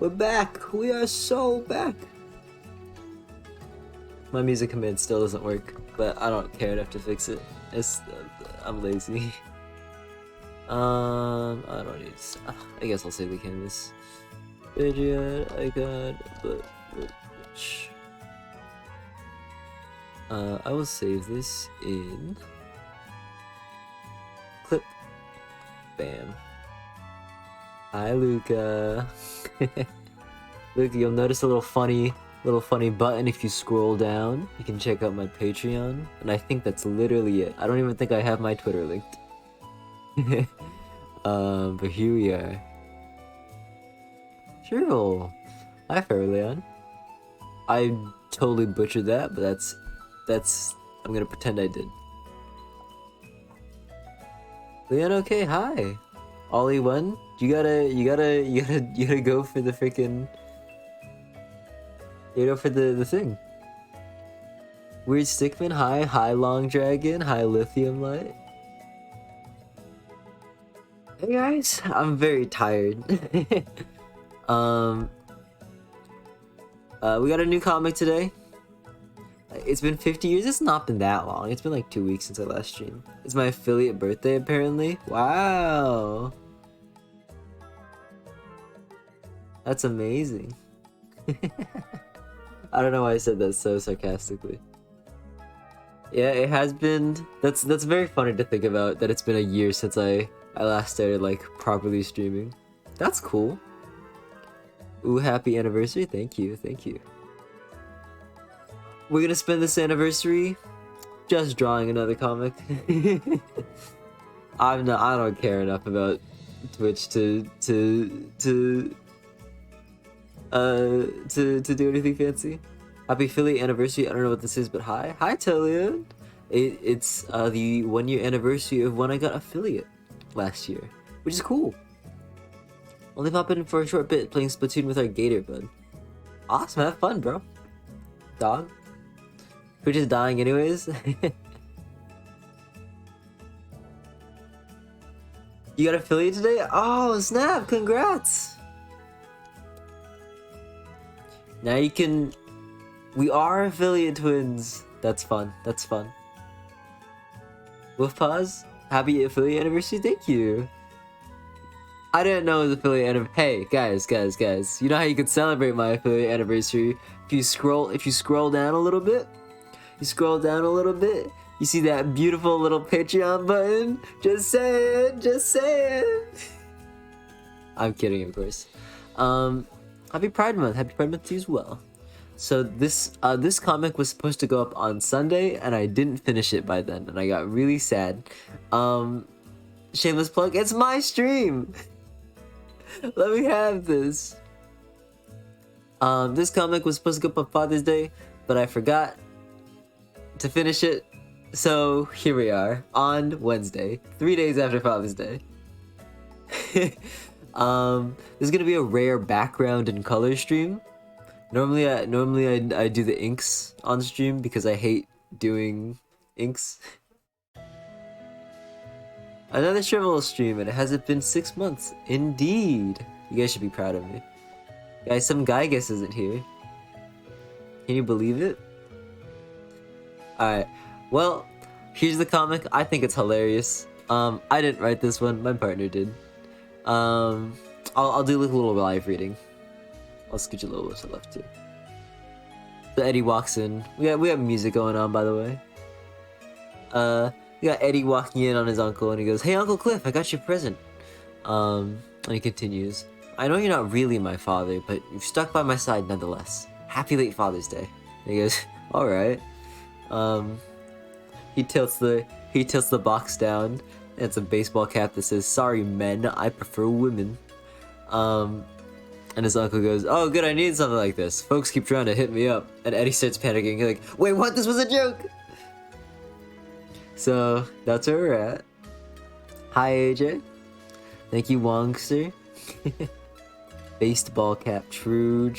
We're back. We are so back. My music command still doesn't work, but I don't care enough to fix it. I'm lazy. I don't need to, I guess I'll save the canvas. Icon, but I will save this in clip. Bam. Hi, Luca. Luca, you'll notice a little funny button if you scroll down. You can check out my Patreon, and I think that's literally it. I don't even think I have my Twitter linked. But here we are. Sure. Hi, Fairleon. I totally butchered that, but that's I'm gonna pretend I did. Leon, okay, hi. Ollie one, you gotta go for the freaking. You go for the thing. Weird Stickman, hi Long Dragon, hi Lithium Light. Hey guys, I'm very tired. We got a new comic today. It's been 50 years. It's not been that long. It's been like 2 weeks since I last streamed. It's my affiliate birthday, apparently. Wow. That's amazing. I don't know why I said that so sarcastically. Yeah, it has been. That's very funny to think about, that it's been a year since I last started like properly streaming. That's cool. Ooh, happy anniversary. Thank you. We're gonna spend this anniversary just drawing another comic. I don't care enough about Twitch to do anything fancy. Happy affiliate anniversary. I don't know what this is, but hi Tolian. It's the 1 year anniversary of when I got affiliate last year, which is cool. Only pop in for a short bit playing Splatoon with our Gator bud. Awesome, have fun, bro. Dog. We're just dying anyways. You got affiliate today? Oh snap! Congrats. Now you can. We are affiliate twins. That's fun. Wolf Paws, happy affiliate anniversary. Thank you. I didn't know it was affiliate anniversary. Hey, guys. You know how you can celebrate my affiliate anniversary? If you scroll down a little bit, you see that beautiful little Patreon button? Just saying. I'm kidding, of course. Happy Pride Month to you as well. So this comic was supposed to go up on Sunday, and I didn't finish it by then, and I got really sad. Shameless plug, it's my stream! Let me have this. This comic was supposed to go up on Father's Day, but I forgot to finish it. So here we are on Wednesday, 3 days after Father's Day. This is gonna be a rare background and color stream. Normally I do the inks on stream because I hate doing inks. Another Shrivel stream, and it hasn't been 6 months. Indeed. You guys should be proud of me. Guys, some Gygus isn't here. Can you believe it? Alright. Well, here's the comic. I think it's hilarious. I didn't write this one. My partner did. I'll do like a little live reading. I'll scooch a little to the left too. So Eddie walks in. We have music going on, by the way. We got Eddie walking in on his uncle, and he goes, "Hey, Uncle Cliff, I got you a present." And he continues, "I know you're not really my father, but you've stuck by my side nonetheless. Happy late Father's Day." And he goes, "All right." He tilts the box down, and it's a baseball cap that says, "Sorry, men, I prefer women." And his uncle goes, "Oh, good, I need something like this. Folks keep trying to hit me up." And Eddie starts panicking. He's like, "Wait, what? This was a joke!" So, that's where we're at. Hi, AJ. Thank you, Wongster. Baseball cap. True.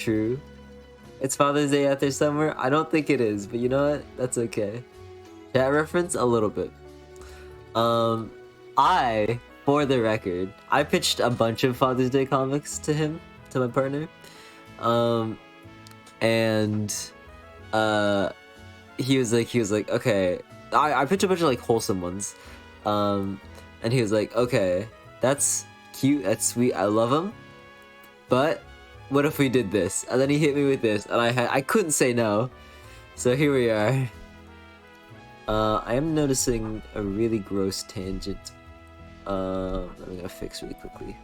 It's Father's Day out there somewhere? I don't think it is, but you know what? That's okay. Chat reference? A little bit. For the record, I pitched a bunch of Father's Day comics to him. to my partner. And he was like, okay, I picked a bunch of like wholesome ones, and he was like, okay, that's cute, that's sweet, I love him, but what if we did this? And then he hit me with this, and I couldn't say no, so here we are. I am noticing a really gross tangent. I'm gonna fix really quickly.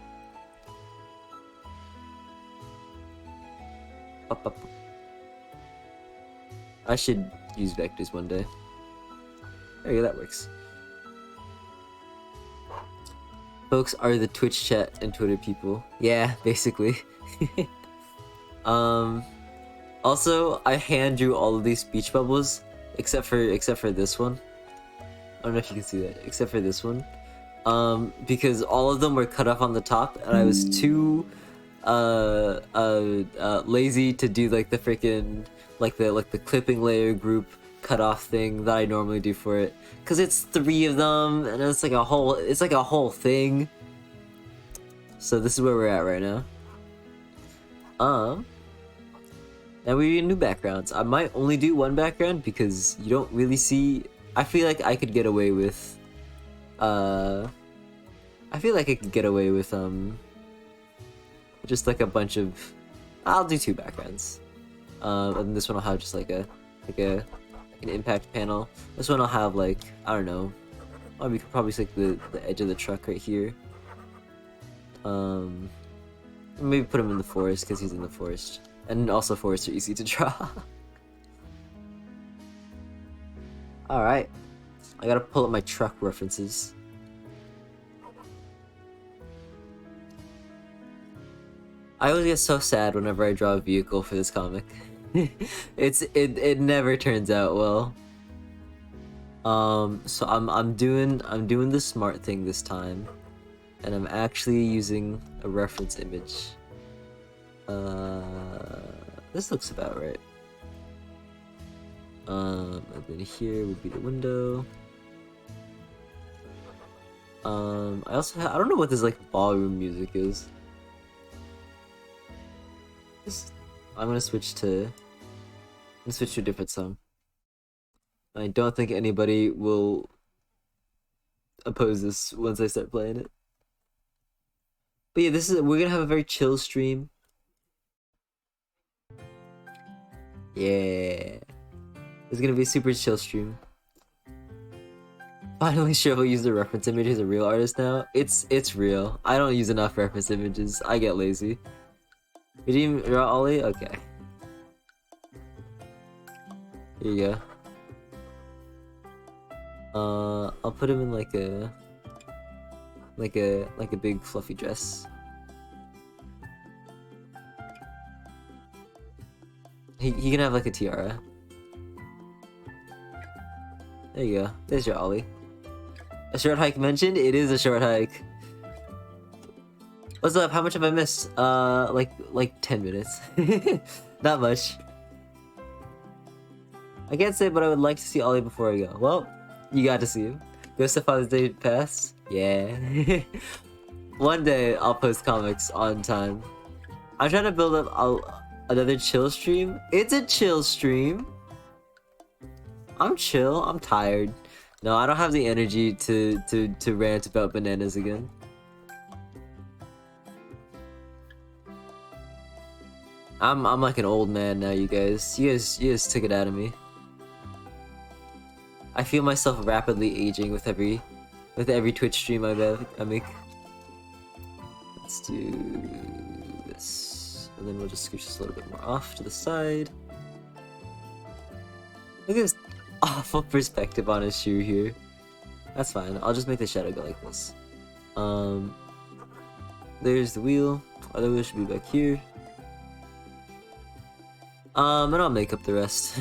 Up. I should use vectors one day. There you go, that works. Folks are the Twitch chat and Twitter people. Yeah, basically. Also, I hand drew all of these speech bubbles, except for this one. I don't know if you can see that, except for this one. Because all of them were cut off on the top, and I was too lazy to do like the freaking like the clipping layer group cut off thing that I normally do for it, because it's 3 of them and it's like a whole thing. So this is where we're at right now. Now we need new backgrounds. I might only do one background because you don't really see. I feel like I could get away with just like a bunch of. I'll do 2 backgrounds. And this one will have just like an impact panel. This one will have like, I don't know. Oh, we could probably see like the edge of the truck right here. Maybe put him in the forest because he's in the forest. And also forests are easy to draw. Alright. I gotta pull up my truck references. I always get so sad whenever I draw a vehicle for this comic. It never turns out well. So I'm doing the smart thing this time, and I'm actually using a reference image. This looks about right. And then here would be the window. I also I don't know what this like ballroom music is. I'm gonna switch to a different song. I don't think anybody will oppose this once I start playing it. But yeah, we're gonna have a very chill stream. Yeah. It's gonna be a super chill stream. Finally sure we'll use the reference image as a real artist now. It's real. I don't use enough reference images. I get lazy. You didn't even draw Ollie? Okay. Here you go. I'll put him in like a big fluffy dress. He can have like a tiara. There you go. There's your Ollie. A short hike mentioned? It is a short hike. What's up? How much have I missed? Like 10 minutes. Not much. I can't say, but I would like to see Ollie before I go. Well, you got to see him. Ghost of Father's Day pass? Yeah. One day I'll post comics on time. I'm trying to build up another chill stream. It's a chill stream. I'm chill. I'm tired. No, I don't have the energy to rant about bananas again. I'm like an old man now, you guys. You guys took it out of me. I feel myself rapidly aging with every Twitch stream I make. Let's do this, and then we'll just scooch this a little bit more off to the side. Look at this awful perspective on his shoe here. That's fine. I'll just make the shadow go like this. There's the wheel. Other wheel should be back here. And I'll make up the rest.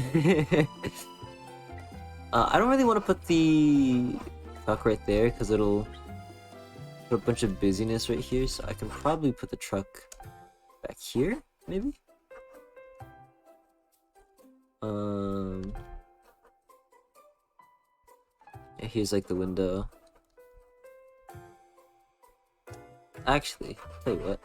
I don't really want to put the truck right there because it'll put a bunch of busyness right here. So I can probably put the truck back here, maybe. And here's like the window. Actually, tell you what.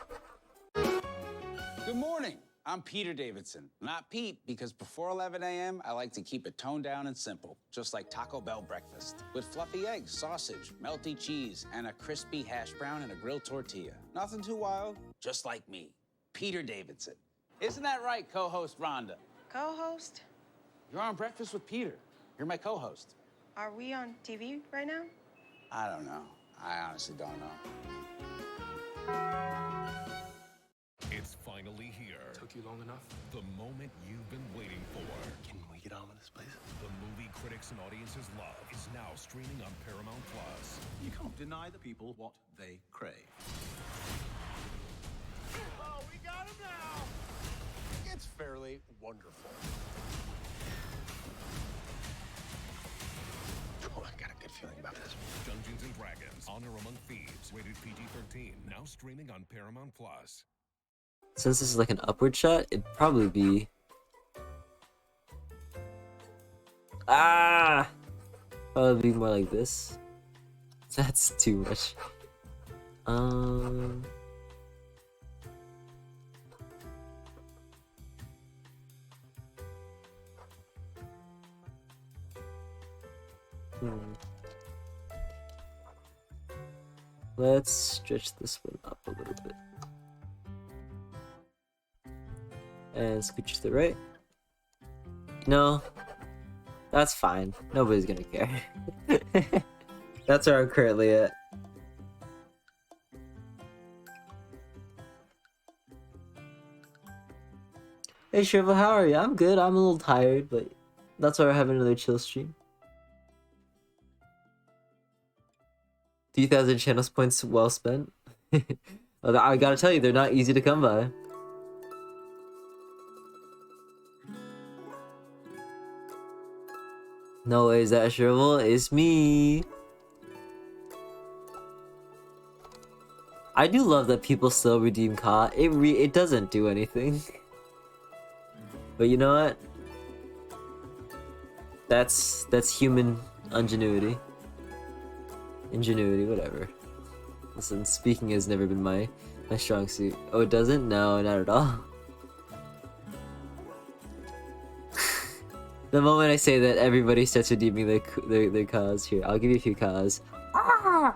Good morning. I'm Peter Davidson. Not Pete, because before 11 a.m., I like to keep it toned down and simple, just like Taco Bell breakfast, with fluffy eggs, sausage, melty cheese, and a crispy hash brown and a grilled tortilla. Nothing too wild, just like me, Peter Davidson. Isn't that right, co-host Rhonda? Co-host? You're on Breakfast with Peter. You're my co-host. Are we on TV right now? I don't know. I honestly don't know. It's finally here. Took you long enough? The moment you've been waiting for. Can we get on with this, please? The movie critics and audiences love is now streaming on Paramount Plus. You can't deny the people what they crave. Oh, we got him now! It's fairly wonderful. Oh, I got a good feeling about this. Dungeons and Dragons: Honor Among Thieves, rated PG-13, now streaming on Paramount Plus. Since this is like an upward shot, it'd probably be... Probably be more like this. That's too much. Let's stretch this one up a little bit. And scooch to the right. No, that's fine. Nobody's gonna care. That's where I'm currently at. Hey Shrivel, how are you? I'm good. I'm a little tired, but that's why we're having another chill stream. 3,000 channels points well spent. I gotta tell you, they're not easy to come by. No way, is that Shrivel? It's me. I do love that people still redeem Ka. It doesn't do anything. But you know what? That's human ingenuity. Ingenuity, whatever. Listen, speaking has never been my strong suit. Oh, it doesn't? No, not at all. The moment I say that, everybody starts redeeming their Kas. Here, I'll give you a few Kas. I'm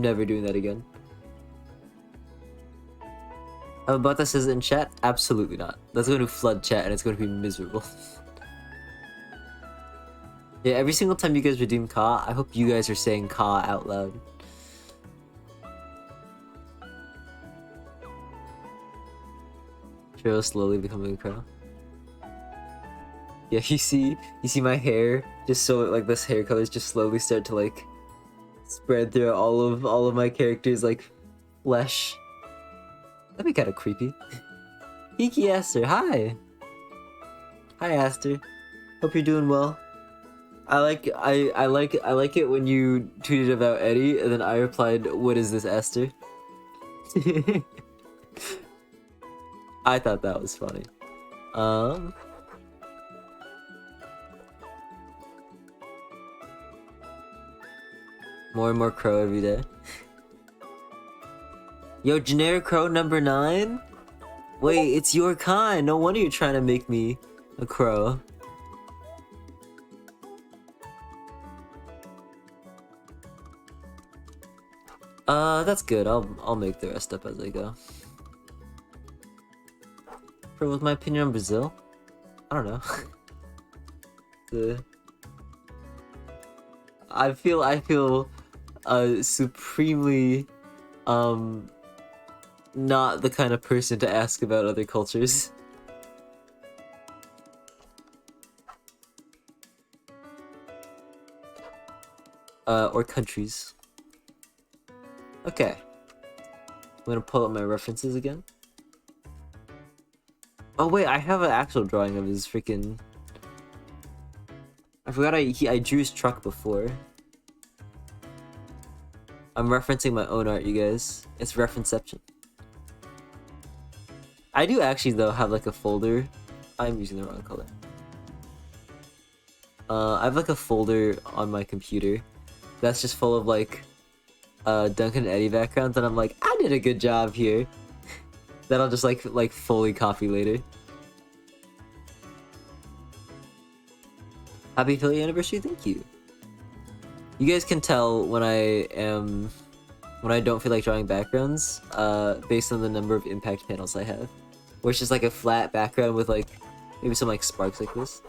never doing that again. Abata says in chat, absolutely not. That's going to flood chat and it's going to be miserable. Yeah, every single time you guys redeem Ka, I hope you guys are saying Ka out loud. Cheryl slowly becoming a crow. Yeah, you see my hair, just so like this hair colors just slowly start to like spread through all of my characters like flesh. That'd be kind of creepy. Hiki Aster, hi. Hi Aster. Hope you're doing well. I like it when you tweeted about Eddie and then I replied, "What is this, Aster?" I thought that was funny. More and more crow every day. Yo, generic crow number 9? Wait, it's your kind. No wonder you're trying to make me a crow. That's good. I'll make the rest up as I go. For what's my opinion on Brazil? I don't know. I feel supremely not the kind of person to ask about other cultures. Or countries. Okay. I'm gonna pull up my references again. Oh wait, I have an actual drawing of his freaking... I forgot I drew his truck before. I'm referencing my own art, you guys. It's referenceception. I do actually, though, have like a folder. I'm using the wrong color. I have like a folder on my computer that's just full of like Duncan and Eddie backgrounds, and I'm like, I did a good job here. that I'll just like fully copy later. Happy affiliate anniversary, thank you. You guys can tell when I don't feel like drawing backgrounds, based on the number of impact panels I have. Where it's just like a flat background with like maybe some like sparks like this.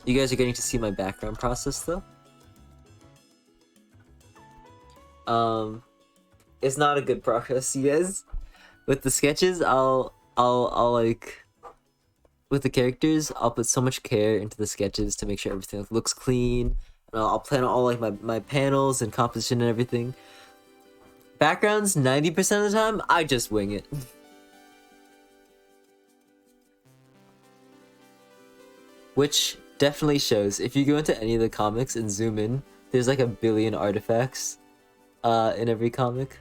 You guys are getting to see my background process though. It's not a good process, you guys. With the sketches, I'll like with the characters, I'll put so much care into the sketches to make sure everything looks clean. And I'll plan all like my panels and composition and everything. Backgrounds, 90% of the time, I just wing it. Which definitely shows. If you go into any of the comics and zoom in, there's like a billion artifacts in every comic.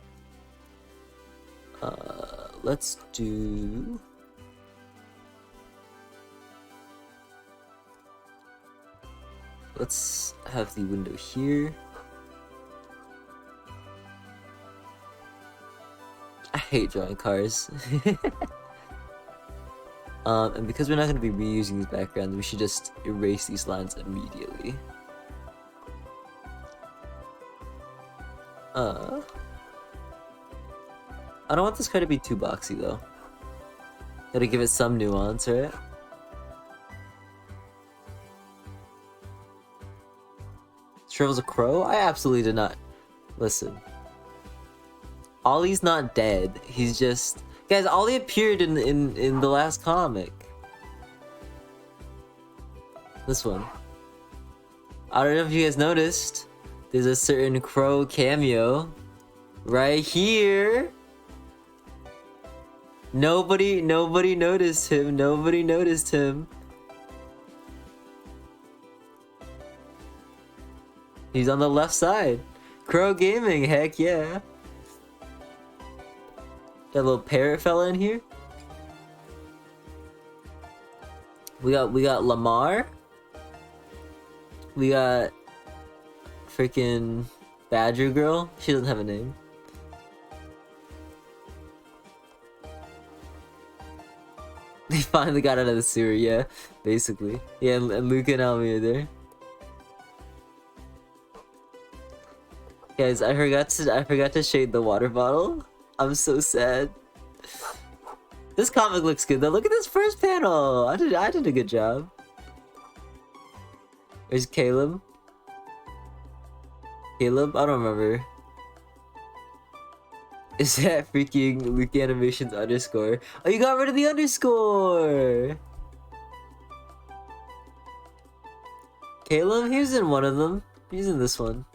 Let's do... Let's have the window here. I hate drawing cars. And because we're not going to be reusing these backgrounds, we should just erase these lines immediately. I don't want this car to be too boxy though. Gotta give it some nuance, right? Shrivel's a crow? I absolutely did not. Listen. Ollie's not dead. He's just... Guys, Ollie appeared in the last comic. This one. I don't know if you guys noticed. There's a certain crow cameo right here. Nobody noticed him. Nobody noticed him. He's on the left side. Crow Gaming, heck yeah. Got a little parrot fella in here. We got Lamar. We got freaking Badger Girl. She doesn't have a name. They finally got out of the sewer, yeah, basically. Yeah, and Luca and Almi are there. Guys, I forgot to shade the water bottle. I'm so sad. This comic looks good though. Look at this first panel. I did a good job. There's Caleb. Caleb? I don't remember. Is that freaking Luke Animations underscore? Oh, you got rid of the underscore! Caleb? He was in one of them. He's in this one.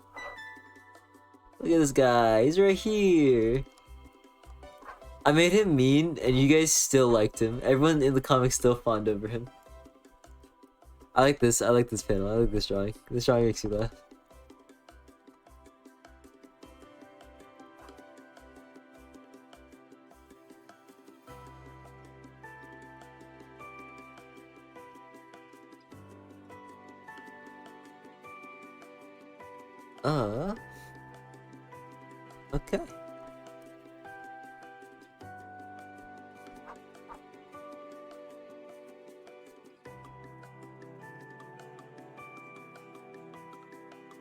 Look at this guy. He's right here. I made him mean, and you guys still liked him. Everyone in the comics still fawned over him. I like this. I like this panel. I like this drawing. This drawing makes you laugh. Okay.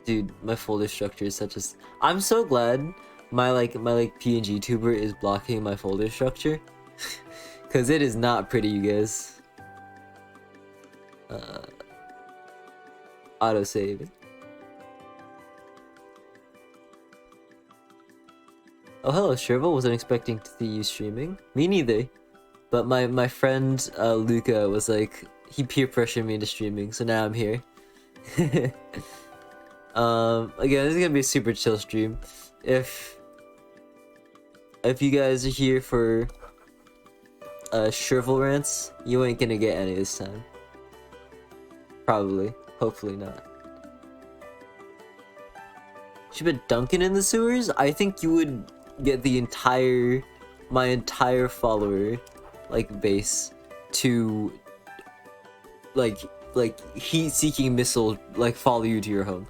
Dude, my folder structure is such a... I'm so glad my PNG tuber is blocking my folder structure. Cause it is not pretty, you guys. Autosave. Oh, hello, Shrivel. Wasn't expecting to see you streaming. Me neither. But my friend, Luca, was like... He peer pressured me into streaming, so now I'm here. Again, this is gonna be a super chill stream. If you guys are here for... Shrivel rants, you ain't gonna get any this time. Probably. Hopefully not. Should be Duncan in the sewers? I think you would... get my entire follower base to heat seeking missile follow you to your home.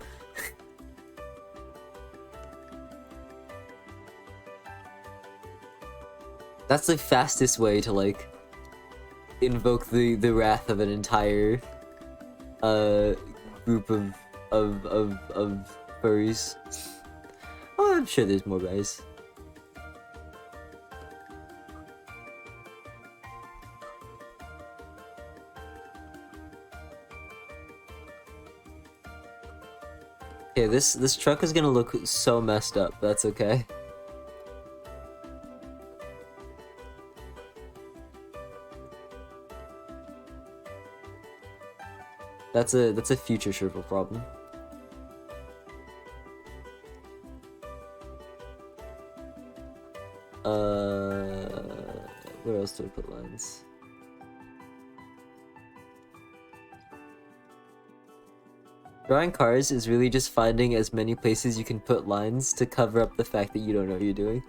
That's the fastest way to like invoke the wrath of an entire group of furries. Oh, I'm sure there's more guys. Okay, this truck is gonna look so messed up. That's okay. That's a future Sherpa problem. Where else do I put lines? Drawing cars is really just finding as many places you can put lines to cover up the fact that you don't know what you're doing.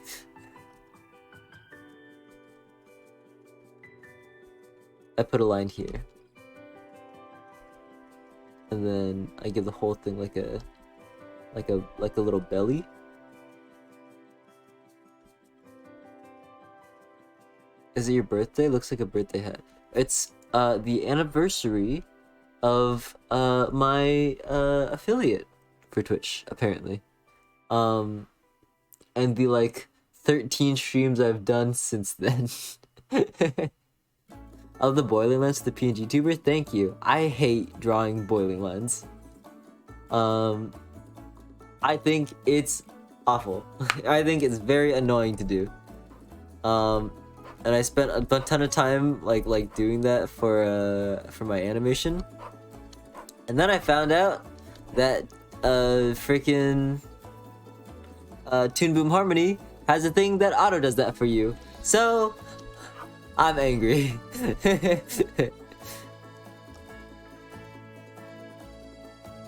I put a line here. And then I give the whole thing like a little belly. Is it your birthday? Looks like a birthday hat. It's the anniversary of my affiliate for Twitch, apparently. And the like 13 streams I've done since then. Of the boiling lines to the PNG tuber, thank you. I hate drawing boiling lines. I think it's awful. I think it's very annoying to do. And I spent a ton of time like doing that for my animation. And then I found out that freaking Toon Boom Harmony has a thing that auto does that for you. So I'm angry.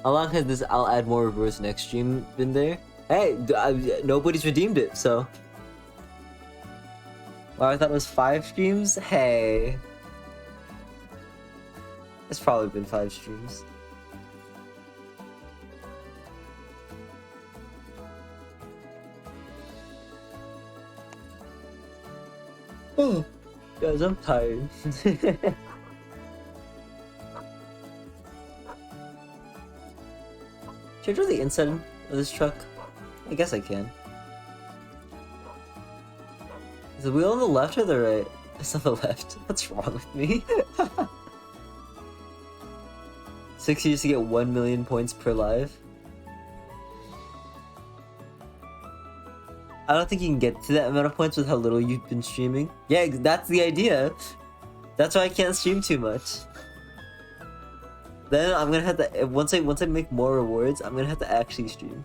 How long has this I'll add more reverse next stream been there? Hey, nobody's redeemed it, so. Wow, I thought it was 5 streams? Hey. It's probably been 5 streams. Oh, guys, I'm tired. Should I draw the inside of this truck? I guess I can. Is the wheel on the left or the right? It's on the left. What's wrong with me? 6 years to get 1 million points per live. I don't think you can get to that amount of points with how little you've been streaming. Yeah, that's the idea. That's why I can't stream too much. Then I'm gonna have to once I make more rewards, I'm gonna have to actually stream.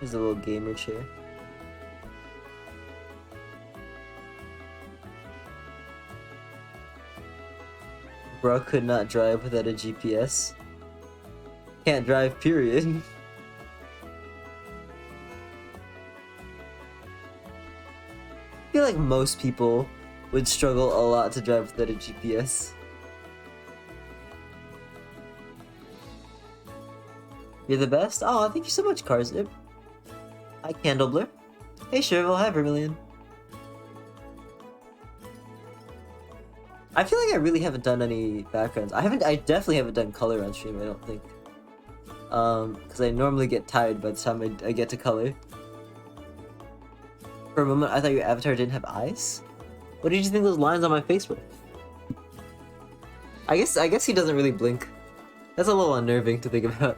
There's a little gamer chair. Bro could not drive without a GPS. Can't drive, period. I feel like most people would struggle a lot to drive without a GPS. You're the best? Oh, thank you so much, Carzip. Hi, Candleblur. Hey, Sherville. Hi, Vermilion. I feel like I really haven't done any backgrounds. I definitely haven't done color on stream, I don't think. Because I normally get tired by the time I get to color. For a moment, I thought your avatar didn't have eyes? What did you think those lines on my face were? I guess he doesn't really blink. That's a little unnerving to think about.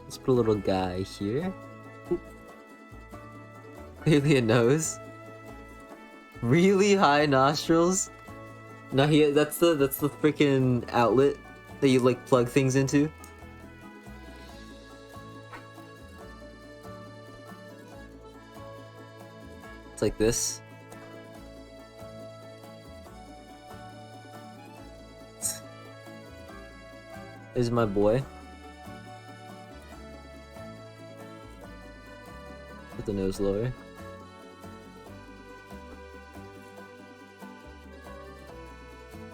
Let's put a little guy here. Clearly a nose. Really high nostrils. No, that's the freaking outlet that you like plug things into. It's like this. There's my boy. Put the nose lower.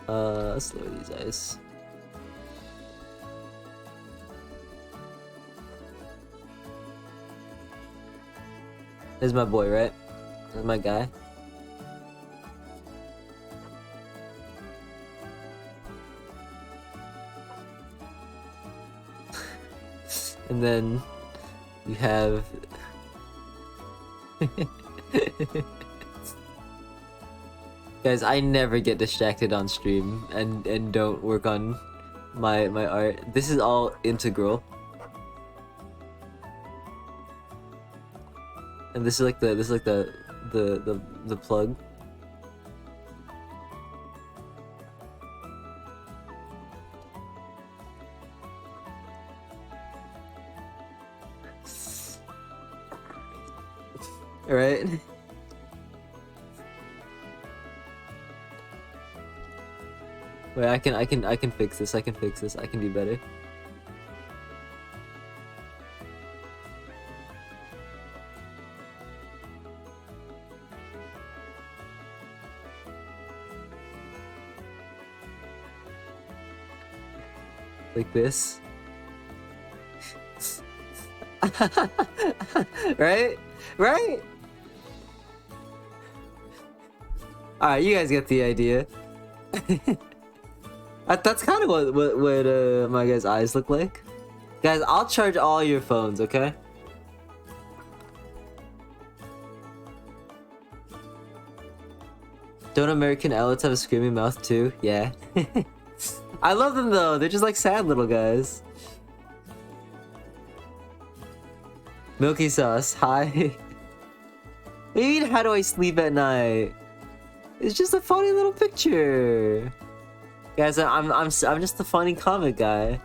Let's lower these eyes. This is my boy, right? This is my guy. And then you have guys, I never get distracted on stream and don't work on my art. This is all integral. And this is like the plug. All right. Wait, I can fix this. I can fix this. I can do better. Like this. Right? Right? Alright, you guys get the idea. That's kind of what my guys' eyes look like. Guys, I'll charge all your phones, okay? Don't American outlets have a screaming mouth too? Yeah. I love them though, they're just like sad little guys. Milky sauce, hi. What do you mean, how do I sleep at night? It's just a funny little picture. Guys, I'm just a funny comic guy.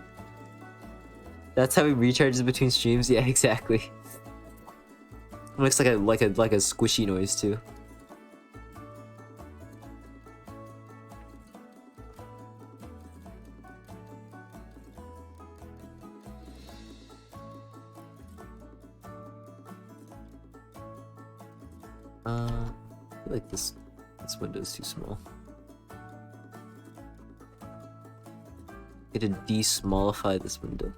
That's how he recharges between streams? Yeah, exactly. It makes like a squishy noise too. I feel like this window is too small. Get to de-smallify this window.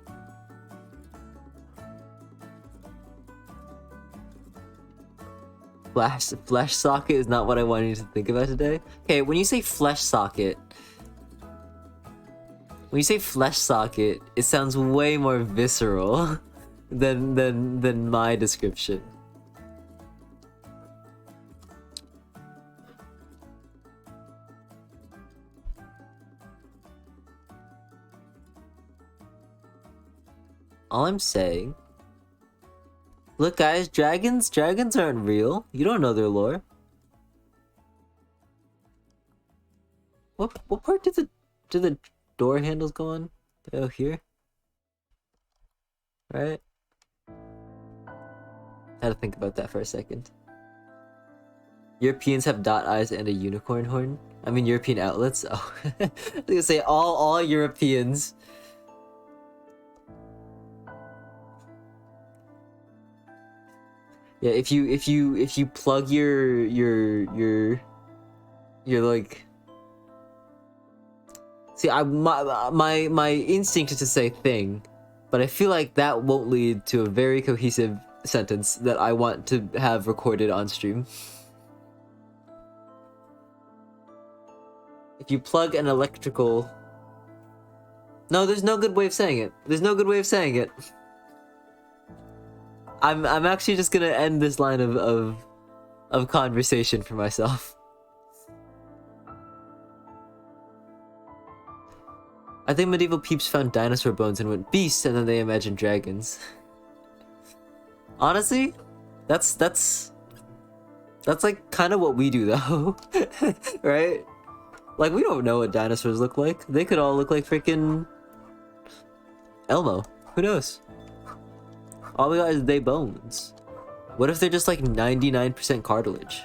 Flash socket is not what I wanted to think about today. Okay, when you say flesh socket, it sounds way more visceral than my description. All I'm saying... Look guys, dragons aren't real. You don't know their lore. What part did the door handles go on? Oh, here? Right? Had to think about that for a second. Europeans have dot eyes and a unicorn horn? I mean European outlets? Oh. I was gonna say all Europeans. Yeah, if you plug your like, see, my instinct is to say thing, but I feel like that won't lead to a very cohesive sentence that I want to have recorded on stream. If you plug an electrical... No, there's no good way of saying it. There's no good way of saying it. I'm actually just gonna end this line of conversation for myself. I think medieval peeps found dinosaur bones and went beast, and then they imagined dragons. Honestly, that's like kind of what we do though, right? Like we don't know what dinosaurs look like. They could all look like freaking Elmo. Who knows? All we got is they bones. What if they're just like 99% cartilage?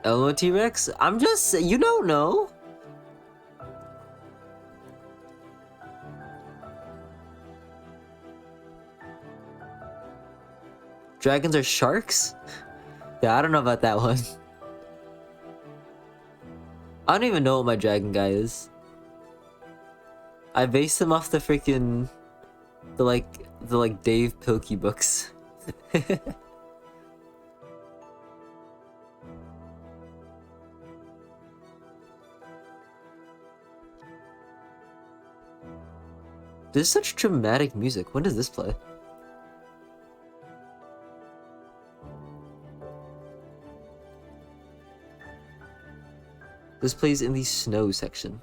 Elmo T-Rex? I'm just... You don't know. Dragons are sharks? Yeah, I don't know about that one. I don't even know what my dragon guy is. I based him off the freaking the like Dave Pilkey books. This is such dramatic music. When does this play? This plays in the snow section.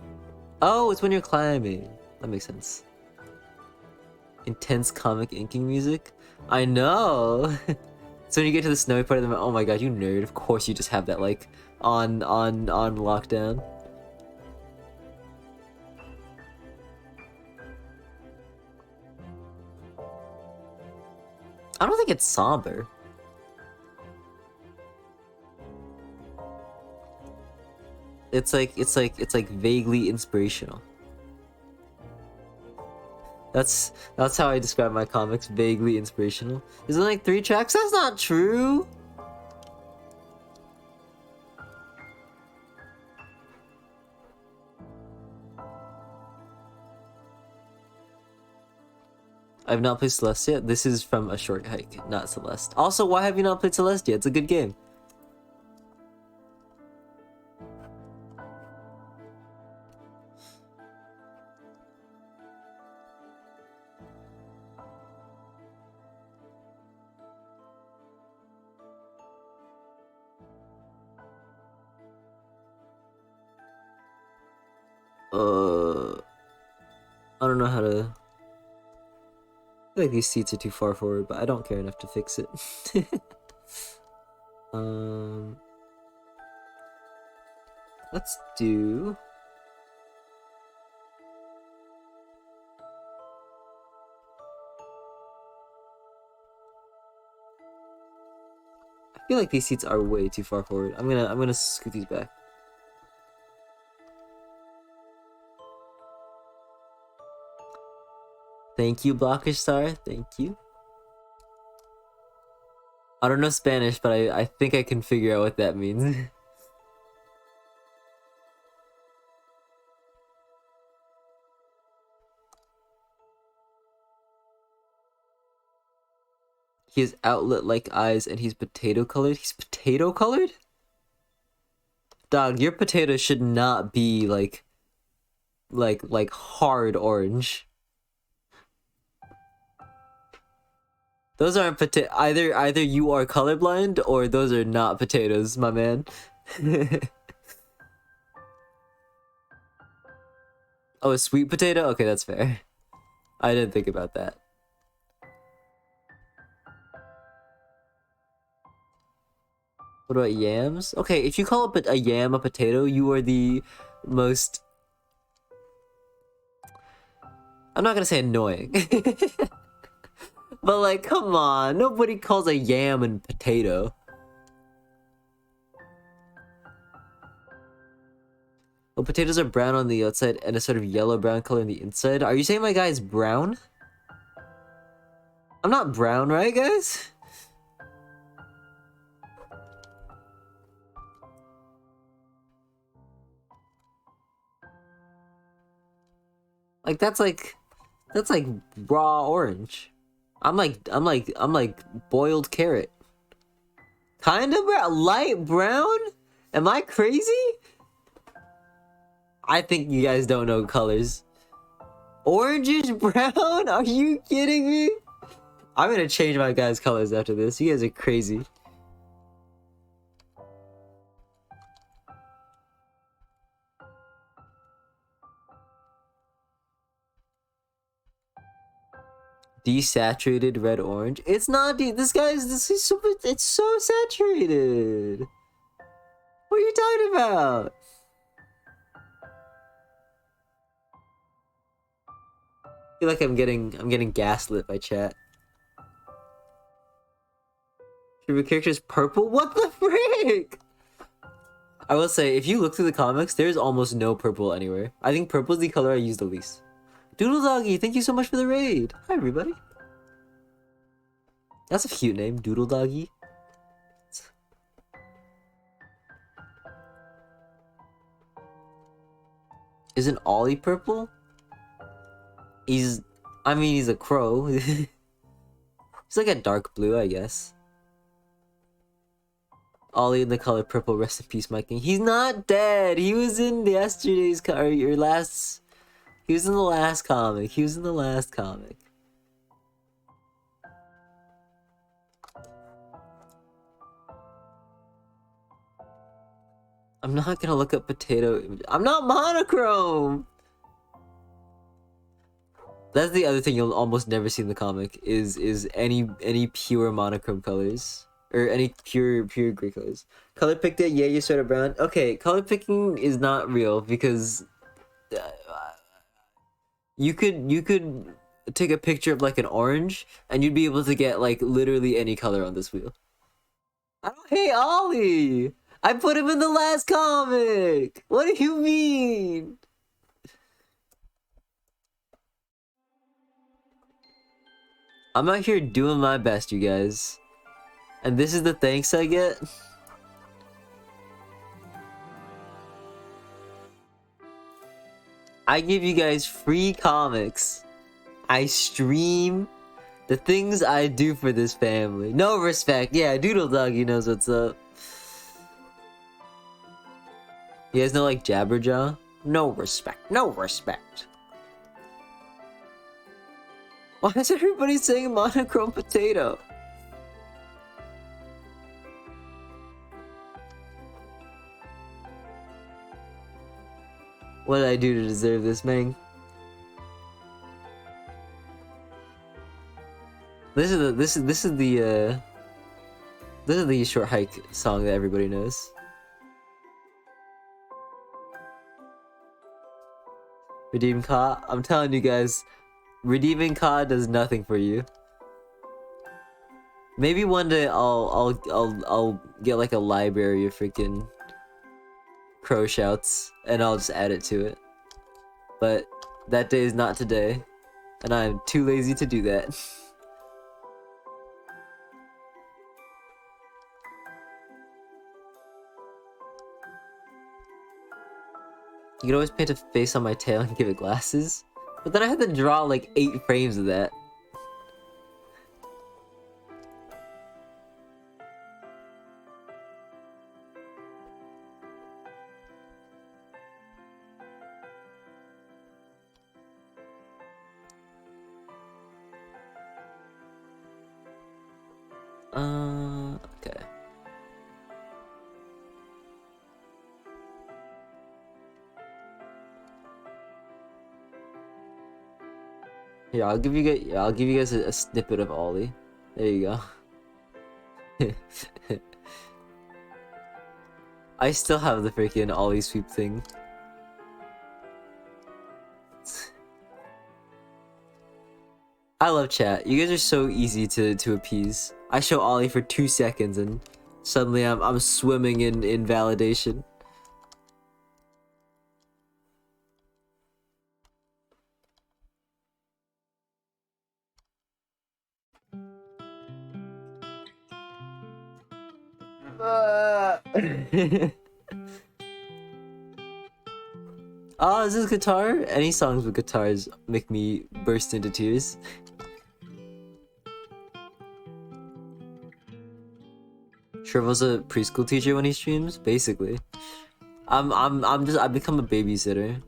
Oh, it's when you're climbing. That makes sense. Intense comic inking music? I know! So when you get to the snowy part of the map, oh my god, you nerd. Of course you just have that, like, on lockdown. I don't think it's somber. It's like vaguely inspirational. That's how I describe my comics, vaguely inspirational. Is it like 3 tracks? That's not true. I've not played Celeste yet. This is from A Short Hike, not Celeste. Also, why have you not played Celeste yet? It's a good game. I don't know how to... I feel like these seats are too far forward, but I don't care enough to fix it. Let's do... I feel like these seats are way too far forward. I'm gonna scoot these back. Thank you, Blocker Star. Thank you. I don't know Spanish, but I think I can figure out what that means. He has outlet-like eyes and he's potato-colored. He's potato-colored? Dog, your potato should not be like hard orange. Those aren't either you are colorblind or those are not potatoes, my man. Oh, a sweet potato? Okay, that's fair. I didn't think about that. What about yams? Okay, if you call a yam a potato, you are the most... I'm not gonna say annoying. But like, come on, nobody calls a yam a potato. Well, potatoes are brown on the outside and a sort of yellow-brown color on the inside. Are you saying my guy is brown? I'm not brown, right, guys? Like, that's like raw orange. I'm like boiled carrot. Kind of brown, light brown? Am I crazy? I think you guys don't know colors. Orangish brown? Are you kidding me? I'm gonna change my guys' colors after this. You guys are crazy. Desaturated red orange. It's not this is super, it's so saturated. What are you talking about? I feel like I'm getting gaslit by chat. Your character is purple? What the frick? I will say, if you look through the comics, there's almost no purple anywhere. I think purple is the color I use the least. Doodle Doggy, thank you so much for the raid. Hi, everybody. That's a cute name, Doodle Doggy. Isn't Ollie purple? I mean, he's a crow. He's like a dark blue, I guess. Ollie in the color purple, rest in peace, my king. He's not dead! He was in yesterday's, or your last... He was in the last comic. He was in the last comic. I'm not gonna look up potato... I'm not monochrome! That's the other thing you'll almost never see in the comic, is any pure monochrome colors. Or any pure gray colors. Color picked it, yeah, you started brown. Okay, color picking is not real, because... you could take a picture of like an orange, and you'd be able to get like literally any color on this wheel. I don't hate Ollie! I put him in the last comic! What do you mean? I'm out here doing my best, you guys. And this is the thanks I get? I give you guys free comics. I stream the things I do for this family. No respect. Yeah, Doodle Doggy knows what's up. You guys know like Jabberjaw? No respect. No respect. Why is everybody saying monochrome potato? What did I do to deserve this, man? This is the short hike song that everybody knows. Redeem Ka, I'm telling you guys, redeeming Ka does nothing for you. Maybe one day I'll get like a library of freaking crow shouts and I'll just add it to it. But that day is not today, and I'm too lazy to do that. You could always paint a face on my tail and give it glasses. But then I had to draw like 8 frames of that. Okay. Here, I'll give you guys a snippet of Ollie. There you go. I still have the freaking Ollie sweep thing. I love chat. You guys are so easy to appease. I show Ollie for 2 seconds and suddenly I'm swimming in validation. Oh, is this guitar? Any songs with guitars make me burst into tears. Shrivel's a preschool teacher when he streams, basically. I've become a babysitter.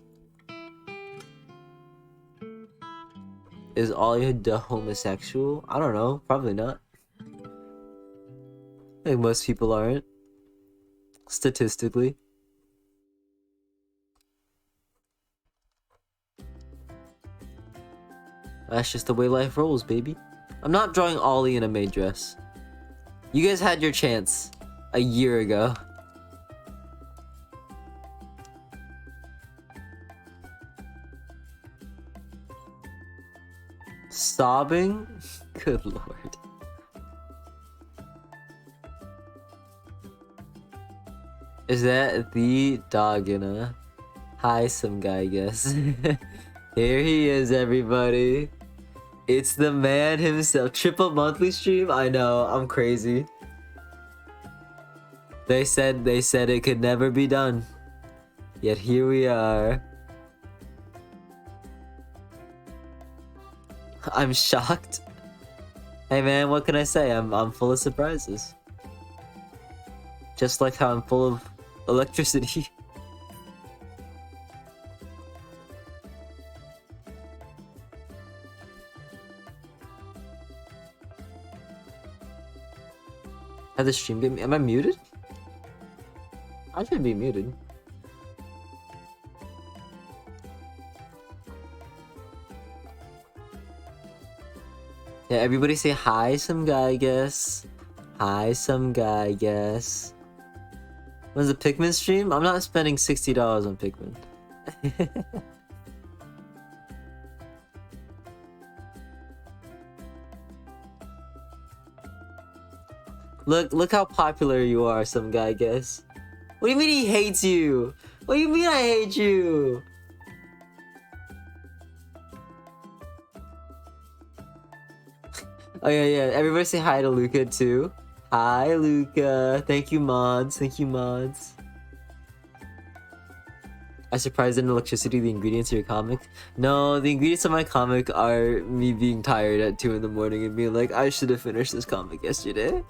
Is Ollie the homosexual? I don't know, probably not. I think most people aren't. Statistically. That's just the way life rolls, baby. I'm not drawing Ollie in a maid dress. You guys had your chance a year ago. Sobbing? Good lord. Is that the Dogina? Hi, some guy, I guess. Here he is, everybody. It's the man himself. Triple monthly stream? I know, I'm crazy. They said it could never be done. Yet here we are. I'm shocked. Hey man, what can I say? I'm full of surprises. Just like how I'm full of electricity. Has the stream get me? Am I muted? I should be muted. Yeah, everybody say hi, some guy, I guess. Hi, some guy, I guess. When's the Pikmin stream? I'm not spending $60 on Pikmin. Look how popular you are, some guy, I guess. What do you mean he hates you? What do you mean I hate you? Oh yeah, everybody say hi to Luca too. Hi Luca. Thank you mods. Thank you mods. I surprised in electricity the ingredients of your comic. No, the ingredients of my comic are me being tired at 2 in the morning and being like, I should have finished this comic yesterday.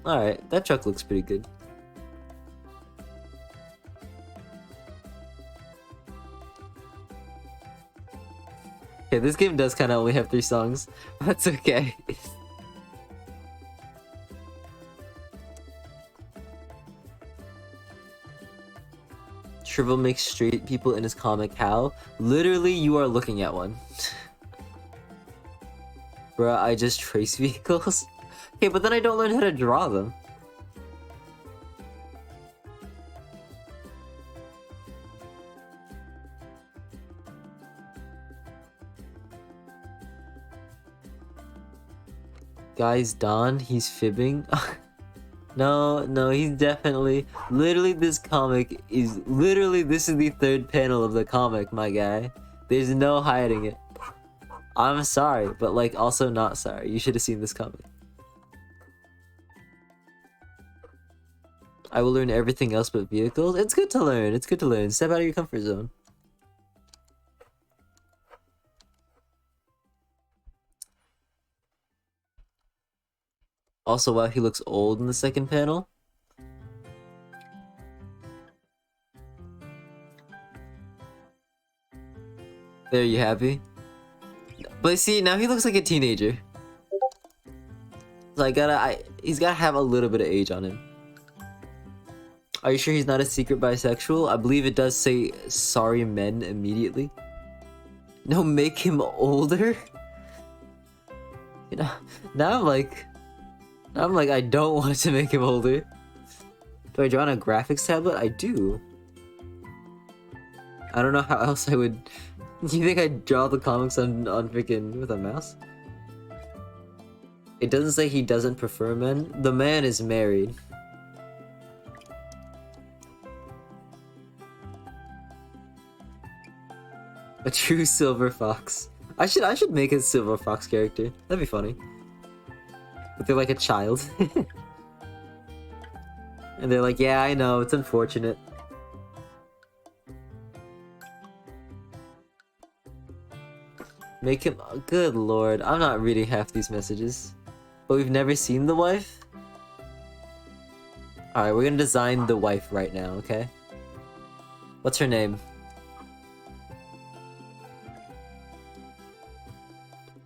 Alright, that truck looks pretty good. Okay, this game does kind of only have 3 songs. That's okay. Shrivel makes straight people in his comic. How? Literally, you are looking at one. Bruh, I just trace vehicles? Okay, but then I don't learn how to draw them. Guys, Don, he's fibbing. No, he's definitely... Literally, this comic is... Literally, this is the 3rd panel of the comic, my guy. There's no hiding it. I'm sorry, but like, also not sorry. You should have seen this comic. I will learn everything else but vehicles. It's good to learn. It's good to learn. Step out of your comfort zone. Also, wow, he looks old in the 2nd panel. There, you happy? But see, now he looks like a teenager. So he's gotta have a little bit of age on him. Are you sure he's not a secret bisexual? I believe it does say sorry men immediately. No, make him older? You know, now I'm like, I don't want to make him older. Do I draw on a graphics tablet? I do. I don't know how else I would... You think I'd draw the comics on freaking with a mouse? It doesn't say he doesn't prefer men. The man is married. A true silver fox. I should make a silver fox character. That'd be funny. But they're like a child. And they're like, yeah, I know, it's unfortunate. Make him... Good lord, I'm not reading half these messages. But we've never seen the wife? Alright, we're gonna design the wife right now, okay? What's her name?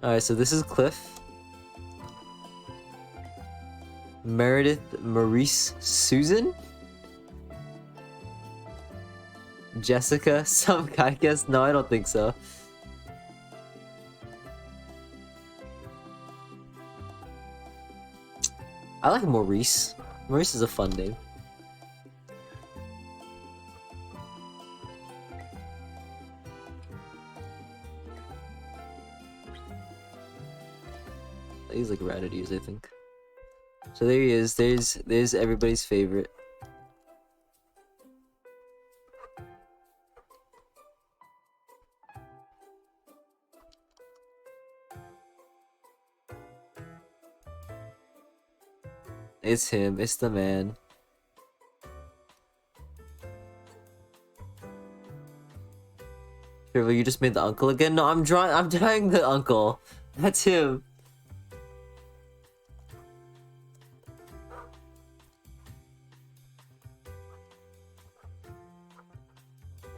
Alright, so this is Cliff. Meredith Maurice Susan? Jessica? Some guy, I guess? No, I don't think so. I like Maurice. Maurice is a fun name. He's like Radities, I think. So there he is. There's everybody's favorite. It's him. It's the man. Trevor, you just made the uncle again? No, I'm drawing the uncle. That's him.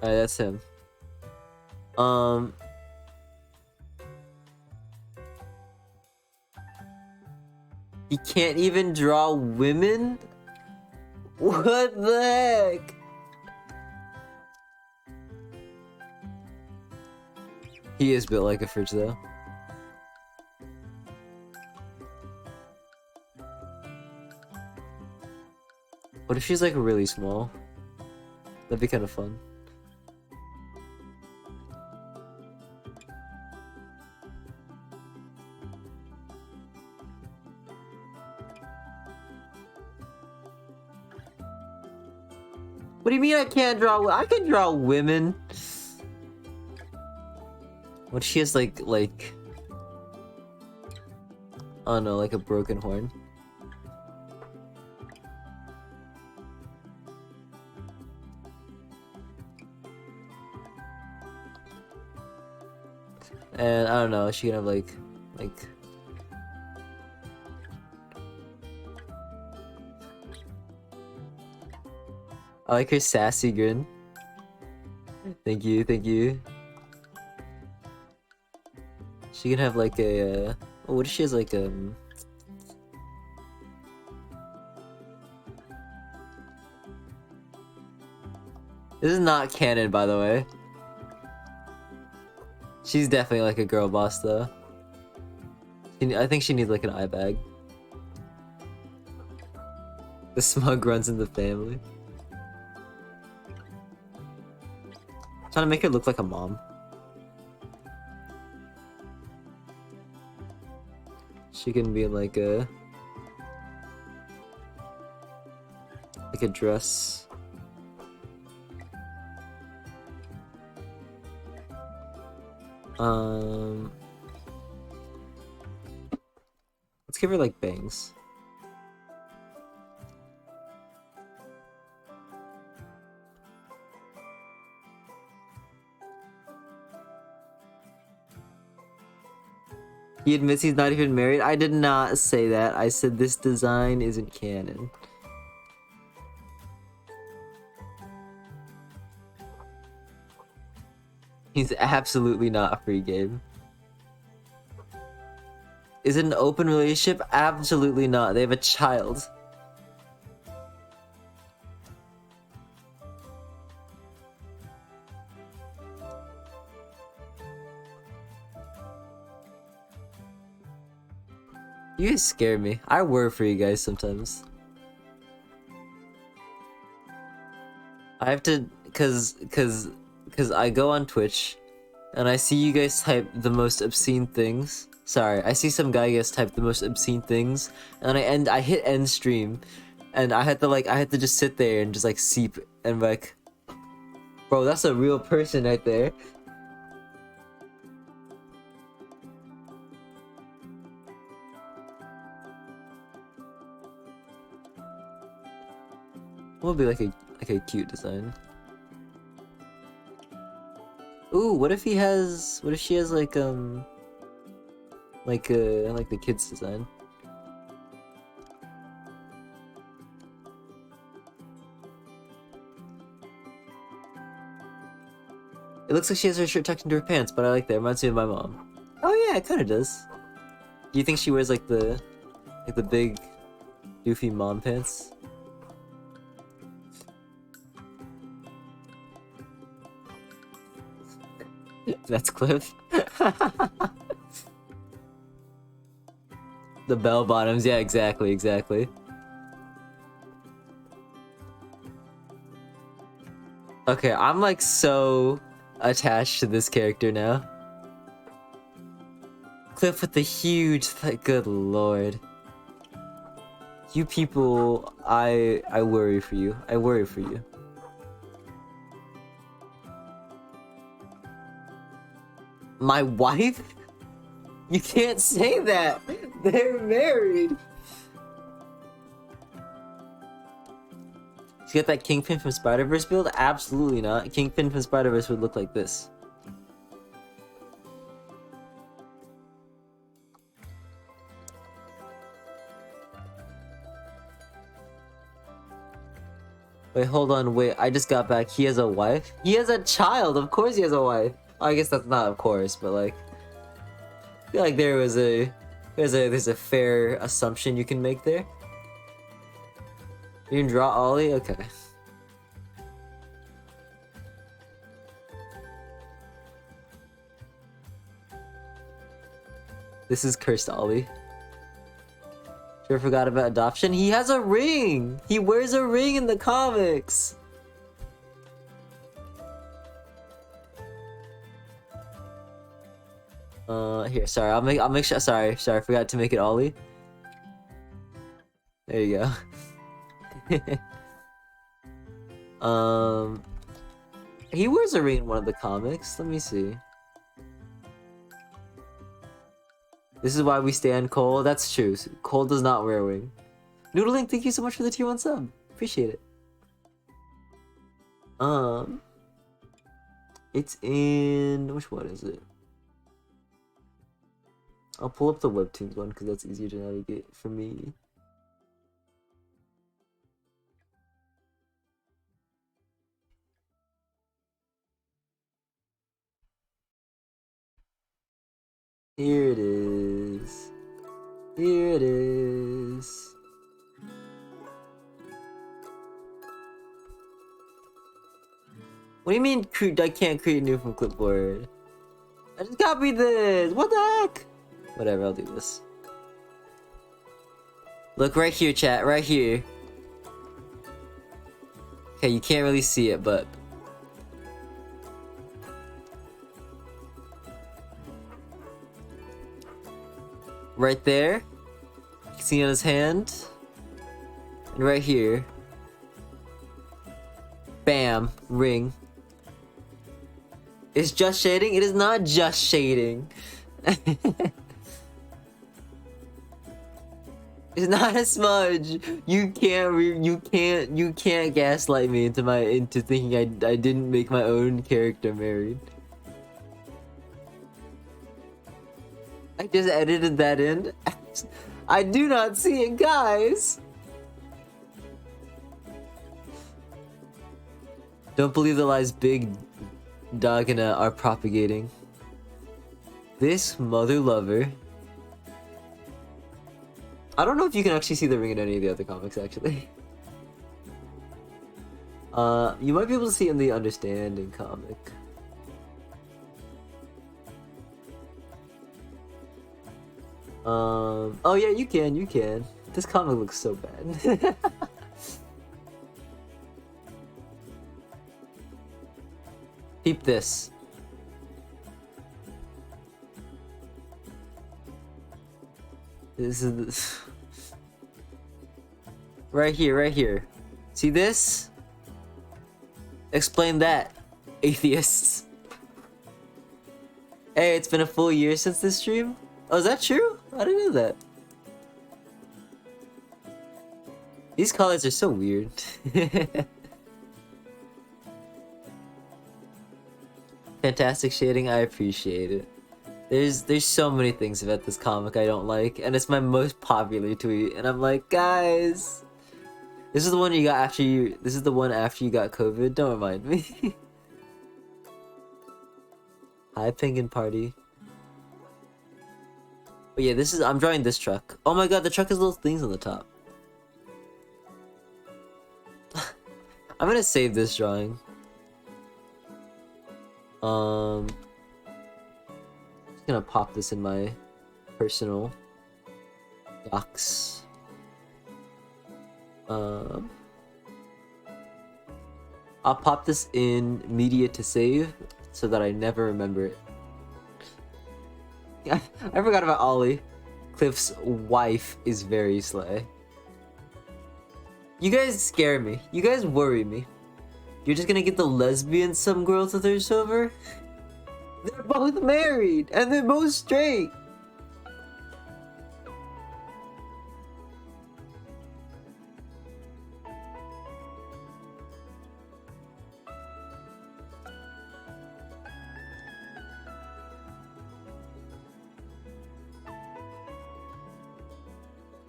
Alright, that's him. He can't even draw women? What the heck? He is built like a fridge though. What if she's like really small? That'd be kind of fun. What do you mean I can't draw? I can draw women. What if she has like oh no, like a broken horn? And I don't know, she can have like I like her sassy grin. Thank you, thank you. She can have like a oh, what if she has like This is not canon, by the way. She's definitely like a girl boss though. I think she needs like an eye bag. The smug runs in the family. Trying to make her look like a mom. She can be in like a dress. Let's give her like bangs. He admits he's not even married. I did not say that. I said this design isn't canon. He's absolutely not a free game. Is it an open relationship? Absolutely not. They have a child. You guys scare me. I worry for you guys sometimes. I have to, cause I go on Twitch, and I see you guys type the most obscene things. Sorry, I see some guy guys type the most obscene things, and I hit end stream, and I had to just sit there and just like seep and be like, bro, that's a real person right there. What would be like a cute design? Ooh, what if she has like the kids design? It looks like she has her shirt tucked into her pants, but I like that. It reminds me of my mom. Oh yeah, it kind of does. Do you think she wears like the big doofy mom pants? That's Cliff. The bell bottoms, yeah, exactly. Okay, I'm like so attached to this character now. Cliff with the huge, good lord. You people, I worry for you. I worry for you. My wife? You can't say that! They're married! To get that Kingpin from Spider-Verse build? Absolutely not. Kingpin from Spider-Verse would look like this. Wait, hold on, wait, I just got back. He has a wife? He has a child! Of course he has a wife! Oh, I guess that's not of course, but like... I feel like there's a fair assumption you can make there. You can draw Ollie? Okay. This is cursed Ollie. Sure forgot about adoption. He has a ring! He wears a ring in the comics! Here, sorry, I'll make sure, sorry, I forgot to make it Ollie. There you go. He wears a ring in one of the comics. Let me see. This is why we stand Cole. That's true. Cole does not wear a ring. Noodling, thank you so much for the tier 1 sub. Appreciate it. It's in... which one is it? I'll pull up the Webtoons one because that's easier to navigate for me. Here it is. Here it is. What do you mean I can't create new from clipboard? I just copied this! What the heck? Whatever, I'll do this. Look right here, chat, right here. Okay, you can't really see it, but... right there. You can see on his hand. And right here. Bam. Ring. It's just shading? It is not just shading. It's not a smudge. You can't gaslight me into thinking I didn't make my own character married. I just edited that in. I do not see it, guys. Don't believe the lies Big Dogina are propagating. This mother lover. I don't know if you can actually see the ring in any of the other comics, actually. You might be able to see it in the Understanding comic. Oh yeah, you can. This comic looks so bad. Peep this. This is right here. See this? Explain that, atheists. Hey, it's been a full year since this stream. Oh, is that true? I didn't know that. These colors are so weird. Fantastic shading, I appreciate it. There's so many things about this comic I don't like, and it's my most popular tweet, and I'm like, guys, this is the one you got after you. This is the one after you got COVID. Don't remind me. Hi, Penguin Party. But yeah, I'm drawing this truck. Oh my god, the truck has little things on the top. I'm gonna save this drawing. Just gonna pop this in my personal docs. I'll pop this in media to save so that I never remember it. Yeah, I forgot about Ollie. Cliff's wife is very slay. You guys scare me. You guys worry me. You're just gonna get the lesbian some girl to thirst over? They're both married and they're both straight.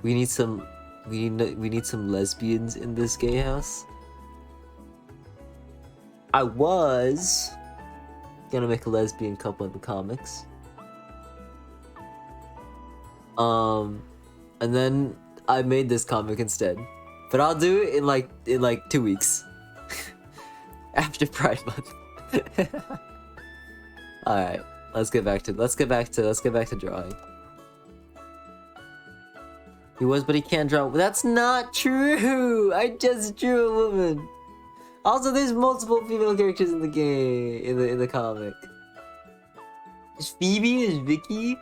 We need some we need some lesbians in this gay house. I was gonna make a lesbian couple in the comics. And then I made this comic instead. But I'll do it in like 2 weeks. After Pride Month. Alright, let's get back to drawing. He was, but he can't draw. That's not true! I just drew a woman. Also, there's multiple female characters in the game, in the comic. There's Phoebe, there's Vicky.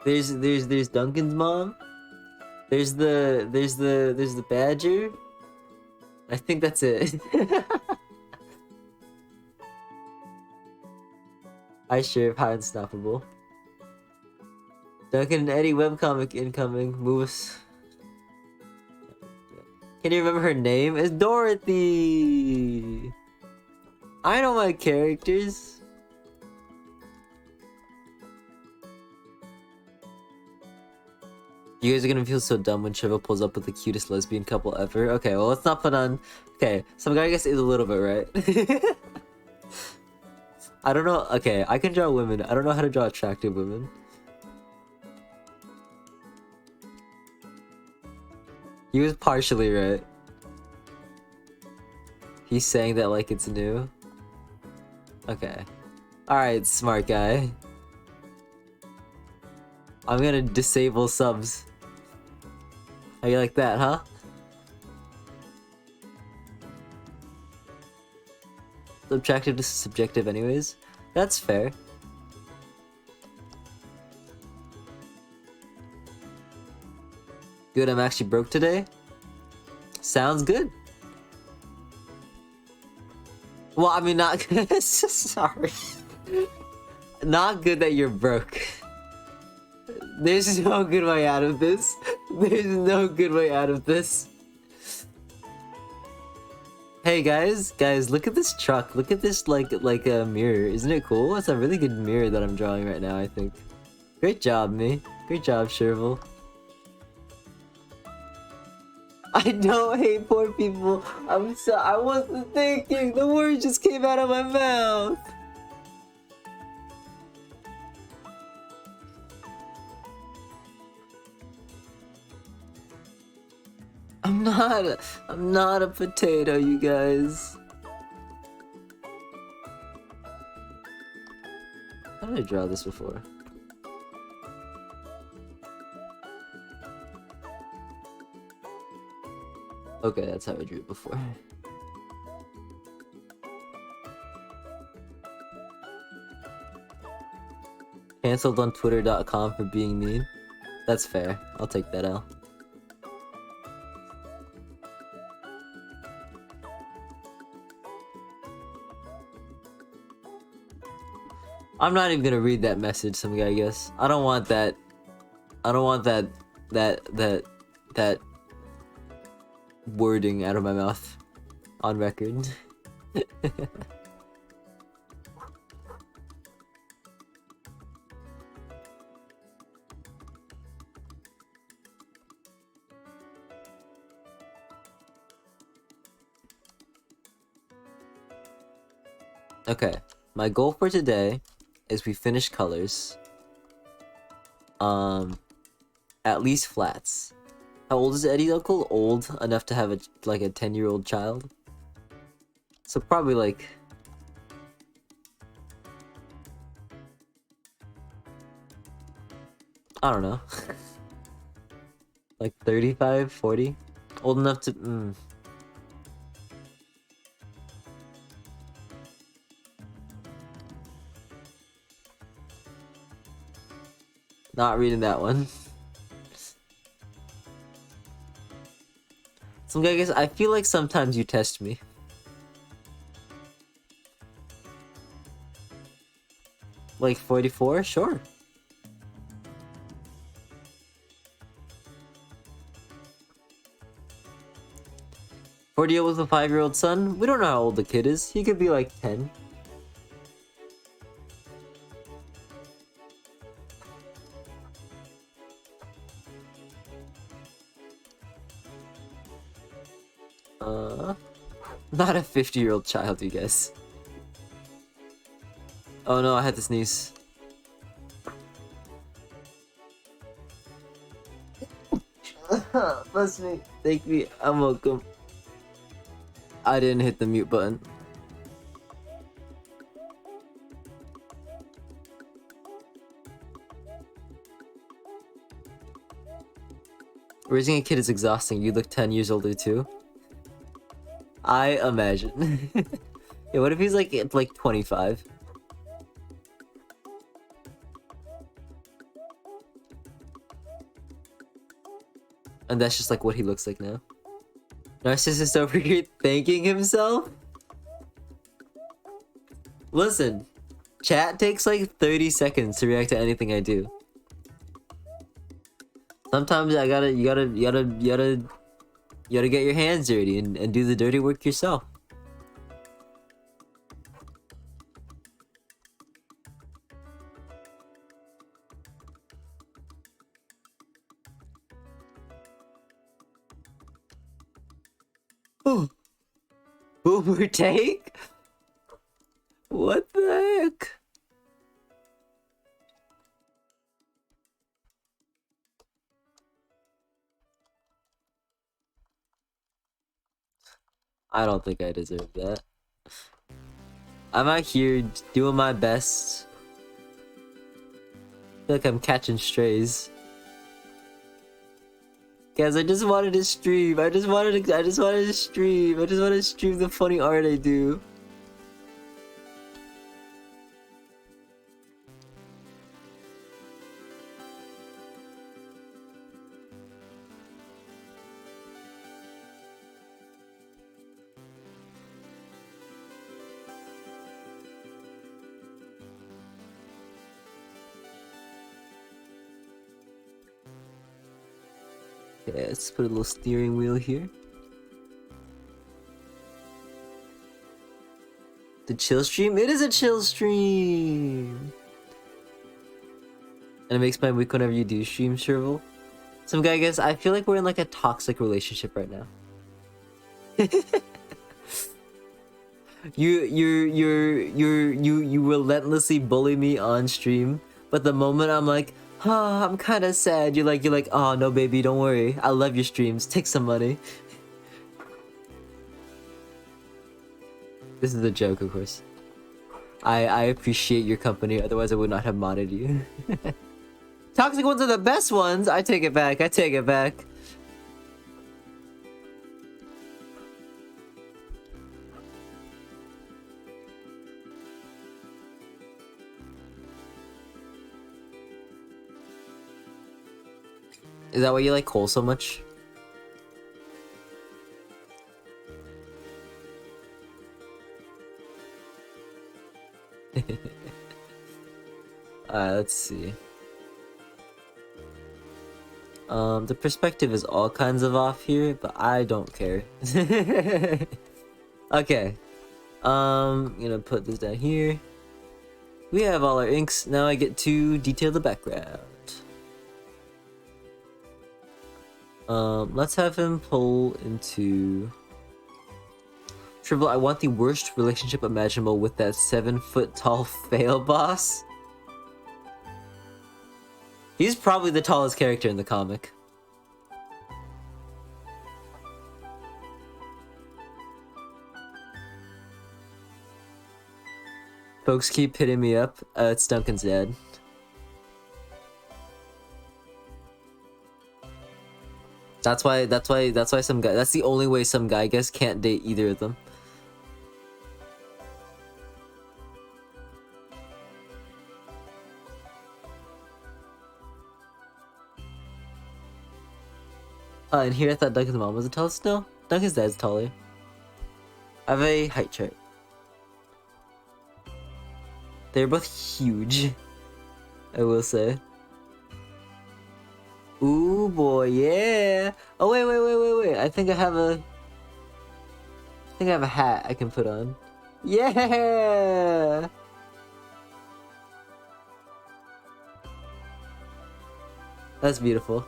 There's Duncan's mom. There's the badger. I think that's it. Hi Sheriff, hi Unstoppable. Duncan and Eddie webcomic incoming. Moose. Can you remember her name? It's Dorothy. I know my characters. You guys are gonna feel so dumb when Shiva pulls up with the cutest lesbian couple ever. Okay, well let's not put on... Okay, some guy I guess is a little bit, right? I don't know... Okay, I can draw women. I don't know how to draw attractive women. He was partially right. He's saying that like it's new. Okay. Alright, smart guy. I'm gonna disable subs. How you like that, huh? Subjective to subjective anyways. That's fair. Good, I'm actually broke today. Sounds good. Well, I mean, not good. Sorry. Not good that you're broke. There's no good way out of this. There's no good way out of this. Hey guys, look at this truck. Look at this like a mirror. Isn't it cool? It's a really good mirror that I'm drawing right now, I think. Great job, me. Great job, Sherville. I don't hate poor people. I'm so I wasn't thinking. The word just came out of my mouth. I'm not a potato, you guys. How did I draw this before? Okay, that's how I drew it before. Cancelled on Twitter.com for being mean. That's fair. I'll take that out. I'm not even gonna read that message, some guy, I guess. I don't want that. I don't want that wording out of my mouth on record. Okay, my goal for today is we finish colors. At least flats. How old is Eddie Uncle? Old enough to have a 10-year-old child. So probably like I don't know. Like 35, 40. Old enough to Not reading that one. Some guy, I feel like sometimes you test me. Like 44? Sure. Deal with a 5-year-old son? We don't know how old the kid is. He could be like 10. Not a 50-year-old child, you guys. Oh no, I had to sneeze. Bless me. Thank me. I'm welcome. I didn't hit the mute button. Raising a kid is exhausting. You look 10 years older too. I imagine. Yeah, what if he's like 25? And that's just like what he looks like now. Narcissist over here thanking himself? Listen, chat takes like 30 seconds to react to anything I do. Sometimes you gotta get your hands dirty and do the dirty work yourself. Oh, boomer take? What the heck? I don't think I deserve that. I'm out here doing my best. I feel like I'm catching strays. Guys, I just wanted to stream. I just wanted to stream. I just wanted to stream the funny art I do. Okay, let's put a little steering wheel here. The chill stream? It is a chill stream! And it makes my week whenever you do stream, Sherville. Some guy, I guess, I feel like we're in like a toxic relationship right now. You relentlessly bully me on stream, but the moment I'm like, oh, I'm kind of sad, you're like, oh no baby, don't worry, I love your streams, take some money. This is a joke, of course. I appreciate your company, otherwise I would not have modded you. Toxic ones are the best ones. I take it back. I take it back. Is that why you like Cole so much? Let's see. The perspective is all kinds of off here, but I don't care. Okay. I'm gonna put this down here. We have all our inks. Now I get to detail the background. Let's have him pull into... Triple, I want the worst relationship imaginable with that 7-foot-tall fail boss. He's probably the tallest character in the comic. Folks keep hitting me up. It's Duncan's dad. That's why some guy, that's the only way some guy, I guess, can't date either of them. And here I thought Duncan's mom was the tallest. No, Duncan's dad's taller. I have a height chart. They're both huge, I will say. Ooh boy, yeah. Oh wait. I think I have a hat I can put on. Yeah. That's beautiful.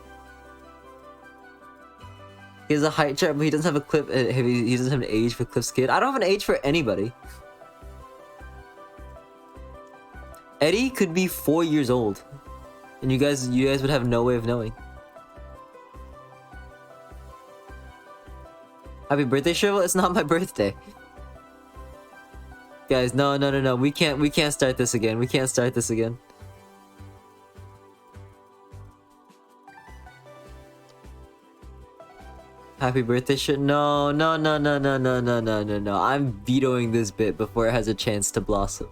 He has a height chart, but he doesn't have a clip. He doesn't have an age for Cliff's kid. I don't have an age for anybody. Eddie could be 4 years old, and you guys would have no way of knowing. Happy birthday, Shrivel! It's not my birthday. Guys, no. We can't start this again. We can't start this again. Happy birthday shit. No. I'm vetoing this bit before it has a chance to blossom.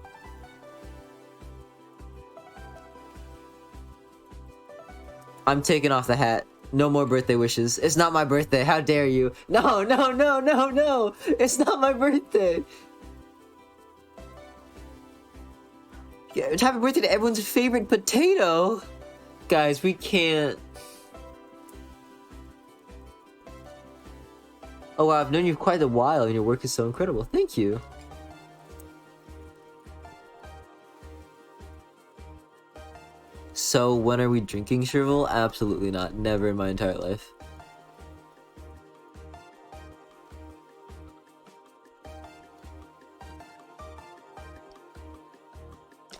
I'm taking off the hat. No more birthday wishes. It's not my birthday. How dare you? No. It's not my birthday. Yeah, happy birthday to everyone's favorite potato. Guys, we can't. Oh wow, I've known you quite a while and your work is so incredible. Thank you. So when are we drinking, Shrivel? Absolutely not. Never in my entire life.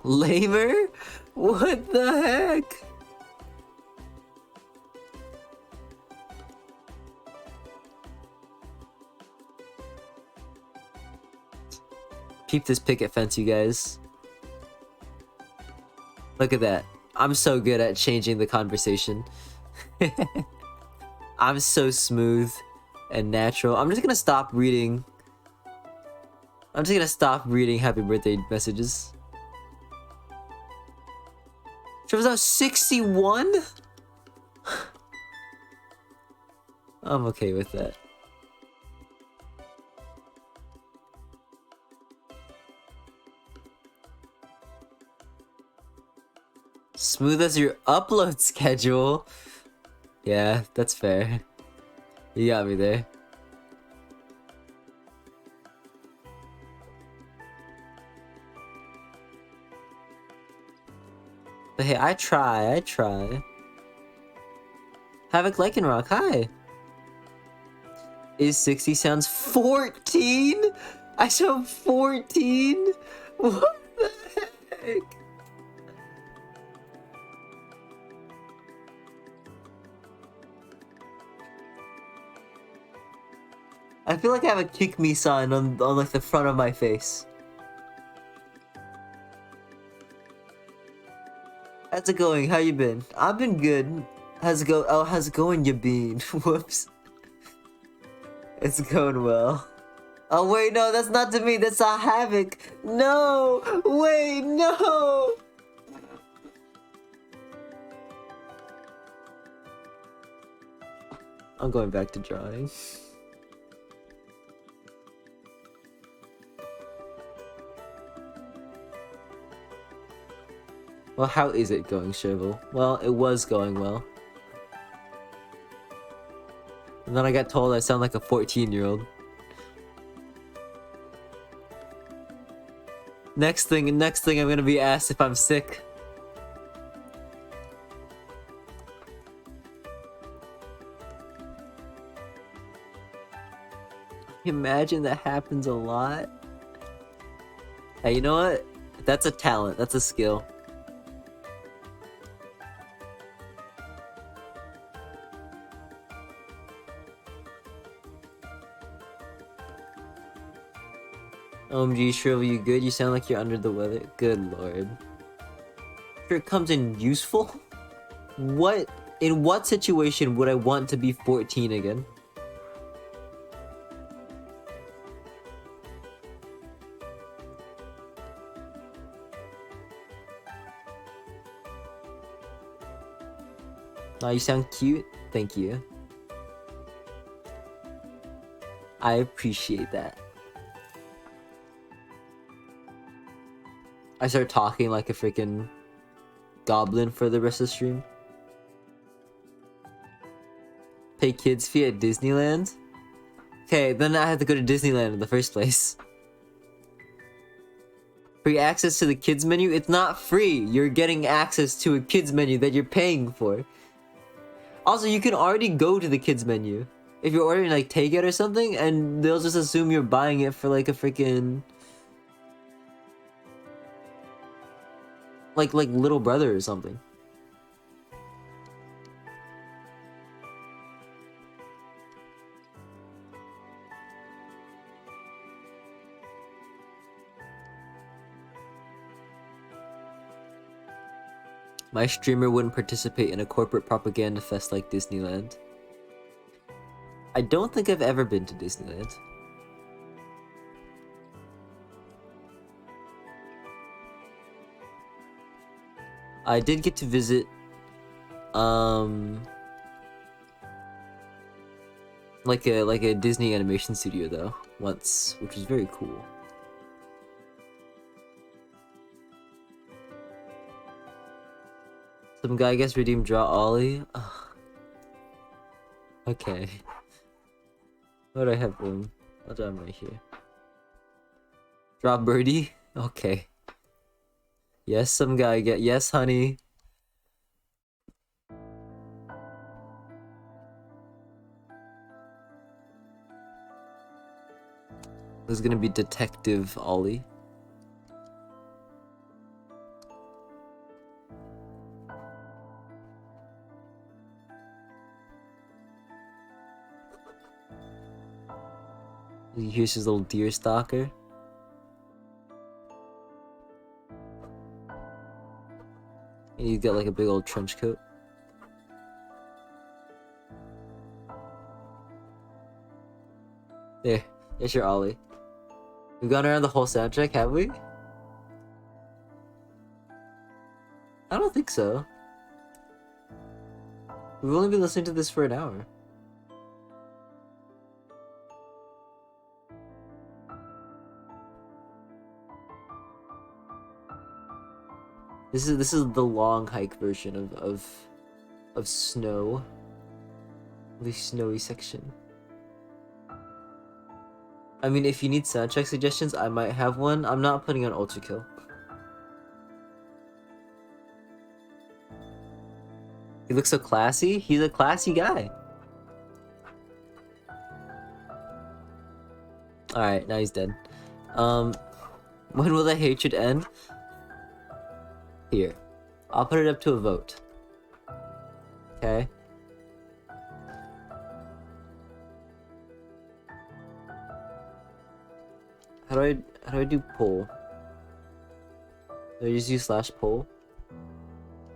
Lamer? What the heck? Peep this picket fence, you guys. Look at that. I'm so good at changing the conversation. I'm so smooth and natural. I'm just gonna stop reading. I'm just gonna stop reading happy birthday messages. Trevor's out 61? I'm okay with that. Smooth as your upload schedule. Yeah, that's fair. You got me there. But hey, I try. Havoc Lycanrock, hi. Is 60 sounds 14? I sound 14? What the heck? I feel like I have a kick me sign on like the front of my face. How's it going? How you been? I've been good. How's it go? Oh, how's it going, you been? Whoops. It's going well. Oh wait, no, that's not to me. That's a Havoc. No, wait, no. I'm going back to drawing. Well, how is it going, Shrivel? Well, it was going well. And then I got told I sound like a 14-year-old. Next thing I'm gonna be asked if I'm sick. Imagine that happens a lot. Hey, you know what? That's a talent. That's a skill. OMG, Shrivel, you good? You sound like you're under the weather. Good lord. Sure, it comes in useful? In what situation would I want to be 14 again? Oh, you sound cute. Thank you. I appreciate that. I start talking like a freaking goblin for the rest of the stream. Pay kids fee at Disneyland? Okay, then I have to go to Disneyland in the first place. Free access to the kids menu? It's not free. You're getting access to a kids menu that you're paying for. Also, you can already go to the kids menu. If you're ordering like takeout or something, and they'll just assume you're buying it for like a freaking like little brother or something. My streamer wouldn't participate in a corporate propaganda fest like Disneyland. I don't think I've ever been to Disneyland. I did get to visit like a Disney animation studio though once, which was very cool. Some guy gets redeemed draw Ollie. Ugh. Okay. What do I have room? I'll draw him right here. Draw birdie? Okay. Yes, some guy get yes, honey. This is gonna be Detective Ollie. Here's his little deer stalker. And he's got like a big old trench coat. There's your Ollie. We've gone around the whole soundtrack, have we? I don't think so. We've only been listening to this for an hour. This is the long hike version of snow. The snowy section. I mean, if you need soundtrack suggestions, I might have one. I'm not putting on Ultra Kill. He looks so classy. He's a classy guy. Alright, now he's dead. When will the hatred end? Here. I'll put it up to a vote. Okay. How do I do poll? Do I just use /poll?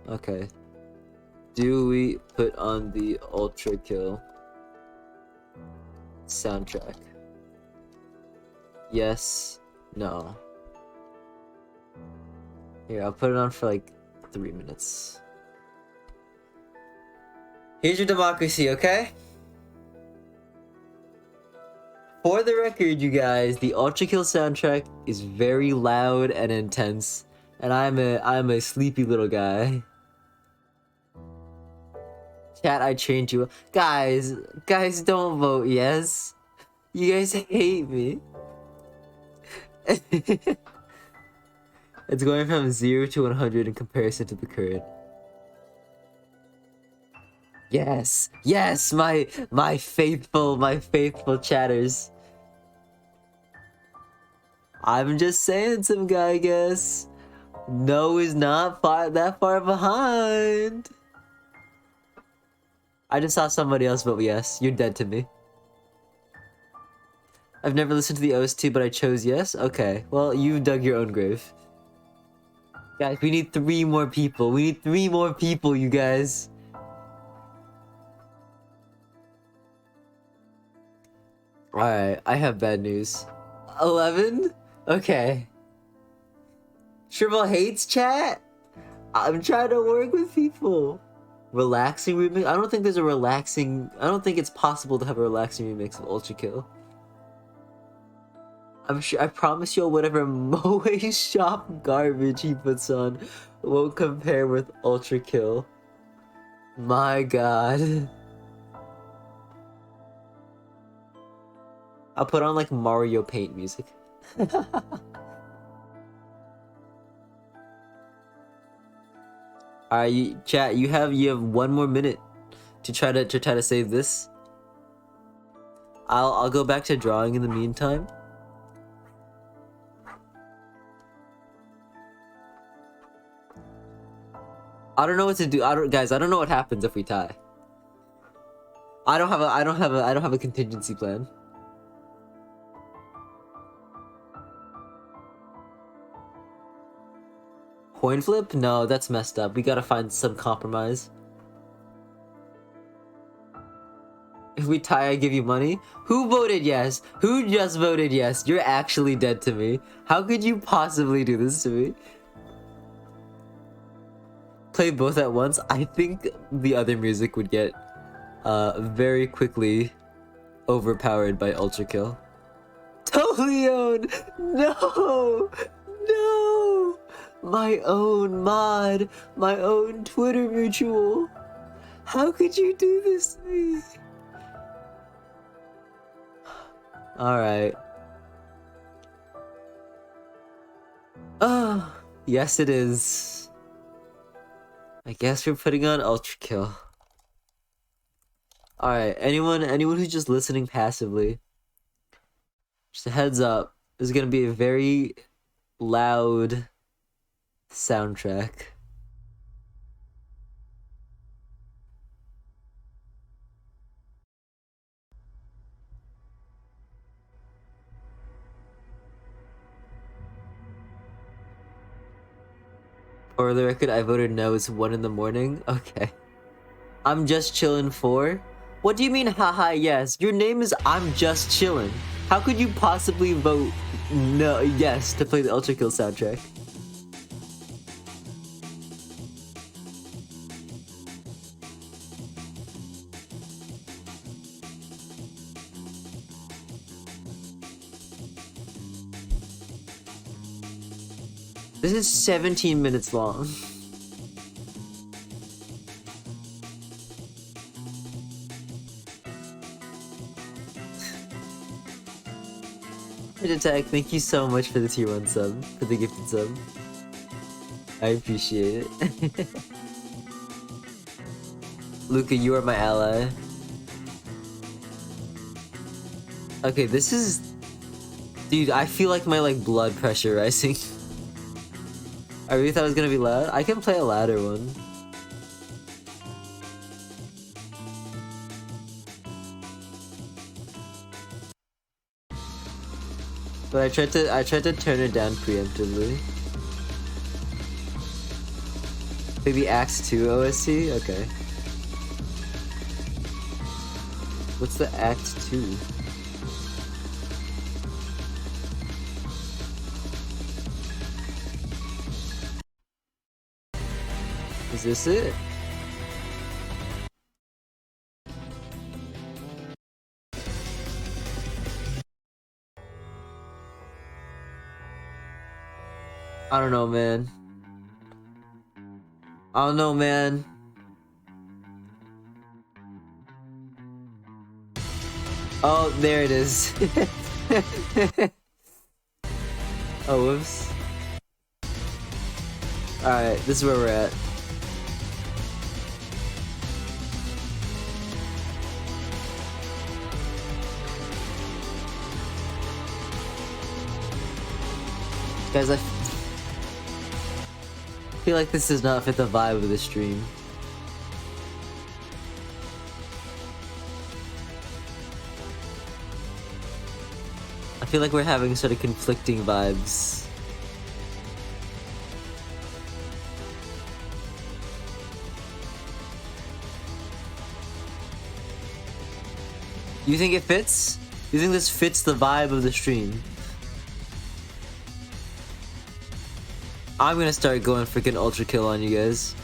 Okay. Do we put on the Ultra Kill soundtrack? Yes. No. Here, I'll put it on for like 3 minutes. Here's your democracy, okay? For the record, you guys, the Ultra Kill soundtrack is very loud and intense, and I'm a sleepy little guy. Chat, I trained you. Guys, don't vote yes. You guys hate me. It's going from 0 to 100 in comparison to the current. Yes, yes, my faithful chatters. I'm just saying, some guy, I guess. No is not that far behind. I just saw somebody else vote yes. You're dead to me. I've never listened to the OST, but I chose yes? Okay, well, you dug your own grave. Guys, we need 3 more people. We need 3 more people, you guys. Alright, I have bad news. 11? Okay. Triple hates chat? I'm trying to work with people. Relaxing remix? I don't think there's a relaxing... I don't think it's possible to have a relaxing remix of Ultra Kill. I'm sure, I promise you, whatever Moe Shop garbage he puts on won't compare with Ultra Kill. My god. I'll put on like Mario Paint music. Alright, chat, you have 1 more minute to try to save this. I'll go back to drawing in the meantime. I don't know what to do. Guys, I don't know what happens if we tie. I don't have a contingency plan. Coin flip? No, that's messed up. We gotta find some compromise. If we tie, I give you money? Who voted yes? Who just voted yes? You're actually dead to me. How could you possibly do this to me? Play both at once? I think the other music would get very quickly overpowered by Ultra Kill. Toleon! No! No! My own mod! My own Twitter mutual! How could you do this to me? Alright. Oh, yes it is. I guess we're putting on Ultra Kill. Alright, anyone who's just listening passively, just a heads up, this is gonna be a very loud soundtrack. For the record, I voted no. It's 1 in the morning. Okay. I'm just chillin' 4. What do you mean, haha, yes? Your name is I'm just chillin'. How could you possibly vote no, yes, to play the Ultra Kill soundtrack? This is 17 minutes long. Attack, thank you so much for the tier 1 sub, for the gifted sub. I appreciate it. Luca, you are my ally. Okay, this is... Dude, I feel like my blood pressure rising. I really thought it was gonna be loud. I can play a louder one. But I tried to turn it down preemptively. Maybe Axe 2 OSC? Okay. What's the Axe 2? Is this it? I don't know, man. I don't know, man. Oh, there it is. Oh, whoops. Alright, this is where we're at. Guys, I feel like this does not fit the vibe of the stream. I feel like we're having sort of conflicting vibes. You think it fits? You think this fits the vibe of the stream? I'm gonna start going freaking Ultra Kill on you guys.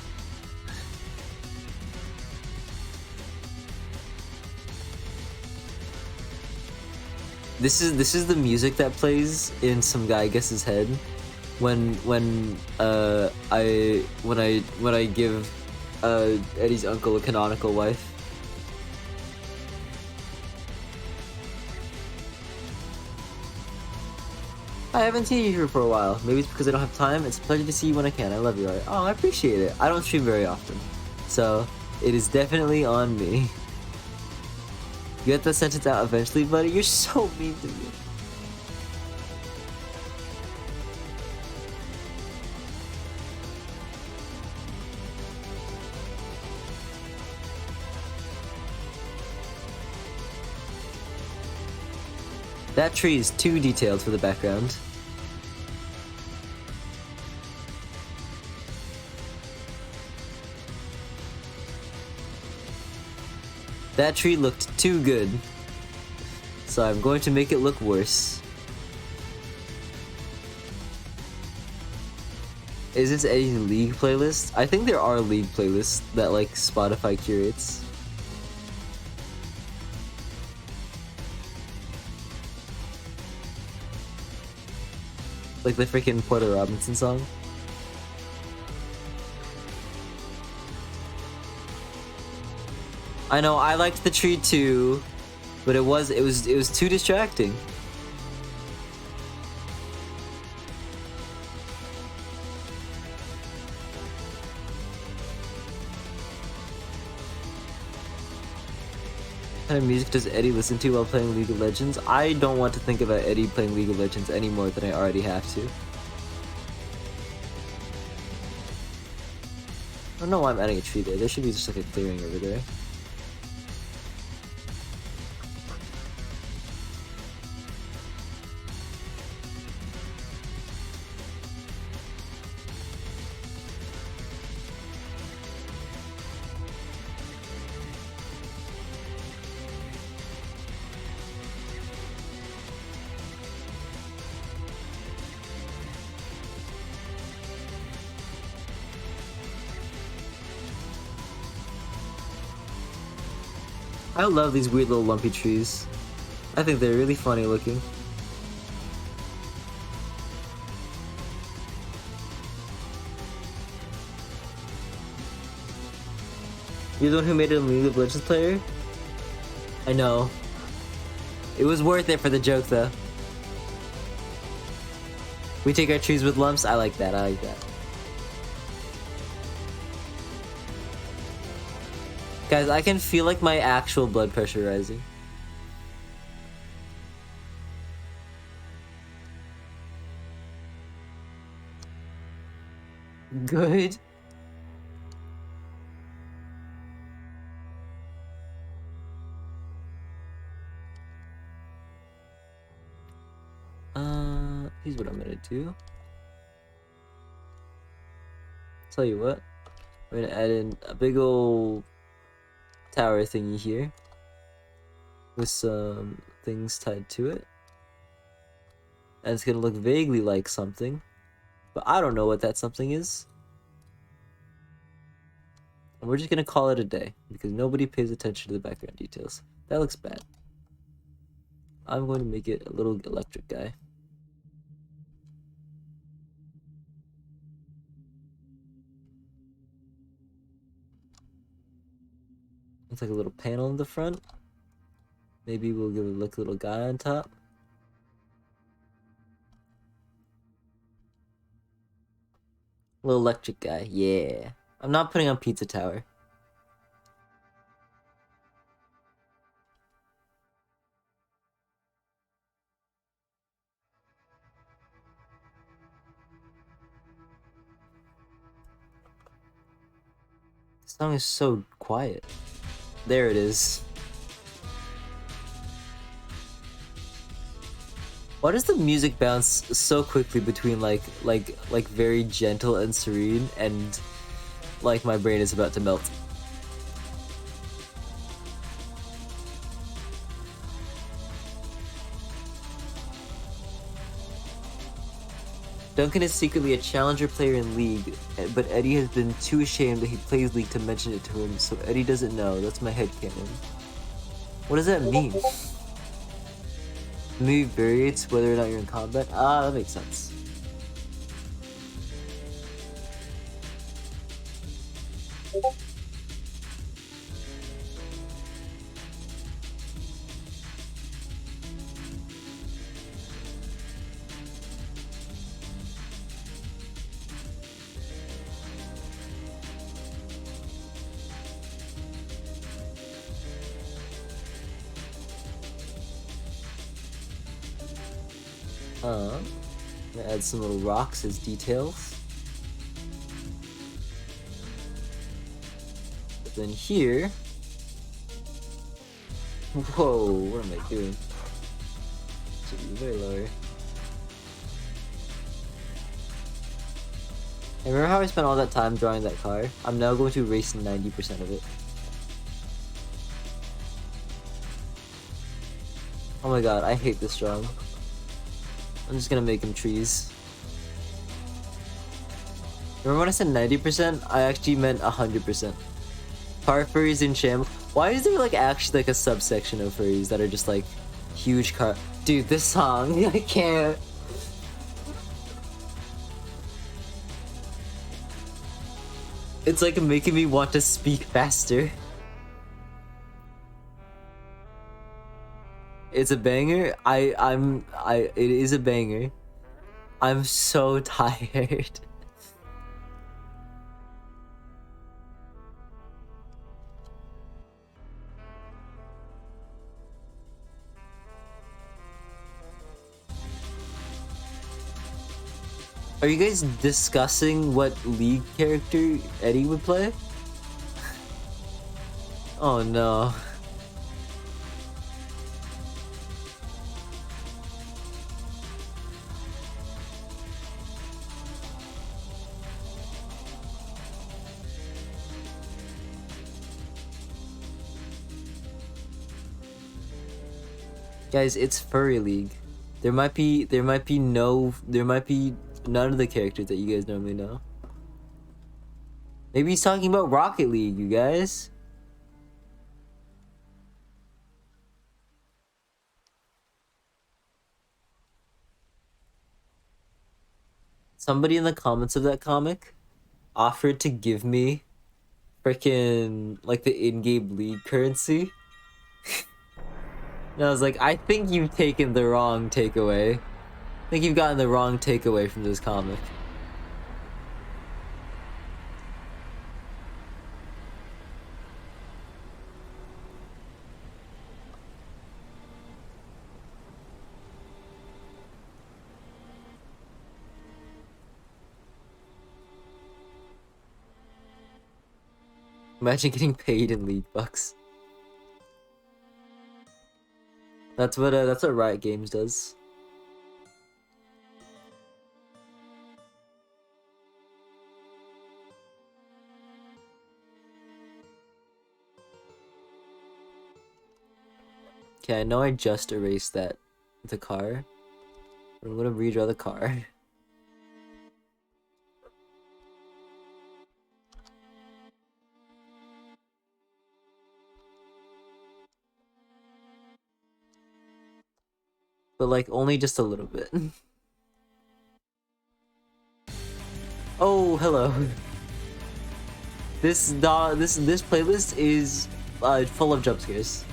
This is the music that plays in some guy guess's head when I give Eddie's uncle a canonical wife. I haven't seen you here for a while. Maybe it's because I don't have time. It's a pleasure to see you when I can. I love you, alright? Oh, I appreciate it. I don't stream very often, so it is definitely on me. You get that sentence out eventually, buddy? You're so mean to me. That tree is too detailed for the background. That tree looked too good. So I'm going to make it look worse. Is this Eddie's League playlist? I think there are League playlists that like Spotify curates. Like the freaking Porter Robinson song. I know, I liked the tree too, but it was too distracting. What kind of music does Eddie listen to while playing League of Legends? I don't want to think about Eddie playing League of Legends any more than I already have to. I don't know why I'm adding a tree there. There should be just like a clearing over there. I love these weird little lumpy trees. I think they're really funny looking. You're the one who made it a League of Legends player? I know. It was worth it for the joke though. We take our trees with lumps? I like that, I like that. Guys, I can feel like my actual blood pressure rising. Good. Here's what I'm gonna do. Tell you what, we're gonna add in a big old tower thingy here with some things tied to it, and it's gonna look vaguely like something, but I don't know what that something is, and we're just gonna call it a day because nobody pays attention to the background details. That looks bad. I'm going to make it a little electric guy. Looks like a little panel in the front. Maybe we'll give it like a little guy on top. Little electric guy, yeah. I'm not putting on Pizza Tower. This song is so quiet. There it is. Why does the music bounce so quickly between like very gentle and serene and like my brain is about to melt? Duncan is secretly a challenger player in League, but Eddie has been too ashamed that he plays League to mention it to him, so Eddie doesn't know. That's my headcanon. What does that mean? Maybe variates whether or not you're in combat? Ah, that makes sense. I'm gonna add some little rocks as details. But then here... Whoa, what am I doing? Should be way lower. Hey, remember how I spent all that time drawing that car? I'm now going to erase 90% of it. Oh my god, I hate this drawing. I'm just gonna make him trees. Remember when I said 90%? I actually meant 100%. Car furries in Sham. Why is there like actually like a subsection of furries that are just like huge car? Dude, this song, I can't. It's like making me want to speak faster. It's a banger. It is a banger. I'm so tired. Are you guys discussing what League character Eddie would play? Oh no. Guys, it's Furry League. There might be none of the characters that you guys normally know. Maybe he's talking about Rocket League, you guys. Somebody in the comments of that comic offered to give me freaking like the in-game League currency. And I was like, I think you've taken the wrong takeaway. I think you've gotten the wrong takeaway from this comic. Imagine getting paid in League bucks. That's what Riot Games does. Okay, I know I just erased the car. I'm gonna redraw the car. But like only just a little bit. Oh, hello. This playlist is full of jump scares.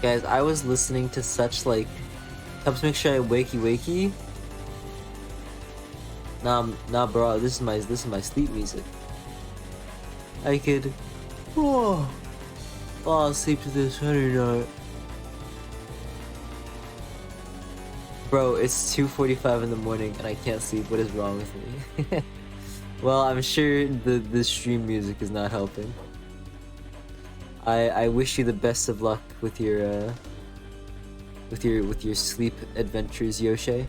Guys, I was listening to such like helps make sure I wakey. Nah, bro. This is my sleep music. I could fall asleep to this Saturday night. Bro, it's 2:45 in the morning and I can't sleep. What is wrong with me? Well, I'm sure the stream music is not helping. I wish you the best of luck with your sleep adventures, Yoshi.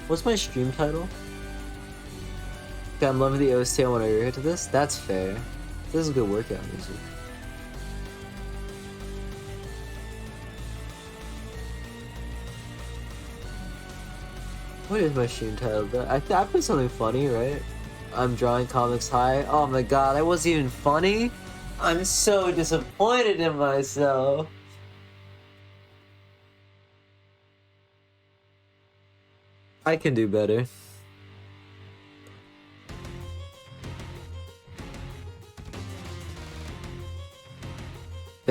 What's my stream title? Okay, I'm loving the OST. I want to react to this. That's fair. This is good workout music. What is my stream title? I put something funny, right? I'm drawing comics high. Oh my god, that wasn't even funny. I'm so disappointed in myself. I can do better.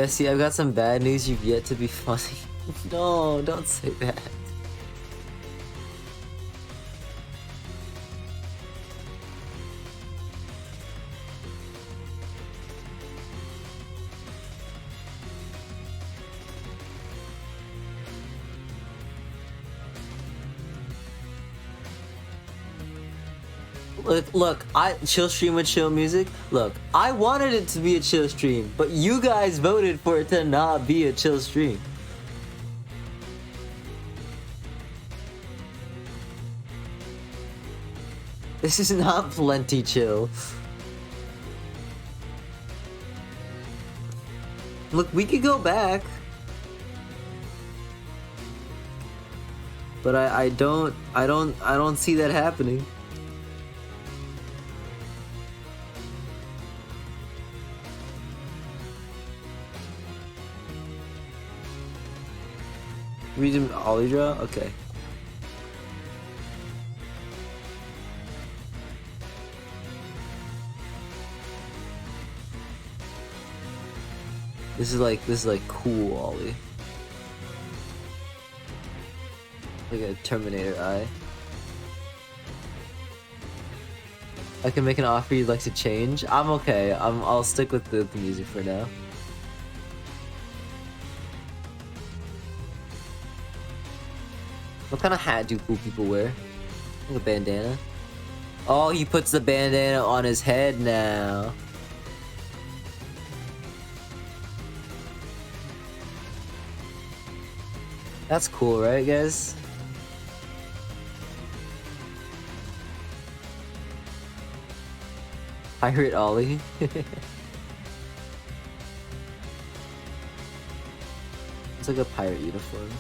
Bessie, I've got some bad news. You've yet to be funny. No, don't say that. Look, I chill stream with chill music. Look, I wanted it to be a chill stream, but you guys voted for it to not be a chill stream. This is not plenty chill. Look, we could go back. But I don't see that happening. Reading Ollie draw? Okay. This is like cool Ollie. Like a Terminator eye. I can make an offer you'd like to change. I'm okay. I'll stick with the music for now. What kind of hat do cool people wear? Like a bandana. Oh, he puts the bandana on his head now. That's cool, right, guys? Pirate Ollie. It's like a pirate uniform.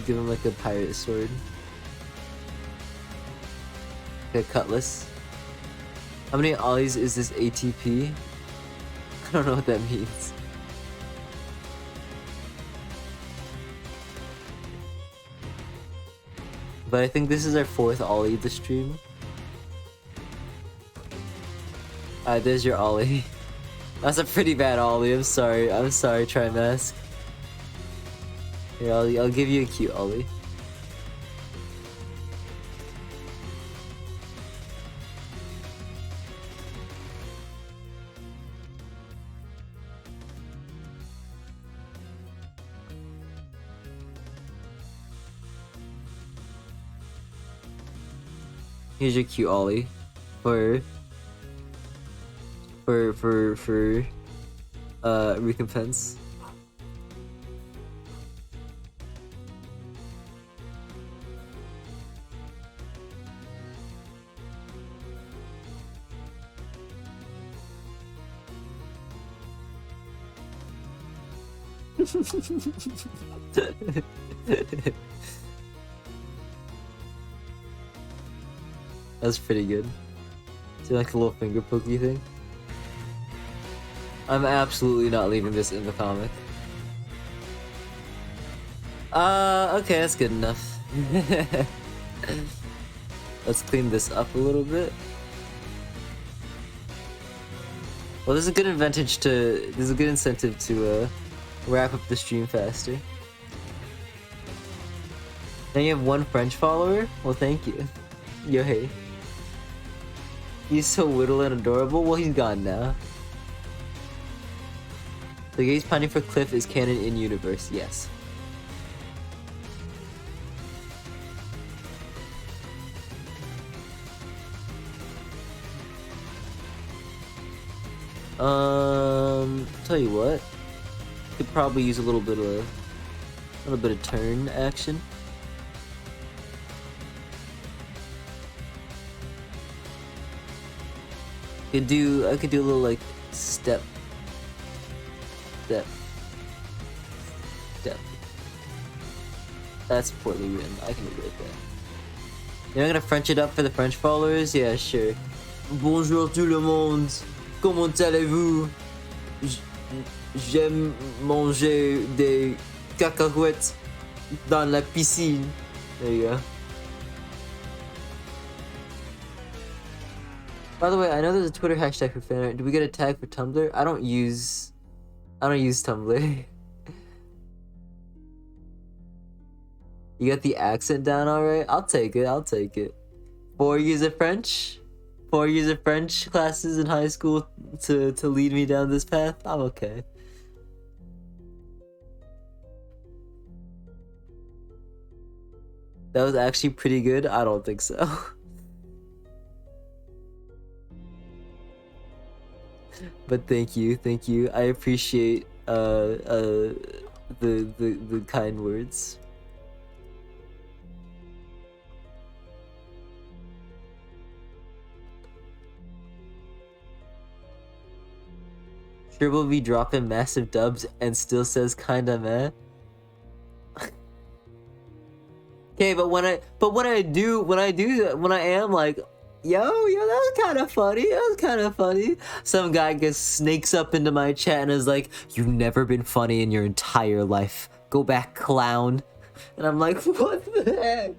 Give him like a pirate sword. Like a cutlass. How many ollies is this ATP? I don't know what that means. But I think this is our 4th ollie of the stream. Alright, there's your ollie. That's a pretty bad ollie. I'm sorry, Trimask. Here, I'll give you a cute ollie. Here's your cute ollie for recompense. That's pretty good. See, like a little finger pokey thing? I'm absolutely not leaving this in the comic. Okay, that's good enough. Let's clean this up a little bit. Well, there's a good there's a good incentive to wrap up the stream faster. Now you have 1 French follower? Well, thank you. Yo, hey. He's so little and adorable. Well, he's gone now. The gaze pining for Cliff is canon in universe. Yes. Tell you what. Could probably use a little bit of turn action. I could do a little like step. That's poorly written. I can agree with that. You're not gonna French it up for the French followers? Yeah, sure. Bonjour tout le monde. Comment allez-vous? J'aime manger des cacahuètes dans la piscine. There you go. By the way, I know there's a Twitter hashtag for fan art. Do we get a tag for Tumblr? I don't use Tumblr. You got the accent down alright? I'll take it. 4 years of French? 4 years of French classes in high school to lead me down this path? I'm okay. That was actually pretty good? I don't think so. But thank you. I appreciate the kind words. Sure will be dropping massive dubs and still says kinda meh. Okay, but when I am like, yo, that was kind of funny. Some guy just snakes up into my chat and is like, you've never been funny in your entire life. Go back, clown. And I'm like, what the heck?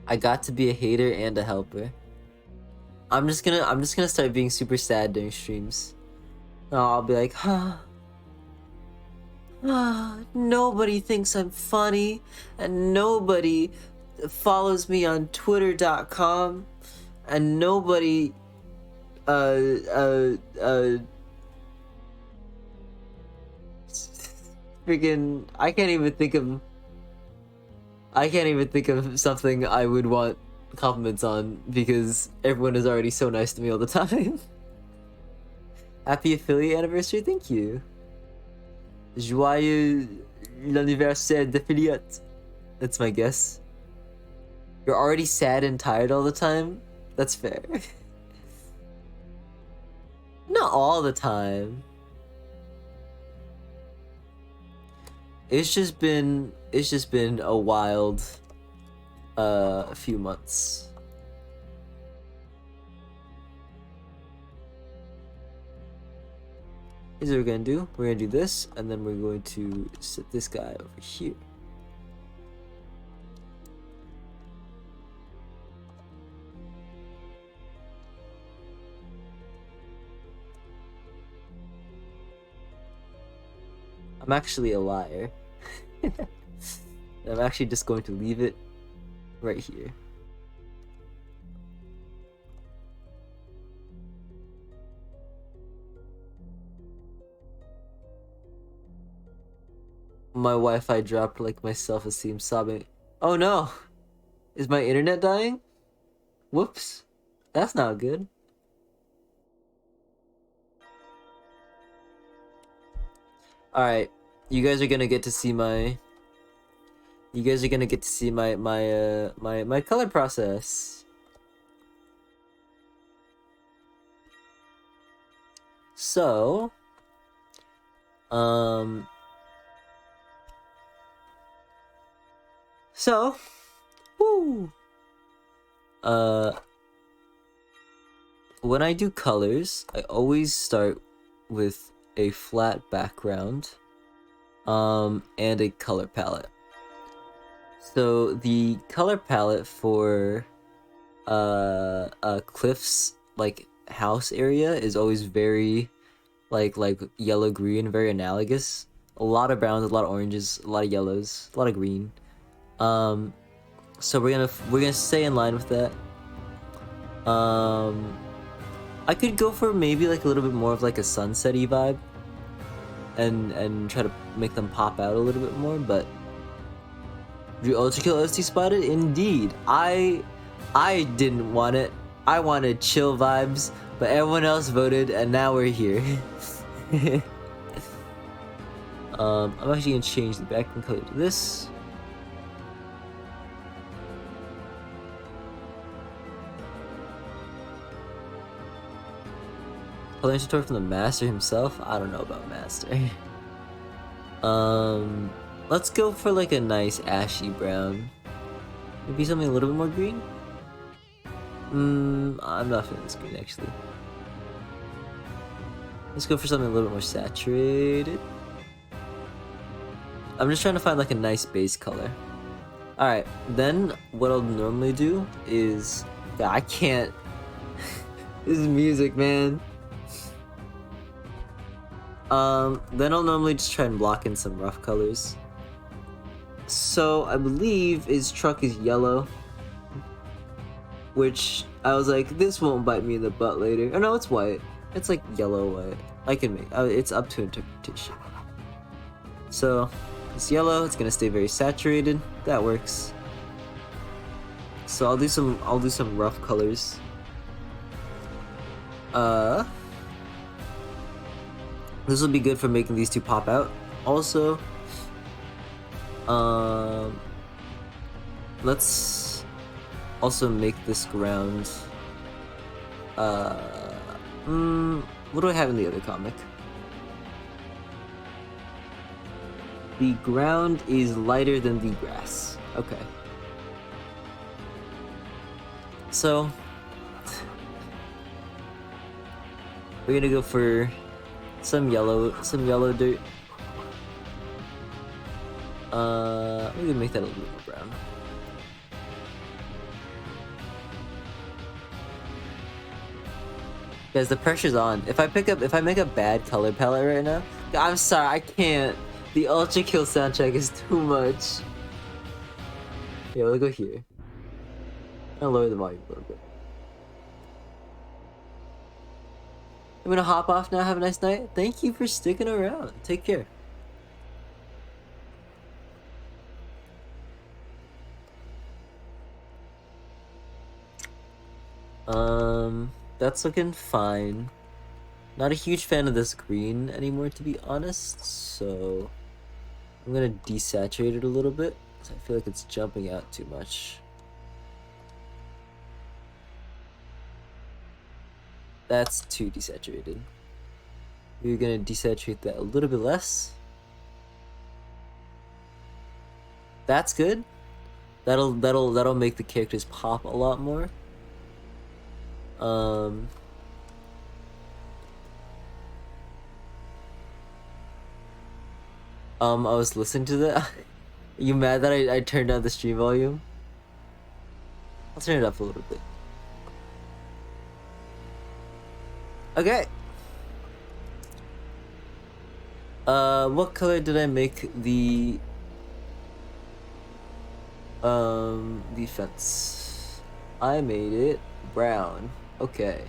I got to be a hater and a helper. I'm just gonna start being super sad during streams. I'll be like, nobody thinks I'm funny, and nobody follows me on Twitter.com, and nobody freaking I can't even think of something I would want compliments on because everyone is already so nice to me all the time. Happy affiliate anniversary, thank you. Joyeux l'anniversaire d'affiliate. That's my guess. You're already sad and tired all the time? That's fair. Not all the time. It's just been a wild few months. Here's what we're gonna do. We're gonna do this, and then we're going to set this guy over here. I'm actually a liar. I'm actually just going to leave it right here. My Wi-Fi dropped like my self-esteem sobbing. Oh no! Is my internet dying? Whoops. That's not good. Alright. You guys are gonna get to see my my color process. So woo. When I do colors, I always start with a flat background and a color palette. So the color palette for Cliff's like house area is always very like yellow green, very analogous. A lot of browns, a lot of oranges, a lot of yellows, a lot of green. So we're gonna stay in line with that. I could go for maybe like a little bit more of like a sunset-y vibe and try to make them pop out a little bit more, but Drew Ultrakill OST spotted? Indeed. I didn't want it. I wanted chill vibes, but everyone else voted and now we're here. I'm actually gonna change the background color to this. Color tutorial from the master himself? I don't know about master. Let's go for like a nice ashy brown. Maybe something a little bit more green? I'm not feeling this green actually. Let's go for something a little bit more saturated. I'm just trying to find like a nice base color. Alright, then what I'll normally do is... Yeah, I can't... This is music, man. Then I'll normally just try and block in some rough colors. So, I believe his truck is yellow. Which, I was like, this won't bite me in the butt later. Oh no, it's white. It's like yellow white. I can make... it's up to interpretation. So, it's yellow, it's gonna stay very saturated. That works. So I'll do some rough colors. This will be good for making these two pop out. Also, let's also make this ground. What do I have in the other comic? The ground is lighter than the grass. Okay. So we're gonna go for some yellow dirt. We're gonna make that a little bit more brown. Guys, the pressure's on. If I make a bad color palette right now, I'm sorry, I can't. The Ultra Kill soundtrack is too much. Yeah, we'll go here. I'll lower the volume a little bit. I'm gonna hop off now. Have a nice night. Thank you for sticking around. Take care. That's looking fine. Not a huge fan of this green anymore, to be honest, so I'm gonna desaturate it a little bit, because I feel like it's jumping out too much. That's too desaturated. We're gonna desaturate that a little bit less. That's good. That'll make the characters pop a lot more. I was listening to that. Are you mad that I turned down the stream volume? I'll turn it up a little bit. Okay. What color did I make the fence? I made it brown. Okay.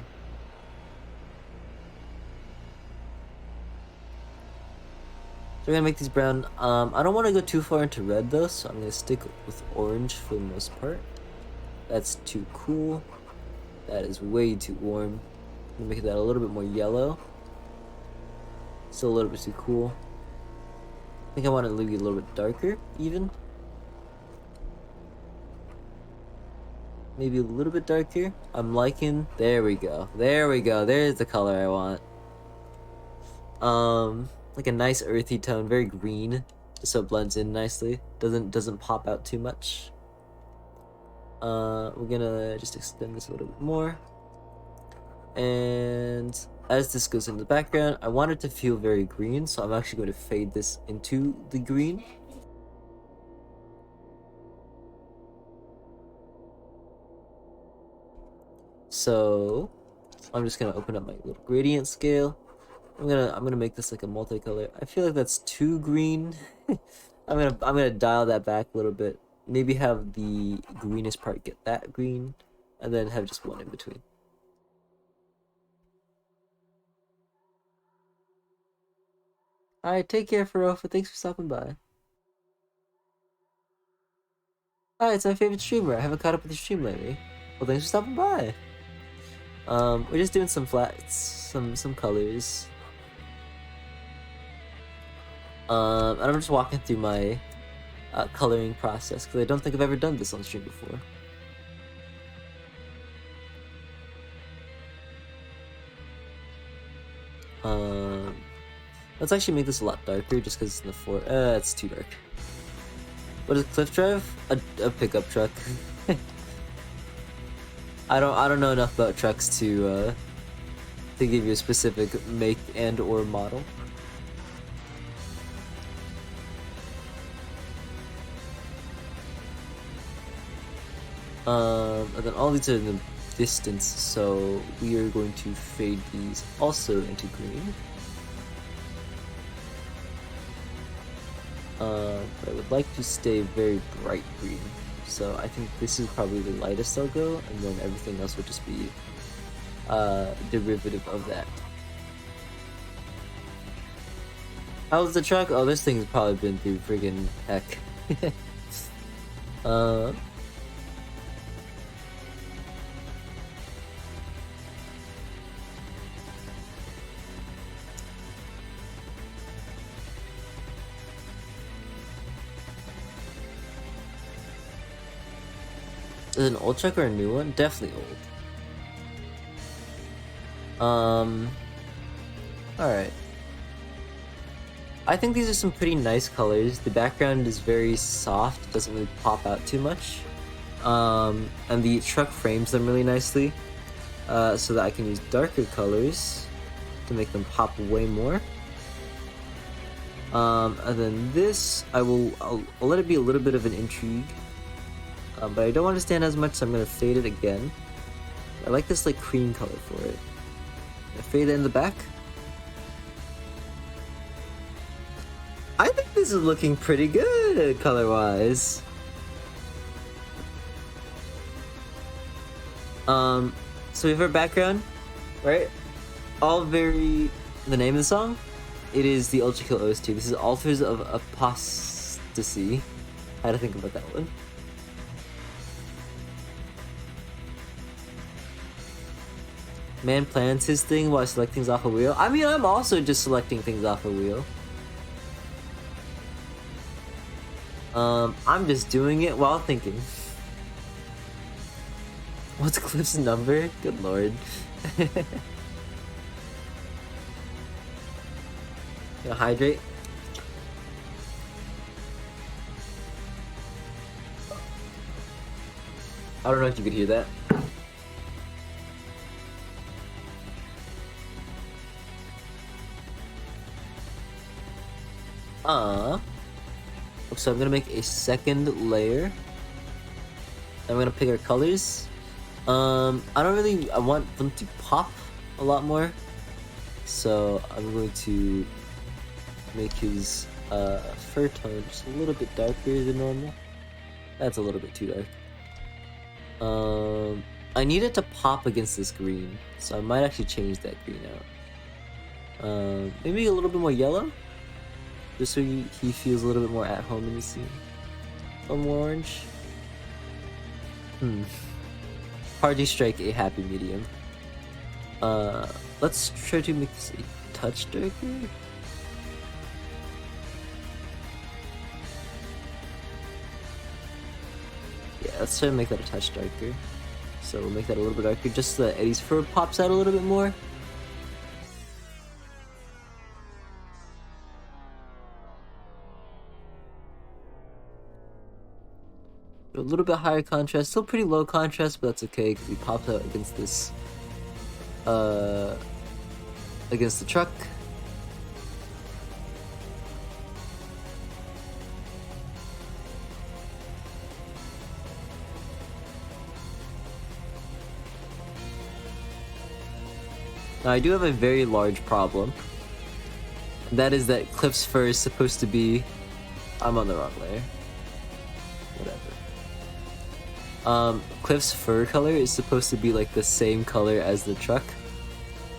So we're gonna make these brown. I don't want to go too far into red though, so I'm gonna stick with orange for the most part. That's too cool. That is way too warm. I'm gonna make that a little bit more yellow. Still a little bit too cool. I think I want to leave it a little bit darker, even. Maybe a little bit darker. I'm liking. There we go. There we go. There's the color I want. Like a nice earthy tone, very green, just so it blends in nicely. Doesn't pop out too much. We're gonna just extend this a little bit more. And as this goes in the background, I want it to feel very green, so I'm actually going to fade this into the green. So I'm just gonna open up my little gradient scale. I'm gonna make this like a multicolor. I feel like that's too green. I'm gonna dial that back a little bit. Maybe have the greenest part get that green, and then have just one in between. Alright, take care, Farofa. Thanks for stopping by. Hi, it's my favorite streamer. I haven't caught up with your stream lately. Well, thanks for stopping by. We're just doing some flats, some colors. And I'm just walking through my coloring process because I don't think I've ever done this on stream before. Let's actually make this a lot darker just because it's in the it's too dark. What is Cliff Drive? A pickup truck. I don't know enough about trucks to give you a specific make and or model. And then all these are in the distance, so we are going to fade these also into green. But I would like to stay very bright green, so I think this is probably the lightest I'll go, and then everything else will just be derivative of that. How's the truck? Oh, this thing's probably been through friggin' heck. Is it an old truck or a new one? Definitely old. Alright. I think these are some pretty nice colors. The background is very soft, doesn't really pop out too much. And the truck frames them really nicely, so that I can use darker colors to make them pop way more. And then this, I'll let it be a little bit of an intrigue. But I don't want to stand as much, so I'm going to fade it again. I like this like cream color for it. I fade it in the back. I think this is looking pretty good color-wise. So we have our background, right? All very... The name of the song? It is the Ultra Kill OST. This is Altars of Apostasy. I had to think about that one. Man plans his thing while selecting things off a wheel. I mean, I'm also just selecting things off a wheel. I'm just doing it while thinking. What's Cliff's number? Good lord. Gonna hydrate. I don't know if you could hear that. So I'm gonna make a second layer. I'm gonna pick our colors. I want them to pop a lot more. So I'm going to make his fur tone just a little bit darker than normal. That's a little bit too dark. I need it to pop against this green, so I might actually change that green out. Maybe a little bit more yellow. Just so he feels a little bit more at home in the scene. A little more orange. Hard to strike a happy medium. Let's try to make this a touch darker. Yeah, let's try to make that a touch darker. So we'll make that a little bit darker just so that Eddie's fur pops out a little bit more. A little bit higher contrast, still pretty low contrast, but that's okay because he pops out against this, against the truck. Now I do have a very large problem. And that is that Cliff's fur is supposed to be... I'm on the wrong layer. Whatever. Cliff's fur color is supposed to be like the same color as the truck.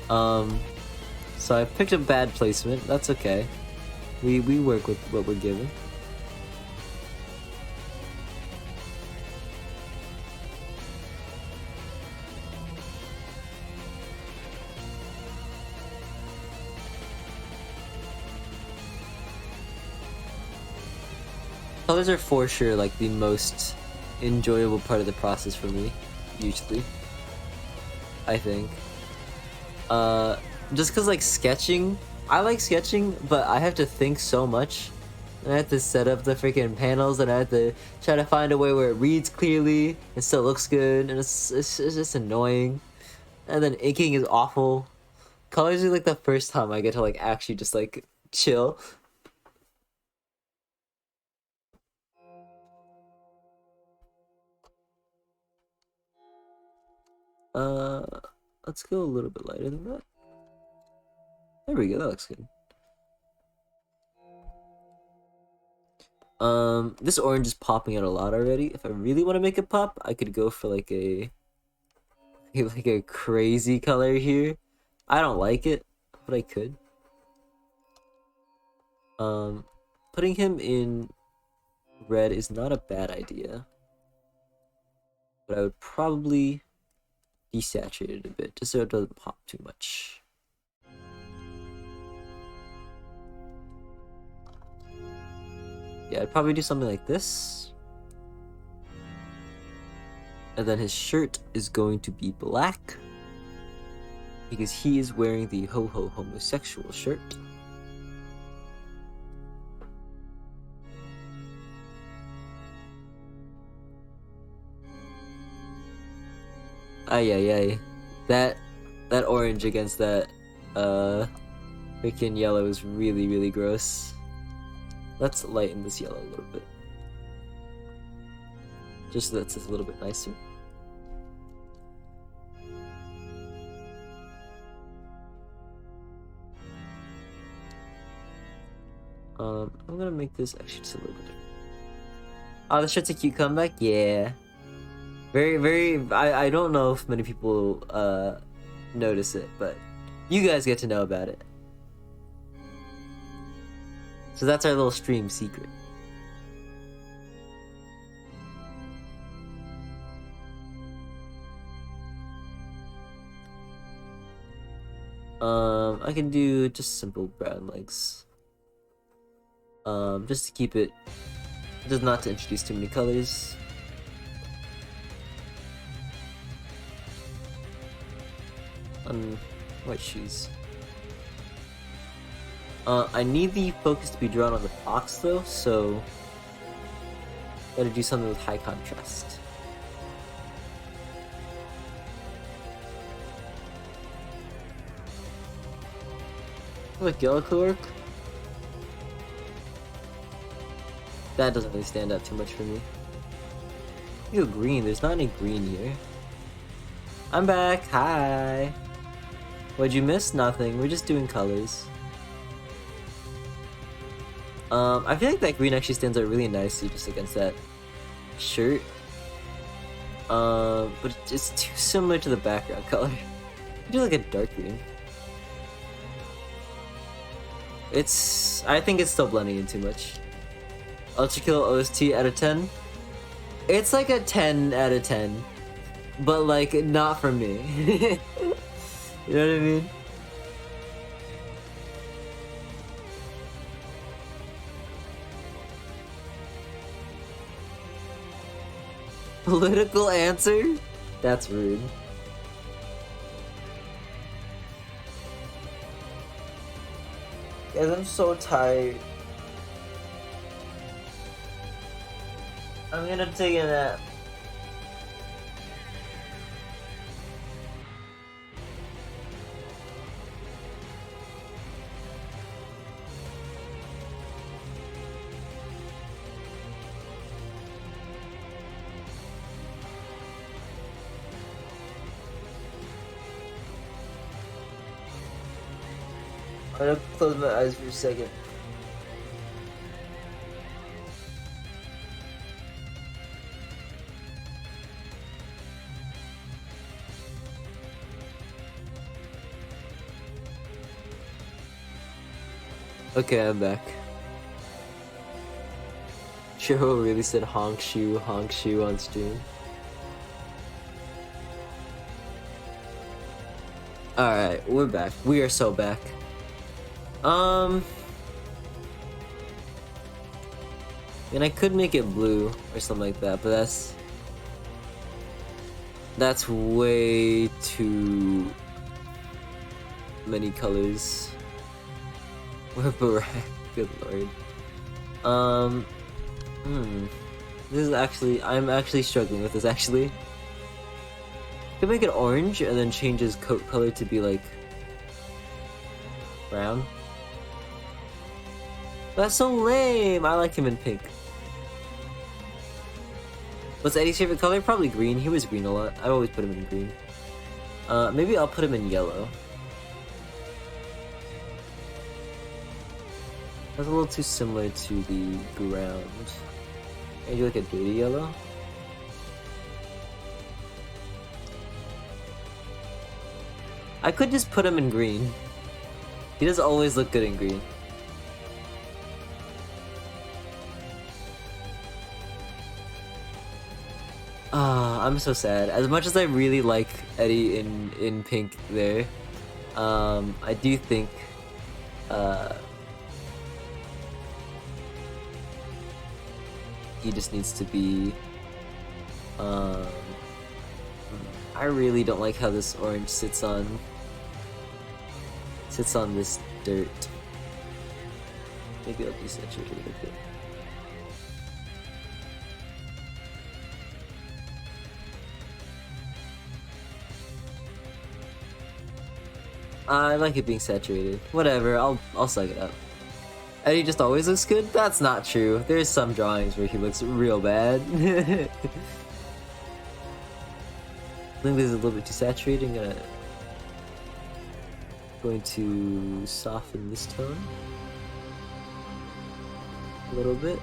So I picked a bad placement. That's okay. We work with what we're given. Colors are for sure like the most enjoyable part of the process for me, usually. I think. Just cause like sketching, I like sketching, but I have to think so much And I have to set up the freaking panels, and I have to try to find a way where it reads clearly and still looks good, and it's just annoying. And then inking is awful. Colors are like the first time I get to like actually just like chill. Let's go a little bit lighter than that. There we go, that looks good. This orange is popping out a lot already. If I really want to make it pop, I could go for like a crazy color here. I don't like it, but I could. Putting him in red is not a bad idea, but I would probably desaturate it a bit just so it doesn't pop too much. Yeah, I'd probably do something like this. And then his shirt is going to be black because he is wearing the ho-ho homosexual shirt. Ay ay ay. That orange against that freaking yellow is really, really gross. Let's lighten this yellow a little bit. Just so that's a little bit nicer. I'm gonna make this actually just a little bit different. Oh, the shirt's a cute comeback? Yeah. I don't know if many people notice it, but you guys get to know about it. So that's our little stream secret. I can do just simple brown legs. Just to keep it, just not to introduce too many colors. White shoes. I need the focus to be drawn on the box though, so gotta do something with high contrast. Like yellow could work. That doesn't really stand out too much for me. Ew, green. There's not any green here. I'm back. Hi. What'd you miss? Nothing. We're just doing colors. I feel like that green actually stands out really nicely just against that shirt. But it's too similar to the background color. Do like a dark green. I think it's still blending in too much. Ultra Kill OST out of 10. It's like a 10 out of 10. But like, not for me. You know what I mean? Political answer? That's rude. Guys, I'm so tired. I'm gonna take a nap. I'm gonna close my eyes for a second. Okay, I'm back. Shiro really said honk shoe on stream. Alright, we're back. We are so back. And I could make it blue or something like that, but that's way too many colors. Good lord. Um, hmm. This is actually, I'm actually struggling with this actually. Could make it orange and then change his coat color to be like brown. That's so lame. I like him in pink. What's Eddie's favorite color? Probably green. He was green a lot. I always put him in green. Maybe I'll put him in yellow. That's a little too similar to the ground. Maybe like a dirty yellow. I could just put him in green. He does always look good in green. Ah, I'm so sad. As much as I really like Eddie in pink there, I do think he just needs to be I really don't like how this orange sits on this dirt. Maybe I'll desaturate it a bit. I like it being saturated. Whatever, I'll suck it up. Eddie just always looks good? That's not true. There's some drawings where he looks real bad. I think this is a little bit too saturated. I'm going to soften this tone a little bit.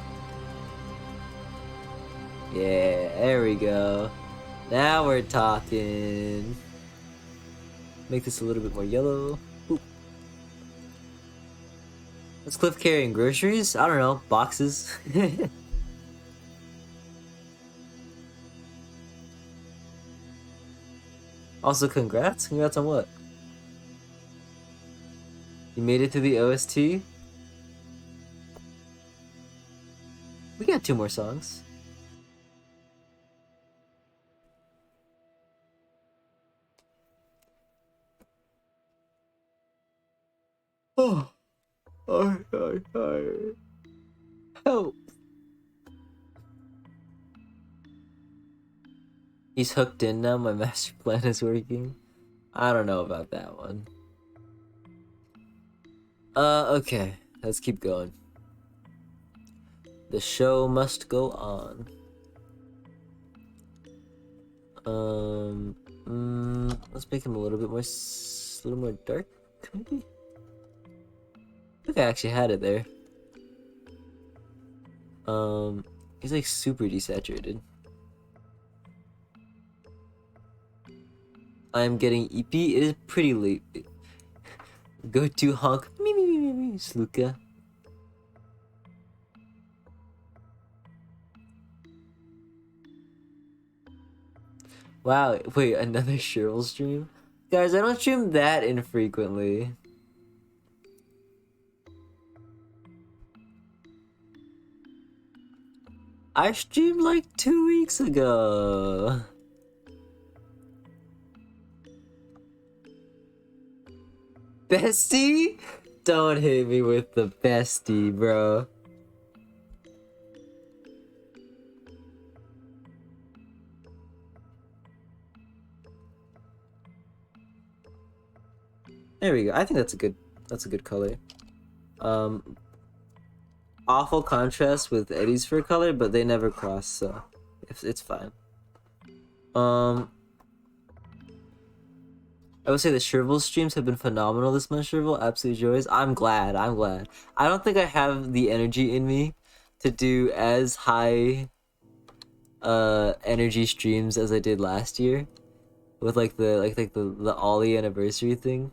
Yeah, there we go. Now we're talking. Make this a little bit more yellow. Oop. What's Cliff carrying? Groceries? I don't know. Boxes? Also, congrats? Congrats on what? You made it to the OST? We got 2 more songs. Oh. Help. He's hooked in now, my master plan is working. I don't know about that one. Okay. Let's keep going. The show must go on. Let's make him a little bit more, dark, maybe? I think I actually had it there. He's like super desaturated. I'm getting EP. It is pretty late. Go to honk. Me, Sluka. Wow, wait, another Cheryl stream? Guys, I don't stream that infrequently. I streamed like 2 weeks ago. Bestie? Don't hit me with the bestie, bro. There we go. I think that's a good color. Awful contrast with Eddie's fur color, but they never cross, so it's fine. I would say the Shrivel streams have been phenomenal this month, Shrivel. Absolute joys. I'm glad. I don't think I have the energy in me to do as high energy streams as I did last year with like the Ollie anniversary thing.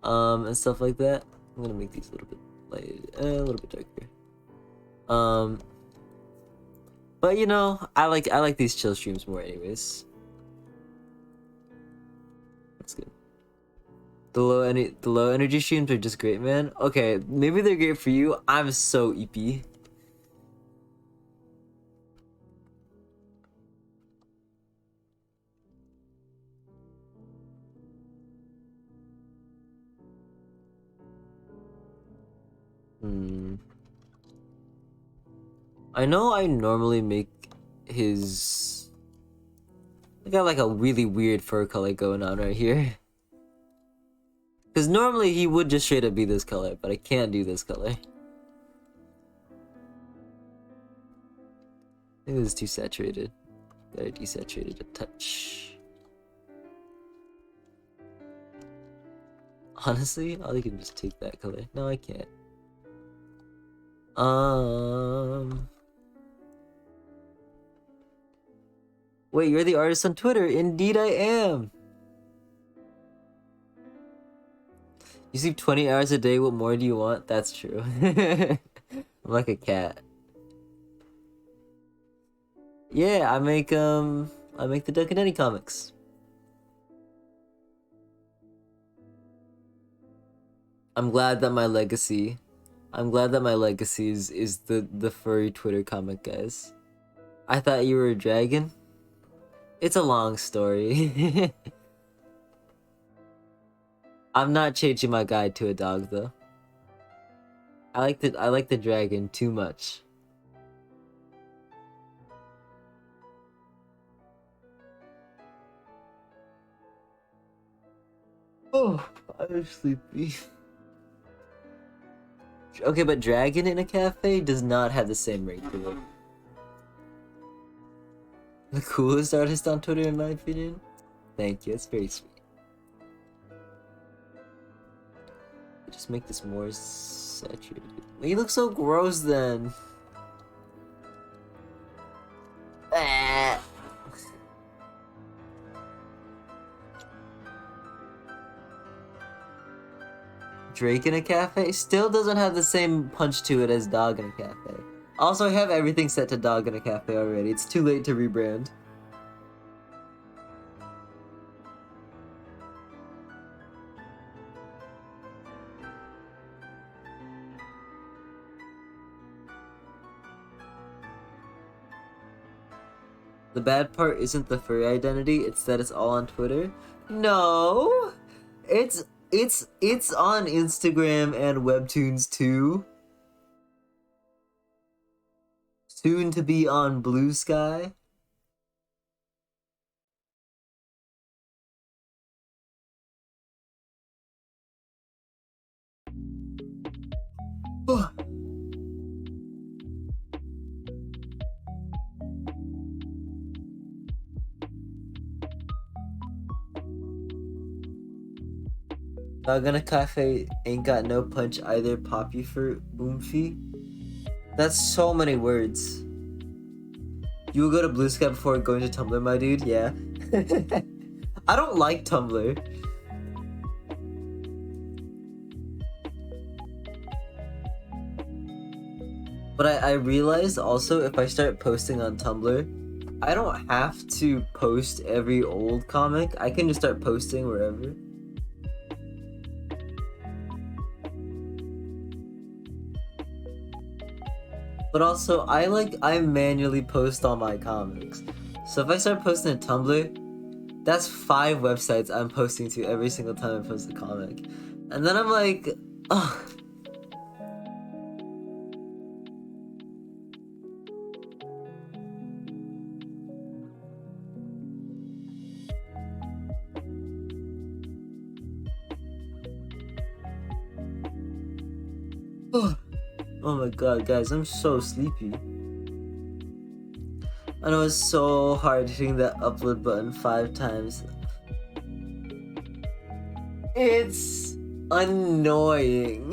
And stuff like that. I'm gonna make these a little bit light, a little bit darker. But you know, I like these chill streams more anyways. That's good. The low energy streams are just great, man. Okay, maybe they're great for you. I'm so EP. I know I normally make his... I got like a really weird fur color going on right here. Because normally he would just straight up be this color, but I can't do this color. I think this is too saturated. Gotta desaturate it a touch. Honestly, I can just take that color. No, I can't. Wait, you're the artist on Twitter? Indeed I am! You sleep 20 hours a day, what more do you want? That's true. I'm like a cat. Yeah, I make the Doginacafe comics. I'm glad that my legacy is the furry Twitter comic, guys. I thought you were a dragon. It's a long story. I'm not changing my guide to a dog though. I like the dragon too much. Oh, I'm sleepy. Okay, but dragon in a cafe does not have the same ring to it. The coolest artist on Twitter, in my opinion. Thank you, it's very sweet. Just make this more saturated. You look so gross then. Ah. Drake in a cafe still doesn't have the same punch to it as Dog in a cafe. Also, I have everything set to Dog in a cafe already. It's too late to rebrand. The bad part isn't the furry identity, it's that it's all on Twitter. No! It's on Instagram and Webtoons too. Soon to be on Blue Sky. Doginacafe ain't got no punch either. Poppy fruit, oomphy. That's so many words. You will go to Blue Sky before going to Tumblr, my dude? Yeah. I don't like Tumblr. But I realized also if I start posting on Tumblr, I don't have to post every old comic. I can just start posting wherever. But also, I manually post all my comics. So if I start posting to Tumblr, that's 5 websites I'm posting to every single time I post a comic. And then I'm like, ugh. Oh my god, guys, I'm so sleepy. I know it's so hard hitting that upload button 5 times. It's annoying.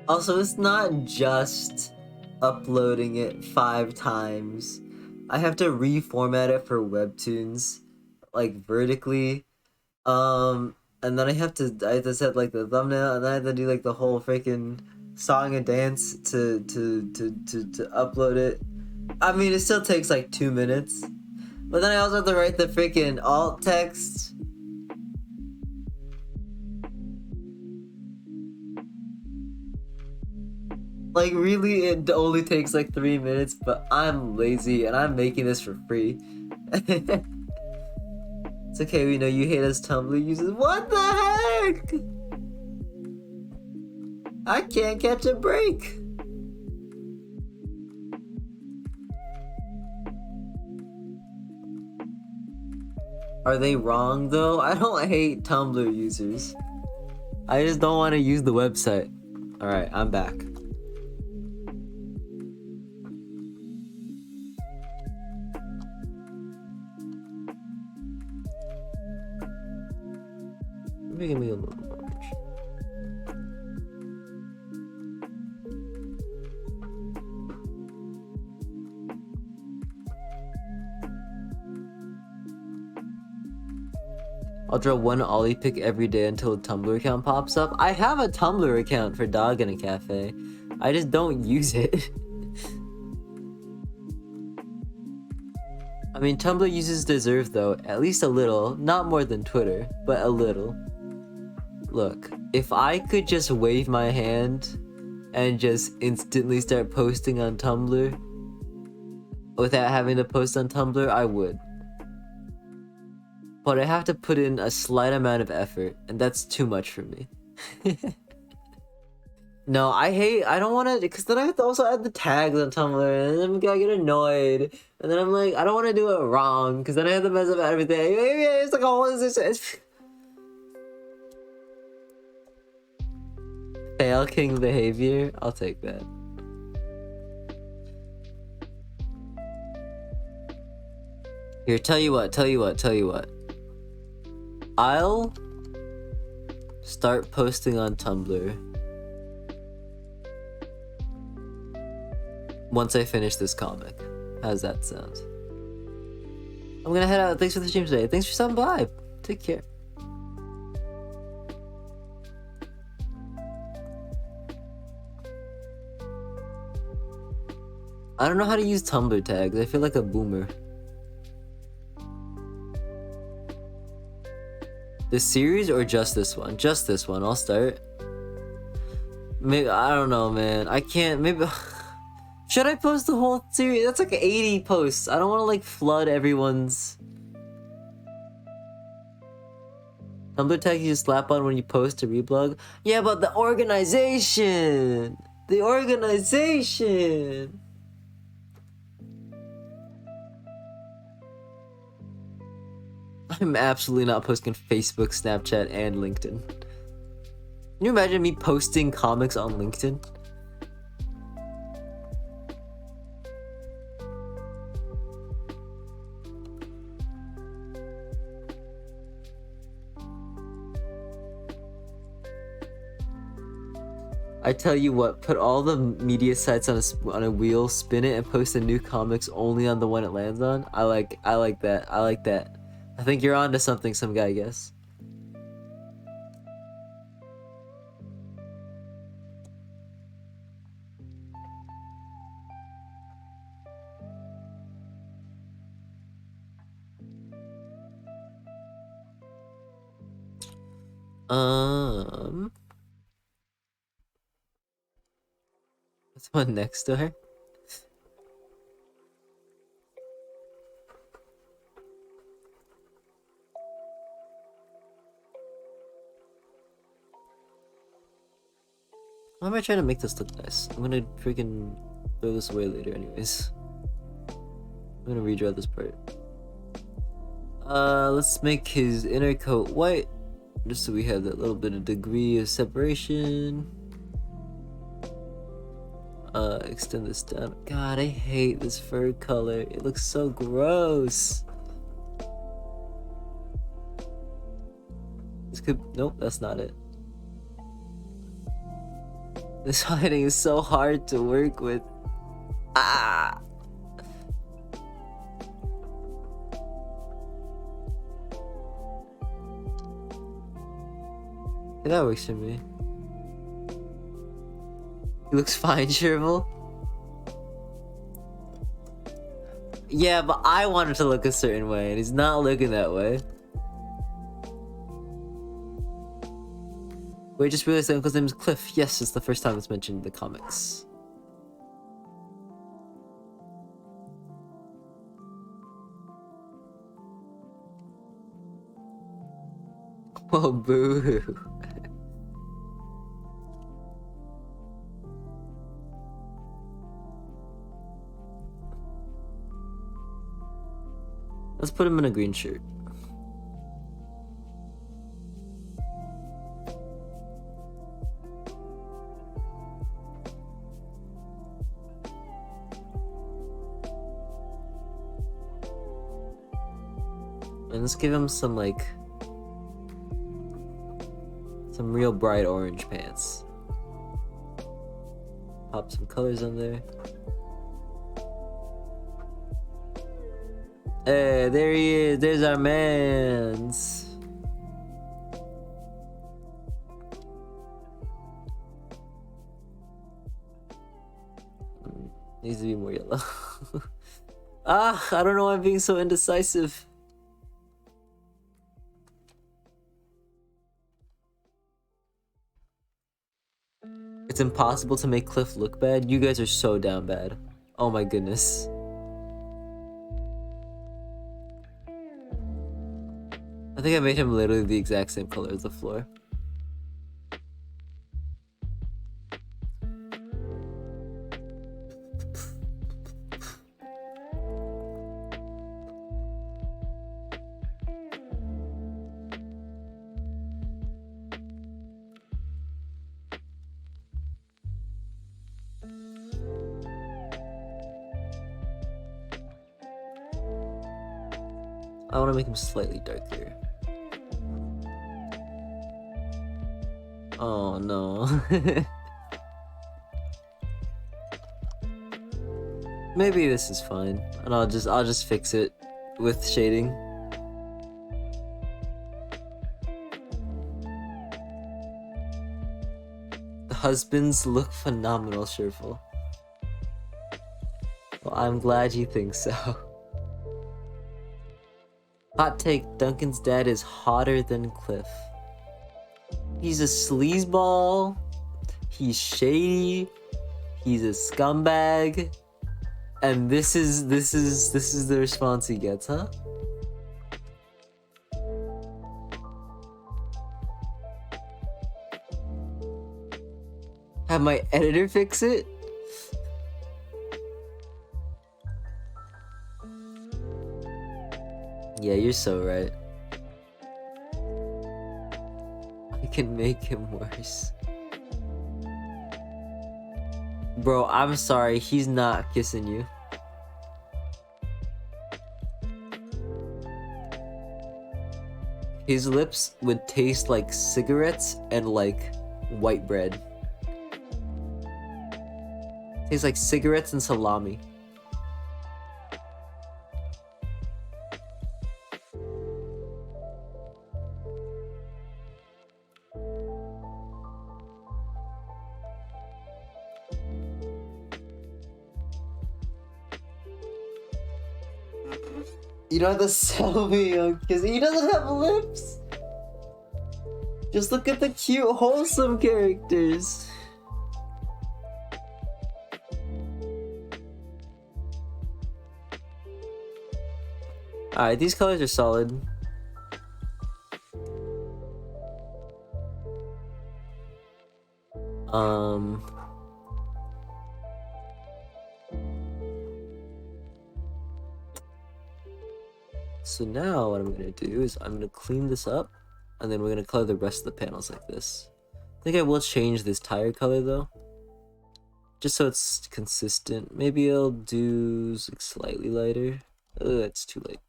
Also, it's not just uploading it 5 times. I have to reformat it for Webtoons, like vertically. And then I have to set like the thumbnail, and then I have to do like the whole freaking song and dance to upload it. I mean, it still takes like 2 minutes, But then I also have to write the freaking alt text. Like, really, it only takes like 3 minutes, but I'm lazy and I'm making this for free. It's okay, we know you hate us Tumblr users. What the heck? I can't catch a break. Are they wrong though? I don't hate Tumblr users. I just don't want to use the website. Alright, I'm back. Maybe a little large. I'll draw one Ollie pic every day until a Tumblr account pops up. I have a Tumblr account for Doginacafe. I just don't use it. I mean, Tumblr users deserve though, at least a little, not more than Twitter, but a little. Look, if I could just wave my hand and just instantly start posting on Tumblr without having to post on Tumblr, I would. But I have to put in a slight amount of effort, and that's too much for me. No, I don't want to, because then I have to also add the tags on Tumblr, and then I get annoyed, and then I'm like, I don't want to do it wrong, because then I have to mess up everything. Maybe it's like, oh, it's fail king behavior. I'll take that. Here, tell you what. I'll start posting on Tumblr once I finish this comic. How's that sound? I'm gonna head out. Thanks for the stream today. Thanks for stopping by. Take care. I don't know how to use Tumblr tags. I feel like a boomer. This series or just this one? Just this one. I'll start. Maybe, I don't know, man. I can't. Maybe. Should I post the whole series? That's like 80 posts. I don't want to like flood everyone's. Tumblr tag you just slap on when you post to reblog. Yeah, but the organization. The organization. I'm absolutely not posting Facebook, Snapchat, and LinkedIn. Can you imagine me posting comics on LinkedIn? I tell you what, put all the media sites on a wheel, spin it, and post the new comics only on the one it lands on. I like that. I think you're onto something, some guy, I guess. What's one next to her? Why am I trying to make this look nice? I'm gonna freaking throw this away later anyways. I'm gonna redraw this part. Let's make his inner coat white, just so we have that little bit of degree of separation. Extend this down. God, I hate this fur color. It looks so gross. This could, nope, that's not it. This lighting is so hard to work with. Ah! Yeah, that works for me. He looks fine, Sherville. Yeah, but I want it to look a certain way, and he's not looking that way. Wait, just realized the uncle's name is Cliff. Yes, it's the first time it's mentioned in the comics. Oh, boo. Let's put him in a green shirt. And let's give him some, like, some real bright orange pants. Pop some colors on there. Hey, there he is. There's our mans. Needs to be more yellow. I don't know why I'm being so indecisive. It's impossible to make Cliff look bad. You guys are so down bad. Oh my goodness. I think I made him literally the exact same color as the floor. I want to make him slightly darker. Oh no. Maybe this is fine, and I'll just fix it with shading. The husbands look phenomenal, Sherful. Well, I'm glad you think so. Hot take, Duncan's dad is hotter than Cliff. He's a sleazeball, he's shady, he's a scumbag, and this is the response he gets, huh? Have my editor fix it? Yeah, you're so right. I can make him worse. Bro, I'm sorry, he's not kissing you. His lips would taste like cigarettes and like white bread. Tastes like cigarettes and salami. You don't have to sell me on kissing. He doesn't have lips. Just look at the cute, wholesome characters. Alright, these colors are solid. So now what I'm gonna do is I'm gonna clean this up, and then we're gonna color the rest of the panels like this. I think I will change this tire color though, just so it's consistent. Maybe I'll do like slightly lighter. Oh, that's too light.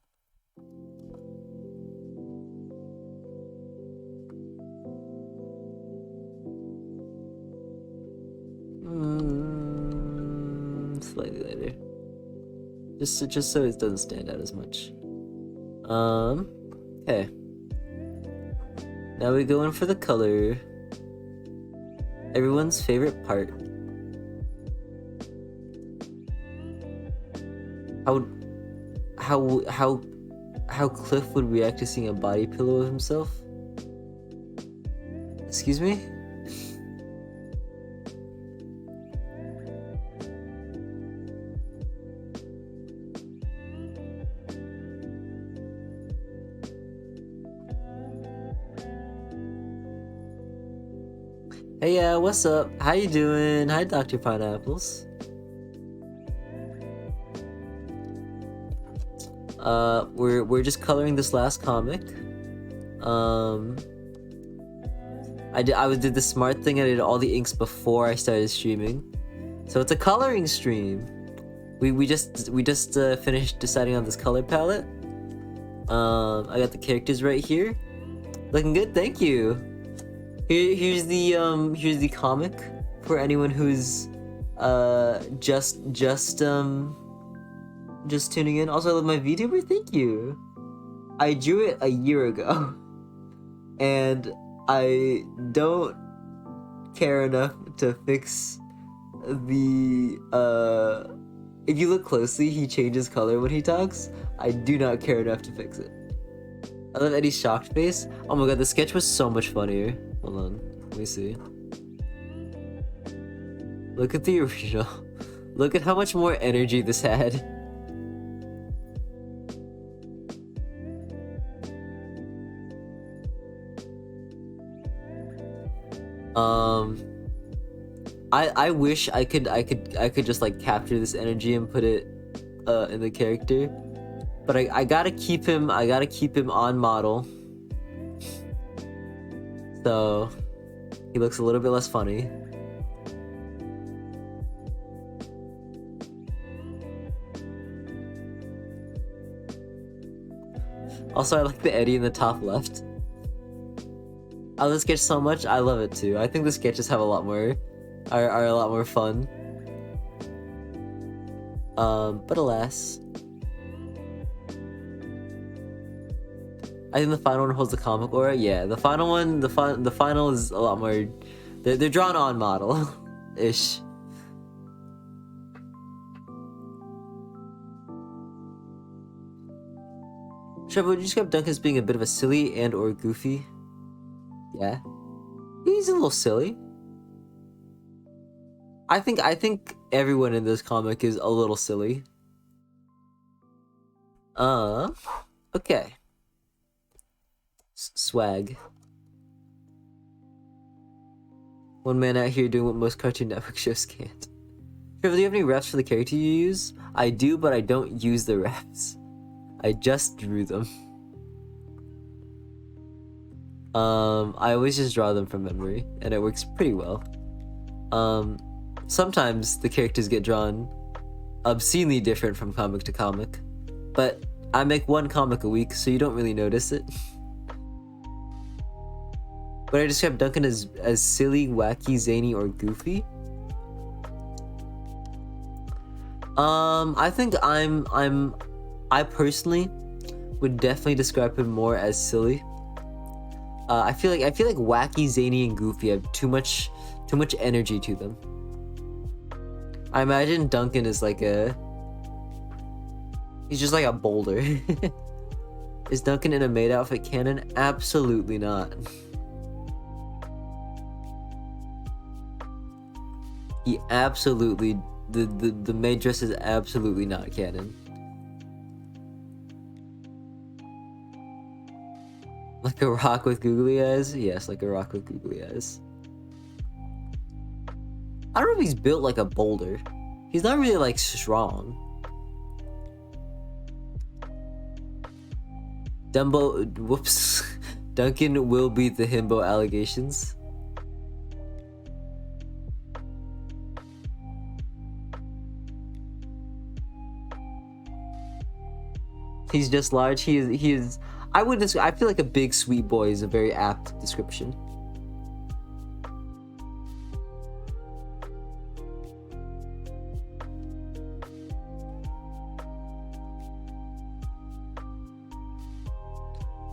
Slightly lighter. Just so it doesn't stand out as much. Okay. Now we go in for the color. Everyone's favorite part. how Cliff would react to seeing a body pillow of himself. Excuse me? Hey, yeah, what's up? How you doing? Hi, Dr. Pineapples. We're just coloring this last comic. I did the smart thing. I did all the inks before I started streaming, so it's a coloring stream. We just finished deciding on this color palette. I got the characters right here, looking good. Thank you. Here's the comic for anyone who's just tuning in. Also, I love my VTuber. Thank you. I drew it a year ago, and I don't care enough to fix the if you look closely, he changes color when he talks. I do not care enough to fix it. I love Eddie's shocked face. Oh my god, the sketch was so much funnier. Hold on, let me see. Look at the original. Look at how much more energy this had. I wish I could just like capture this energy and put it in the character, but I gotta keep him on model, so he looks a little bit less funny. Also, I like the Eddie in the top left. I love the sketch so much. I love it too. I think the sketches have a lot more are a lot more fun. But alas, I think the final one holds the comic aura. Yeah, the final one, the final is a lot more. They're drawn on model, ish. Trevor, would you describe Duncan as being a bit of a silly and or goofy? Yeah, he's a little silly. I think everyone in this comic is a little silly. Okay. Swag. One man out here doing what most Cartoon Network shows can't. Trevor, do you have any refs for the character you use? I do, but I don't use the refs. I just drew them. I always just draw them from memory, and it works pretty well. Sometimes the characters get drawn obscenely different from comic to comic, but I make one comic a week, so you don't really notice it. Would I describe Duncan as silly, wacky, zany, or goofy? I think I personally would definitely describe him more as silly. I feel like wacky, zany, and goofy have too much energy to them. I imagine Duncan is he's just like a boulder. Is Duncan in a maid outfit canon? Absolutely not. He absolutely, the maid dress is absolutely not canon. Like a rock with googly eyes? Yes, like a rock with googly eyes. I don't know if he's built like a boulder. He's not really like strong. Whoops. Duncan will beat the himbo allegations. He's just large. He is. I feel like a big sweet boy is a very apt description.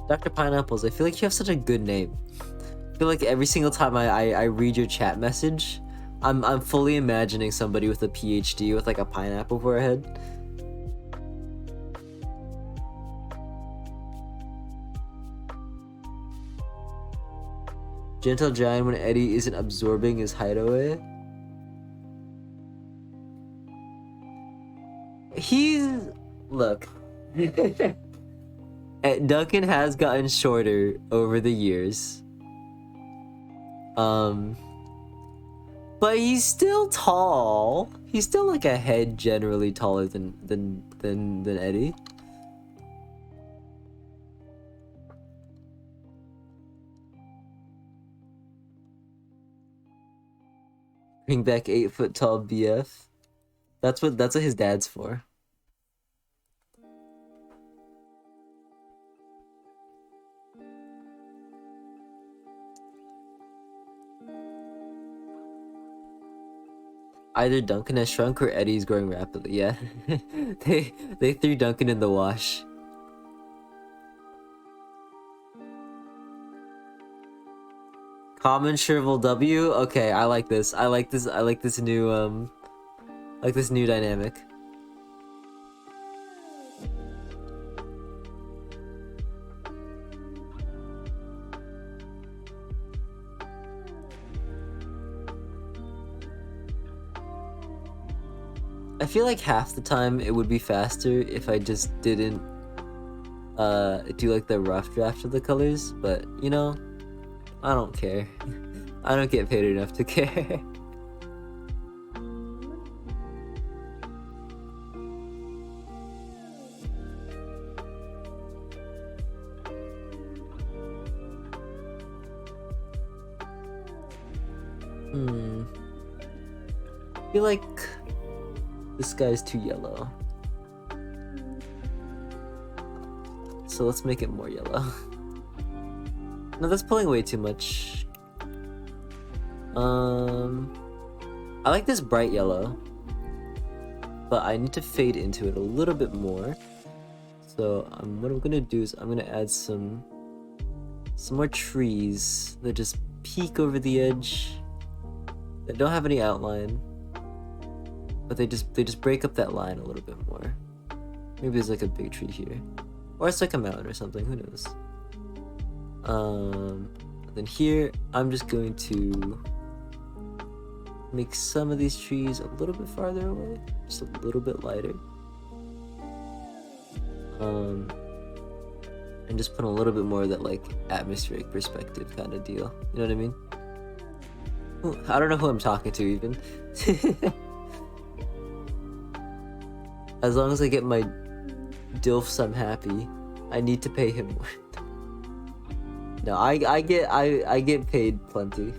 Dr. Pineapples, I feel like you have such a good name. I feel like every single time I read your chat message, I'm fully imagining somebody with a PhD with like a pineapple for a head. Gentle Giant when Eddie isn't absorbing his hideaway. Look. Duncan has gotten shorter over the years. But he's still tall. He's still like a head generally taller than Eddie. Bring back 8-foot tall BF. That's what his dad's for. Either Duncan has shrunk or Eddie's growing rapidly. Yeah, they threw Duncan in the wash. Common Shrivel W. Okay, I like this. I like this new dynamic. I feel like half the time it would be faster if I just didn't do like the rough draft of the colors, but you know, I don't care. I don't get paid enough to care. I feel like this guy's too yellow. So let's make it more yellow. No, that's pulling way too much. I like this bright yellow, but I need to fade into it a little bit more. So what I'm gonna do is I'm gonna add some more trees that just peek over the edge, that don't have any outline, but they just break up that line a little bit more. Maybe there's like a big tree here, or it's like a mountain or something. Who knows? Then here I'm just going to make some of these trees a little bit farther away, just a little bit lighter. And just put a little bit more of that like atmospheric perspective kind of deal. You know what I mean? Ooh, I don't know who I'm talking to even. As long as I get my DILFs, I'm happy. I need to pay him more. No, I get paid plenty.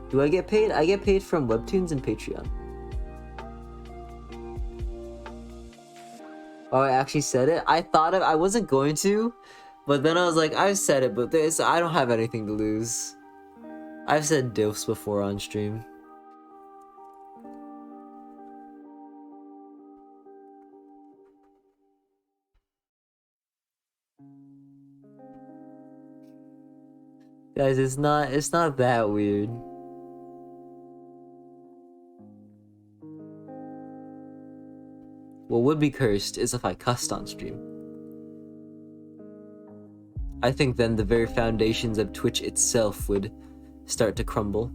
Do I get paid? I get paid from Webtoons and Patreon. Oh, I actually said it? I wasn't going to, but then I was like, I've said it, but I don't have anything to lose. I've said DILFs before on stream. Guys, it's not that weird. What would be cursed is if I cussed on stream. I think then the very foundations of Twitch itself would start to crumble.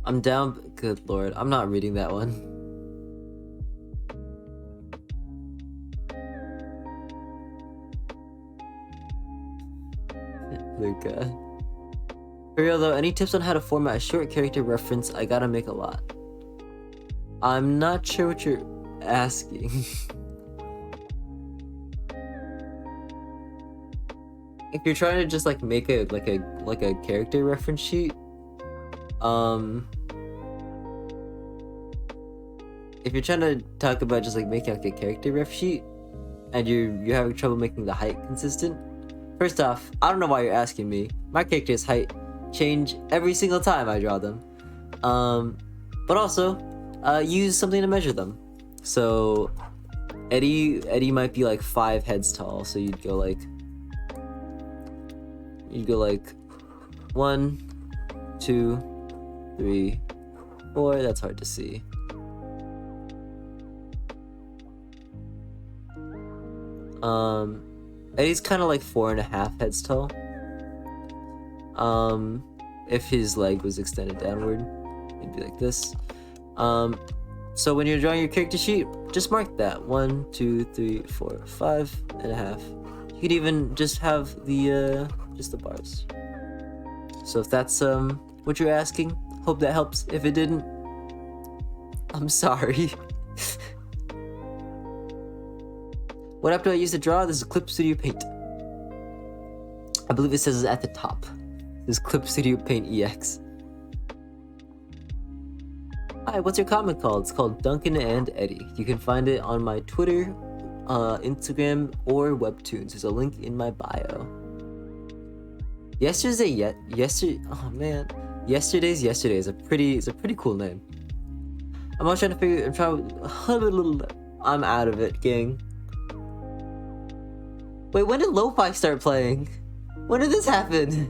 I'm down. Good lord, I'm not reading that one. Luca. For real though, any tips on how to format a short character reference? I gotta make a lot. I'm not sure what you're asking. If you're trying to just like make a character reference sheet, if you're trying to talk about just like making like a character ref sheet and you're having trouble making the height consistent, first off, I don't know why you're asking me. My character's height change every single time I draw them. But also, use something to measure them. So Eddie might be like 5 heads tall, so you'd go like 1, 2, 3, 4. That's hard to see. Eddie's kind of like 4.5 heads tall. If his leg was extended downward, it'd be like this. So when you're drawing your character sheet, just mark that 1, 2, 3, 4, 5.5. You could even just have the just the bars. So if that's what you're asking, hope that helps. If it didn't, I'm sorry. What app do I use to draw? This is Clip Studio Paint. I believe it says at the top. This is Clip Studio Paint EX. Hi, what's your comic called? It's called Duncan and Eddie. You can find it on my Twitter, Instagram, or Webtoons. There's a link in my bio. Oh man. Yesterday's Yesterday is a pretty cool name. I'm out of it, gang. Wait, when did Lo-Fi start playing? When did this happen?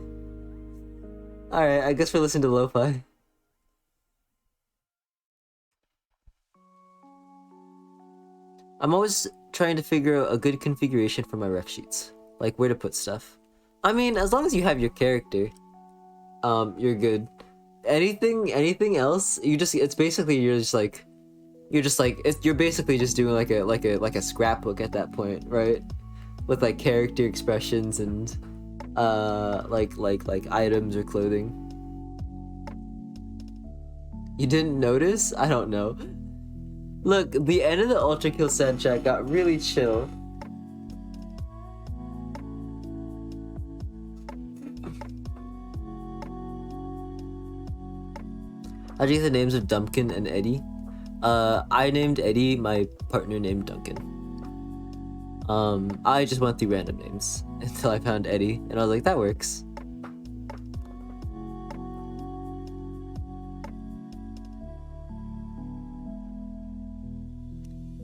Alright, I guess we're listening to Lo-Fi. I'm always trying to figure out a good configuration for my ref sheets. Like where to put stuff. I mean, as long as you have your character, you're good. Anything else, you're basically just doing like a scrapbook at that point, right? With like character expressions and like items or clothing. You didn't notice? I don't know. Look, the end of the Ultra Kill Sand chat got really chill. How'd you get the names of Duncan and Eddie? I named Eddie, my partner named Duncan. I just went through random names until I found Eddie, and I was like, that works.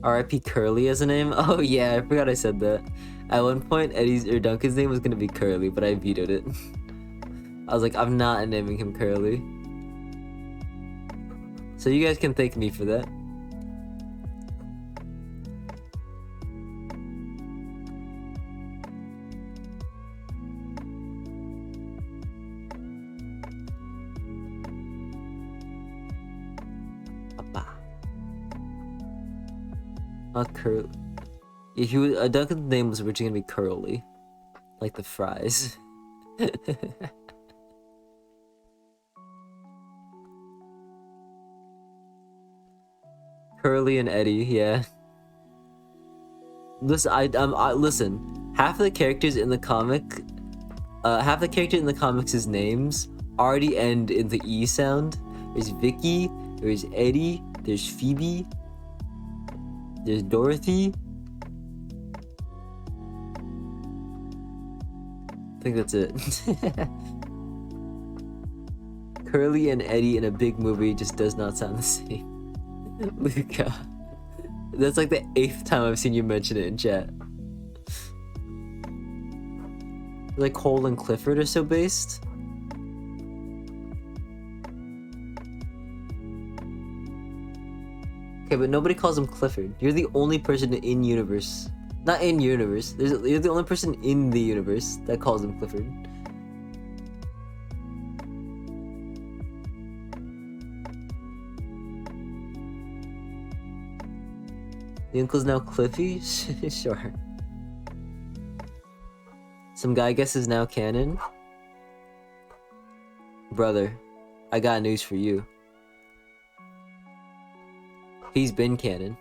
R.I.P. Curly as a name? Oh yeah, I forgot I said that. At one point, Eddie's or Duncan's name was gonna be Curly, but I vetoed it. I was like, I'm not naming him Curly. So you guys can thank me for that. Curly. Yeah, Duncan's name was originally gonna be Curly, like the fries. Curly and Eddie, yeah. Listen, listen. Half the characters in the comics' names already end in the E sound. There's Vicky, there's Eddie, there's Phoebe. There's Dorothy. I think that's it. Curly and Eddie in a big movie just does not sound the same. Luca. That's like the 8th time I've seen you mention it in chat. Like Cole and Clifford are so based. Okay, but nobody calls him Clifford. You're the only person in universe. Not in universe. You're the only person in the universe that calls him Clifford. The uncle's now Cliffy? Sure. Some guy guesses now canon? Brother, I got news for you. He's been canon.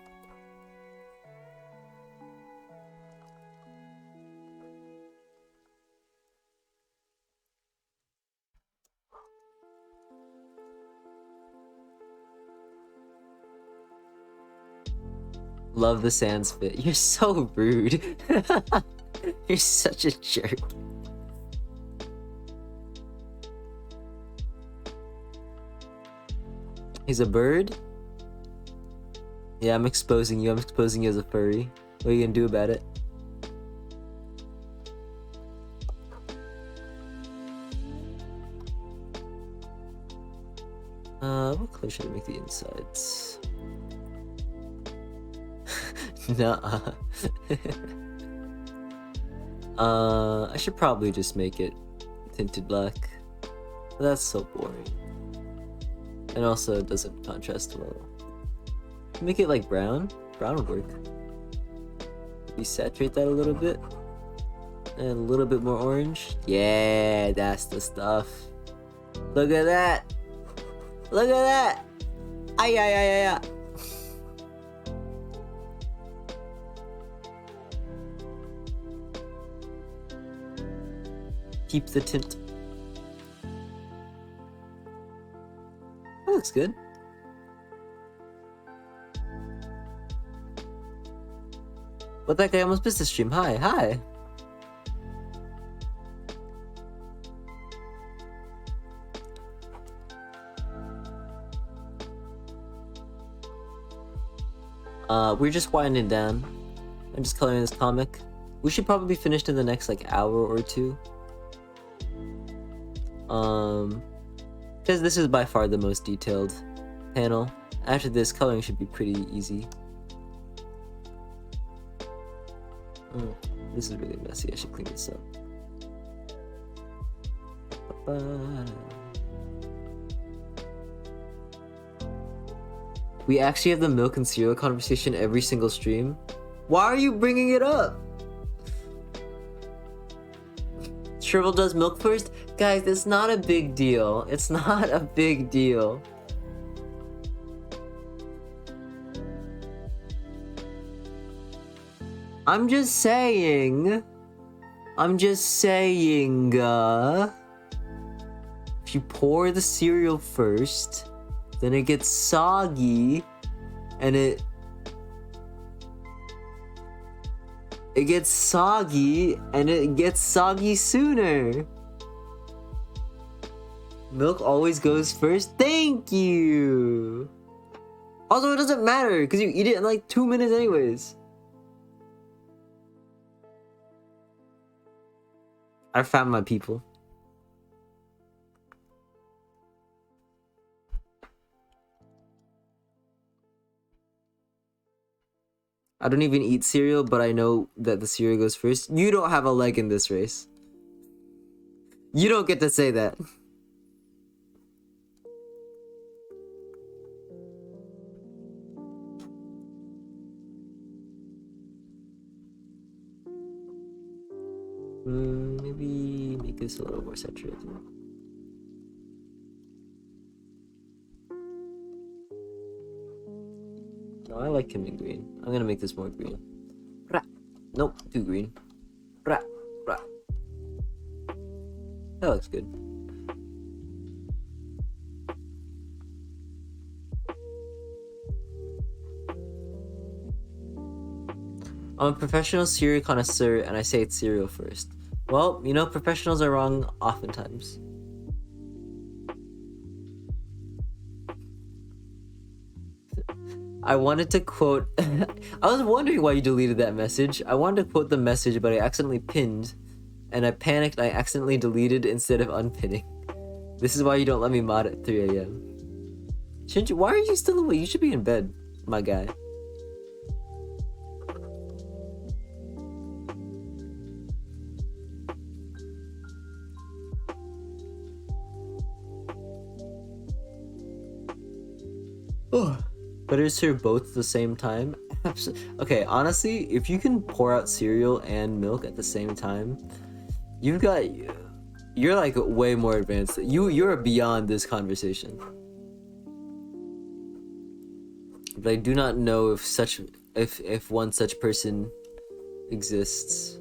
Love the sans fit. You're so rude. You're such a jerk. He's a bird? Yeah, I'm exposing you. I'm exposing you as a furry. What are you gonna do about it? What color should I make the insides? Nuh-uh. I should probably just make it tinted black. That's so boring. And also it doesn't contrast well. Make it like brown. Brown would work. Desaturate that a little bit. And a little bit more orange. Yeah, that's the stuff. Look at that. Look at that. Ay, ay, ay, ay, ay. Keep the tint. That looks good. What the heck? I almost missed the stream. Hi, hi. We're just winding down. I'm just coloring this comic. We should probably be finished in the next like hour or two. Because this is by far the most detailed panel. After this, coloring should be pretty easy. This is really messy. I should clean this up. We actually have the milk and cereal conversation every single stream. Why are you bringing it up? Shrivel does milk first? Guys, it's not a big deal. It's not a big deal. I'm just saying. If you pour the cereal first, then it gets soggy, and it gets soggy, and it gets soggy sooner. Milk always goes first. Thank you. Also, it doesn't matter because you eat it in like 2 minutes anyways. I found my people. I don't even eat cereal, but I know that the cereal goes first. You don't have a leg in this race. You don't get to say that. Maybe make this a little more saturated. No, I like him in green. I'm gonna make this more green. Rah. Nope, too green. Rah, rah. That looks good. I'm a professional cereal connoisseur and I say it's cereal first. Well, you know, professionals are wrong oftentimes. I wanted to quote... I was wondering why you deleted that message. I wanted to quote the message, but I accidentally pinned. And I panicked and I accidentally deleted instead of unpinning. This is why you don't let me mod at 3 a.m. Shouldn't you? Why are you still awake? You should be in bed, my guy. Better serve both at the same time? Okay, honestly, if you can pour out cereal and milk at the same time, you're like way more advanced. You're beyond this conversation. But I do not know if one such person exists.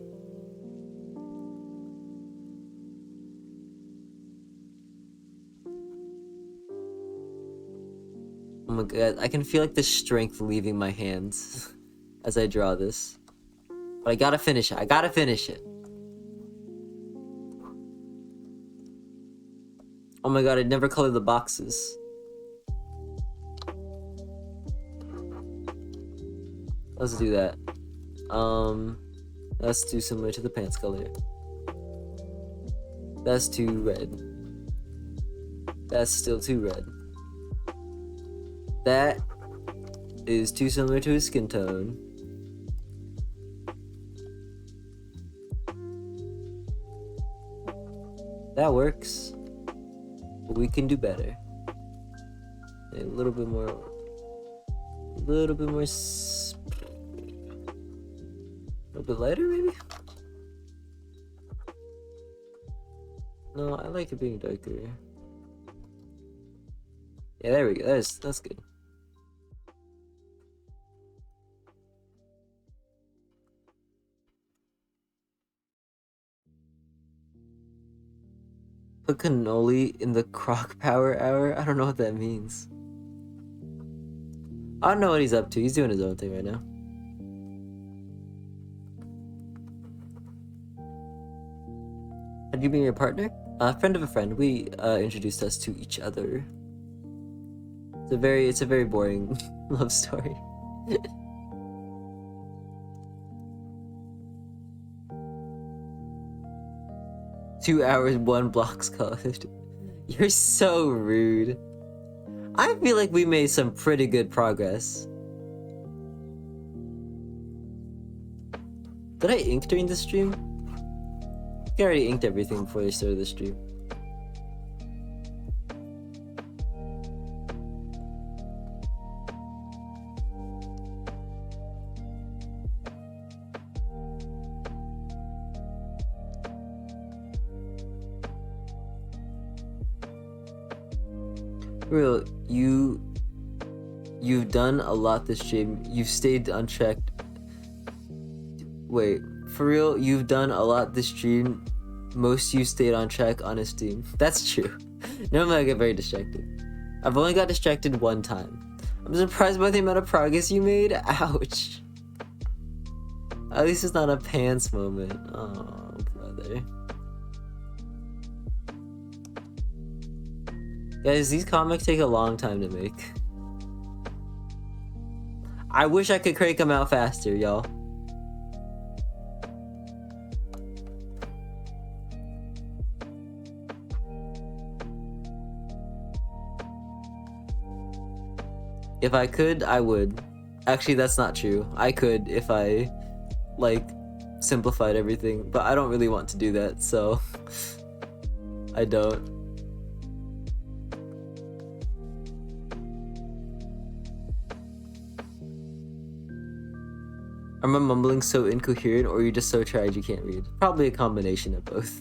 Oh my god, I can feel like the strength leaving my hands as I draw this. But I gotta finish it. I gotta finish it. Oh my god, I never colored the boxes. Let's do that. That's too similar to the pants color. That's too red. That's still too red. That is too similar to his skin tone. That works. But we can do better. A little bit more. A little bit more. A little bit lighter, maybe? No, I like it being darker. Yeah, there we go. That's good. Put cannoli in the crock power hour? I don't know what that means. I don't know what he's up to. He's doing his own thing right now. Had you been your partner? A friend of a friend. We introduced us to each other. It's a very boring love story. 2 hours, 1 block's code. You're so rude. I feel like we made some pretty good progress. Did I ink during the stream? I already inked everything before they started the stream. Real, you've done a lot this stream. You've stayed unchecked. Wait, for real, you've done a lot this stream. Most you stayed on track on his stream. That's true. Normally I get very distracted. I've only got distracted one time. I'm surprised by the amount of progress you made. Ouch. At least it's not a pants moment. Oh, brother. Guys, these comics take a long time to make. I wish I could crank them out faster, y'all. If I could, I would. Actually, that's not true. I could if I, like, simplified everything. But I don't really want to do that, so... I don't. Am I mumbling so incoherent, or are you just so tired you can't read? Probably a combination of both.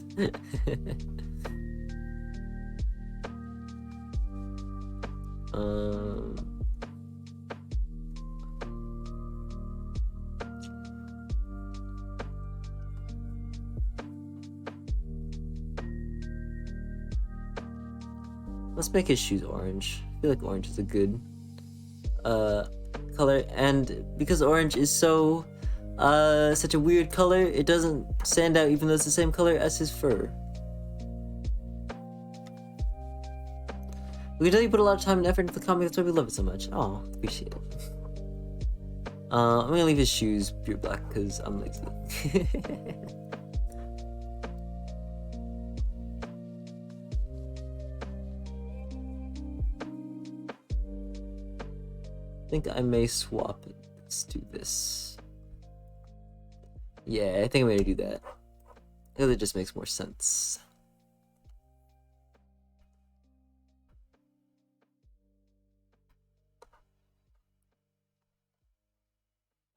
Let's make his shoes orange. I feel like orange is a good color, and because orange is so such a weird color, it doesn't stand out even though it's the same color as his fur. We can tell you put a lot of time and effort into the comic, that's why we love it so much. Oh, appreciate it. I'm gonna leave his shoes pure black because I'm lazy. I think I may swap it. Let's do this. Yeah, I think I'm gonna do that. Because it just makes more sense.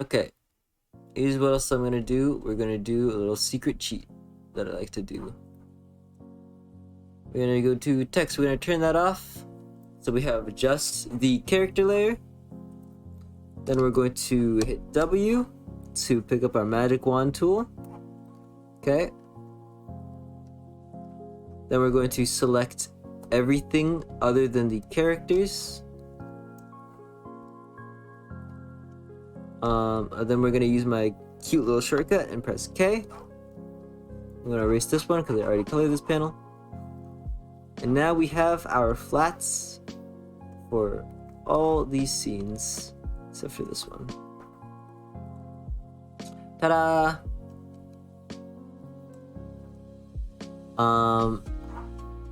Okay. Here's what else I'm gonna do. We're gonna do a little secret cheat that I like to do. We're gonna go to text. We're gonna turn that off. So we have just the character layer. Then we're going to hit W to pick up our magic wand tool. Okay. Then we're going to select everything other than the characters. And then we're going to use my cute little shortcut and press K. I'm going to erase this one because I already colored this panel. And now we have our flats for all these scenes. Except for this one. Ta-da!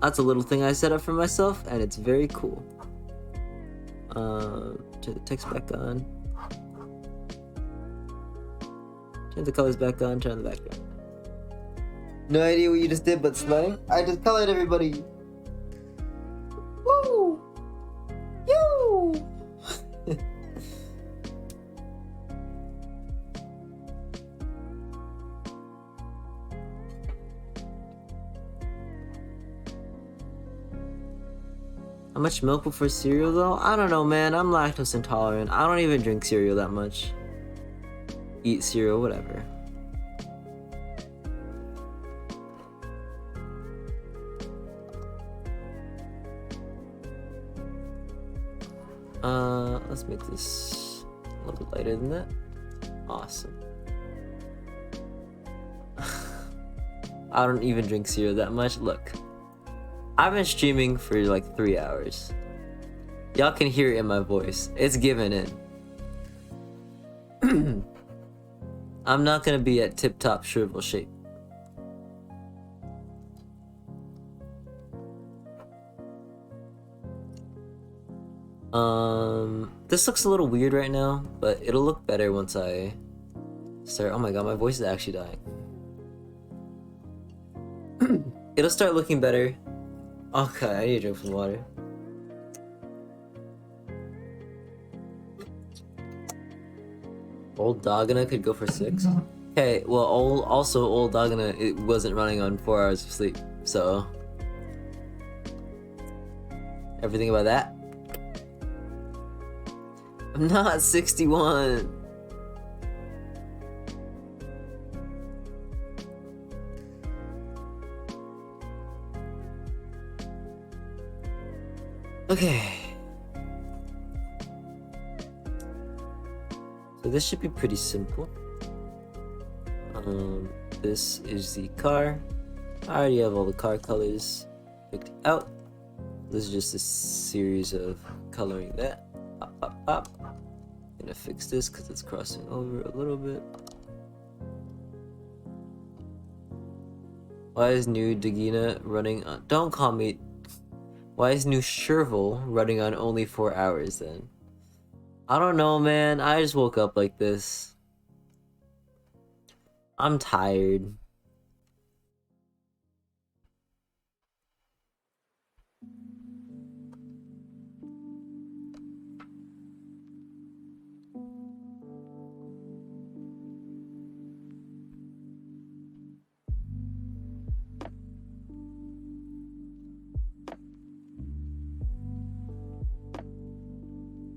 That's a little thing I set up for myself, and it's very cool. Turn the text back on. Turn the colors back on, turn the background. No idea what you just did, but slang. I just colored everybody. Woo! Yoo! How much milk before cereal though? I don't know, man. I'm lactose intolerant. I don't even drink cereal that much. Eat cereal, whatever. Let's make this a little bit lighter than that. Awesome. I don't even drink cereal that much. Look, I've been streaming for like 3 hours. Y'all can hear it in my voice. It's giving in. I'm not gonna be at tip-top shrivel shape. This looks a little weird right now, but it'll look better once I start. Oh my god, my voice is actually dying. It'll start looking better. Okay, I need to drink some water. Old Dogina could go for 6. Okay, well, old Dogina, it wasn't running on 4 hours of sleep, so everything about that. I'm not 61. Okay. So this should be pretty simple. This is the car. I already have all the car colors picked out. This is just a series of coloring that. Pop, pop, pop. Gonna fix this because it's crossing over a little bit. Why is new Dogina running on? Don't call me. Why is new Sherville running on only 4 hours then? I don't know, man. I just woke up like this. I'm tired.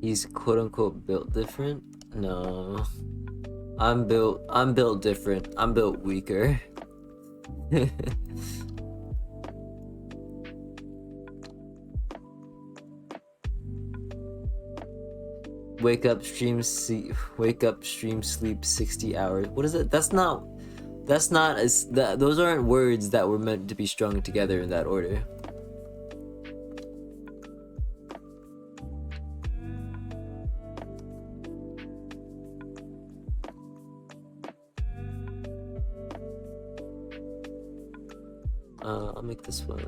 He's quote unquote built different? No. I'm built different. I'm built weaker. Wake up, stream, sleep 60 hours. What is it? That's not those aren't words that were meant to be strung together in that order. I'll make this one.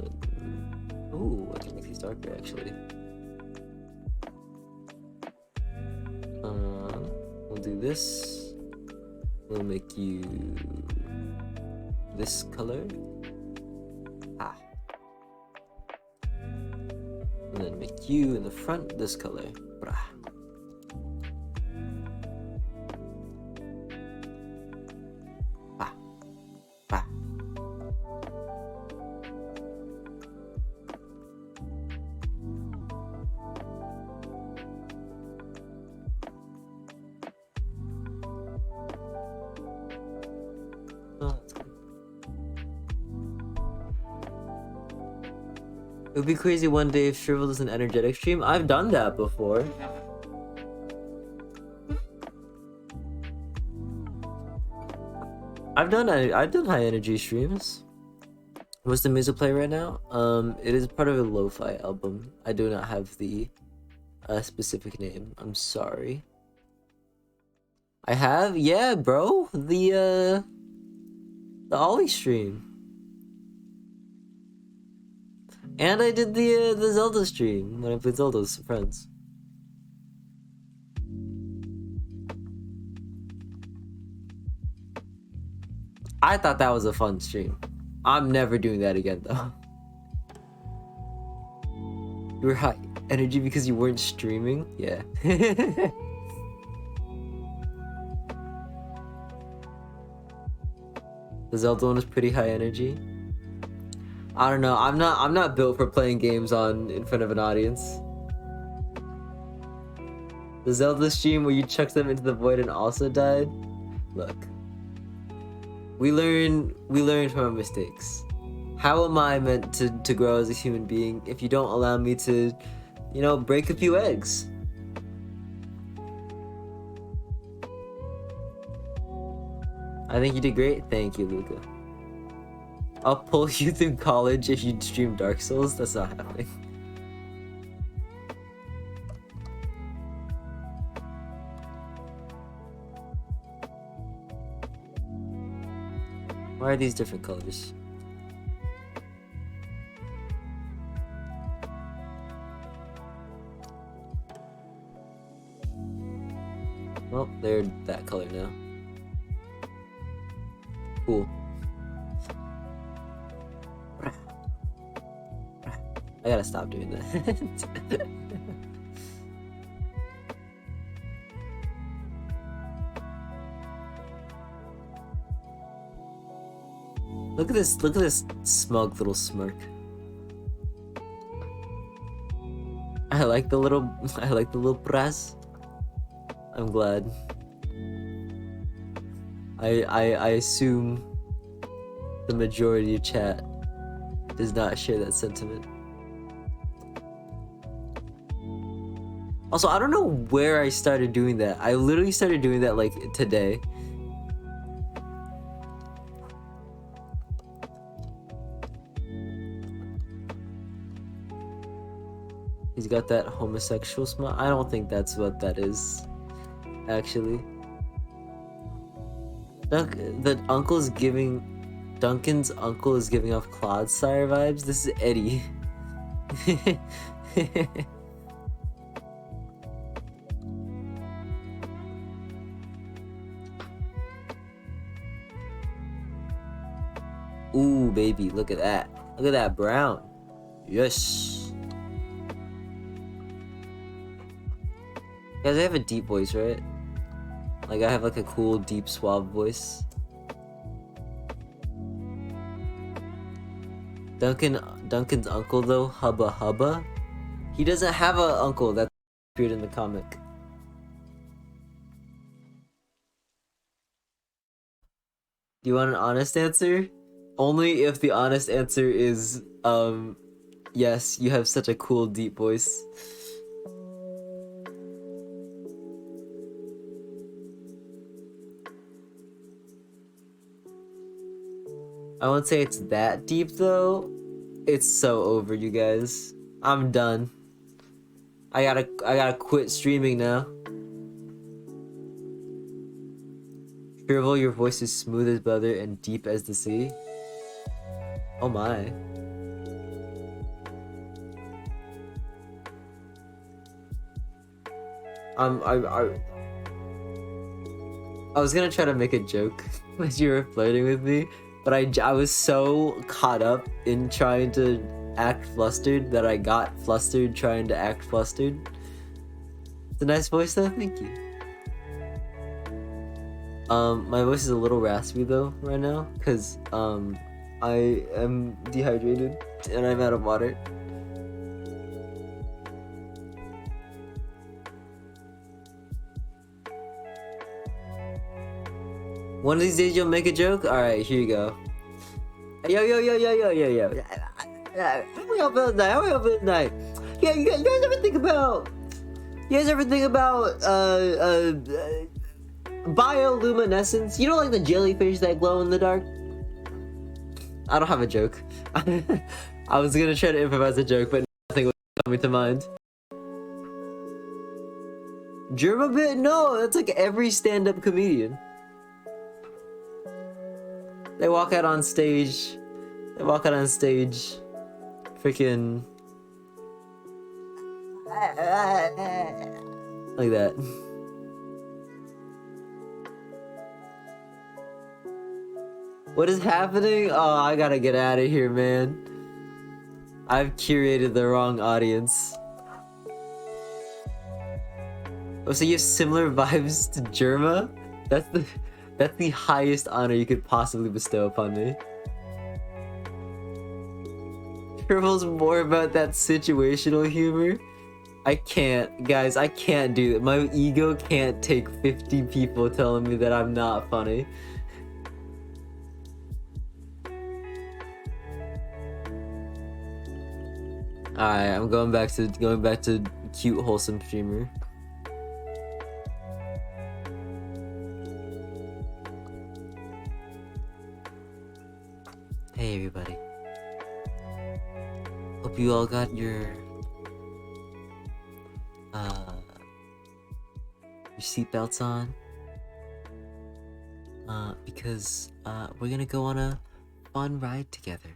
Ooh, I can make these darker actually. We'll do this. We'll make you this color. Ah. And then make you in the front this color. Brah. It would be crazy one day if Shrivel does an energetic stream. I've done that before. I've done high energy streams. What's the music play right now? It is part of a lo-fi album. I do not have the specific name. I'm sorry. I have, yeah, bro. The Ollie stream. And I did the Zelda stream when I played Zelda with some friends. I thought that was a fun stream. I'm never doing that again, though. You were high energy because you weren't streaming? Yeah. The Zelda one is pretty high energy. I don't know. I'm not built for playing games in front of an audience. The Zelda stream where you chucked them into the void and also died? Look. We learn from our mistakes. How am I meant to grow as a human being if you don't allow me to, you know, break a few eggs? I think you did great. Thank you, Luca. I'll pull you through college if you stream Dark Souls. That's not happening. Why are these different colors? Well, they're that color now. Cool. I gotta stop doing that. Look at this smug little smirk. I like the little press. I'm glad. I assume the majority of chat does not share that sentiment. Also, I don't know where I started doing that. I literally started doing that like today. He's got that homosexual smile. I don't think that's what that is, actually. Duncan's uncle is giving off Claude Sire vibes. This is Eddie. Ooh, baby, look at that. Look at that brown. Yes. Guys, I have a deep voice, right? Like, I have like a cool, deep, suave voice. Duncan's uncle, though, Hubba Hubba, he doesn't have an uncle that's appeared in the comic. Do you want an honest answer? Only if the honest answer is, yes, you have such a cool, deep voice. I won't say it's that deep though. It's so over, you guys. I'm done. I gotta quit streaming now. Shrivel, your voice is smooth as butter and deep as the sea. Oh my. I was gonna try to make a joke as you were flirting with me, but I was so caught up in trying to act flustered that I got flustered trying to act flustered. It's a nice voice though, thank you. My voice is a little raspy though right now, cause I am dehydrated and I'm out of water. One of these days you'll make a joke? Alright, here you go. Yo. How we all feel tonight? How we all feel tonight? Yeah, you guys ever think about... bioluminescence? You know, like the jellyfish that glow in the dark? I don't have a joke. I was gonna try to improvise a joke, but nothing was coming to mind. Germa bit? No, that's like every stand-up comedian. They walk out on stage. Freaking like that. What is happening? Oh, I gotta get out of here, man. I've curated the wrong audience. Oh, so you have similar vibes to Germa? That's the highest honor you could possibly bestow upon me. Tribal's more about that situational humor. I can't, guys, I can't do it. My ego can't take 50 people telling me that I'm not funny. Alright, I'm going back to cute, wholesome streamer. Hey everybody. Hope you all got your seatbelts on. Because we're gonna go on a fun ride together.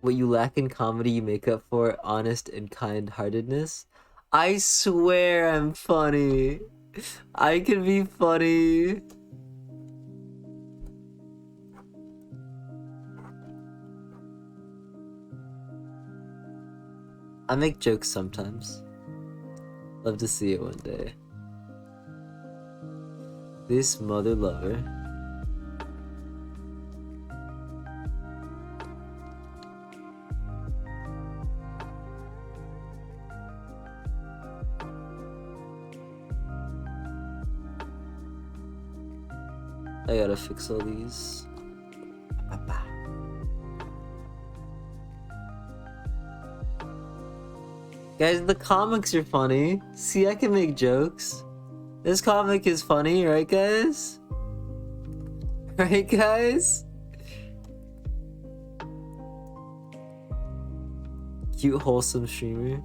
What you lack in comedy, you make up for honest and kind-heartedness. I swear I'm funny. I can be funny. I make jokes sometimes. Love to see it one day. This mother lover. I gotta fix all these. Guys, the comics are funny. See, I can make jokes. This comic is funny, right guys? Right guys? Cute, wholesome streamer.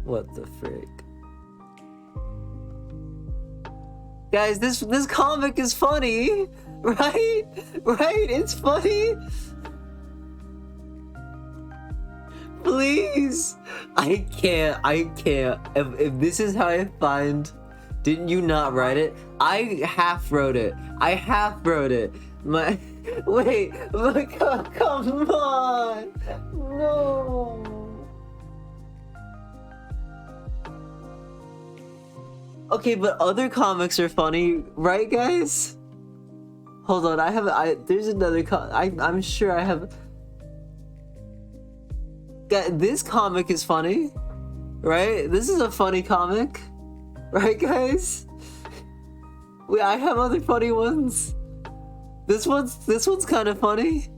What the frick? Guys, this comic is funny, right? Right? It's funny. Please, I can't. If this is how I find, didn't you not write it? I half wrote it. My wait, come on, no. Okay, but other comics are funny, right, guys? Hold on, there's another I'm sure I have. This comic is funny, right? This is a funny comic, right, guys? Wait, I have other funny ones. This one's kind of funny.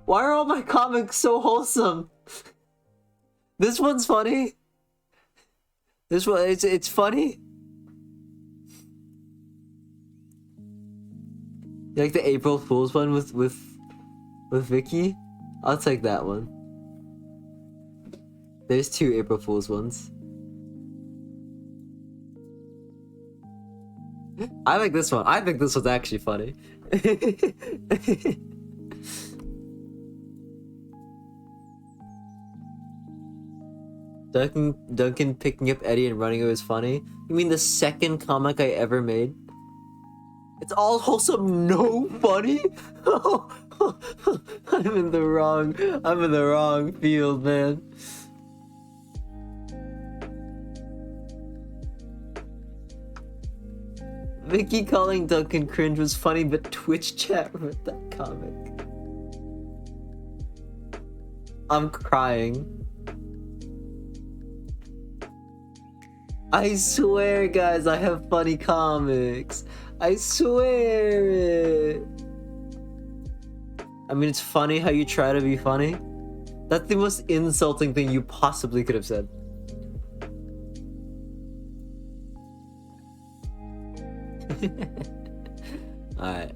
Why are all my comics so wholesome? This one's funny. This one, it's funny. You like the April Fool's one with Vicky? I'll take that one. There's 2 April Fool's ones. I like this one. I think this one's actually funny. Duncan picking up Eddie and running away was funny? You mean the second comic I ever made? It's all wholesome, no funny? I'm in the wrong field, man. Vicky calling Duncan cringe was funny, but Twitch chat wrote that comic. I'm crying. I swear, guys, I have funny comics. I swear it. I mean, it's funny how you try to be funny. That's the most insulting thing you possibly could have said. Alright.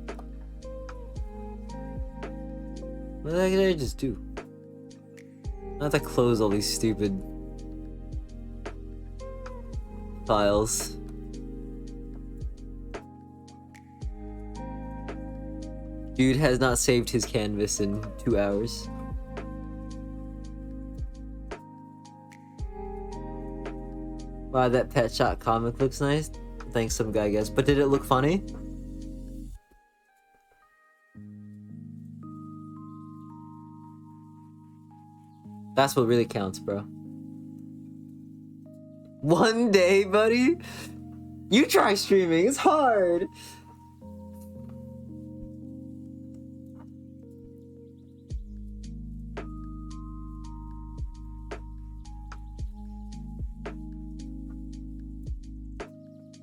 What the heck did I just do? I have to close all these stupid files. Dude has not saved his canvas in 2 hours. Wow, that Pet Shop comic looks nice. Thanks, some guy, I guess. But did it look funny? That's what really counts, bro. One day, buddy? You try streaming, it's hard!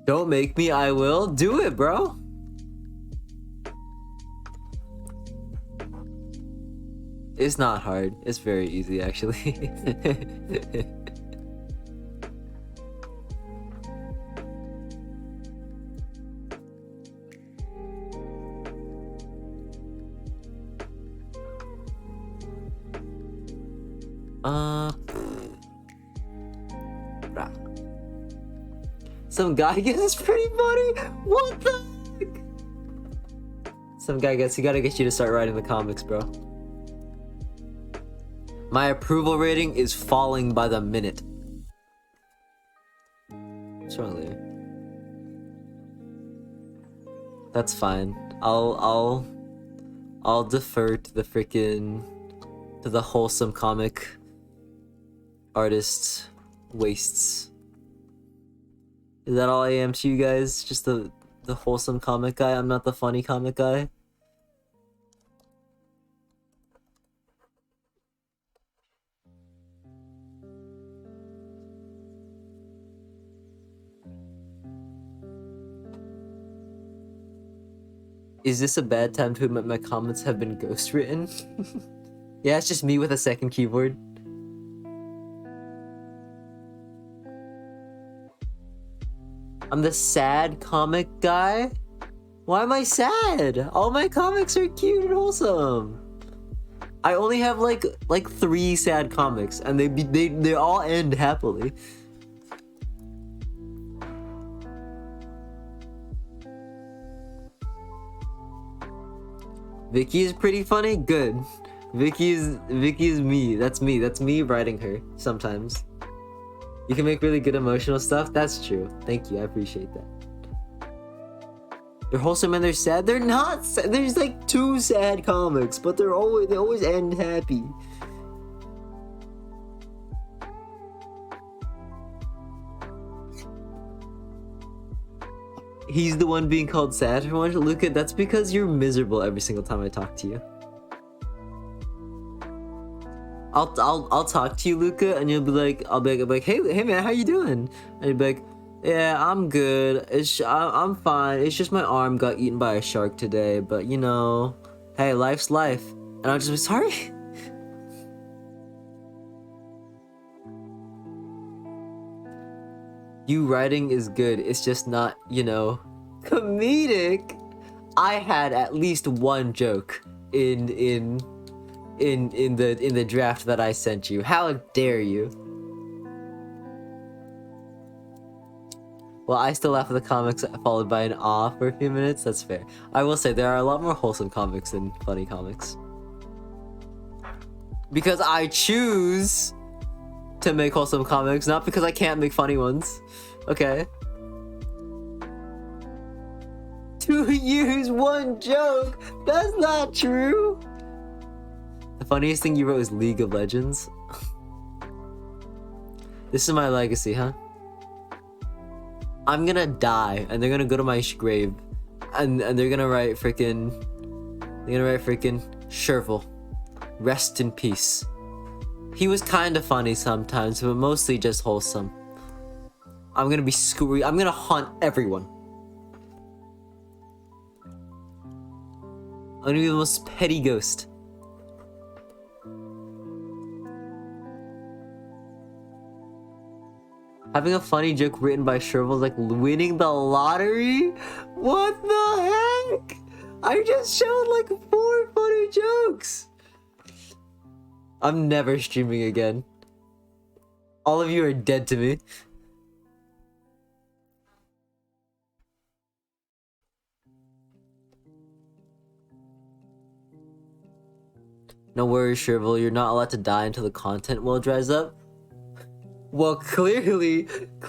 Don't make me, I will. Do it, bro. It's not hard. It's very easy, actually. Rah. Some guy gets is pretty funny. What the heck? Some guy gets. He gotta get you to start writing the comics, bro. My approval rating is falling by the minute. What's wrong there? That's fine. I'll defer to the the wholesome comic artist wastes. Is that all I am to you guys? Just the wholesome comic guy? I'm not the funny comic guy? Is this a bad time to admit my comments have been ghostwritten? Yeah, it's just me with a second keyboard. I'm the sad comic guy? Why am I sad? All my comics are cute and wholesome. I only have like 3 sad comics, and they all end happily. Vicky is pretty funny? Good. Vicky is me. That's me. That's me writing her sometimes. You can make really good emotional stuff? That's true. Thank you. I appreciate that. They're wholesome and they're sad? They're not sad. There's like 2 sad comics, but they always end happy. He's the one being called sad for once. Luca, that's because you're miserable every single time I talk to you. I'll talk to you, Luca, and you'll be like, I'll be like, hey man, how you doing? And you'll be like, yeah, I'm good. I'm fine. It's just my arm got eaten by a shark today, but you know, hey, life's life. And I'll just be sorry. You writing is good. It's just not, you know, comedic. I had at least 1 joke in the draft that I sent you. How dare you? Well, I still laugh at the comics followed by an awe for a few minutes. That's fair. I will say there are a lot more wholesome comics than funny comics. Because I choose to make wholesome comics, not because I can't make funny ones. Okay. 2 years, 1 joke? That's not true. The funniest thing you wrote is League of Legends. This is my legacy, huh? I'm gonna die, and they're gonna go to my grave, and they're gonna write freaking Sherville. Rest in peace. He was kind of funny sometimes, but mostly just wholesome. I'm gonna be screwy. I'm gonna haunt everyone. I'm gonna be the most petty ghost. Having a funny joke written by Sherville is like winning the lottery? What the heck? I just showed like 4 funny jokes. I'm never streaming again. All of you are dead to me. No worries, Sherville. You're not allowed to die until the content well dries up. Well, clearly, it's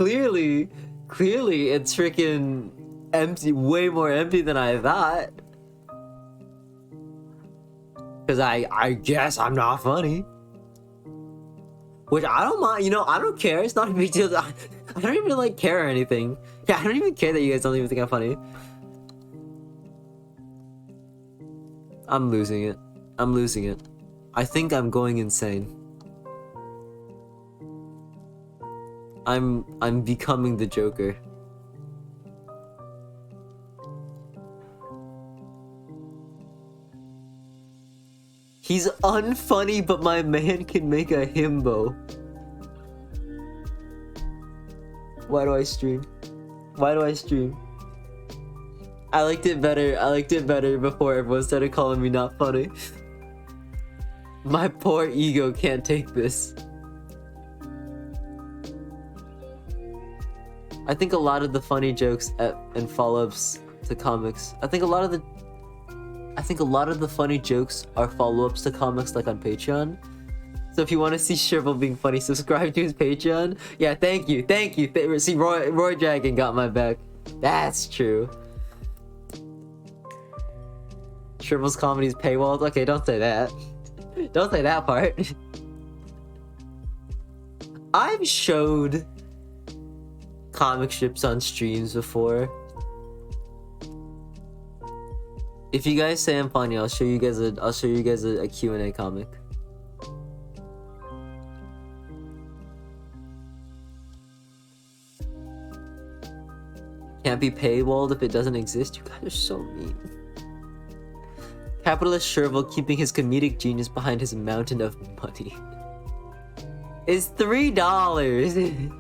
freaking empty, way more empty than I thought. Cause I guess I'm not funny. Which I don't mind, you know, I don't care. It's not a big deal. I don't even like care or anything. Yeah, I don't even care that you guys don't even think I'm funny. I'm losing it. I'm losing it. I think I'm going insane. I'm becoming the Joker. He's unfunny, but my man can make a himbo. Why do I stream? Why do I stream? I liked it better before everyone started calling me not funny. My poor ego can't take this. I think a lot of the funny jokes and follow-ups to comics. I think a lot of the funny jokes are follow-ups to comics, like on Patreon. So if you want to see Shrivel being funny, subscribe to his Patreon. Yeah, thank you. See, Roy Dragon got my back. That's true. Shrivel's comedy's paywalled. Okay, don't say that. Don't say that part. I've showed comic strips on streams before. If you guys say I'm funny, I'll show you guys a Q&A comic. Can't be paywalled if it doesn't exist. You guys are so mean. Capitalist Sherville keeping his comedic genius behind his mountain of money. It's $3.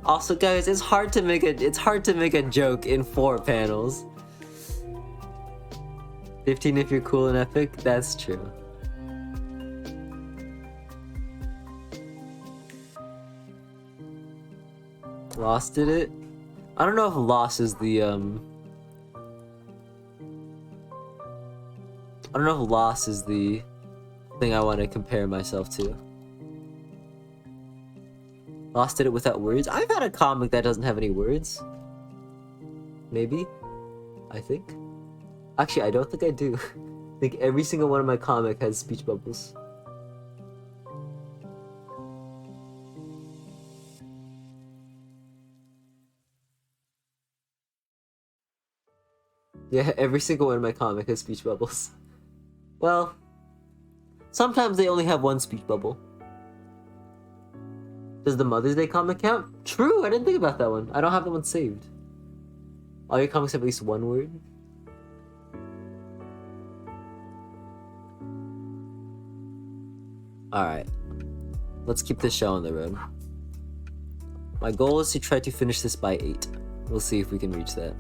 Also, guys, it's hard to make a joke in 4 panels. 15 if you're cool and epic. That's true. Lost did it? I don't know if loss is the I don't know if loss is the thing I want to compare myself to. Lost did it without words? I've had a comic that doesn't have any words. Maybe? I think. Actually, I don't think I do. I think every single one of my comic has speech bubbles. Yeah, every single one of my comic has speech bubbles. Well, sometimes they only have one speech bubble. Does the Mother's Day comic count? True, I didn't think about that one. I don't have that one saved. All your comics have at least one word? Alright. Let's keep this show on the road. My goal is to try to finish this by 8. We'll see if we can reach that.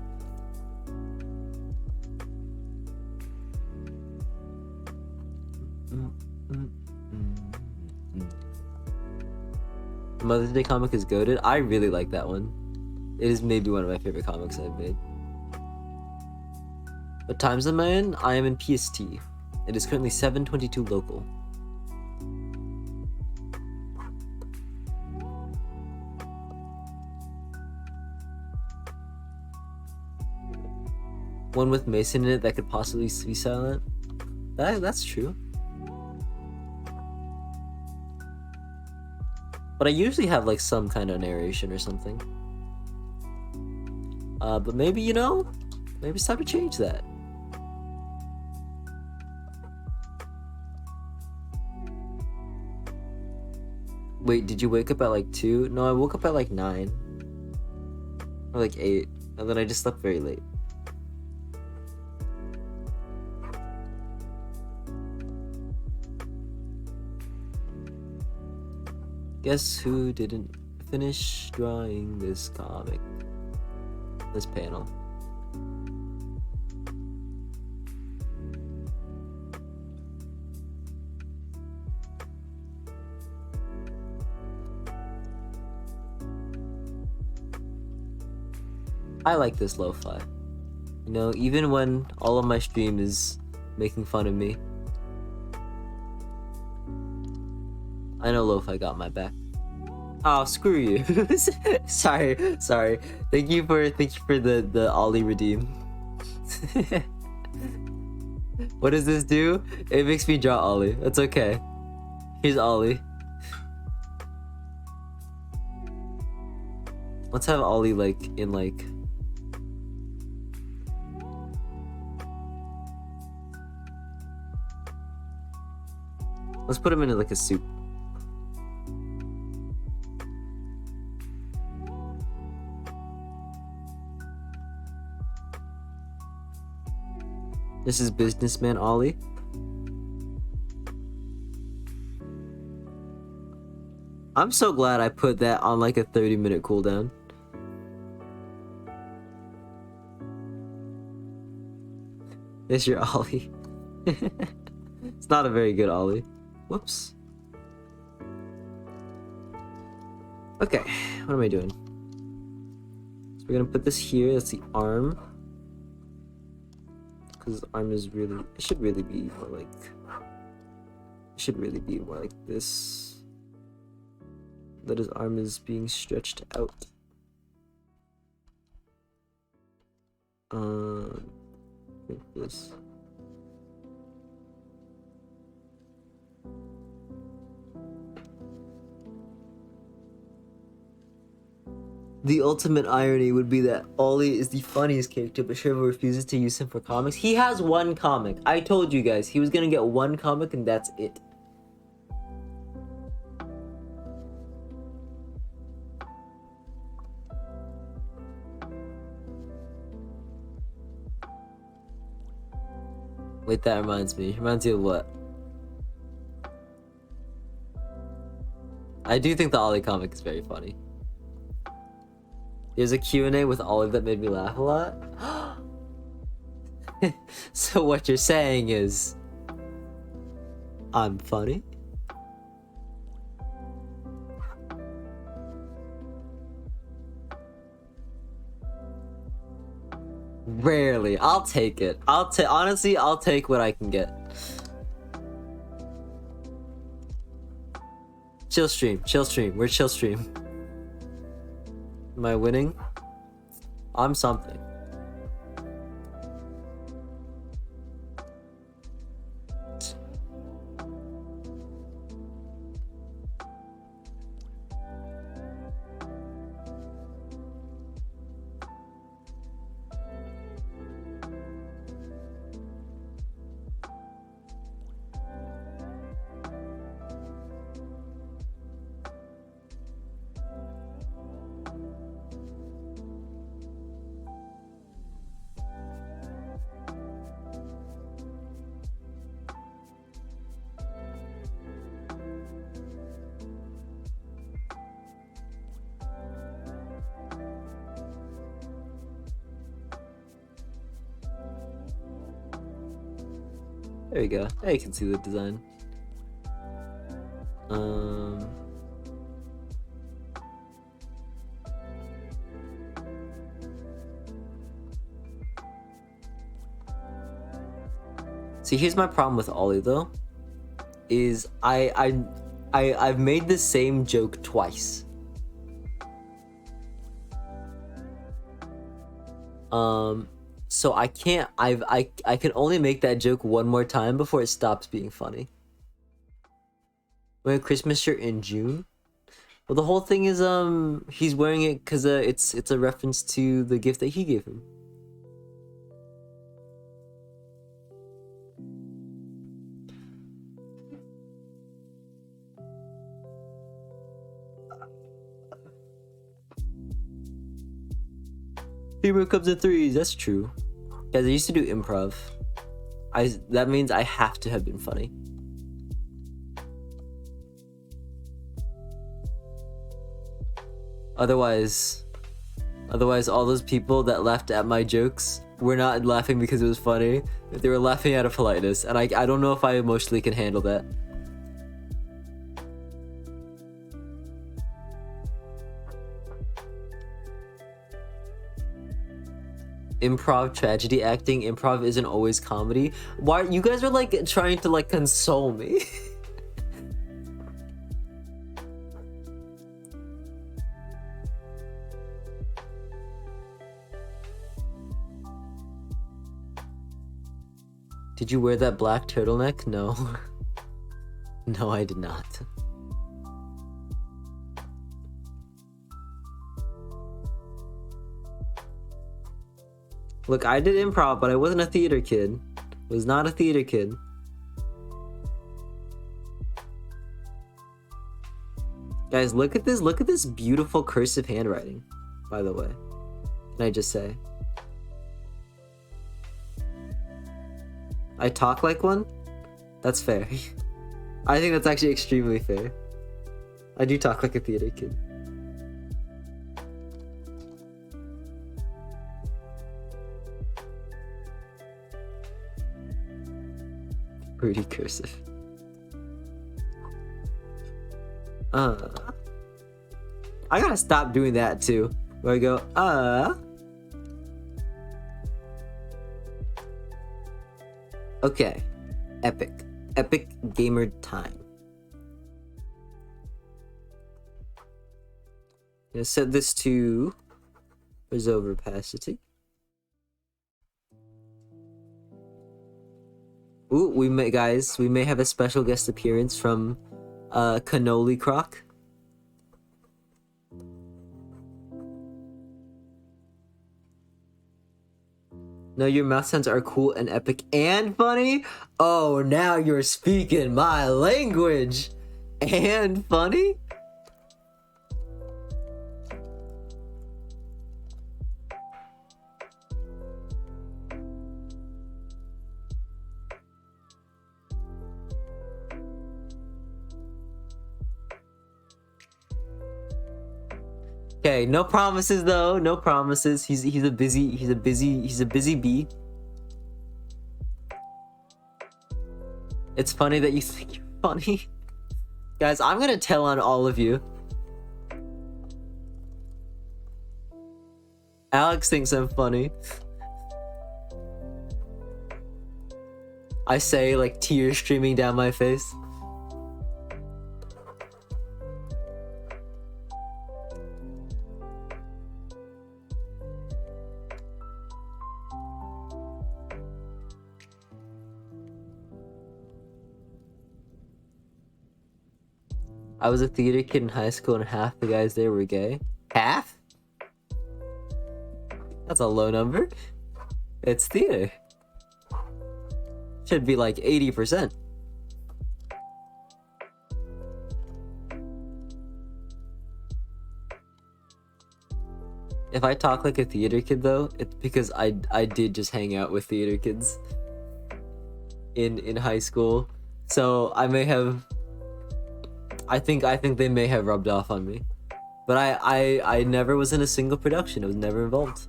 Mother's Day comic is goated. I really like that one. It is maybe one of my favorite comics I've made. What times am I in? I am in PST. It is currently 7:22 local. One with Mason in it that could possibly be silent. That's true. But I usually have like some kind of narration or something. But maybe, you know, maybe it's time to change that. Wait, did you wake up at like 2? No, I woke up at like 9. Or like 8. And then I just slept very late. Guess who didn't finish drawing this comic? This panel. I like this lo-fi. You know, even when all of my stream is making fun of me, I know Lo-Fi got my back. Oh, screw you. sorry. Thank you for the Ollie redeem. What does this do? It makes me draw Ollie. That's okay. Here's Ollie. Let's have Ollie like in like. Let's put him in like a suit. This is businessman Ollie. I'm so glad I put that on like a 30-minute cooldown. There's your Ollie. It's not a very good Ollie. Whoops. Okay, what am I doing? So we're gonna put this here. That's the arm. Because his arm is really, it should really be more like this. That his arm is being stretched out. Like this. The ultimate irony would be that Ollie is the funniest character, but Shiva refuses to use him for comics. He has one comic. I told you guys, he was gonna get one comic and that's it. Wait, that reminds me. Reminds you of what? I do think the Ollie comic is very funny. There's a Q&A with Ollie that made me laugh a lot. So what you're saying is, I'm funny? Rarely. I'll take it. Honestly, I'll take what I can get. Chill stream. We're chill stream. Am I winning? I'm something. There you go. Now you can see the design. See, here's my problem with Ollie though. Is I've made the same joke twice. So I can't. I can only make that joke one more time before it stops being funny. Wearing a Christmas shirt in June. Well, the whole thing is he's wearing it because it's a reference to the gift that he gave him. Humor comes in threes. That's true. Guys, I used to do improv. That means I have to have been funny. Otherwise, all those people that laughed at my jokes were not laughing because it was funny. They were laughing out of politeness, and I don't know if I emotionally can handle that. Improv, tragedy acting. Improv isn't always comedy. Why you guys are like trying to like console me? Did you wear that black turtleneck? No. No, I did not. Look, I did improv, but I wasn't a theater kid. Was not a theater kid. Guys, look at this beautiful cursive handwriting, by the way. Can I just say? I talk like one? That's fair. I think that's actually extremely fair. I do talk like a theater kid. Pretty cursive. I gotta stop doing that too. Where I go, Okay. Epic. Epic gamer time. Gonna set this to resolve opacity. Ooh, we may have a special guest appearance from Cannoli Croc. No, your mouth sounds are cool and epic and funny. Oh, now you're speaking my language. And funny? Okay, no promises though. No promises. He's a busy bee. It's funny that you think you're funny. Guys, I'm gonna tell on all of you. Alex thinks I'm funny. I say, like, tears streaming down my face. I was a theater kid in high school and half the guys there were gay. Half? That's a low number. It's theater. Should be like 80%. If I talk like a theater kid though, it's because I did just hang out with theater kids in high school. So I may have I think they may have rubbed off on me. But I never was in a single production. I was never involved.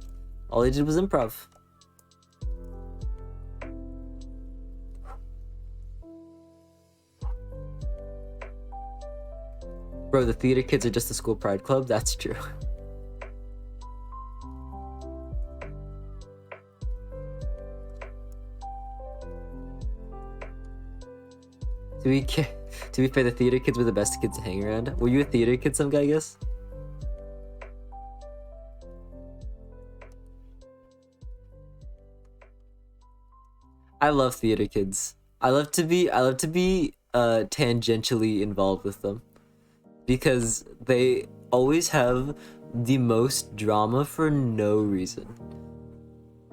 All I did was improv. Bro, the theater kids are just a school pride club? That's true. To be fair, the theater kids were the best kids to hang around. Were you a theater kid, some guy, I guess? I love theater kids. I love to be tangentially involved with them. Because they always have the most drama for no reason.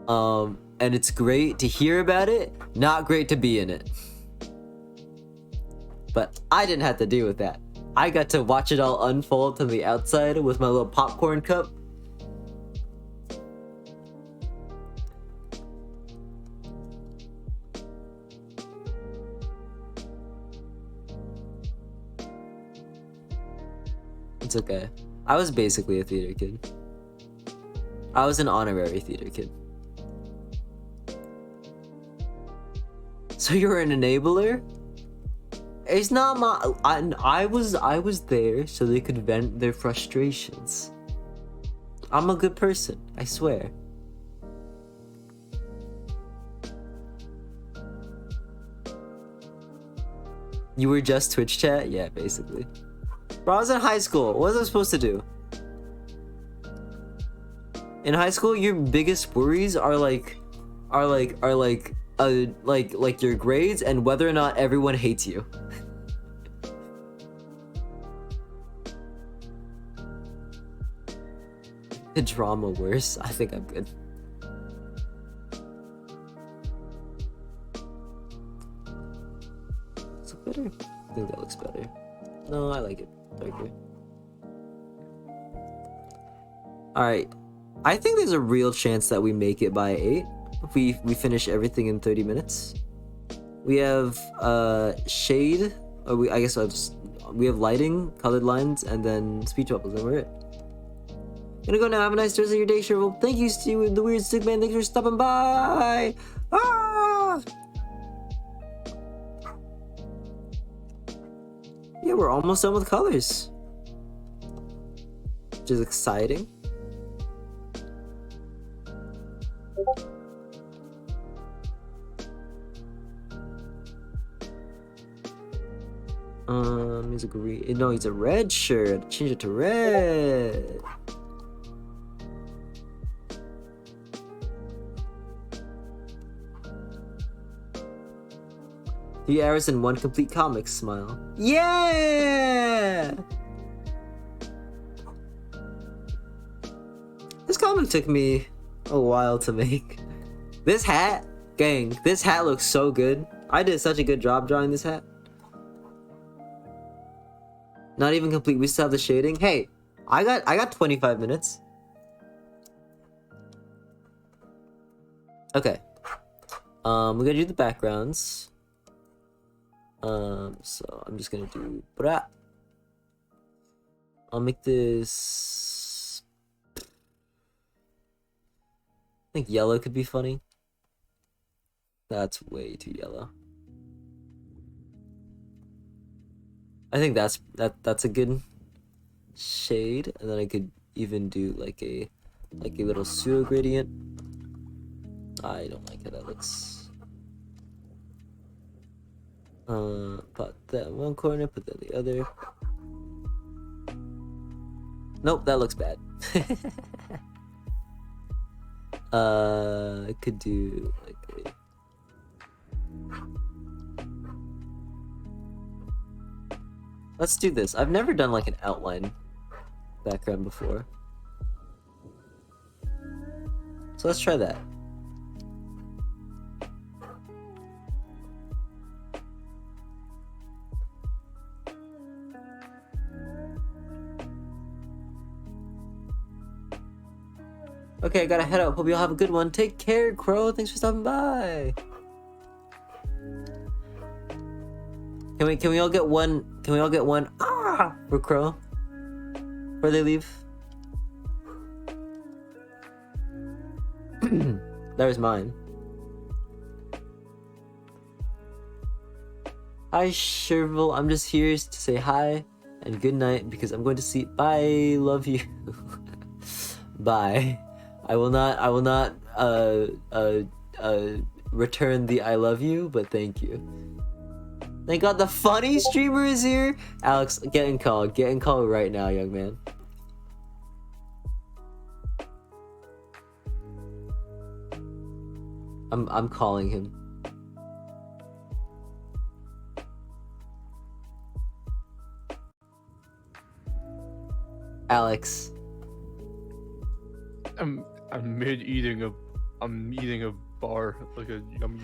And it's great to hear about it, not great to be in it. But I didn't have to deal with that. I got to watch it all unfold from the outside with my little popcorn cup. It's okay. I was basically a theater kid. I was an honorary theater kid. So you're an enabler? It's not my. I was there so they could vent their frustrations. I'm a good person, I swear. You were just Twitch chat? Yeah, basically. Bro, I was in high school. What was I supposed to do? In high school, your biggest worries are like like your grades and whether or not everyone hates you. The drama worse. I think I'm good. Does it look better? I think that looks better. No, I like it darker. Alright. I think there's a real chance that we make it by 8. If we finish everything in 30 minutes. We have shade, or I guess we have lighting, colored lines, and then speech bubbles, and we're it. Gonna go now. Have a nice rest of your day, Sherville. Thank you, Steve, the weird stick man. Thanks for stopping by. Ah! Yeah, we're almost done with colors, which is exciting. He's a green. No, he's a red shirt. Change it to red. Three hours and one complete comic. Smile. Yeah! This comic took me a while to make. This hat, gang, this hat looks so good. I did such a good job drawing this hat. Not even complete. We still have the shading. Hey, I got 25 minutes. Okay. We're gonna do the backgrounds. So I'm just gonna do bra. I'll make this. I think yellow could be funny. That's way too yellow. I think that's a good shade, and then I could even do like a little pseudo gradient. I don't like how that looks. Put that in one corner, put that in the other. Nope, that looks bad. I could do like a. Let's do this. I've never done like an outline background before. So let's try that. Okay, I gotta head out. Hope you all have a good one. Take care, Crow. Thanks for stopping by. Can we all get one? Can we all get one? Ah, for Crow. Before they leave. There's mine. Hi, Sherville. I'm just here to say hi and good night because I'm going to sleep. Bye. Love you. Bye. I will not return the I love you, but thank you. Thank God the funny streamer is here. Alex, get in call. Get in call right now, young man. I'm calling him. Alex. I'm eating a bar like a yummy.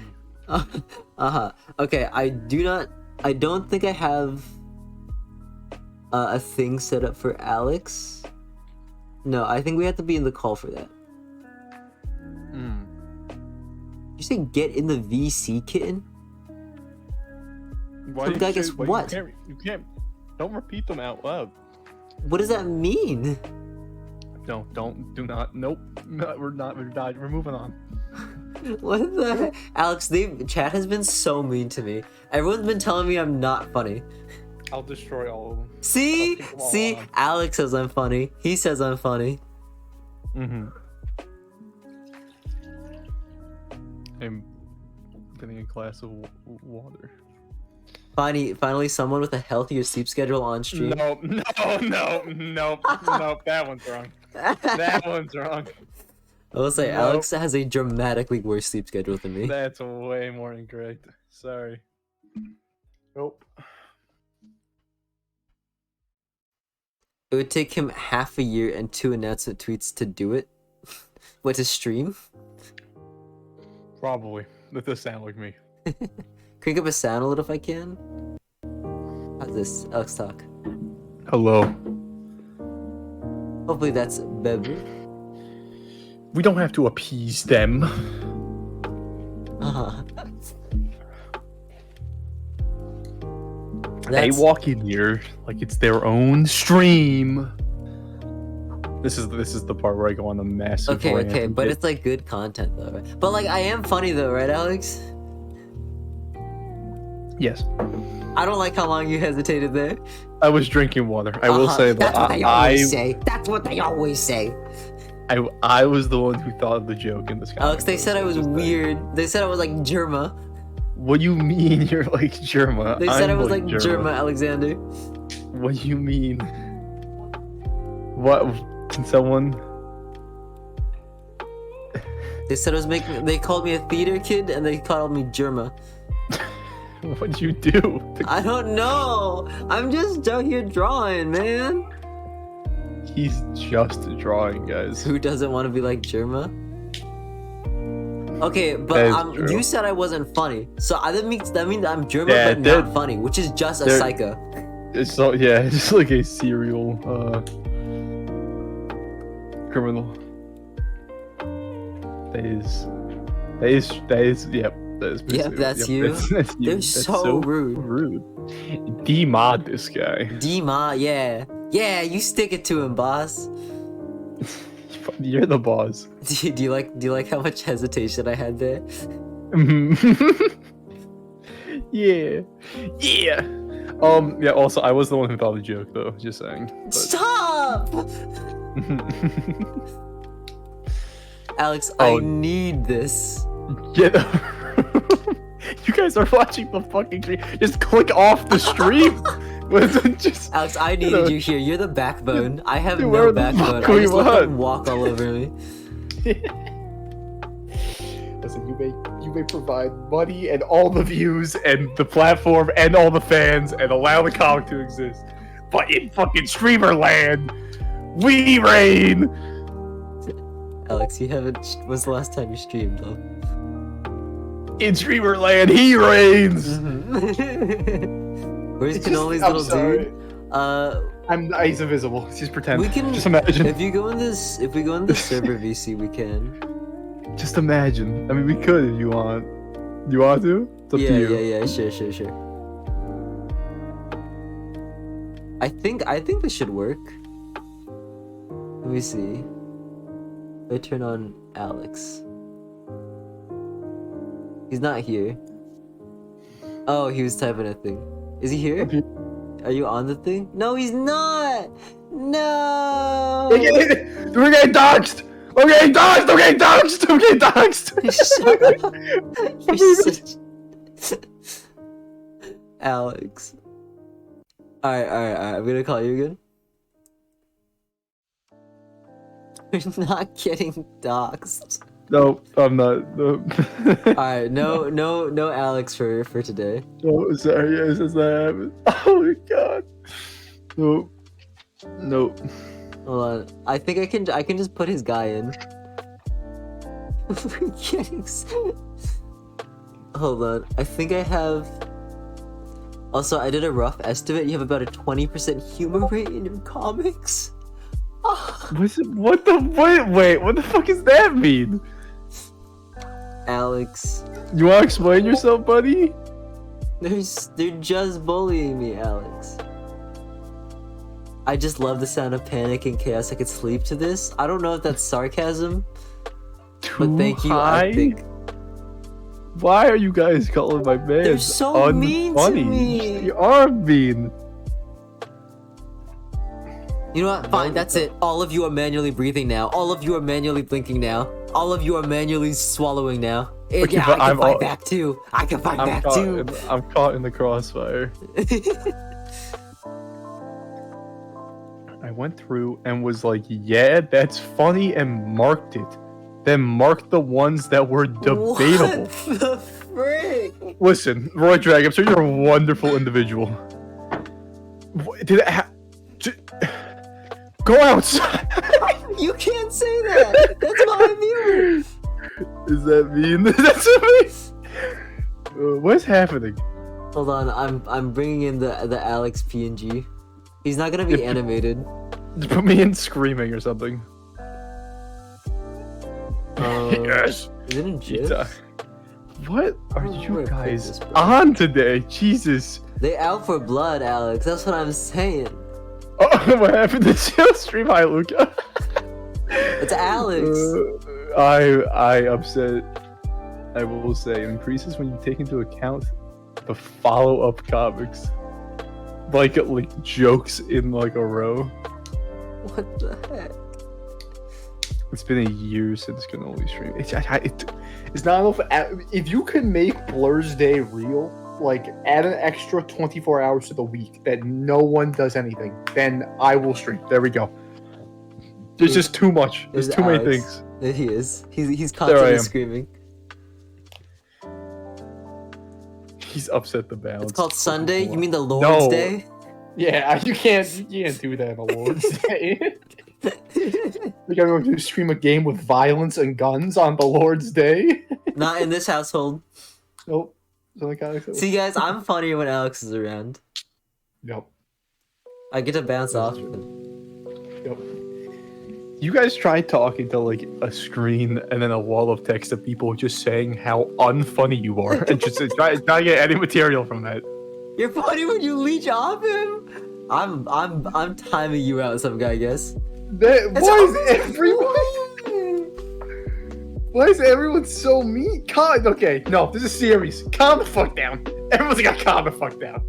Okay, I don't think I have a thing set up for Alex. No, I think we have to be in the call for that. You say get in the VC, kitten? Why Some guy gets what? You can't. Don't repeat them out loud. What does that mean? No, do not. Nope. No, we're not. We're moving on. What the heck? Alex, chat has been so mean to me. Everyone's been telling me I'm not funny. I'll destroy all of them. See? Alex says I'm funny. He says I'm funny. I'm getting a glass of water. Finally, someone with a healthier sleep schedule on stream. No, that one's wrong. That one's wrong. I will say No. Alex has a dramatically worse sleep schedule than me. That's way more incorrect. Sorry. Nope. It would take him half a year and 2 announcement tweets to do it. What, to stream? Probably. That does sound like me. Crank up a sound a little if I can. How's this? Alex talk. Hello. Hopefully that's better. We don't have to appease them. Uh-huh. They walk in here like it's their own stream. This is the part where I go on the massive rant Okay, and but get- it's like good content though, right? But like I am funny though, right, Alex? Yes. I don't like how long you hesitated there. I was drinking water. I will say that That's what they always say. That's what they always say. I was the one who thought of the joke in this. Alex, they said I was weird. They said I was like Germa. What do you mean you're like Germa? They said I I'm was like Germa Alexander. What do you mean? What? Can someone? They said I was making. They called me a theater kid, and they called me Germa. What'd you do? I don't know. I'm just out here drawing, man. He's just drawing, guys. Who doesn't want to be like Germa? Okay, That but is true. you said I wasn't funny, so that means I'm Germa Yeah, but not funny, which is just a there- psycho. It's so yeah, it's just like a serial criminal. That is yep. That is Yep, that's you. That's you. They're That's so rude. Rude. Demod this guy. Dima, yeah, you stick it to him, boss. You're the boss. Do you like how much hesitation I had there? Yeah. Yeah. Also, I was the one who thought of the joke, though. Just saying. Stop, Alex. Oh. I need this. Get. You guys are watching the fucking stream. Just click off the stream. Just. Alex, I needed you here. You're the backbone. I have Dude, no where the backbone. fuck I we just let at? them walk all over me. Listen, you may provide money and all the views and the platform and all the fans and allow the comic to exist, but in fucking streamer land, we reign. Alex, you haven't. When's the last time you streamed, though? In streamer land, he reigns. Where's It's Cannoli's I'm little sorry. dude? He's invisible. Just pretend. We can Just imagine. If we go in the server VC, we can. Just imagine. I mean, we could if you want. You want to? It's up to you. Yeah. Sure. I think this should work. Let me see. I turn on Alex. He's not here. Oh, he was typing a thing. Is he here? Are you on the thing? No, he's not! No! We're getting doxxed! I'm getting doxxed! Shut up. You're such... Alex. Alright. I'm gonna call you again. We're not getting doxxed. No, I'm not. No. Alright, no Alex for today. Oh, sorry, yes, that's not happening. Oh my god. Nope. Hold on. I think I can just put his guy in. We're getting Hold on. I think I have. Also, I did a rough estimate. You have about a 20% humor rate in your comics. What the fuck does that mean? Alex. You wanna explain yourself, buddy? They're just bullying me, Alex. I just love the sound of panic and chaos. I could sleep to this. I don't know if that's sarcasm, but thank you. High? I think Why are you guys calling my man? they're so mean to me. You are mean. You know what? Fine, that's it. All of you are manually breathing now. All of you are manually blinking now. All of you are manually swallowing now. And Okay, yeah, but I can I'm fight all- back too. I can fight back too. I'm caught in the crossfire. I went through and was like, yeah, that's funny, and marked it. then mark the ones that were debatable. What the frick? Listen, Roy Drag, I'm sure you're a wonderful individual. Did it go outside? You can't say that. That's my viewer. Is that mean? That's me. What's happening? Hold on, I'm bringing in the Alex PNG. He's not gonna be animated. Put me in screaming or something. Yes. Is it in GIF? What are Where you put guys this, bro? on today? Jesus. They out for blood, Alex. That's what I'm saying. Oh, what happened to Chill Stream? Hi, Luca. It's Alex. I upset. I will say it increases when you take into account the follow-up comics, like jokes in like a row. What the heck? It's been a year since Cannoli stream. It's not enough. If you can make Blur's Day real, like add an extra 24 hours to the week that no one does anything, then I will stream. There we go. There's just too much. There's too many things. There he is. He's constantly screaming. He's upset the balance. It's called Sunday. You mean the Lord's Day? Yeah, you can't do that on the Lord's Day. Like I'm going to stream a game with violence and guns on the Lord's Day. Not in this household. Nope. See, guys, I'm funnier when Alex is around. Yep. I get to bounce off. Yep. You guys try talking to like a screen and then a wall of text of people just saying how unfunny you are, and just try to get any material from that. You're funny when you leech off him. I'm timing you out, some guy, I guess. Why is everyone so mean? Okay, no, this is serious. Calm the fuck down. Everyone's got to calm the fuck down.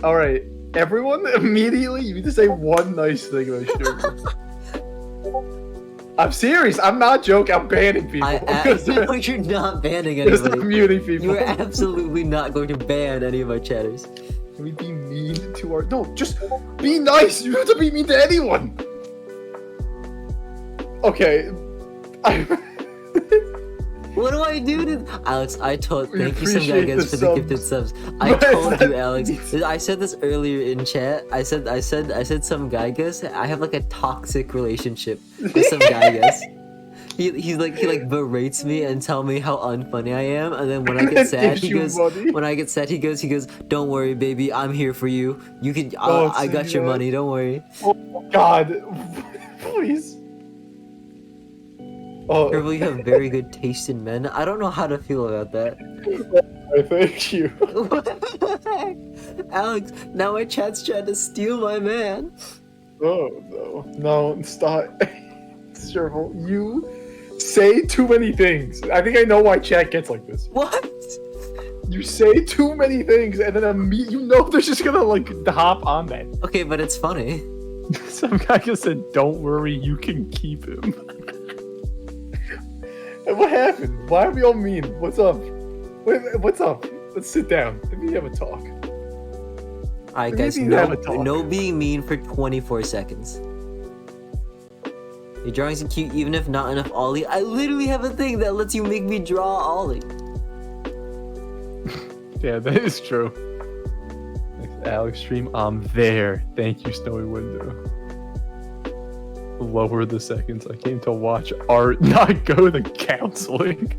All right, everyone, immediately, you need to say one nice thing about Sugar. I'm serious. I'm not joking. I'm banning people. No, you're not banning anybody. Just muting people. You are absolutely not going to ban any of our chatters. Can we be mean to our... No, just be nice. You don't have to be mean to anyone. Okay. What do I do to... Alex, thank you some guys for the gifted subs. I told you, Alex. I said this earlier in chat. I said some guy guys. I have like a toxic relationship with some guy guys. He berates me and tell me how unfunny I am, and then when I get sad, he goes, "Don't worry, baby, I'm here for you. You can, I got your money. Don't worry." Oh God, please. Oh, Careful, you have very good taste in men. I don't know how to feel about that. Thank you. What the heck? Alex, now my chat's trying to steal my man. Oh no, stop. Careful, you say too many things. I think I know why chat gets like this. What? You say too many things, and then you know they're just gonna like hop on that. Okay, but it's funny. Some guy just said, "Don't worry, you can keep him." What happened? Why are we all mean? What's up? What's up? Let's sit down. Let me have a talk. Alright, guys, no being mean for 24 seconds. Your drawings are cute, even if not enough Ollie. I literally have a thing that lets you make me draw Ollie. Yeah, that is true. Next Alex stream, I'm there. Thank you, Snowy Window. Lower the seconds. I came to watch art, not go to counseling.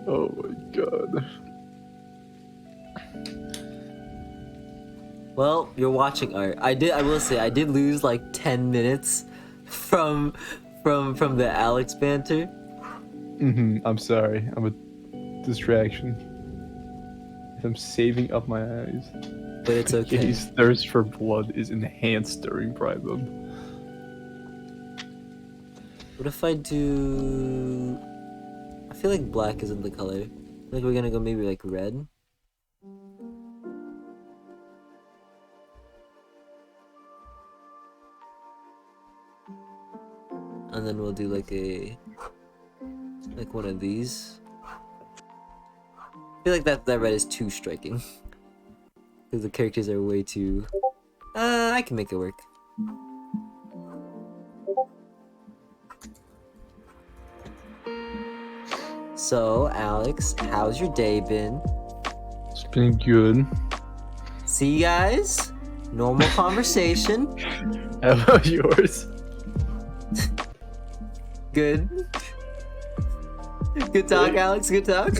Oh my god. Well, you're watching art. I will say, I did lose like 10 minutes from the Alex banter. I'm sorry. I'm a distraction. I'm saving up my eyes. But it's okay. His thirst for blood is enhanced during Pride Month. What if I do... I feel like black isn't the color. I feel like we're gonna go maybe like red. And then we'll do like one of these. I feel like that red is too striking. Because the characters are way too... I can make it work. So, Alex, how's your day been? It's been good. See, guys? Normal conversation. How about yours? Good. Good talk, Alex. Good talk.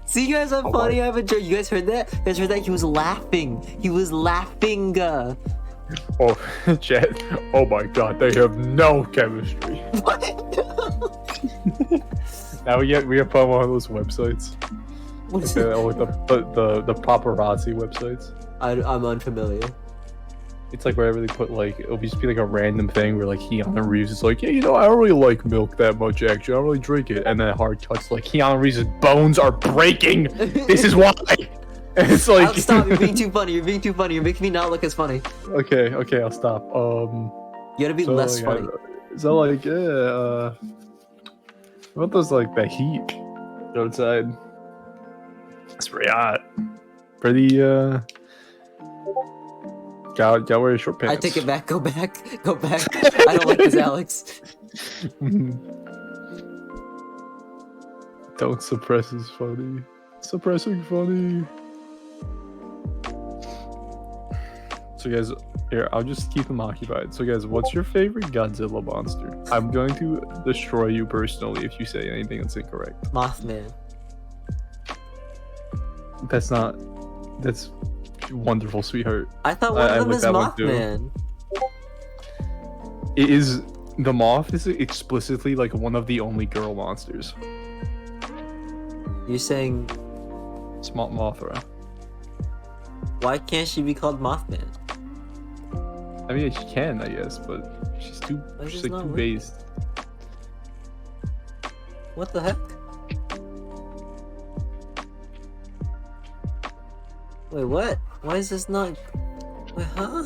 See, you guys, I'm funny. I have a joke. You guys heard that? You guys heard that? He was laughing. He was laughing. Oh, chat. Oh my god, they have no chemistry. What? Now we have put on one of those websites. What is Like it? the paparazzi websites. I'm unfamiliar. It's like wherever they put like it'll just be like a random thing where like Keanu Reeves is like, yeah, you know, I don't really like milk that much actually. I don't really drink it, and then hard cuts like Keanu Reeves' bones are breaking. This is why. And it's like, Alex, stop! You're being too funny. You're being too funny. You're making me not look as funny. okay, I'll stop. You gotta be So, less like, funny. What does like the heat outside? It's pretty hot. Pretty gotta wear short pants. I take it back. Go back. Go back. I don't like this, Alex. Don't suppress is funny. Suppressing funny. So guys, here, I'll just keep them occupied. So guys, what's your favorite Godzilla monster? I'm going to destroy you personally if you say anything that's incorrect. Mothman. That's wonderful, sweetheart. I thought one I of them like is that one too. Mothman. It is, the moth is explicitly like one of the only girl monsters. You're saying, Small Mothra. why can't she be called Mothman? I mean, she can, I guess, but she's too, Why she's does like not too work? based. What the heck? Wait, what? Why is this not... Wait, huh?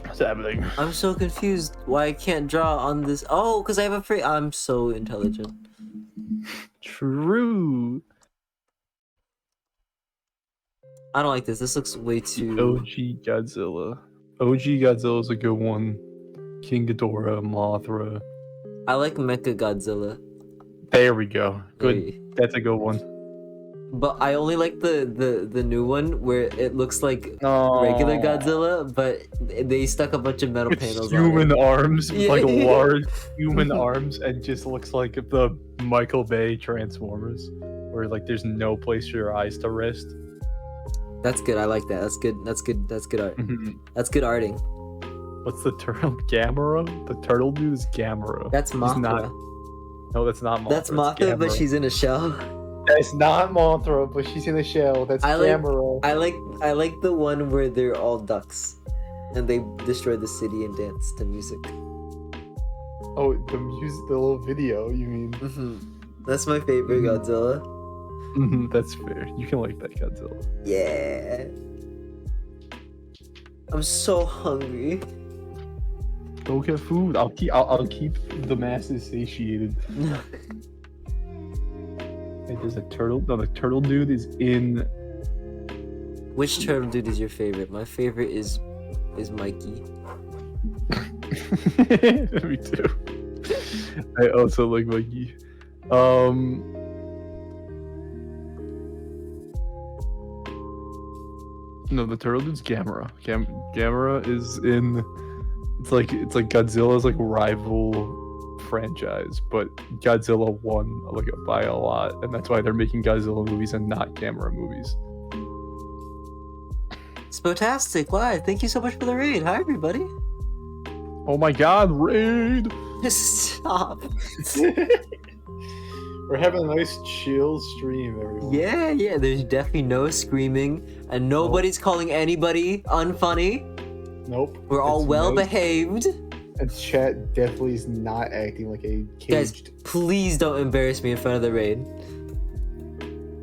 What's happening? I'm so confused why I can't draw on this. Oh, because I have a free... I'm so intelligent. True. I don't like this. This looks way too... OG Godzilla. OG Godzilla's a good one. King Ghidorah, Mothra. I like Mecha Godzilla. There we go. Good. Hey. That's a good one. But I only like the new one where it looks like regular Godzilla, but they stuck a bunch of metal With panels human on it. arms, with, Yeah. like large human arms, and just looks like the Michael Bay Transformers, where like there's no place for your eyes to rest. That's good. I like that. That's good. That's good. That's good art. Mhm. That's good arting. What's the turtle? Gamera? The turtle dude is Gamera. That's He's Mothra. not- No, that's not Mothra. That's it's Mothra, but Gamera. she's in a shell. That's not Mothra, but she's in a shell. That's I like- Gamera. I like the one where they're all ducks, and they destroy the city and dance to music. Oh, the little video, you mean? That's my favorite Godzilla. That's fair. You can like that Godzilla. Yeah. I'm so hungry. Go get food. I'll keep the masses satiated. Hey, there's a turtle. No, the turtle dude is in. Which turtle dude is your favorite? My favorite is Mikey. Me too. I also like Mikey. No, the turtle dude's Gamera. Gamera is in. It's like Godzilla's like rival franchise, but Godzilla won like by a lot, and that's why they're making Godzilla movies and not Gamera movies. Spotastic, why? Thank you so much for the raid. Hi, everybody. Oh my God, raid! Stop. We're having a nice chill stream, everyone. Yeah. There's definitely no screaming, and nobody's calling anybody unfunny. Nope. We're all well behaved. And chat definitely is not acting like a Guys, please don't embarrass me in front of the raid.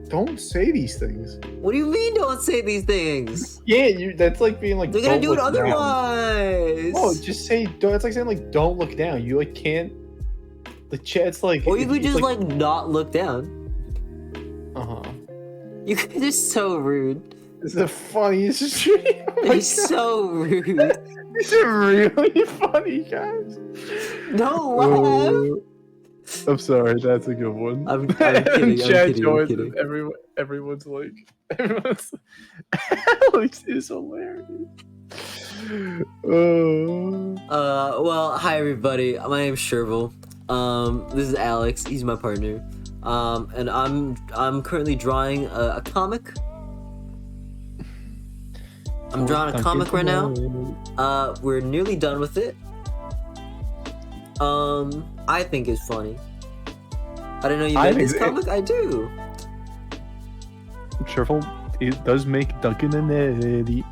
Don't say these things. What do you mean don't say these things? Yeah, that's like being like. They're gonna "Don't do it look down." otherwise. Oh, just say. Don't, it's like saying like don't look down. You like can't. The chat's like. Or you could it's just like not look down. You could just so rude. It's the funniest stream. You're so rude. It's really funny, guys. Don't laugh. I'm sorry, that's a good one. I'm kidding. Chat I'm joins kidding. and everyone's Alex is hilarious. Well, hi everybody. My name's Sherville. This is Alex. He's my partner. And I'm currently drawing a comic. I'm drawing a comic right now. We're nearly done with it. I think it's funny. I didn't know you made this comic. I do. Sherville, it does make Doginacafe.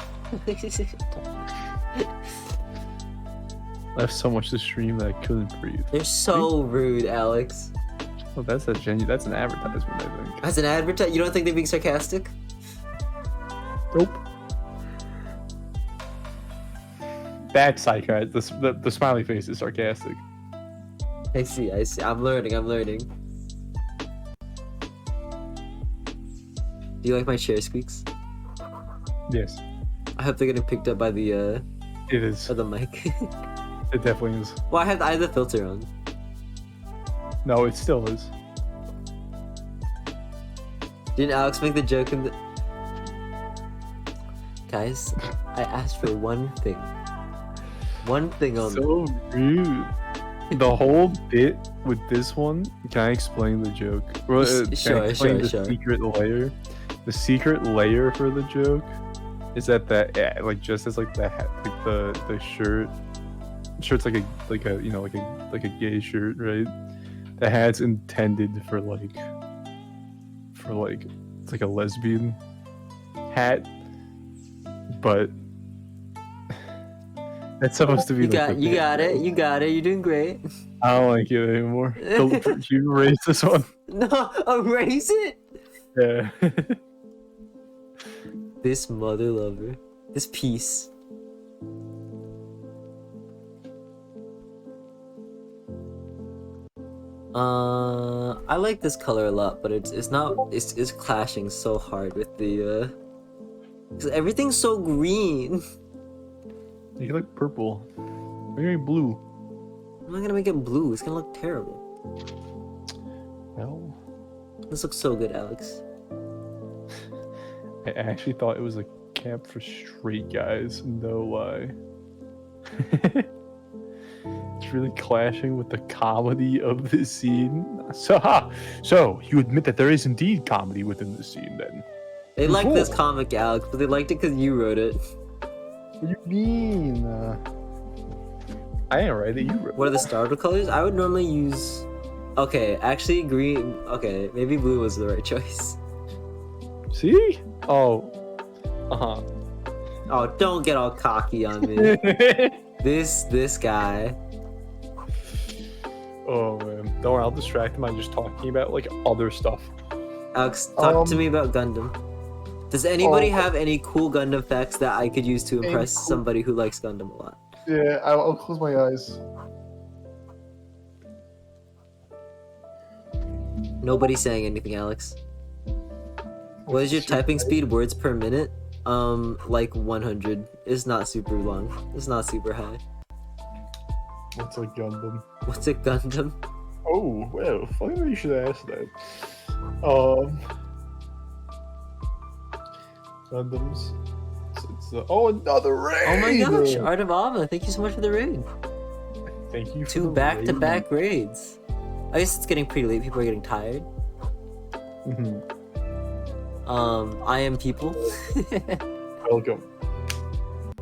I have so much to stream that I couldn't breathe. They're so rude, Alex. Oh, that's an advertisement, I think. As an advertise, you don't think they're being sarcastic? Nope. That's sarcastic. The smiley face is sarcastic. I see. I'm learning. Do you like my chair squeaks? Yes. I hope they're getting picked up by the It is. by the mic. It definitely is. Well, I have the filter on. No, it still is. Didn't Alex make the joke in the... Guys, I asked for one thing. One thing only. So rude. The whole bit with this one, can I explain the joke? Well, Sure. Secret layer? The secret layer for the joke is that just as like the shirt's like a you know like a gay shirt, right? The hat's intended for like it's like a lesbian hat, but that's supposed to be. You got it. You're doing great. I don't like it anymore. You erase this one. No, erase it. Yeah. This mother lover. This piece. I like this color a lot, but it's clashing so hard with the because everything's so green. You like purple. Maybe blue. I'm not gonna make it blue. It's gonna look terrible. No. This looks so good, Alex. I actually thought it was a cap for straight guys. No lie. It's really clashing with the comedy of this scene. So you admit that there is indeed comedy within the scene, then? They like this comic, Alex, but they liked it because you wrote it. What do you mean? I ain't write it. You wrote it. What are the starter colors? I would normally use... Okay, actually green... Okay, maybe blue was the right choice. See? Oh. Uh-huh. Oh, don't get all cocky on me. This guy. Oh, man. Don't worry, I'll distract him by just talking about, like, other stuff. Alex, talk to me about Gundam. Does anybody have any cool Gundam facts that I could use to impress somebody who likes Gundam a lot? Yeah, I'll close my eyes. Nobody's saying anything, Alex. What is your typing speed words per minute? Like 100. It's not super long. It's not super high. What's a Gundam? What's a Gundam? Oh, well, funny you should ask that. Gundams. Oh, another raid! Oh my gosh, Art of Alma, thank you so much for the raid. Thank you for 2 back-to-back raids. I guess it's getting pretty late, people are getting tired. I am people. Welcome.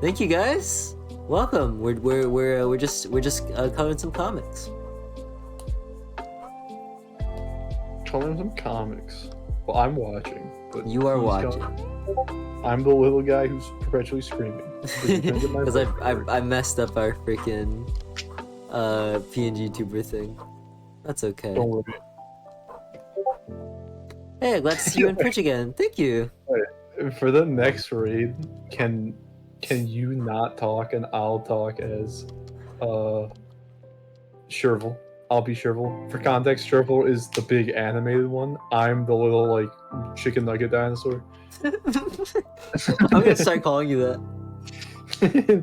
Thank you guys. Welcome. We're just covering some comics. Covering some comics. Well, I'm watching. But You are watching. I'm the little guy who's perpetually screaming. Because I messed up our freaking PNG tuber thing. That's okay. Don't worry. Hey, glad to see you in Twitch again. Thank you. For the next raid, can you not talk and I'll talk as Sherville? I'll be Sherville. For context, Sherville is the big animated one. I'm the little like chicken nugget dinosaur. I'm gonna start calling you that.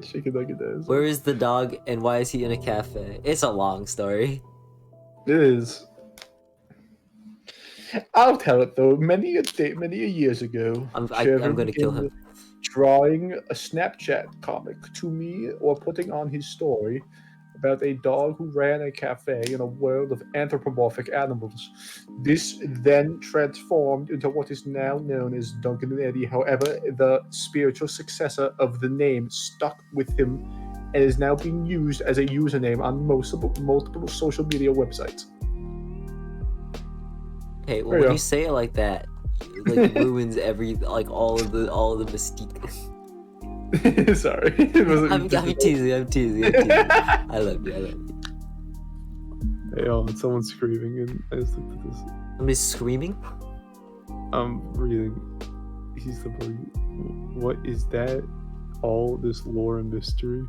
Chicken nugget dinosaur. Where is the dog and why is he in a cafe? It's a long story. It is. I'll tell it though. Many a years ago, I'm Trevor gonna kill began him. drawing a Snapchat comic to me or putting on his story about a dog who ran a cafe in a world of anthropomorphic animals. This then transformed into what is now known as Duncan and Eddie. However, the spiritual successor of the name stuck with him and is now being used as a username on multiple social media websites. Okay, well, There you when go. you say it like that, it, like all of the mystique. Sorry. It wasn't I'm teasing. I love you. Hey, oh, someone's screaming, and I just looked at this. Somebody's screaming. I'm reading. He's the boy. What is that? All this lore and mystery.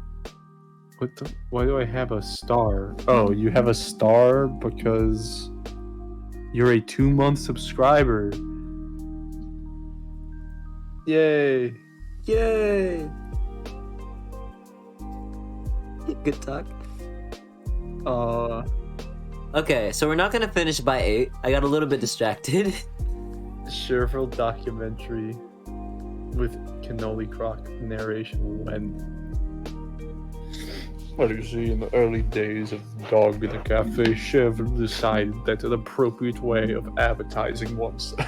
What the? Why do I have a star? Oh, you have a star because you're a 2-month subscriber. Yay! Yay! Good talk. Okay, so we're not gonna finish by 8. I got a little bit distracted. Sherville documentary with Cannoli Croc narration when. Well, you see, in the early days of Doginacafe, Sherville decided that's an appropriate way of advertising oneself.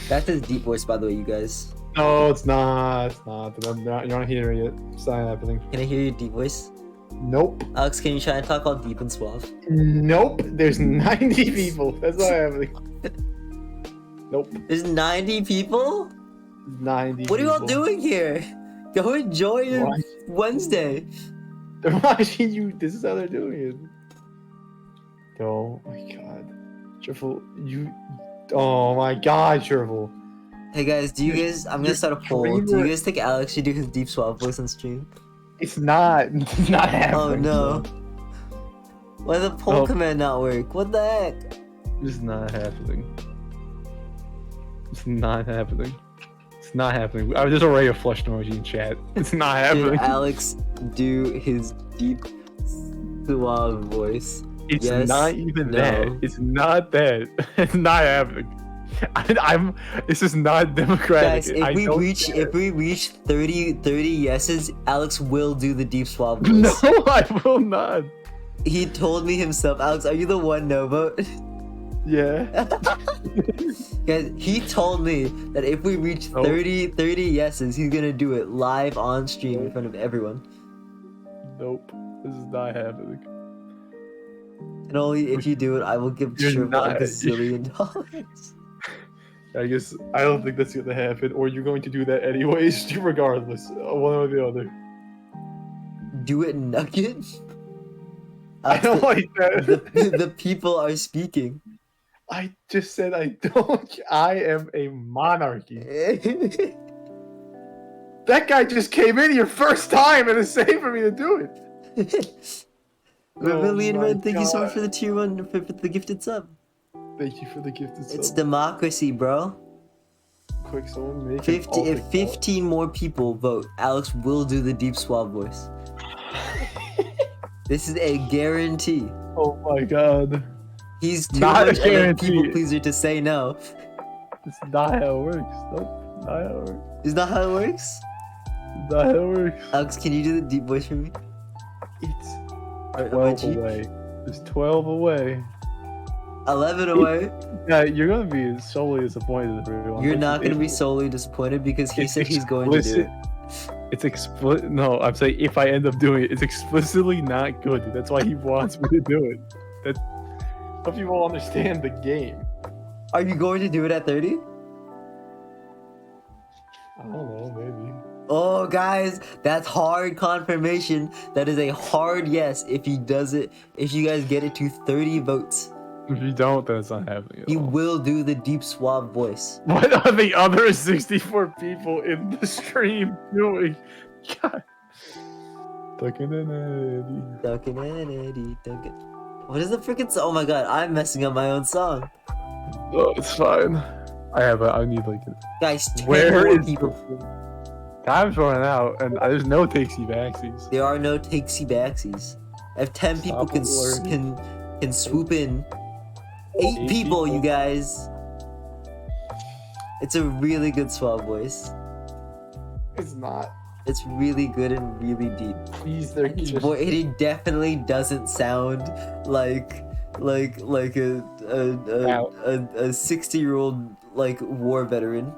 That's his deep voice, by the way, you guys. No, it's not. It's not. You're not hearing it. It's not happening. Can I hear your deep voice? Nope. Alex, can you try and talk all deep and suave? Nope. There's 90 people. That's not happening. Nope. There's 90 people? 90 What are you all people. doing here? Go enjoy your What? Wednesday. They're watching you. This is how they're doing it. Oh my god. Sherville, you. Oh my god, Sherville. Hey guys, I'm gonna start a poll. Do you guys think Alex should do his deep suave voice on stream? It's not. It's not happening. Oh no. Why the poll Oh. command not work? What the heck? It's not happening. It's not happening. It's not happening. There's already a flush emoji in chat. It's not Should happening. Alex do his deep suave voice? It's Yes, not even no. that. It's not that. It's not happening. This is not democratic. Guys, I don't care. if we reach 30 yeses, Alex will do the deep suave voice. No, I will not. He told me himself. Alex, are you the one no vote? Yeah. Guys, he told me that if we reach Nope. 30 yeses, he's gonna do it live on stream in front of everyone. Nope. This is not happening. And only if you do it, I will give You're Sherville not- $1 gazillion. I guess I don't think that's gonna happen, or you're going to do that anyways, regardless. One or the other. Do it, Nugget. I don't like that. The people are speaking. I just said I don't. I am a monarchy. That guy just came in here first time and it's safe for me to do it. Ravilian my Red, thank you so much God. for the tier 1 for the gifted sub. Thank you for the gift. It's democracy, bro. Quick, someone make 50, if 15 more people vote, Alex will do the deep suave voice. This is a guarantee. Oh my god. He's too Not a much of a guarantee. people pleaser to say no. It's not how it works. Nope. Not how it works. Is that how it works? It's not how it works. Alex, can you do the deep voice for me? It's Or 12 emoji? away. It's 12 away. 11 away. Yeah, you're gonna be solely disappointed, everyone. You're not gonna be solely disappointed because he It's said he's going to do it. It's explicit. No, I'm saying if I end up doing it, it's explicitly not good. That's why he wants me to do it. That some people understand the game. Are you going to do it at 30? I don't know, maybe. Oh, guys, that's hard confirmation. That is a hard yes if he does it. If you guys get it to 30 votes, If you don't, then it's not happening at he all. will do the deep suave voice. What are the other 64 people in the stream doing? God. Duncan and Eddie. Duncan and Eddie, Duncan. What is the freaking song? Oh my god, I'm messing up my own song. Oh, it's fine. I need like Guys, 10 where more is people. time's running out and there's no takesy backsies. There are no takesy backsies. If 10 people Stop can worrying. can swoop in 8 people, you guys. It's a really good swab voice. It's not. It's really good and really deep. Please, they're And just... he definitely doesn't sound like a 60-year-old like war veteran.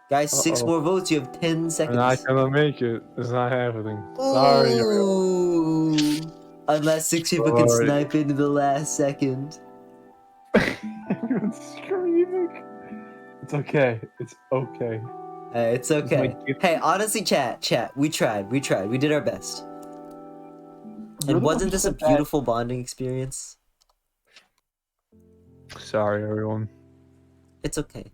Guys, 6 more votes. You have 10 seconds. I'm not gonna make it. It's not happening. Sorry. Ooh. Unless 6 people can Sorry. snipe into the last second. Everyone's screaming. It's okay. It's okay. It's okay. my gift. Hey, honestly, chat. We tried. We did our best. You're And the wasn't one this who a said that. beautiful bonding experience? Sorry, everyone. It's okay.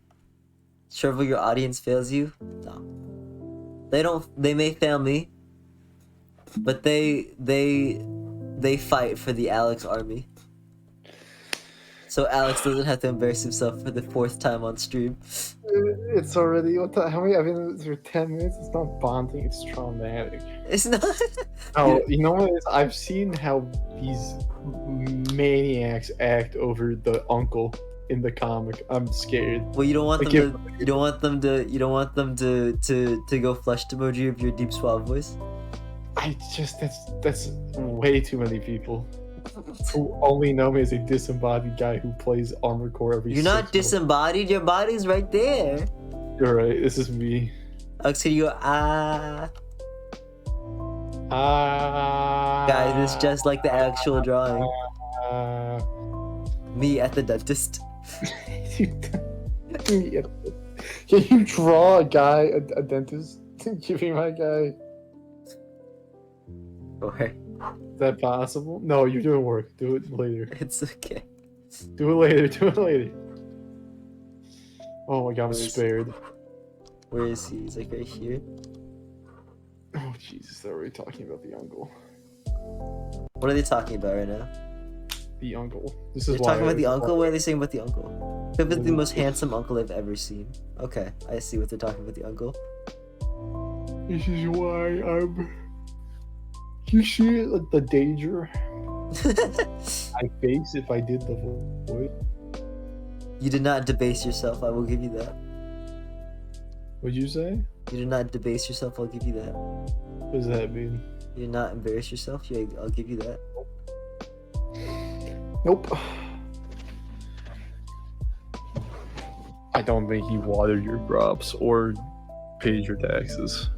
Sure, your audience fails you? No. They don't. They may fail me, but they fight for the Alex army. So Alex doesn't have to embarrass himself for the 4th time on stream. It's already how many? I've been through 10 minutes. It's not bonding. It's traumatic. It's not. Oh, you know what it is? I've seen how these maniacs act over the uncle in the comic. I'm scared. Well, you don't want Like them to. You don't want them to. You don't want them to go flushed emoji of your deep suave voice. I just that's way too many people who only know me as a disembodied guy who plays Armored Core every. You're not 6 months. disembodied. Your body's right there. You're right. This is me. Alex, can you go ah? Ah. Guys, it's just like the actual drawing. Me at the dentist. Can you draw a guy, a dentist? Give me my guy. Okay. Is that possible? No, you're doing work. Do it later. It's okay. Do it later. Do it later. Oh my god, I'm Where is- spared. Where is he? He's like right here. Oh Jesus, they're already talking about the uncle. What are they talking about right now? The uncle. This They're is why talking about the I- uncle? What are they saying about the uncle? Pip is the most handsome uncle I've ever seen. Okay, I see what they're talking about the uncle. This is why I'm. You see it, like the danger I face if I did the voice. You did not debase yourself, I will give you that. What'd you say? You did not debase yourself, I'll give you that. What does that mean? You did not embarrass yourself, yeah, I'll give you that. Nope. I don't think you watered your crops or paid your taxes.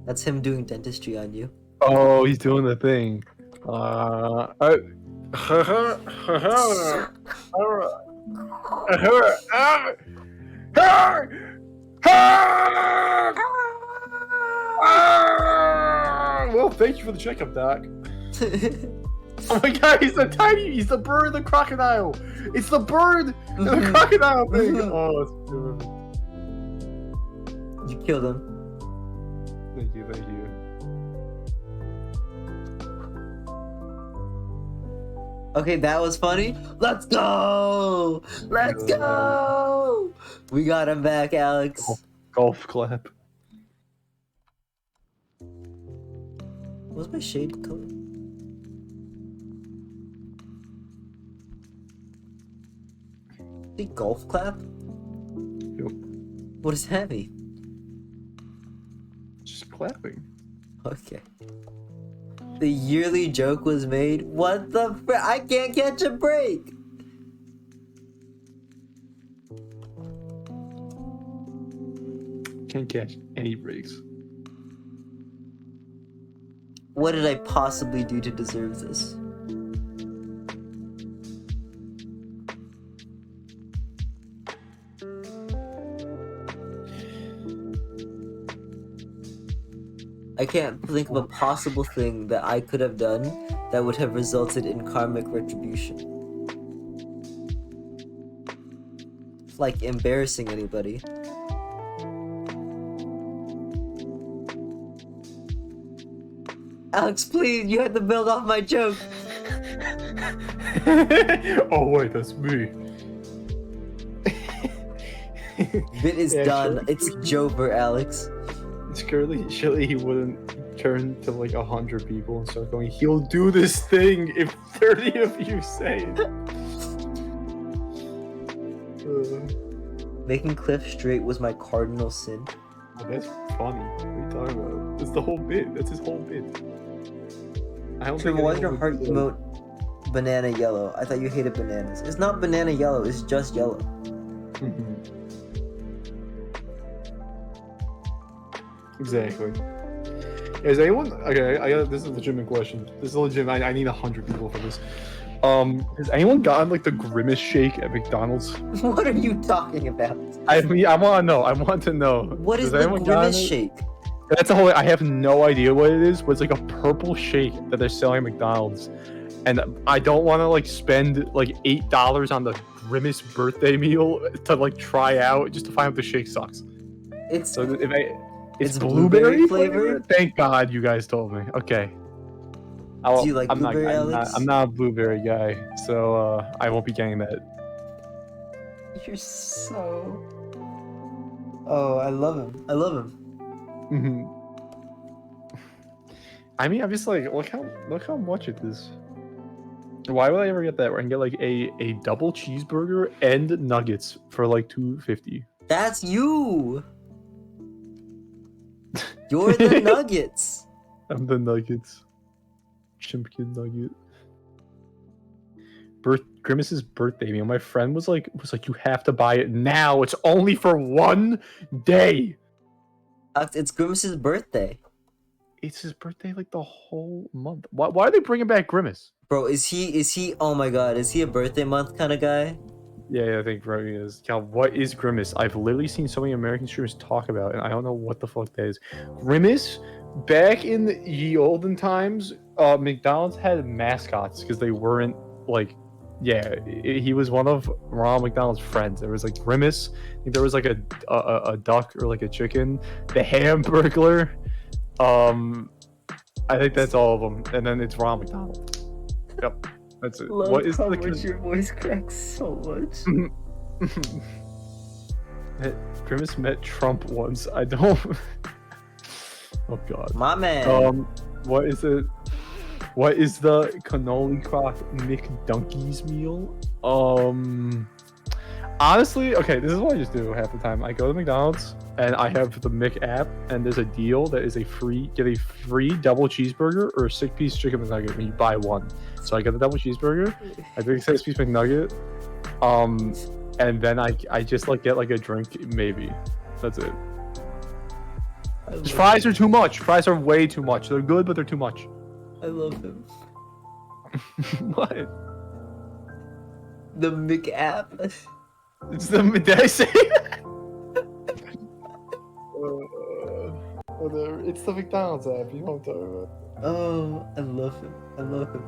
That's him doing dentistry on you. Oh, he's doing the thing. Well, thank you for the checkup, Doc. Oh my god, he's the bird, the crocodile. It's the bird and the crocodile thing. Oh, it's beautiful. You killed him. Thank you, thank you. Okay, that was funny. Let's go! Let's go! We got him back, Alex. Golf clap. What's my shade color? The golf clap? Yep. What does that mean? Just clapping. Okay. The yearly joke was made. What the I can't catch a break! Can't catch any breaks. What did I possibly do to deserve this? I can't think of a possible thing that I could have done that would have resulted in karmic retribution. Like embarrassing anybody. Alex, please, you had to build off my joke. Oh wait, that's me. Bit is Yeah, done. It's Jover, Alex. Surely he wouldn't turn to like 100 people and start going, he'll do this thing if 30 of you say it. Making Cliff straight was my cardinal sin. Oh, that's funny. What are you talking about? That's the whole bit. That's his whole bit. I don't Trevor, why is your anyone heart would do emote banana yellow? I thought you hated bananas. It's not banana yellow, it's just yellow. that. Exactly. Is anyone okay? I got this is a legitimate question. This is legitimate. I need 100 people for this. Has anyone gotten like the Grimace shake at McDonald's? What are you talking about? I mean, I want to know. I want to know. What is Has the anyone gotten Grimace it? shake? That's a whole. I have no idea what it is, but it's like a purple shake that they're selling at McDonald's, and I don't want to like spend like $8 on the Grimace birthday meal to like try out just to find out the shake sucks. It's So if I, It's blueberry blueberry flavor. flavor? Thank God you guys told me. Okay. Do you like blueberry, Alex? I'm not a blueberry guy, so I won't be getting that. You're so. Oh, I love him. I love him. I mean, I'm just like, look how much it is. Why would I ever get that? Where I can get like a double cheeseburger and nuggets for like $2.50. That's you. You're the nuggets. I'm the nuggets. Chimpkin nugget. Grimace's birthday meal. My friend was like, you have to buy it now. It's only for 1 day. It's Grimace's birthday. It's his birthday like the whole month. Why are they bringing back Grimace? Bro, is he? Oh my God, is he a birthday month kind of guy? Yeah, I think Remy is. Cal, what is Grimace? I've literally seen so many American streamers talk about it, and I don't know what the fuck that is. Grimace, back in the ye olden times, McDonald's had mascots because they weren't like, he was one of Ronald McDonald's friends. There was like Grimace. I think there was like a duck or like a chicken. The Hamburglar. I think that's all of them, and then it's Ronald McDonald. Yep. That's it. Love what is how the much your voice cracks so much. Grimace met Trump once. I don't. Oh God. My man. What is it? What is the cannoli crock McDunkies meal? Honestly, okay, this is what I just do half the time. I go to McDonald's and I have the Mc app, and there's a deal that is get a free double cheeseburger or a 6-piece chicken McNugget when you buy one. So I get the double cheeseburger, I get a 6-piece McNugget, and then I just like get like a drink, maybe. That's it. Fries are too much. Fries are way too much. They're good, but they're too much. I love him. What? The Mick app. It's the. Did I say that? Whatever. It's the McDonald's app. You know what I'm talking about. Oh, I love him. I love him.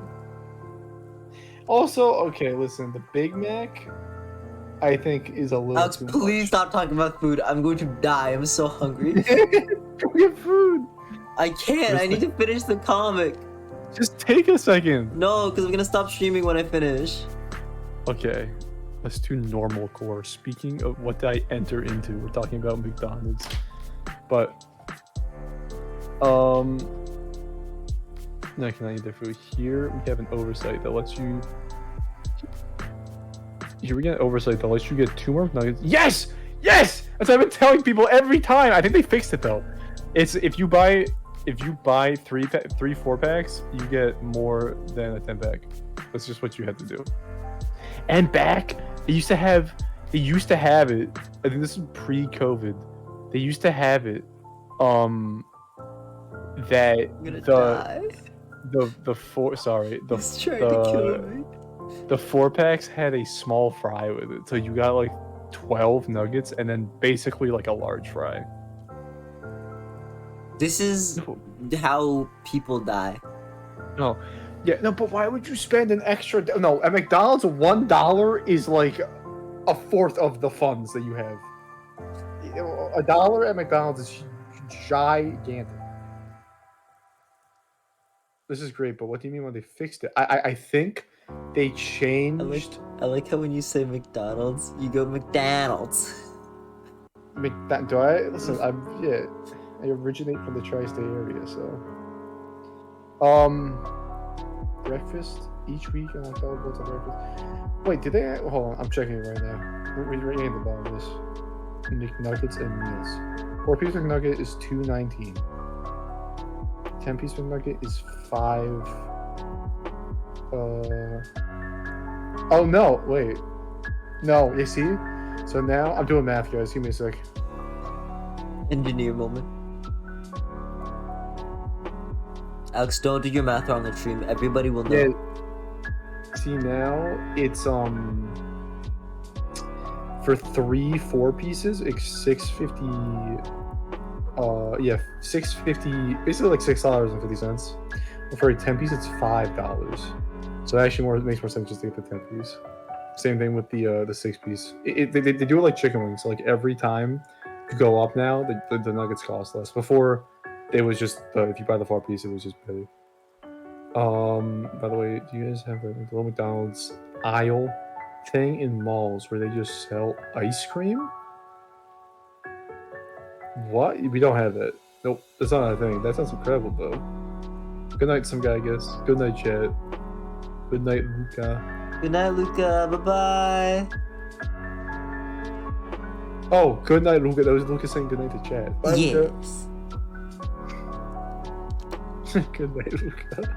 Also, okay, listen. The Big Mac, I think, is a little. Alex, too please stop talking about food. I'm going to die. I'm so hungry. Go get food. I can't. I need to finish the comic. Just take a second. No, because I'm gonna stop streaming when I finish. Okay. Let's do normal core. Speaking of what did I enter into, we're talking about McDonald's. But no, can I eat their food? Here we have an oversight that lets you. Here we get an oversight that lets you get 2 more nuggets. Yes! Yes! As I've been telling people every time. I think they fixed it though. It's if you buy 3 4-packs, you get more than a 10-pack. That's just what you have to do. And back, they used to have it. I think this is pre-COVID. They used to have it. That I'm gonna die. He's trying to kill me. The 4-packs had a small fry with it, so you got like 12 nuggets and then basically like a large fry. This is how people die. No, but why would you spend an extra? No, at McDonald's, $1 is like a fourth of the funds that you have. $1 at McDonald's is gigantic. This is great, but what do you mean when they fixed it? I think they changed. I like how when you say McDonald's, you go McDonald's. Do I listen? I originate from the tri-state area, so breakfast each week and McDonald's on breakfast. Wait, did they? Hold on, I'm checking it right now. We're reading at the bottom of this. McNuggets and meals. 4-piece McNugget is $2.19. 10-piece McNugget is $5. Oh no! Wait. No, you see? So now I'm doing math, guys. Give me a sec. Engineer moment. Alex, don't do your math wrong on stream. Everybody will know. Yeah. See now it's for 3 4-pieces it's $6.50. Yeah, $6.50. Basically like $6.50. But for a 10-piece, it's $5. So that actually makes more sense just to get the 10-piece. Same thing with the 6-piece. They do it like chicken wings. So like every time you go up now, the nuggets cost less. Before, it was just if you buy the 4-piece, it was just better. By the way, do you guys have a little McDonald's aisle thing in malls where they just sell ice cream? What? We don't have that. Nope, that's not a thing. That sounds incredible though. Good night, some guy, I guess. Good night, chat. Good night, Luca. Good night, Luca. Bye-bye. Oh, good night, Luca. That was Luca saying good night to chat. Bye, Luca. Yes. Good night, Luca.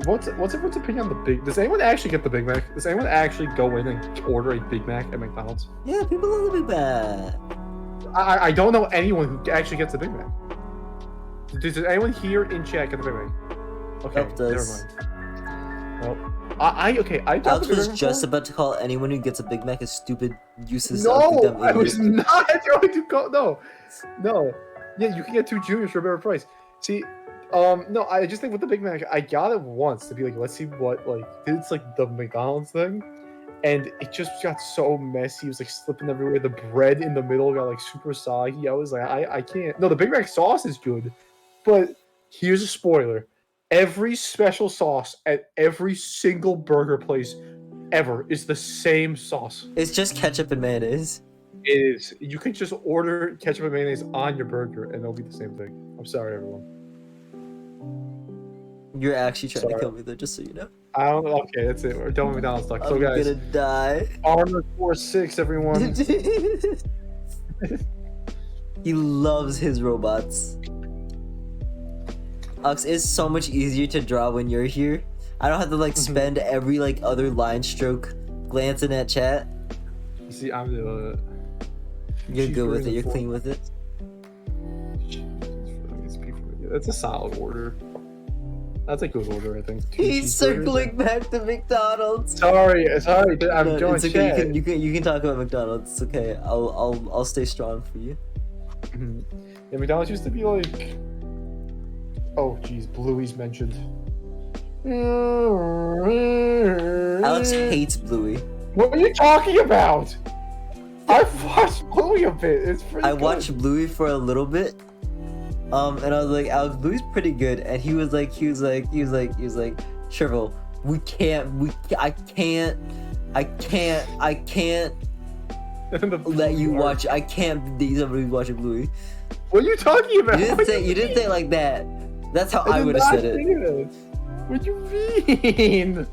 What's everyone's opinion on the Big? Does anyone actually get the Big Mac? Does anyone actually go in and order a Big Mac at McDonald's? Yeah, people love the Big Mac. I don't know anyone who actually gets the Big Mac. Does anyone here in chat get the Big Mac? Okay, Nope, does. never mind. Nope. I thought Alex the Big was Mac just about to call anyone who gets a Big Mac a stupid, useless, No, ugly, dumb I idiot. was not going to go. No. Yeah, you can get 2 juniors for a better price. See, no, I just think with the Big Mac, I got it once to be like, let's see what it's like the McDonald's thing, and it just got so messy. It was like slipping everywhere. The bread in the middle got like super soggy. I was like, I can't. No, the Big Mac sauce is good, but here's a spoiler: every special sauce at every single burger place ever is the same sauce. It's just ketchup and mayonnaise. It is. You can just order ketchup and mayonnaise on your burger, and it'll be the same thing. I'm sorry, everyone. You're actually trying to Sorry. kill me though, just so you know. I don't know. Okay, that's it. We're done with McDonald's talk. So, I'm guys, gonna die. Armor Core 6, everyone. He loves his robots. Alex, it's so much easier to draw when you're here. I don't have to like spend every like other line stroke glancing at chat. See, I'm the. You're good with it. You're clean with it. That's a solid order. That's a good order, I think. 2 He's cheeseburgers. circling back to McDonald's. Sorry. I'm No, joining it's okay. chat. You can talk about McDonald's. It's okay. I'll stay strong for you. Mhm. Yeah, McDonald's used to be like. Oh, geez, Bluey's mentioned. Alex hates Bluey. What are you talking about? I've watched Bluey a bit. It's pretty I good. watched Bluey for a little bit. And I was like, Alex, Bluey's pretty good. And he was like, Shrivel, I can't let you watch. I can't be somebody watching Bluey. What are you talking about? You didn't say it like that. That's how I would have said it. What do you mean?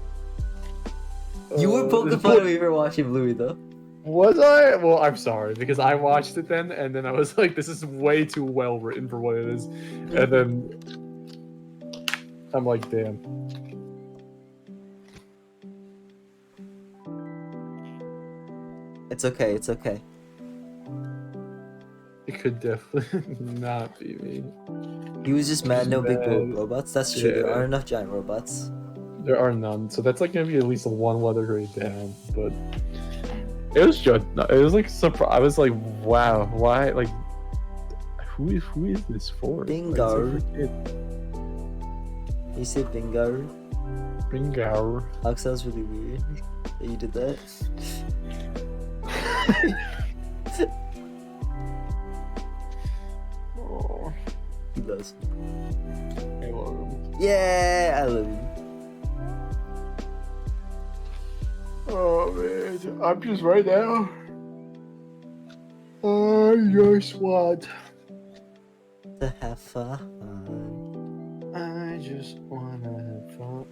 You were poking fun of me for watching Bluey though. Was I? Well, I'm sorry because I watched it then, and then I was like, "This is way too well written for what it is," and then I'm like, "Damn." It's okay. It's okay. It could definitely not be me. He was just mad. No big Mad. robots. That's true. There Yeah. aren't enough giant robots. There are none, so that's like gonna be at least 1 letter grade down. But it was just, it was like surprise. I was like, wow, why? Like, who is this for? Bingo. Like, it's for kids. You said bingo. Bingo. Alex, that was really weird that you did that. Oh. He loves me. I love him. Yeah, I love you. Oh man, I'm just right now. I just want. To have fun. I just wanna have fun.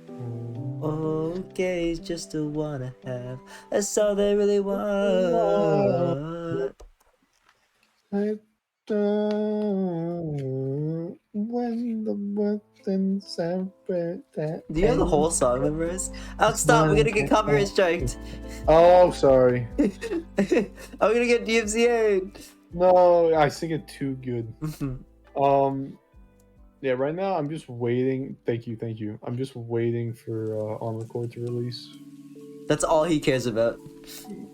Okay, just to wanna have. That's all they really want. I don't when the buttons are that. Do you have the whole song memorized? Alex, stop! We're gonna get copyright striked. Oh, sorry. I'm gonna get DMCA'd. No, I sing it too good. Yeah, right now I'm just waiting. Thank you. I'm just waiting for Armored Core to release That's all he cares about.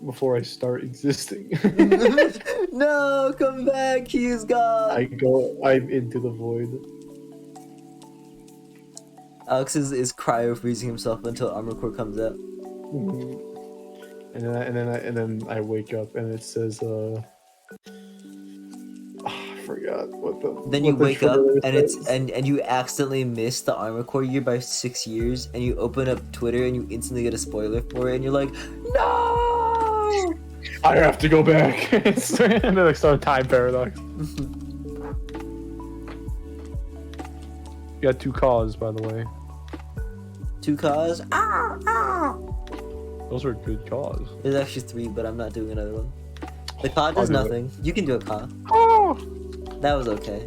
before I start existing. No, come back, he's gone. I'm into the void. Alex is cryo freezing himself until Armored Core comes out. And then I wake up and it says I forgot what the. Then you wake up and and you accidentally miss the Armored Core year by 6 years, and you open up Twitter and you instantly get a spoiler for it, and you're like, no! I have to go back. And then I start a time paradox. You got 2 cars, by the way. 2 cars? Those are good cars. There's actually 3, but I'm not doing another one. The car does do it. nothing. You can do a car. Oh, That was okay.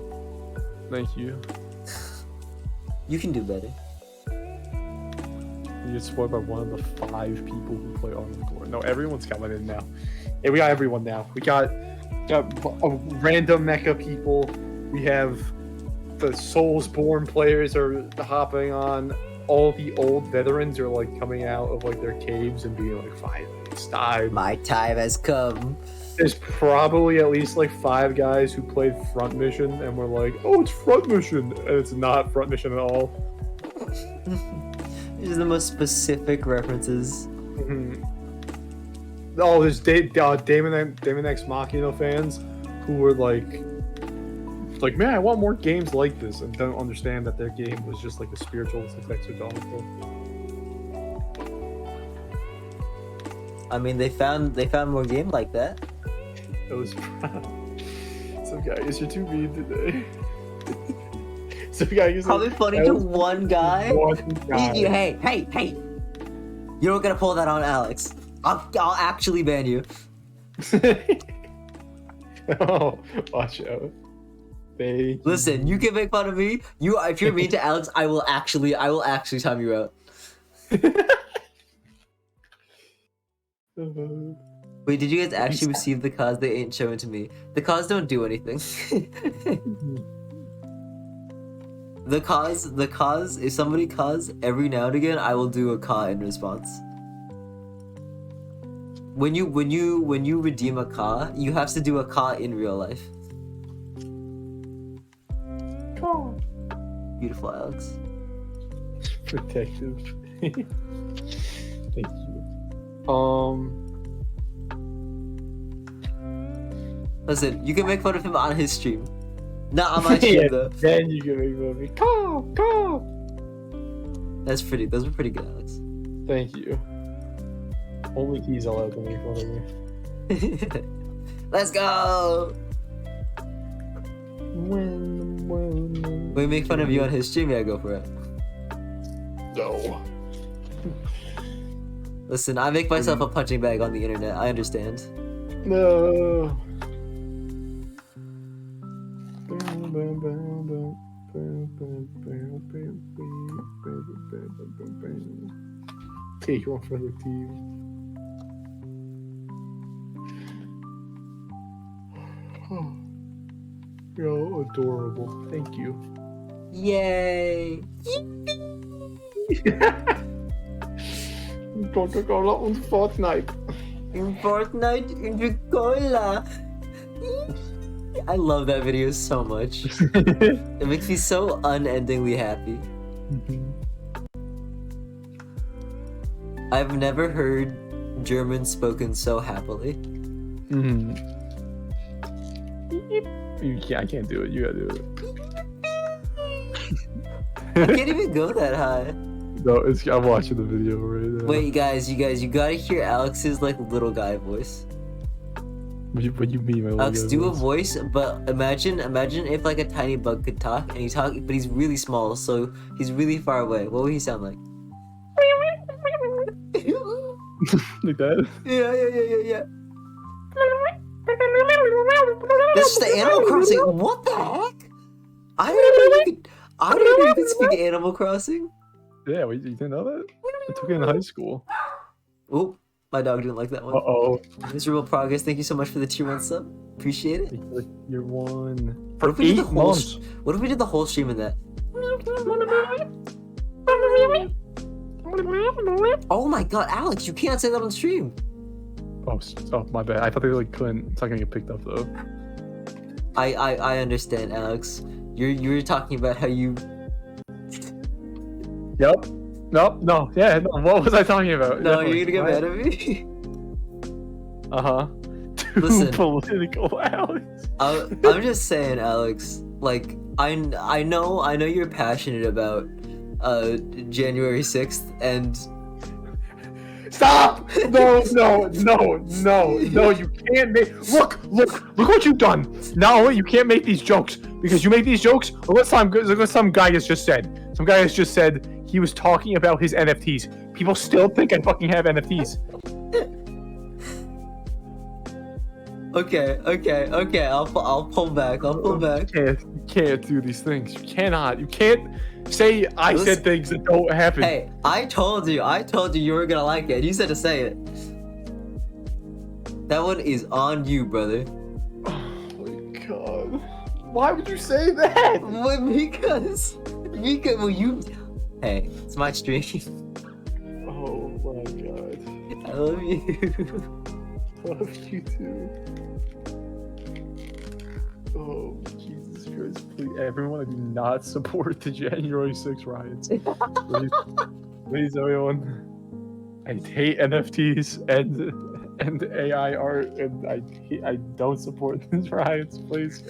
thank you. You can do better. You get spoiled by one of the 5 people who play Armored Core. No, everyone's coming in now. Yeah, we got everyone now. We got random mecha people. We have the Soulsborne players are hopping on. All the old veterans are like coming out of like their caves and being like, "Finally, it's time." My time has come. There's probably at least like 5 guys who played Front Mission and were like, "Oh, it's Front Mission," and it's not Front Mission at all. These are the most specific references. Oh, there's Damon X Machina fans who were like, man, I want more games like this, and don't understand that their game was just like a spiritual successor to Armored Core. I mean, they found more game like that. It was some guy. You're too mean today. Some guy is Probably funny to one guy. One guy. Hey! You're not gonna pull that on Alex. I'll actually ban you. Oh, watch out. Listen, you can make fun of me. If you're mean to Alex, I will actually time you out. Wait, did you guys actually receive the cause they ain't showing to me? The cause don't do anything. The cause, if somebody cause, every now and again, I will do a ka in response. When you redeem a ka, you have to do a ka in real life. Oh. Beautiful, Alex. Protective. Thank you. Listen, you can make fun of him on his stream. Not on my stream, though. Then you can make fun of me. Call! Those were pretty good, Alex. Thank you. Only he's allowed to make fun of me. Let's go! When we make fun of you on his stream, yeah, go for it. No. Listen, I make myself a punching bag on the internet. I understand. No. Take one for the team. You're adorable. Thank you. Yay! Coca-Cola und Fortnite. In Fortnite, in the cola. I love that video so much. It makes me so unendingly happy. I've never heard German spoken so happily. I can't do it. You gotta do it. I can't even go that high. No, I'm watching the video right now. Wait, you guys, you gotta hear Alex's like little guy voice. What do you mean, my little Alex, guy do a voice? voice, but imagine if like a tiny bug could talk, and but he's really small, so he's really far away. What would he sound like? Like that? Yeah. That's just the Animal Crossing. What the heck? I didn't know you could speak Animal Crossing. Yeah, wait, you didn't know that? I took it in high school. Oh, my dog didn't like that one. Uh-oh. Miserable progress. Thank you so much for the tier 1 sub. Appreciate it. You're one. What For if we did 8 months. What if we did the whole stream of that? Oh my god, Alex, you can't say that on stream. Oh, my bad. I thought they like couldn't. It's not gonna get picked up though. I understand, Alex. You're talking about how you. Yep. No. Yeah. No. What was I talking about? No, Definitely. you're gonna get mad at me. Too Listen. political, Alex. I'm just saying, Alex. Like I know you're passionate about January 6th and. Stop! No, you can't make. Look what you've done. No, you can't make these jokes because you make these jokes. Look what some guy has just said. Some guy has just said he was talking about his NFTs. People still think I fucking have NFTs. Okay. I'll pull back. You can't do these things. You cannot. You can't say I said things that don't happen. Hey, I told you you were gonna like it. You said to say it. That one is on you, brother. Oh my god. Why would you say that? Well, because well, you. Hey, it's my stream. Oh my god. I love you. Love you too. Oh, Jesus Christ. Please, everyone, I do not support the January 6 riots. Please, everyone. I hate NFTs and AI art, and I don't support these riots, please.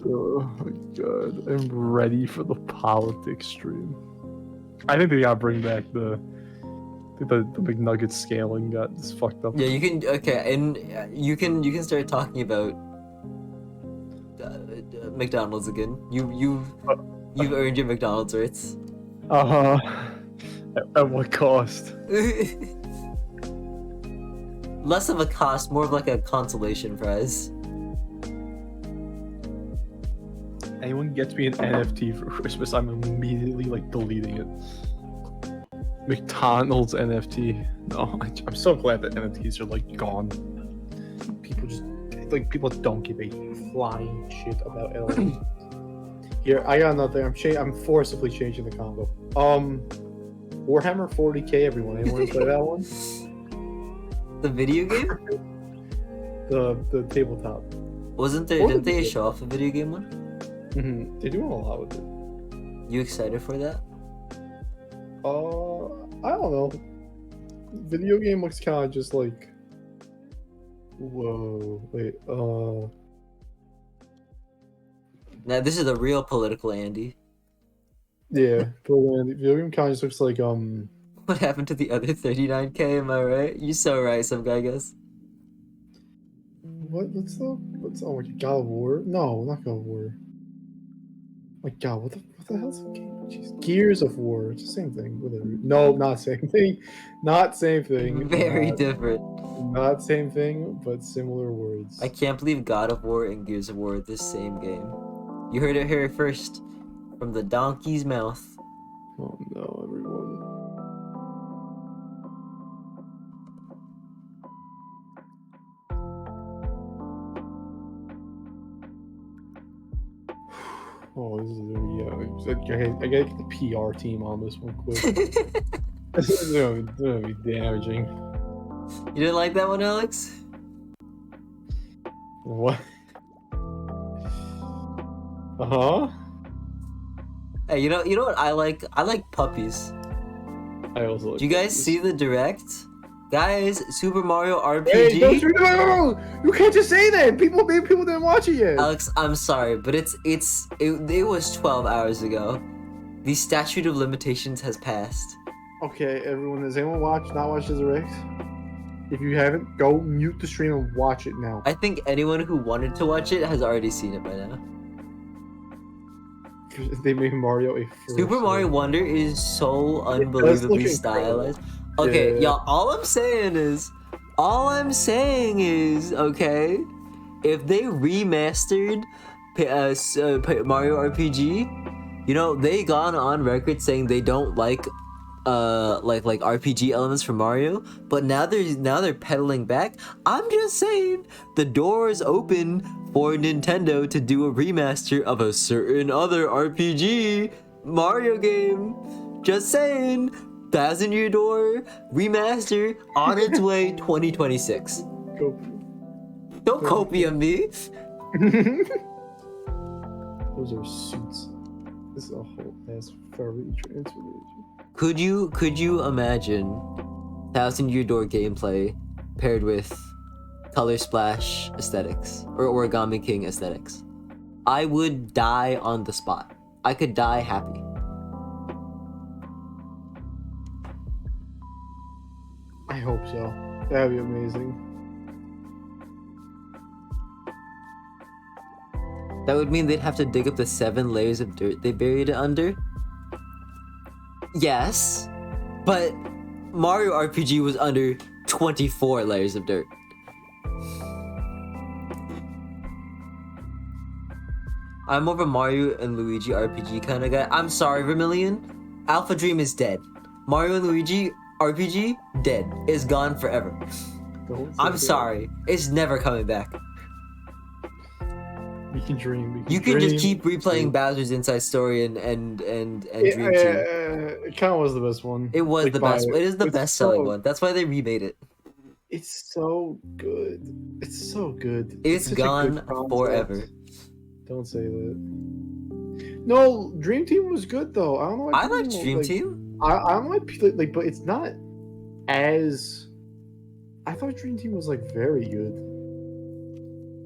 Oh my god. I'm ready for the politics stream. I think they gotta bring back the big nugget scaling got just fucked up. Yeah, you can. Okay, and you can start talking about McDonald's again. You've earned your McDonald's rates. At what cost? Less of a cost, more of like a consolation prize. Anyone gets me an NFT for Christmas, I'm immediately like deleting it. McDonald's NFT. No, I'm so glad that NFTs are like gone. People don't give a flying shit about NFTs. Here, I got another thing. I'm forcibly changing the combo. Warhammer 40k, everyone. Anyone play that one? The video game? the tabletop. Didn't they show off a video game one? Mm-hmm. They're doing a lot with it. You excited for that? I don't know. Video game looks kind of just like. Whoa! Wait. Now this is the real political Andy. Yeah, video game kind of just looks like What happened to the other 39k? Am I right? You're so right, some guy guess. What's like God of War? No, not God of War. My God, what the hell's the game? Jeez. Gears of War. It's the same thing. Whatever. No, not same thing. Not same thing. Very different. Not same thing, but similar words. I can't believe God of War and Gears of War are the same game. You heard it here first, from the donkey's mouth. Oh no, everyone. Oh, this is I gotta get the PR team on this one quick. This is gonna be damaging. You didn't like that one, Alex? What? Hey, you know what I like? I like puppies. I also like Do you guys puppies. see the direct? Guys, Super Mario Hey, don't RPG. no, you can't just say that. Maybe people didn't watch it yet. Alex, I'm sorry, but it was 12 hours ago. The statute of limitations has passed. Okay, everyone, has anyone not watched Resurrect? If you haven't, go mute the stream and watch it now. I think anyone who wanted to watch it has already seen it by now. They made Mario a first. Super Mario Wonder is so does look unbelievably incredible. stylized. Okay, Yeah. y'all, all I'm saying is, okay, if they remastered Mario RPG, you know, they gone on record saying they don't like RPG elements from Mario, but now they're pedaling back. I'm just saying the door is open for Nintendo to do a remaster of a certain other RPG Mario game. Just saying, Thousand Year Door remaster on its way 2026. Go. Don't copy on me. Those are suits. This is a whole ass furry transformation. Could you imagine Thousand Year Door gameplay paired with Color Splash aesthetics or Origami King aesthetics? I would die on the spot. I could die happy. I hope so. That'd be amazing. That would mean they'd have to dig up the 7 layers of dirt they buried it under. Yes, but Mario RPG was under 24 layers of dirt. I'm more of a Mario and Luigi RPG kind of guy. I'm sorry, Vermilion. Alpha Dream is dead. Mario and Luigi RPG, dead. It's gone forever. Don't say I'm that. sorry. It's never coming back. We can dream. You can just keep replaying Bowser's Inside Story and Dream Team. It kind of was the best one. It was the best. It is the It's best-selling one. That's why they remade it. It's so good. It's so good. It's such a gone good concept. forever. Don't say that. No, Dream Team was good though. I don't know. Why I like people, Dream like, Team. I don't like, but it's not as. I thought Dream Team was like very good.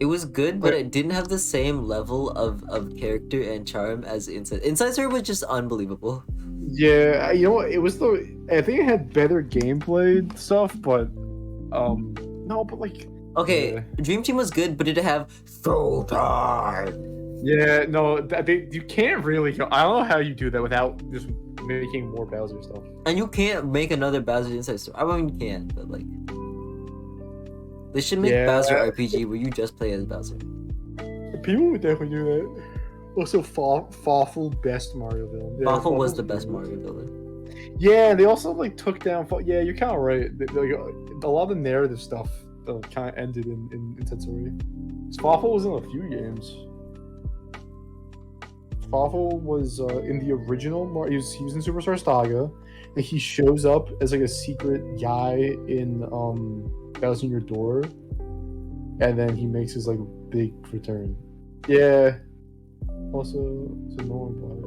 It was good, but Like- it didn't have the same level of character and charm as Inside. Inside Story was just unbelievable. Yeah, you know what? It was the. I think it had better gameplay stuff, but no, but like. Okay, Yeah. Dream Team was good, but did it have throw time? Yeah, no, you can't really go. I don't know how you do that without just making more Bowser stuff. And you can't make another Bowser Inside Story. I mean, you can, but like, they should make Yeah. Bowser RPG where you just play as Bowser. People would definitely do that. Also, Fawful best Mario villain. Yeah, Fawful was Fawful's the best good. Mario villain. Yeah, they also like took down. Yeah, you're kind of right. A lot of the narrative stuff kind of ended in Tensori. Fawful was in a few games. Fawful was in the original Mario. He was in Superstar Saga, and he shows up as like a secret guy in Thousand Year Door, and then he makes his like big return. Yeah. Also, it's a normal part.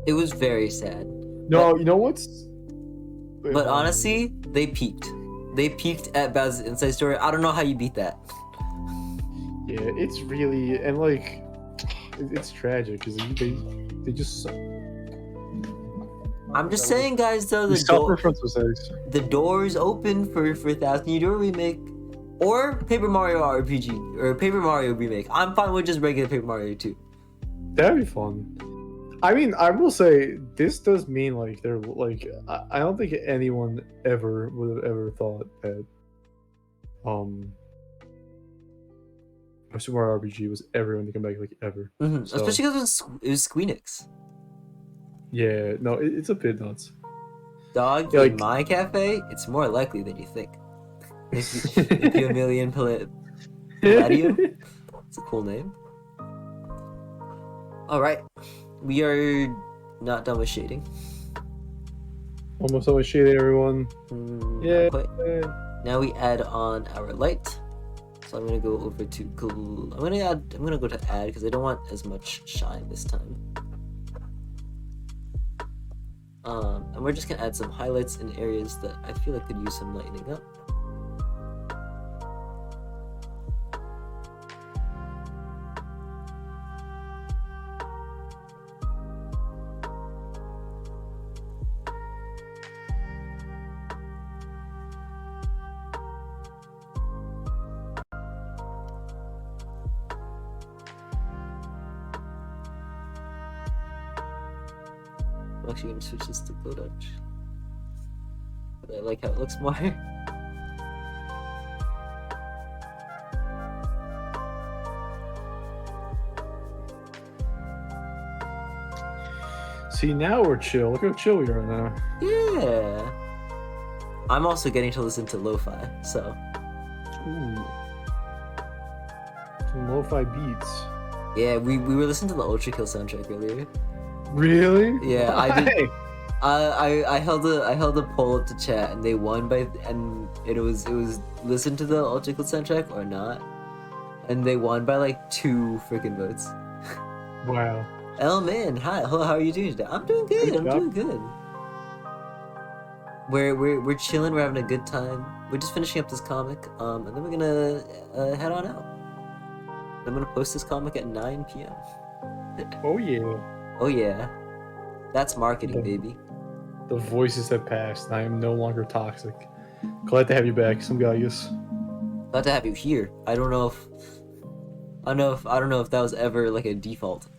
It was very sad. No, you know what's? Wait, But hold on. honestly, they peaked. They peaked at Bowser's Inside Story. I don't know how you beat that. Yeah, it's really and like it's tragic because they just I'm just saying, guys. Though they the suffer door, from mistakes. the door is open for Thousand Year Door remake, or Paper Mario RPG or Paper Mario remake. I'm fine with just regular Paper Mario 2. That'd be fun. I mean, I will say this does mean like they're like I don't think anyone ever would have ever thought that Super Mario RPG was ever going to come back like ever. Mm-hmm. So- Especially because it was Squeenix. Yeah, no, it's a bit nuts. Dog, Yeah, in like- my cafe, it's more likely than you think. Thank you a million, Palladium. It's a cool name. Alright. We are not done with shading. Almost always shading everyone. Not Yeah. quite. Now we add on our light. So I'm gonna go over to I'm gonna go to add because I don't want as much shine this time. And we're just gonna add some highlights in areas that I feel like could use some lightening up. I'm actually gonna switch this to Glow Dutch. But I like how it looks more. See, now we're chill. Look how chill we are now. Yeah. I'm also getting to listen to lo-fi, so. Ooh. Some lo-fi beats. Yeah, we were listening to the Ultra Kill soundtrack earlier. Really? Yeah, I Why? did. I held a poll up to chat and they won and it was listen to the Ultra Kill soundtrack or not, and they won by like 2 freaking votes. Wow. Oh man, hi, hello, how are you doing today? I'm doing good. I'm doing good. We're chilling. We're having a good time. We're just finishing up this comic, and then we're gonna head on out. I'm gonna post this comic at 9 p.m. Oh yeah. Oh yeah, that's marketing, baby. The voices have passed. I am no longer toxic. Glad to have you back, some guys. Glad to have you here. I don't know if that was ever like a default.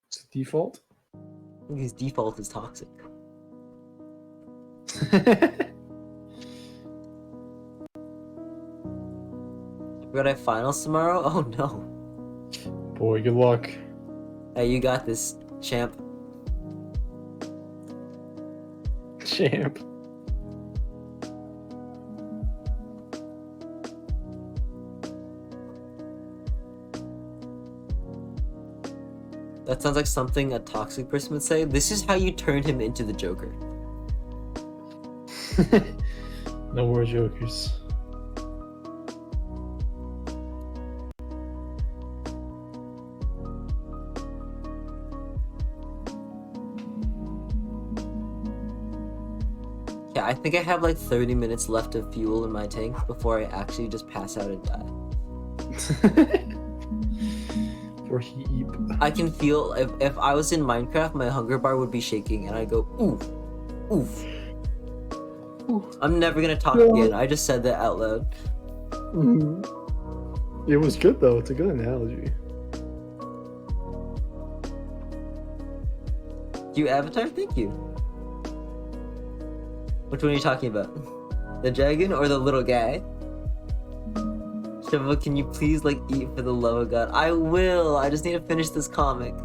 It's a default. I think his default is toxic. We got our finals tomorrow? Oh no. Boy, good luck. Hey, you got this, champ. Champ. That sounds like something a toxic person would say. This is how you turned him into the Joker. No more jokers. Yeah, I think I have like 30 minutes left of fuel in my tank before I actually just pass out and die. Or heap. I can feel if I was in Minecraft, my hunger bar would be shaking and I'd go, oof, oof. I'm never gonna talk again. I just said that out loud. It was good though. It's a good analogy. You Avatar? Thank you. Which one are you talking about? The dragon or the little guy? Shiva, can you please like eat for the love of God? I will. I just need to finish this comic.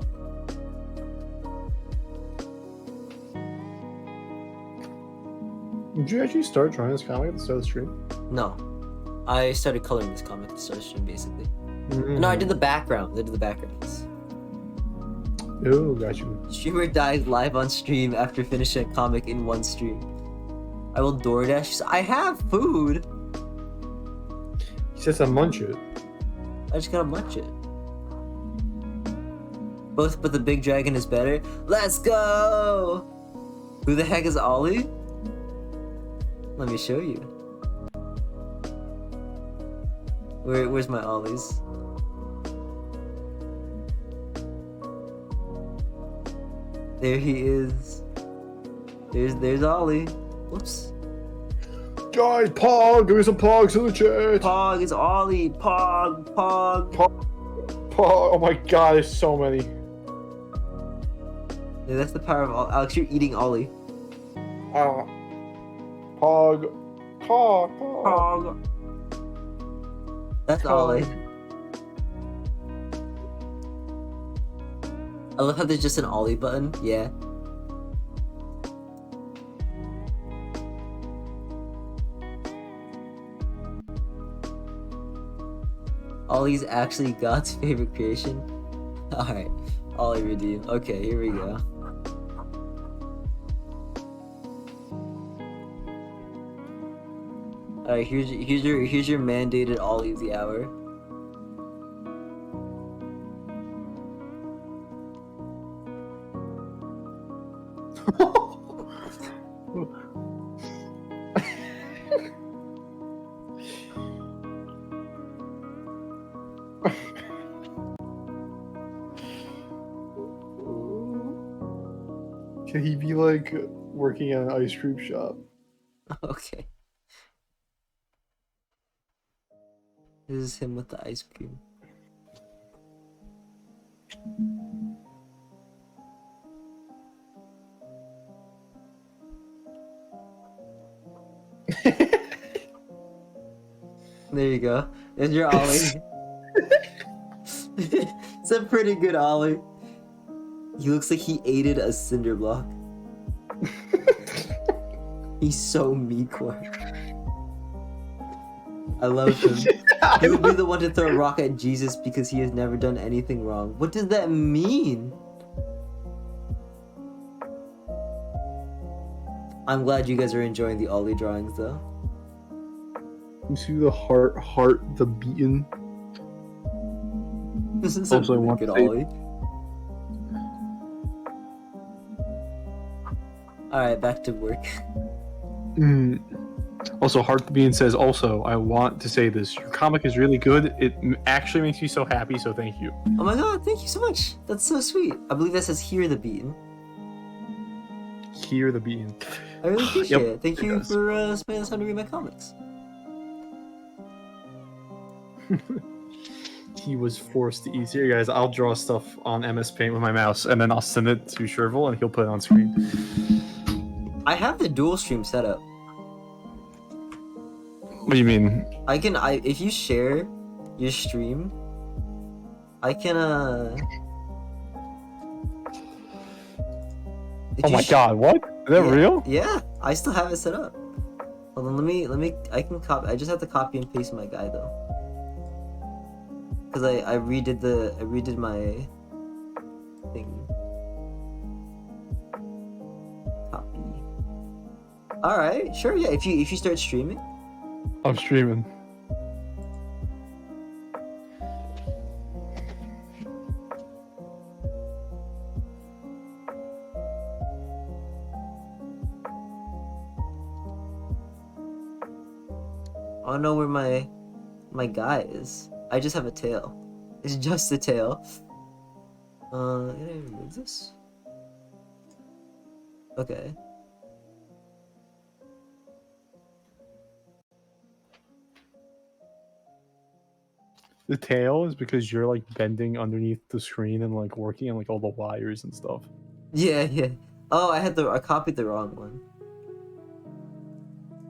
Did you actually start drawing this comic at the start of the stream? No. I started coloring this comic at the start of the stream, basically. No, I did the background. I did the backgrounds. Oh, got you. Streamer dies live on stream after finishing a comic in one stream. I will DoorDash. I have food. He says to munch it. I just gotta munch it. Both, but the big dragon is better. Let's go! Who the heck is Ollie? Let me show you. Where's my Ollies? There he is. There's Ollie. Whoops. Guys, Pog! Give me some Pogs in the chat! Pog, it's Ollie. Pog. Pog! Oh my god, there's so many. Yeah, that's the power of Ollie. Alex, you're eating Ollie. Pog. Pog. Pog. That's Pog. Ollie. I love how there's just an Ollie button. Yeah. Ollie's actually God's favorite creation. Alright, Ollie redeem. Okay, here we go. Alright, here's your mandated ollie of the hour. Can he be like working at an ice cream shop? Okay. This is him with the ice cream. There you go. There's your ollie. It's a pretty good ollie. He looks like he aided a cinder block. He's so meatcore. I love him. He would be the one to throw a rock at Jesus because he has never done anything wrong. What does that mean? I'm glad you guys are enjoying the ollie drawings though. You see the heart, the beaten. This is a Also, I really want good to say- ollie. Alright, back to work. Also, Heart the Bean says, also, I want to say this. Your comic is really good. It actually makes me so happy, so thank you. Oh my god, thank you so much. That's so sweet. I believe that says hear the beaten. Hear the Bean. I really appreciate Yep, it. Thank it you does. for spending this time to read my comics. He was forced to eat. Here, guys, I'll draw stuff on MS Paint with my mouse, and then I'll send it to Sherville, and he'll put it on screen. I have the dual stream set up. What do you mean? If you share your stream, I can Oh my god, what? Is that Yeah, real? Yeah, I still have it set up. Hold on, let me I can copy. I just have to copy and paste my guy though. Cuz I redid my thing. Copy. All right, sure. Yeah, if you start streaming. I'm streaming. I don't know where my guy is. I just have a tail. It's just a tail. Can I remove this? Okay. The tail is because you're like bending underneath the screen and like working on like all the wires and stuff. Yeah, yeah. Oh, I copied the wrong one.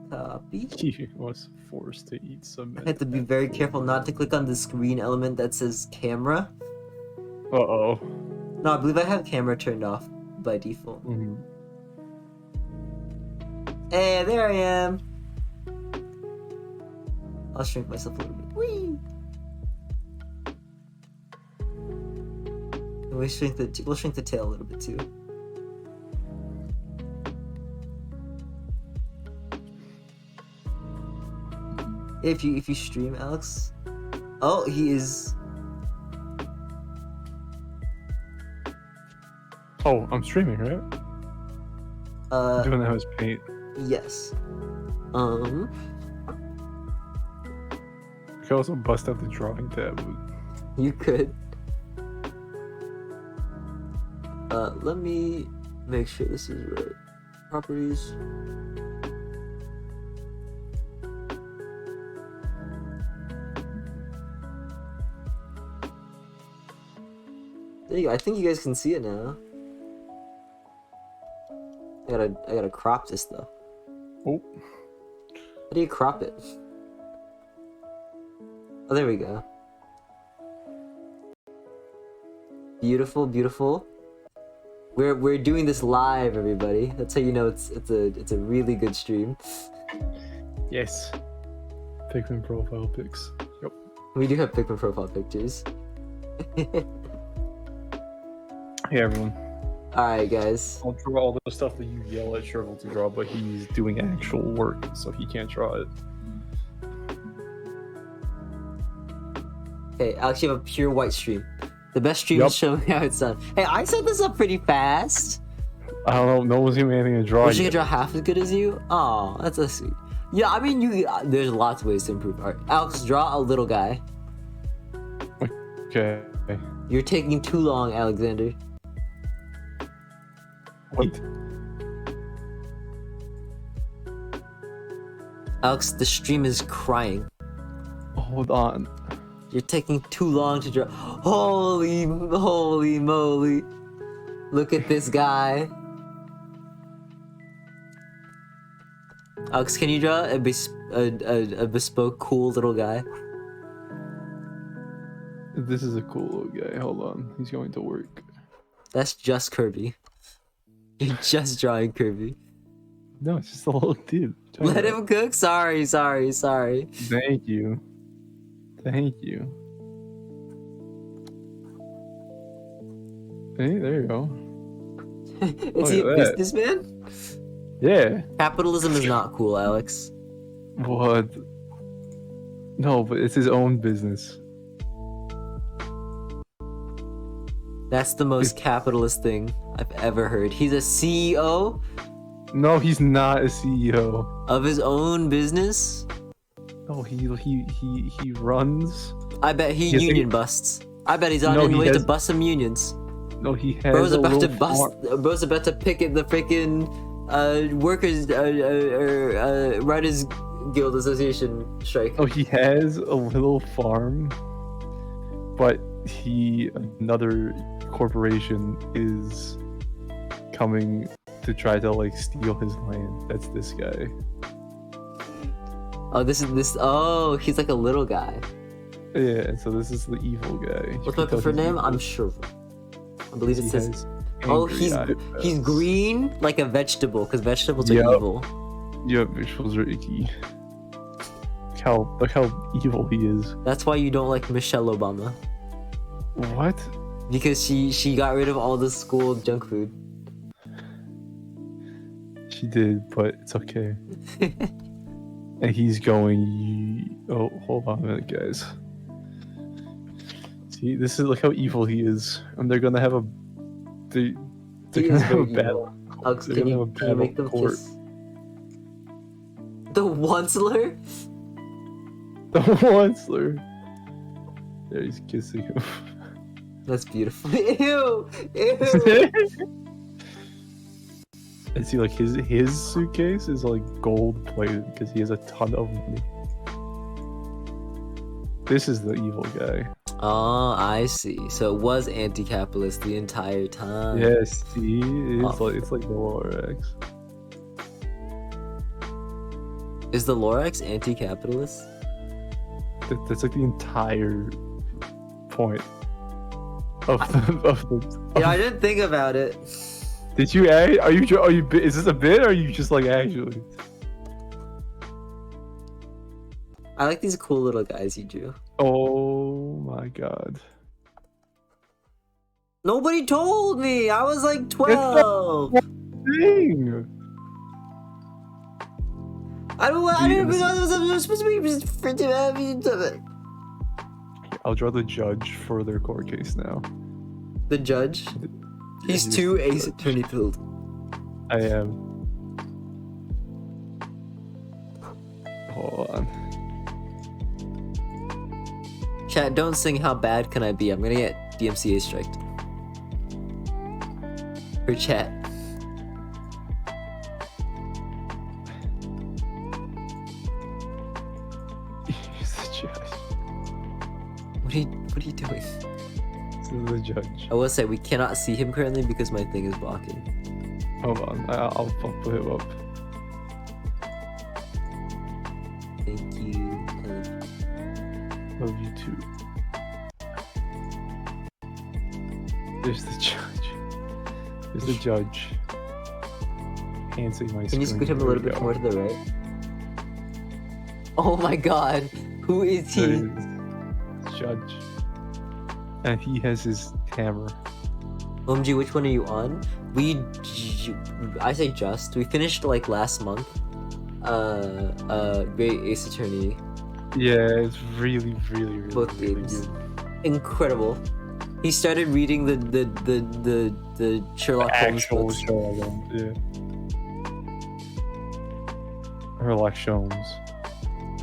Copy. He was forced to eat some. I had to be very careful not to click on the screen element that says camera. Uh-oh. No, I believe I have camera turned off by default. Mm-hmm. Hey, there I am. I'll shrink myself a little bit. Whee! And we'll shrink the tail a little bit too. If you stream, Alex. Oh, he is. Oh, I'm streaming, right? Doing that with Paint. Yes. I could also bust out the drawing tab. You could. Let me make sure this is right. Properties. There you go. I think you guys can see it now. I gotta crop this though. Oh. How do you crop it? Oh, there we go. Beautiful, beautiful. We're doing this live, everybody. That's how you know it's a really good stream. Yes. Pikmin profile pics. Yep. We do have Pikmin profile pictures. Hey everyone. Alright, guys. I'll draw all the stuff that you yell at Sherville to draw, but he's doing actual work, so he can't draw it. Okay, Alex, you have a pure white stream. The best stream Yup. is showing how it's done. Hey, I set this up pretty fast. I don't know. No one's giving me anything to draw. Wish I yet. could draw half as good as you. Oh, that's a sweet. Yeah, I mean, there's lots of ways to improve art. Alex, draw a little guy. Okay. You're taking too long, Alexander. Wait. Alex, the stream is crying. Hold on. You're taking too long to draw. Holy moly. Look at this guy. Alex, can you draw a bespoke, cool little guy? This is a cool little guy. Hold on. He's going to work. That's just Kirby. You're just drawing Kirby. No, it's just a little dude. Let him cook? Sorry. Thank you. Hey, there you go. Is he a Look at that. businessman? Yeah. Capitalism is not cool, Alex. What? No, but it's his own business. That's the most capitalist thing I've ever heard. He's a CEO No, he's not a CEO. of his own business. No, he runs. I bet he Yes, union busts. I bet he's on No, his he way to has- bust some unions. No, he has Bro's a about to little bust. farm. Bro's about to picket the freaking workers writers guild association strike. Oh, he has a little farm, but another corporation is coming to try to like steal his land. That's this guy. Oh, this. Oh, he's like a little guy. Yeah, so this is the evil guy. You What's can my tell preferred he's name? evil. I'm sure. I believe it He says. has Oh, angry he's eyebrows. green like a vegetable because vegetables Yup. are evil. Yep, visuals are icky. Look how evil he is. That's why you don't like Michelle Obama What? because she got rid of all the school junk food. She did, but it's okay. And he's going. Oh, hold on a minute, guys. See, this is like how evil he is, and they're gonna have a. They're He gonna is have a very battle. evil. Alex, They're can gonna you, have a can you make them battle court. kiss? The Onceler? The Onceler. There, he's kissing him. That's beautiful. Ew! Ew! And see, like his suitcase is like gold plated because he has a ton of money. This is the evil guy. Oh, I see. So it was anti-capitalist the entire time. Yes, see, it's Oh. like the Lorax. Is the Lorax anti-capitalist? That's like the entire point of the. Yeah, I didn't think about it. Did you add? Are you? Is this a bit? Or are you just like actually? I like these cool little guys you drew. Oh my god! Nobody told me. I was like 12. Dang! I didn't even know this was supposed to be freaking heavy. I'll draw the judge for their court case now. The judge. He's He's too the ace judge. attorney filled. I am. Hold on. Chat, don't sing how bad can I be. I'm gonna get DMCA striked. For chat. He's the judge. What are you doing? This is the judge. I will say we cannot see him currently because my thing is blocking. Hold on. I'll put him up. Thank you. Love you too. There's the judge. There's the judge. Enhancing my Can you screen. scoot him a There little we bit go. more to the right? Oh my god. Who is There he? it is. Judge. And he has his hammer. OMG, which one are you on? I say just. We finished like last month. Great Ace Attorney. Yeah, it's really, really, really, Both really games. good. Incredible. He started reading the Sherlock Holmes Actual books. Sherlock Holmes, yeah. Sherlock Holmes.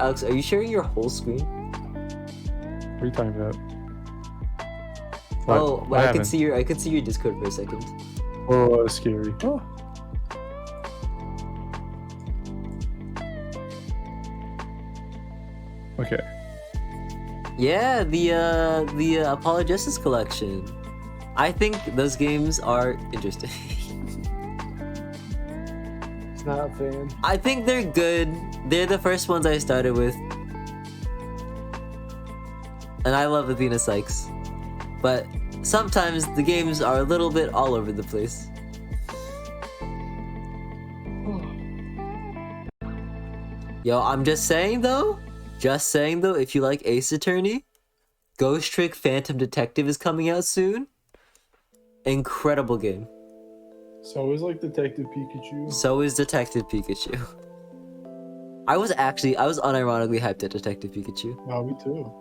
Alex, are you sharing your whole screen? What are you talking about? What? Oh, What well, I happened? could see your Discord for a second. Oh, that was scary. Oh. Okay. Yeah, the Apollo Justice Collection. I think those games are interesting. It's not a fan. I think they're good. They're the first ones I started with. And I love Athena Sykes. But sometimes the games are a little bit all over the place. Yo, I'm just saying though, if you like Ace Attorney, Ghost Trick Phantom Detective is coming out soon. Incredible game. So is like Detective Pikachu. So is Detective Pikachu. I was unironically hyped at Detective Pikachu. Oh, me too.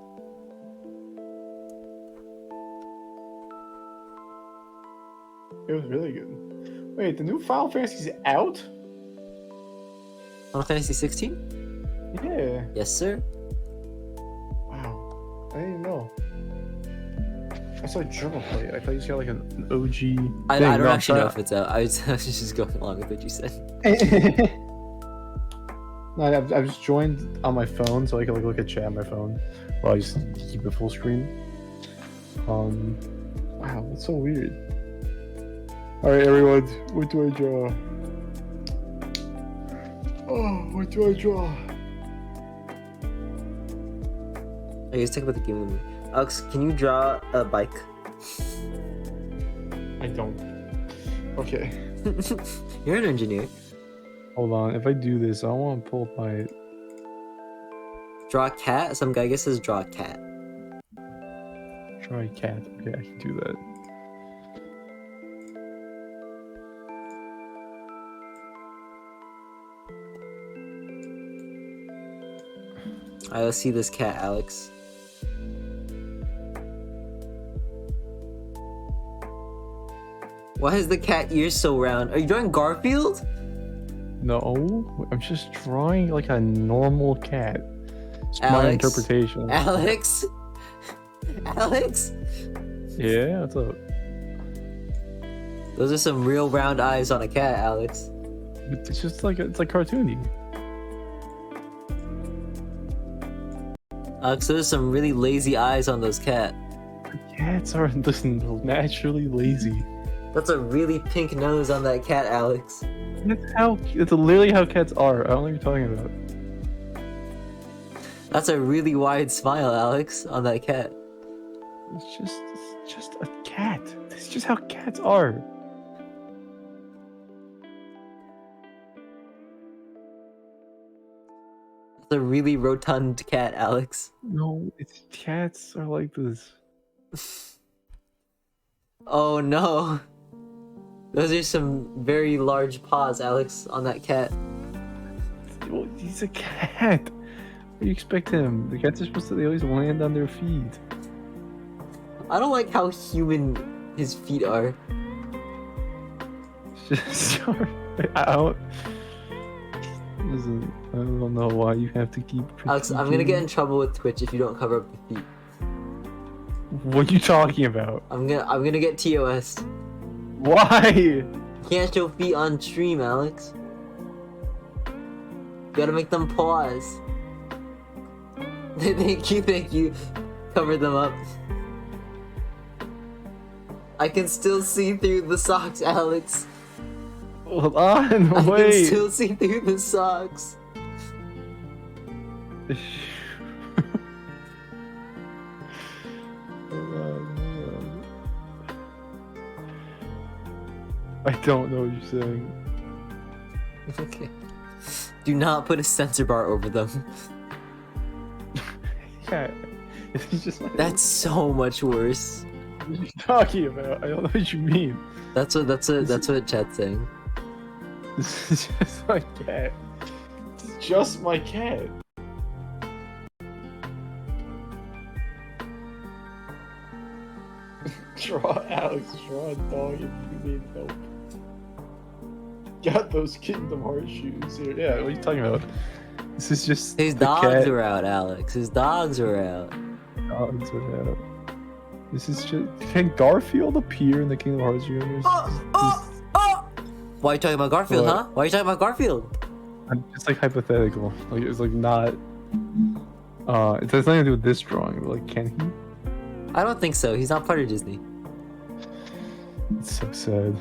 It was really good. Wait, the new Final Fantasy's out? Final Fantasy 16? Yeah. Yes, sir. Wow. I didn't know. I saw Journal Play. I thought you got like an OG. I don't actually know if it's out. I was just going along with what you said. No, I've just joined on my phone so I can like look at chat on my phone while I just keep it full screen. Wow, that's so weird. Alright, everyone, what do I draw? Oh, what do I draw? Okay, let's talk about the game with me. Alex, can you draw a bike? I don't. Okay. You're an engineer. Hold on, if I do this, I want to pull up my... Draw a cat? Some guy says draw a cat. Try cat. Okay, I can do that. Alright, let's see this cat, Alex. Why is the cat ears so round? Are you drawing Garfield? No, I'm just drawing like a normal cat. It's my Alex? interpretation. Alex? Alex? Yeah, what's up? Those are some real round eyes on a cat, Alex. It's just like it's like cartoony. Alex, those are some really lazy eyes on those cat. Cats are naturally lazy. That's a really pink nose on that cat, Alex. That's literally how cats are. I don't know what you're talking about. That's a really wide smile, Alex, on that cat. It's just a cat. It's just how cats are. That's a really rotund cat, Alex. No, it's cats are like this. Oh no. Those are some very large paws, Alex, on that cat. Well, he's a cat. What do you expect him? The cats are supposed to. They always land on their feet. I don't like how human his feet are. It's just, I don't. Listen, I don't know why you have to keep. Alex, I'm gonna get in trouble with Twitch if you don't cover up the feet. What are you talking about? I'm gonna get TOS. Why? You can't show feet on stream, Alex. You gotta make them pause. Thank you. Cover them up. I can still see through the socks, Alex. Hold on, I wait. can still see through the socks. Hold on. I don't know what you're saying. Okay. Do not put a censor bar over them. Yeah, it's just like, That's so much worse. what are you talking about? I don't know what you mean. That's what chat's saying. This is just my cat. It's just my cat. Alex, draw a dog and you need help. Got those Kingdom Hearts shoes here. Yeah, what are you talking about? This is just His the dogs cat. are out, Alex. His dogs are out. Dogs are out. This is just. Can Garfield appear in the Kingdom Hearts universe? Why are you talking about Garfield, What? huh? Why are you talking about Garfield? I'm just like hypothetical. Like it's like not. It has nothing to do with this drawing. But like, can he? I don't think so. He's not part of Disney. It's so sad.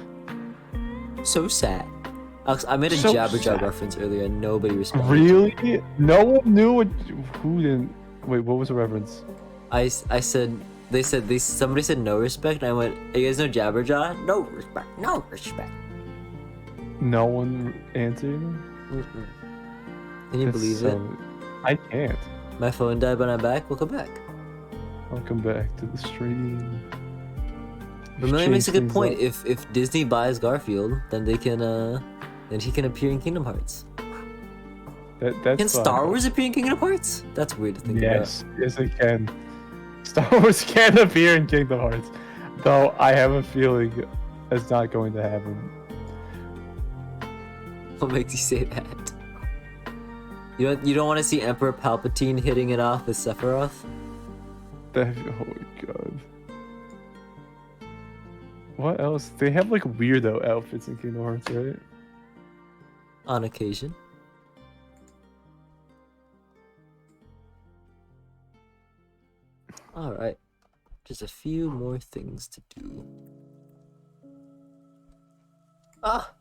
So sad. Alex, I made a So Jabberjaw sad. reference earlier and nobody responded. Really? No one knew what. Who didn't? Wait, what was the reference? I said, somebody said no respect, and I went, you guys know Jabberjaw? No respect, no respect. No one answered. Can you That's believe so- I can't. it? My phone died, but I'm back. Welcome back. Welcome back to the stream. But Millie makes a good point. If Disney buys Garfield, then they can then he can appear in Kingdom Hearts. That's Can Star Wars appear in Kingdom Hearts? That's weird to think Yes, yes, it can. Star Wars can appear in Kingdom Hearts, though I have a feeling it's not going to happen. about. What makes you say that? You don't want to see Emperor Palpatine hitting it off with Sephiroth? Oh my god. What else? They have like weirdo outfits in Kingdom Hearts, right? On occasion. Alright. Just a few more things to do. Ah!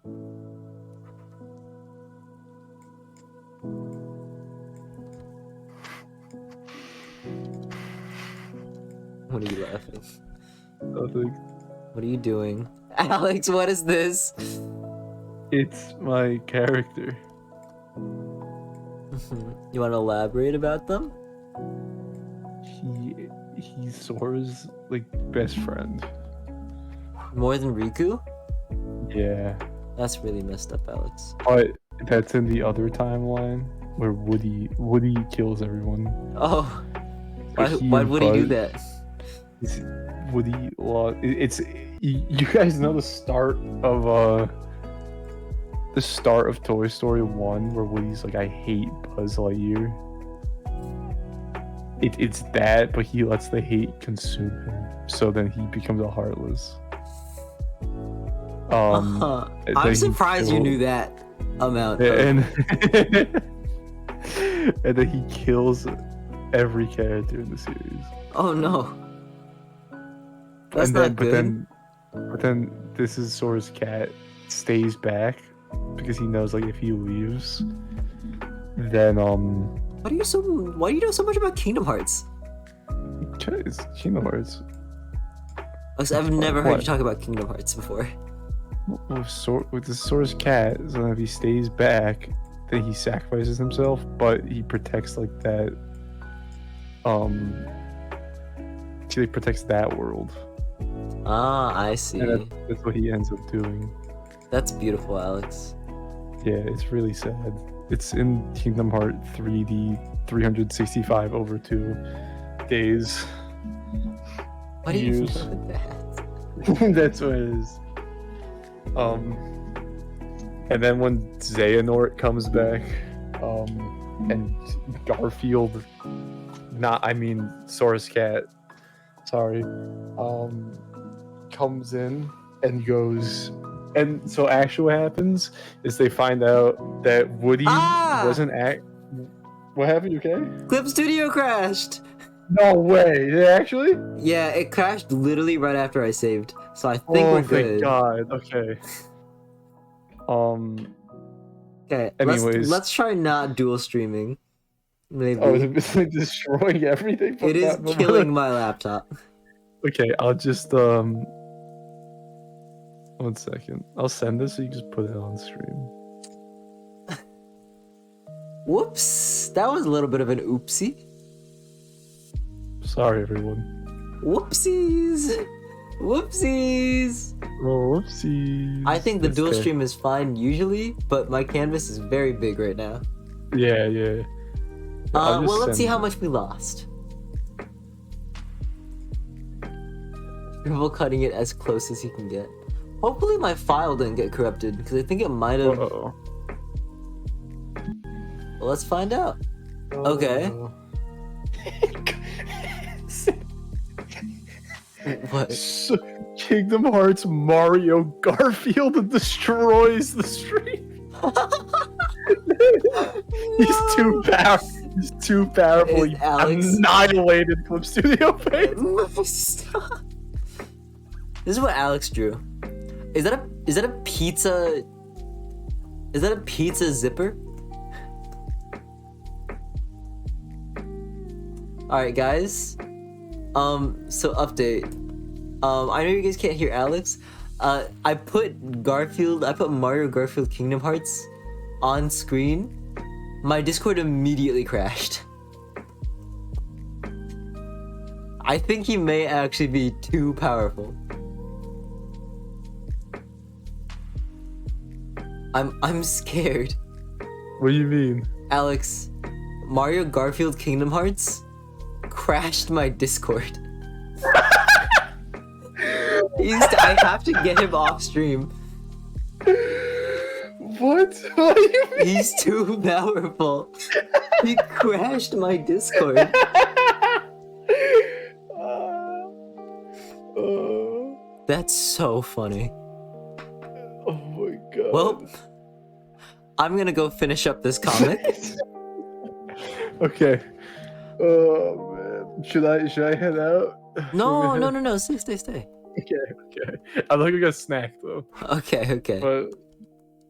What are you laughing? Nothing. What are you doing? Alex, what is this? It's my character. You want to elaborate about them? He's Sora's like best friend. More than Riku? Yeah. That's really messed up, Alex. But that's in the other timeline where Woody kills everyone. Oh, So why would he do Buzz- that? It's Woody lost. You guys know the start of Toy Story 1 where Woody's like, I hate Buzz Lightyear. It's that, but he lets the hate consume him, so then he becomes a heartless. I'm then he surprised you killed- knew that amount. and and then he kills every character in the series. Oh no. That's And not then, good. But then this is Sora's cat stays back because he knows like if he leaves, then Why do you know so much about Kingdom Hearts? it's Kingdom Hearts. Alex, I've never heard What? you talk about Kingdom Hearts before. With the Sora's cat, so if he stays back, then he sacrifices himself, but he protects like that. He protects that world. Ah, I see. And that's what he ends up doing. That's beautiful, Alex. Yeah, it's really sad. It's in Kingdom Heart 3D 365 over 2 days. Why do you Years. feel like that? That's what it is. And then when Xehanort comes back, and Garfield, Sora's cat, sorry, comes in and goes, and so actually what happens is they find out that Woody wasn't What happened? You okay? Clip Studio crashed! No way! Did it actually? Yeah, it crashed literally right after I saved. So I think Oh we're my good. god! Okay. Okay, Anyways. let's try not dual streaming. Maybe. Oh, it's like destroying everything. It is killing my laptop. Okay, I'll just 1 second. I'll send this so you just put it on stream. Whoops! That was a little bit of an oopsie. Sorry, everyone. Whoopsies! Whoopsies! Oh, whoopsies. I think the It's dual okay. stream is fine usually, but my canvas is very big right now. Yeah. Well, let's see how much we lost. Dribble cutting it as close as he can get. Hopefully my file didn't get corrupted, because I think it might have. Uh-oh. Well, let's find out. Okay. What? So, Kingdom Hearts Mario Garfield destroys the stream. He's too powerful. He's too powerful. He Alex annihilated Clip Studio Paint. Stop. This is what Alex drew. Is that a pizza? Is that a pizza zipper? All right, guys. So update. I know you guys can't hear Alex. I put Mario Garfield Kingdom Hearts on screen. My Discord immediately crashed. I think he may actually be too powerful. I'm scared. What do you mean? Alex, Mario Garfield Kingdom Hearts crashed my Discord. I have to get him off stream. What? What do you mean? He's too powerful. He crashed my Discord. That's so funny. Oh my god. Well, I'm gonna go finish up this comic. Okay. Oh man. Should I head out? No. Stay. Okay. I like I got snack though. Okay. But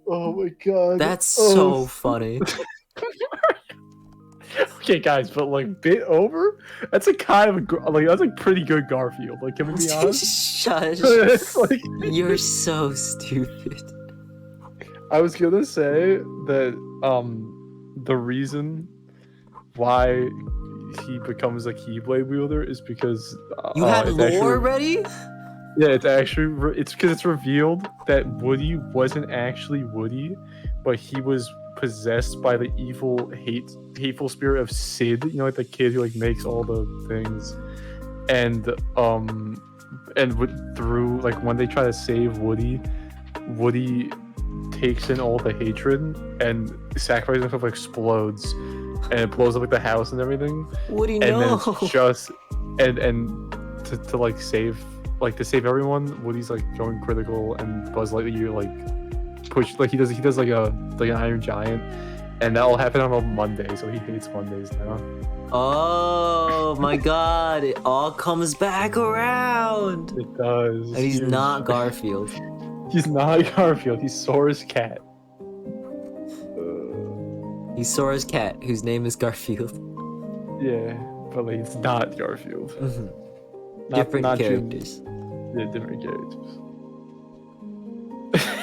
oh my god. That's so funny. Okay, guys, but like bit over. That's a kind of that's like pretty good Garfield. Like, can we be honest? Shush. It's like, You're so stupid. I was gonna say that the reason why he becomes a Keyblade wielder is because You had it's lore actually- already? Yeah, it's because it's revealed that Woody wasn't actually Woody, but he was possessed by the hateful spirit of Sid. You know, like the kid who like makes all the things, and through like when they try to save Woody takes in all the hatred and sacrifices himself, explodes, and it blows up like the house and everything. Woody, And no. then it's just and to like save everyone, Woody's like going critical, and Buzz Lightyear like push like he does like an Iron Giant, and that all happened on a Monday, so he hates Mondays now. Oh my god, it all comes back around. It does. And he's not Garfield. He's not Garfield. He's Sora's cat. He's Sora's cat, whose name is Garfield. Yeah, but like it's not Garfield. Different not characters. Yeah, different characters.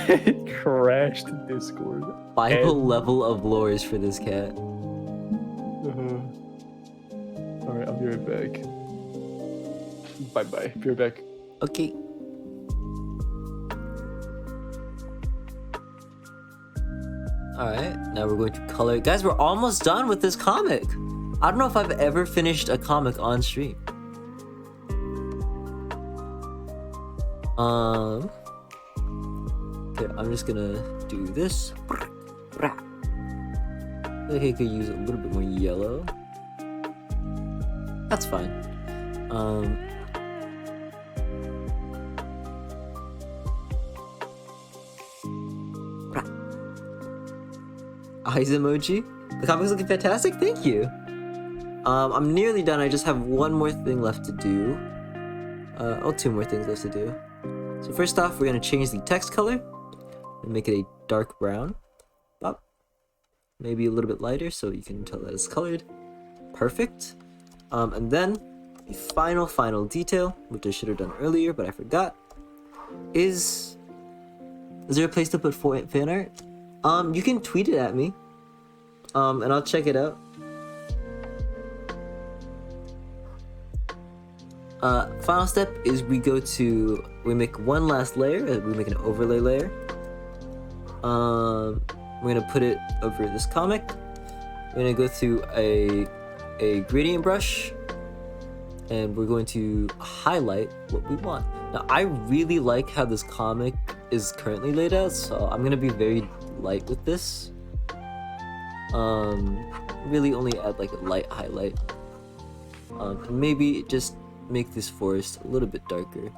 It crashed Discord. Bible level of lores for this cat. Alright, I'll be right back. Bye. Be right back. Okay. Alright, now we're going to color. Guys, we're almost done with this comic. I don't know if I've ever finished a comic on stream. Okay, I'm just gonna do this. Okay, could use a little bit more yellow. That's fine. Eyes emoji. The comic's looking fantastic. Thank you. I'm nearly done. I just have one more thing left to do. Two more things left to do. So first off, we're gonna change the text color and make it a dark brown. Up. Maybe a little bit lighter so you can tell that it's colored. Perfect. And then the final detail, which I should have done earlier, but I forgot, is there a place to put fan art? You can tweet it at me, and I'll check it out. Final step is we make one last layer. We make an overlay layer. We're gonna put it over this comic. We're gonna go through a gradient brush, and we're going to highlight what we want. Now, I really like how this comic is currently laid out, so I'm gonna be very light with this. Really only add like a light highlight. And maybe just make this forest a little bit darker.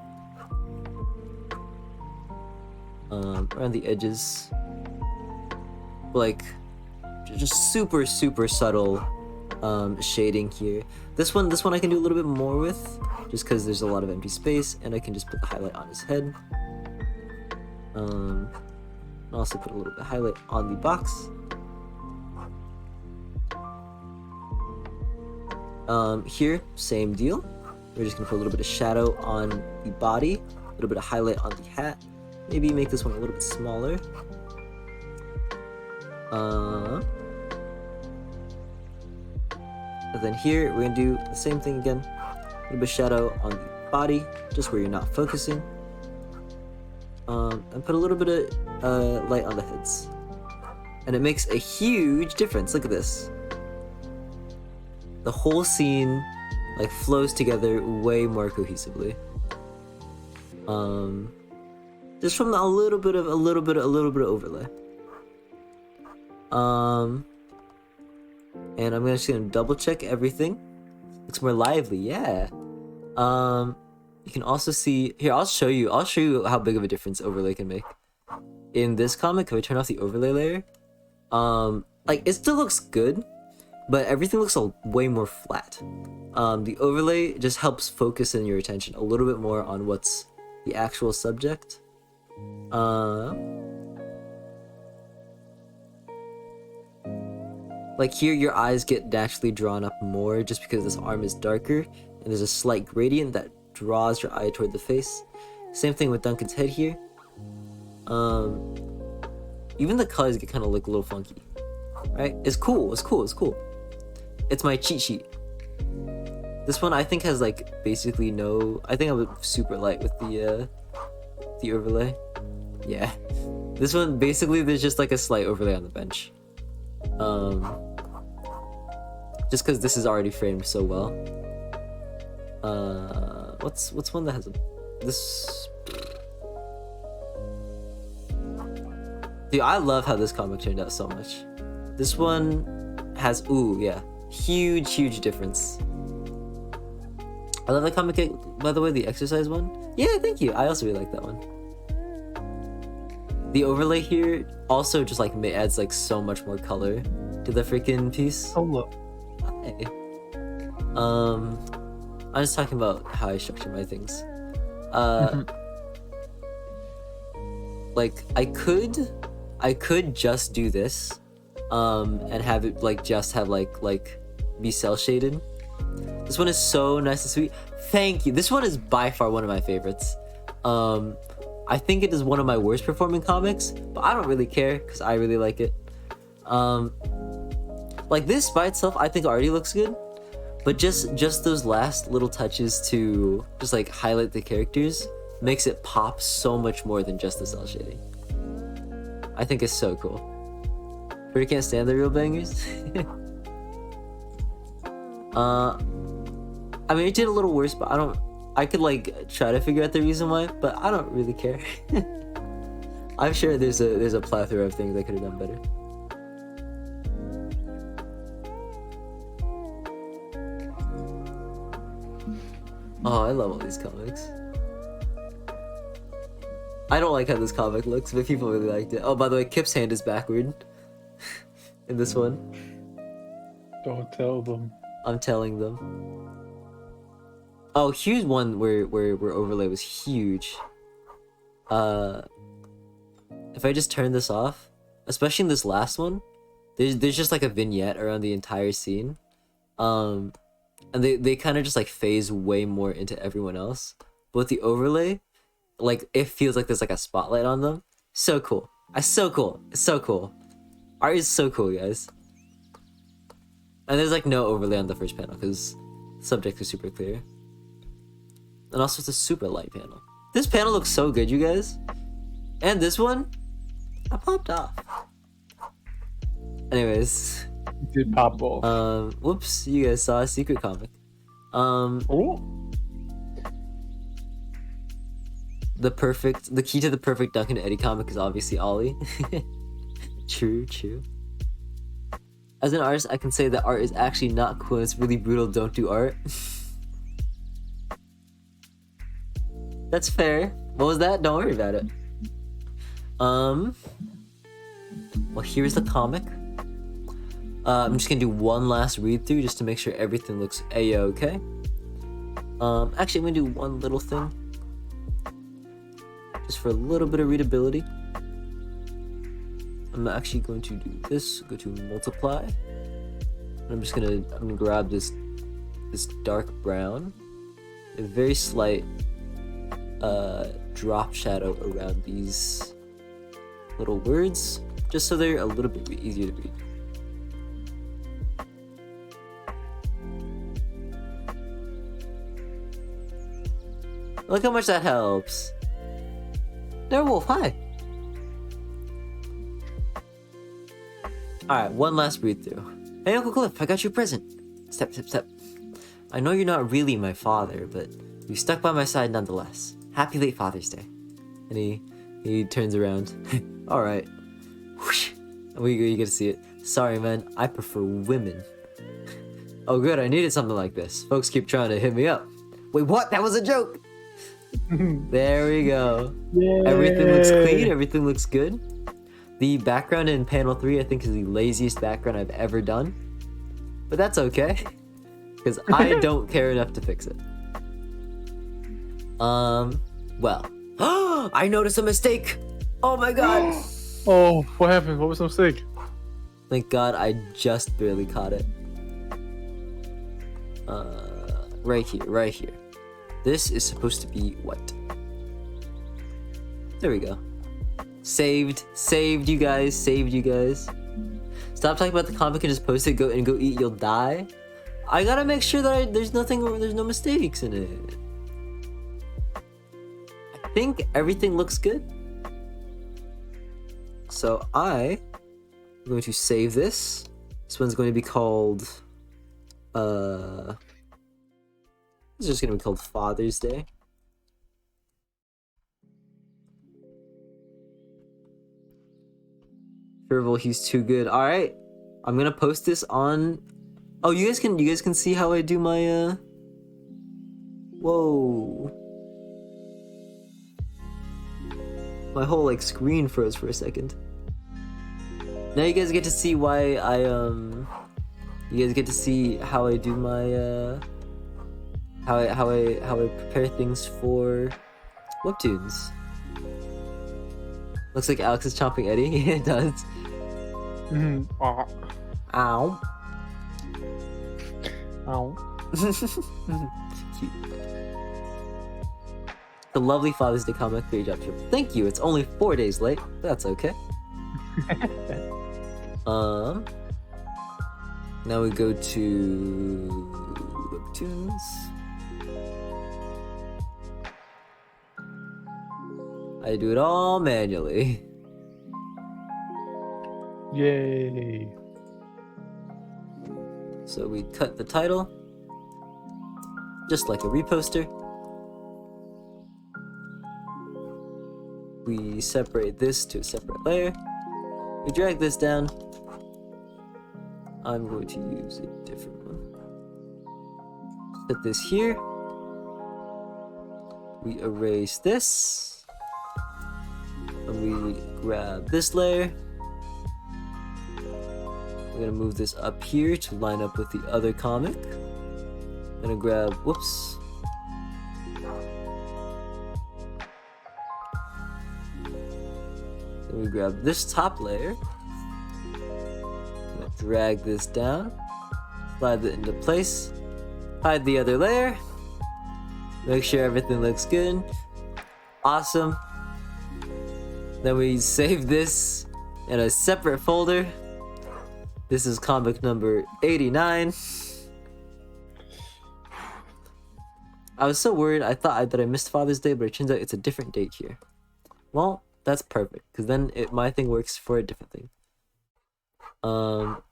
Around the edges. Like, just super subtle shading here. This one I can do a little bit more with, just because there's a lot of empty space, and I can just put the highlight on his head. And also put a little bit of highlight on the box. Here, same deal. We're just gonna put a little bit of shadow on the body, a little bit of highlight on the hat. Maybe make this one a little bit smaller. And then here, we're gonna do the same thing again. A little bit of shadow on the body, just where you're not focusing. And put a little bit of light on the heads. And it makes a huge difference. Look at this. The whole scene like flows together way more cohesively. Just from a little bit of overlay. And I'm just gonna double check everything. Looks more lively, yeah. You can also see here. I'll show you how big of a difference overlay can make. In this comic, if I turn off the overlay layer, like it still looks good, but everything looks way more flat. The overlay just helps focus in your attention a little bit more on what's the actual subject. Like here, your eyes get naturally drawn up more just because this arm is darker, and there's a slight gradient that draws your eye toward the face. Same thing with Duncan's head here. Even the colors get kind of like a little funky, right? It's cool. It's my cheat sheet. This one I think has like basically no. I think I was super light with the overlay. Yeah, this one basically there's just like a slight overlay on the bench. Just because this is already framed so well. What's one that has this? Dude, I love how this comic turned out so much. This one has huge difference. I love that comic, by the way, the exercise one. Yeah, thank you. I also really like that one. The overlay here also just like adds like so much more color to the freaking piece. Oh look. Hi. I'm just talking about how I structure my things. Like I could just do this, and have it like just have like be cell shaded. This one is so nice and sweet. Thank you. This one is by far one of my favorites. I think it is one of my worst performing comics, but I don't really care because I really like it. Like this by itself, I think already looks good, but just those last little touches to just like highlight the characters makes it pop so much more than just the cell shading. I think it's so cool. But you can't stand the real bangers. I mean, it did a little worse, but I could like try to figure out the reason why, but I don't really care. I'm sure there's a plethora of things I could have done better. Oh, I love all these comics. I don't like how this comic looks, but people really liked it. Oh, by the way, Kip's hand is backward in this one. Don't tell them. I'm telling them. Oh, here's one where overlay was huge. If I just turn this off, especially in this last one, there's just like a vignette around the entire scene. And they kind of just like phase way more into everyone else. But with the overlay, like it feels like there's like a spotlight on them. So cool. It's so cool. Art is so cool, guys. And there's like no overlay on the first panel because the subjects are super clear. And also it's a super light panel. This panel looks so good, you guys. And this one, I popped off. Anyways. You did pop off. Whoops, you guys saw a secret comic. Oh. the key to the perfect Duncan and Eddie comic is obviously Ollie. True. As an artist, I can say that art is actually not cool and it's really brutal. Don't do art. That's fair. What was that? Don't worry about it. Well, here's the comic. I'm just gonna do one last read through just to make sure everything looks a-okay. Actually, I'm gonna do one little thing. Just for a little bit of readability. I'm actually going to do this, go to multiply. And I'm gonna grab this dark brown. A very slight drop shadow around these little words, just so they're a little bit easier to read. Look how much that helps. Wolf, hi. Alright, one last read through. Hey Uncle Cliff, I got you a present. Step. I know you're not really my father, but you stuck by my side nonetheless. Happy late Father's Day. And he turns around. Alright. Whoosh. You get to see it. Sorry man, I prefer women. Oh good, I needed something like this. Folks keep trying to hit me up. Wait, what? That was a joke! There we go. Yay. Everything looks clean, everything looks good. The background in panel 3 I think is the laziest background I've ever done. But that's okay. Because I don't care enough to fix it. Well. I noticed a mistake! Oh my god! Oh, what happened? What was the mistake? Thank god I just barely caught it. Right here. This is supposed to be white. There we go. Saved you guys. Stop talking about the comic and just post it. Go eat. You'll die. I gotta make sure that there's no mistakes in it. I think everything looks good. So I'm going to save this. This one's going to be called it's just gonna be called Father's Day. Sherville, he's too good. Alright. I'm gonna post this on. Oh, you guys can see how I do my whoa. My whole like screen froze for a second. Now you guys get to see why you guys get to see how I do my how I prepare things for webtoons. Looks like Alex is chomping Eddie. Yeah, it does. Ow. Cute. The lovely Father's Day comic. Great job, Triple. Thank you. It's only 4 days late, but that's okay. Now we go to webtoons. I do it all manually. Yay. So we cut the title, just like a reposter. We separate this to a separate layer. We drag this down. I'm going to use a different one. Set this here. We erase this. And we grab this layer. I'm gonna move this up here to line up with the other comic. I'm gonna grab, whoops. Then we grab this top layer. I'm gonna drag this down, slide it into place, hide the other layer, make sure everything looks good. Awesome. Then we save this in a separate folder. This is comic number 89. I was so worried, I thought that I missed Father's Day, but it turns out it's a different date here. Well, that's perfect, because then my thing works for a different thing. Alright,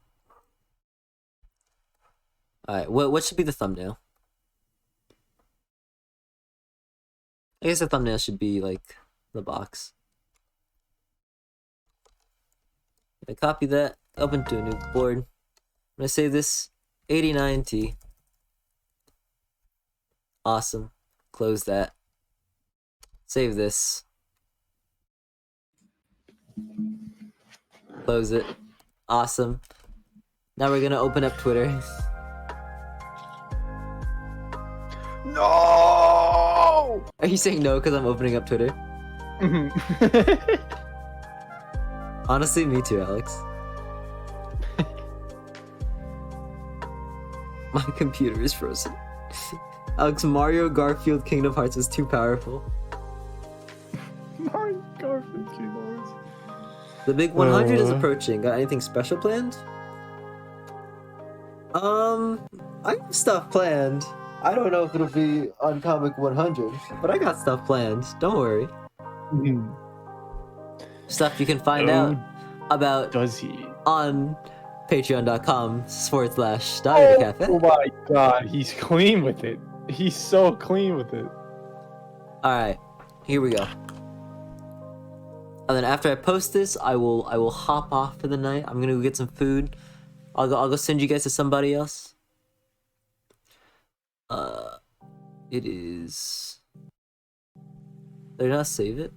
what should be the thumbnail? I guess the thumbnail should be like the box. I copy that, open to a new board. I'm gonna save this 89T. Awesome. Close that. Save this. Close it. Awesome. Now we're gonna open up Twitter. No! Are you saying no because I'm opening up Twitter? Honestly, me too, Alex. My computer is frozen. Alex, Mario Garfield Kingdom Hearts is too powerful. Mario Garfield keyboards. The big 100 is approaching. Got anything special planned? I have stuff planned. I don't know if it'll be on Comic 100, but I got stuff planned. Don't worry. Stuff you can find out about Does he? on patreon.com/Doginacafe. Oh my god, he's clean with it. He's so clean with it. Alright, here we go. And then after I post this, I will hop off for the night. I'm gonna go get some food. I'll go send you guys to somebody else. It is. Did I not save it?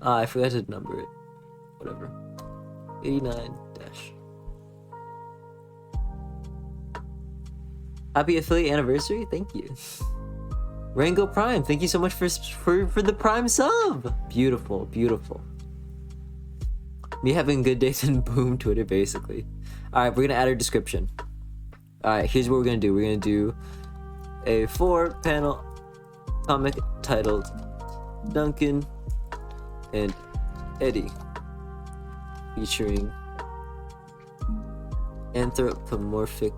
I forgot to number it. Whatever. 89 dash. Happy affiliate anniversary. Thank you. Rango Prime. Thank you so much for the Prime sub. Beautiful, beautiful. Me having good days and boom Twitter basically. All right, we're gonna add our description. All right, here's what we're gonna do. We're gonna do a 4-panel comic titled Duncan and Eddie, featuring anthropomorphic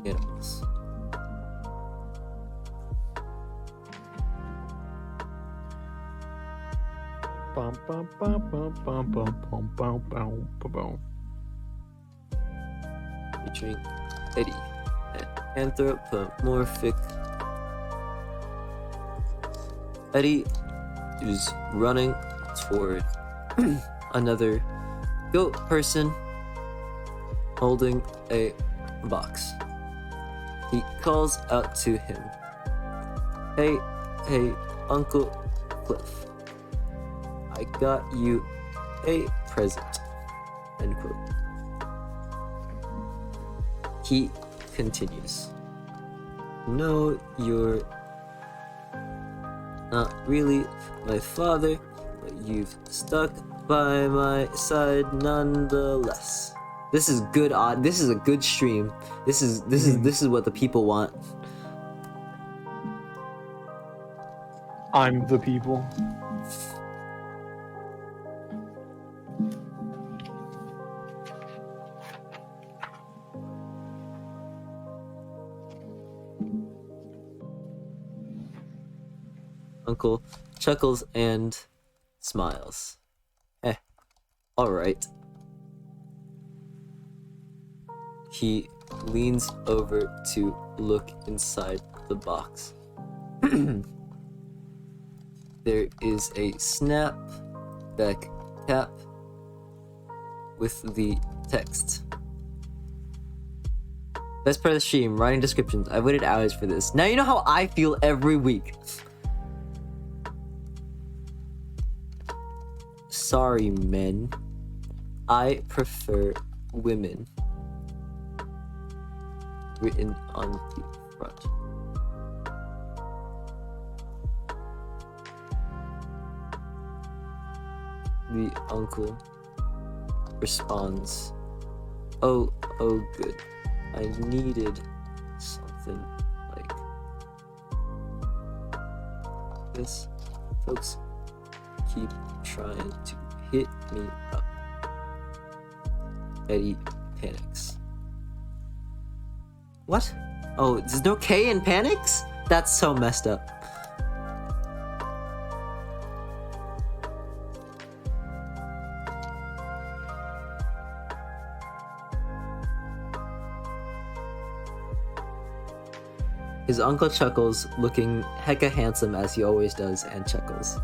animals. Bum, bum, bum, bum, bum, bum, bum, bum, bum, bum. Featuring Eddie, an anthropomorphic. Eddie is running toward another goat person holding a box. He calls out to him, "Hey, Uncle Cliff, I got you a present." End quote. He continues, "No, you're not really my father, but you've stuck by my side nonetheless." This is good. This is a good stream. This is what the people want. I'm the people. Uncle chuckles and smiles. All right. He leans over to look inside the box. There is a snapback cap with the text. Best part of the stream, writing descriptions. I waited hours for this. Now you know how I feel every week. Sorry, men. I prefer women. Written on the front. The uncle responds, oh good. I needed something like this. Folks keep trying to hit me up. Eddie panics. What? Oh, there's no K in panics? That's so messed up. His uncle chuckles, looking hecka handsome as he always does, and chuckles.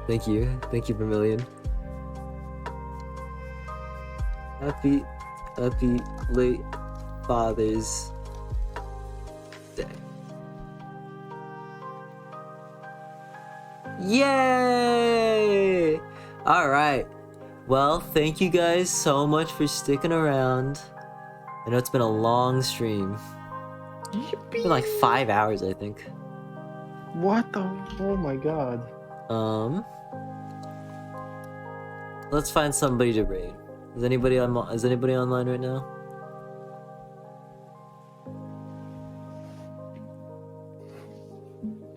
Thank you, Vermilion. Happy late Father's Day. Yay! Alright. Well, thank you guys so much for sticking around. I know it's been a long stream. It's been like 5 hours, I think. What the? Oh my god. Let's find somebody to raid. Is anybody online right now?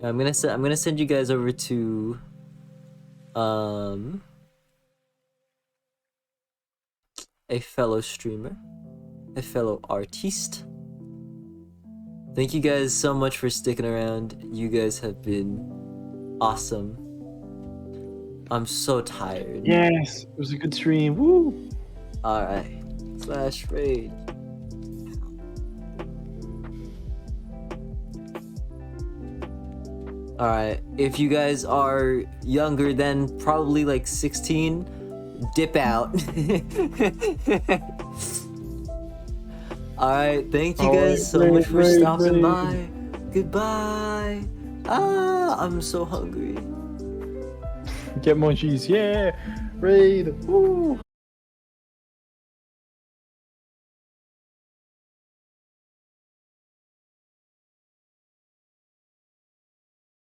I'm gonna send you guys over to a fellow streamer, a fellow artiste. Thank you guys so much for sticking around. You guys have been awesome. I'm so tired. Yes, it was a good stream. Woo! Alright. /raid. Alright, if you guys are younger than probably like 16, dip out. Alright, thank you guys so much for stopping by. Goodbye. I'm so hungry. Get munchies, yeah! Raid! Woo!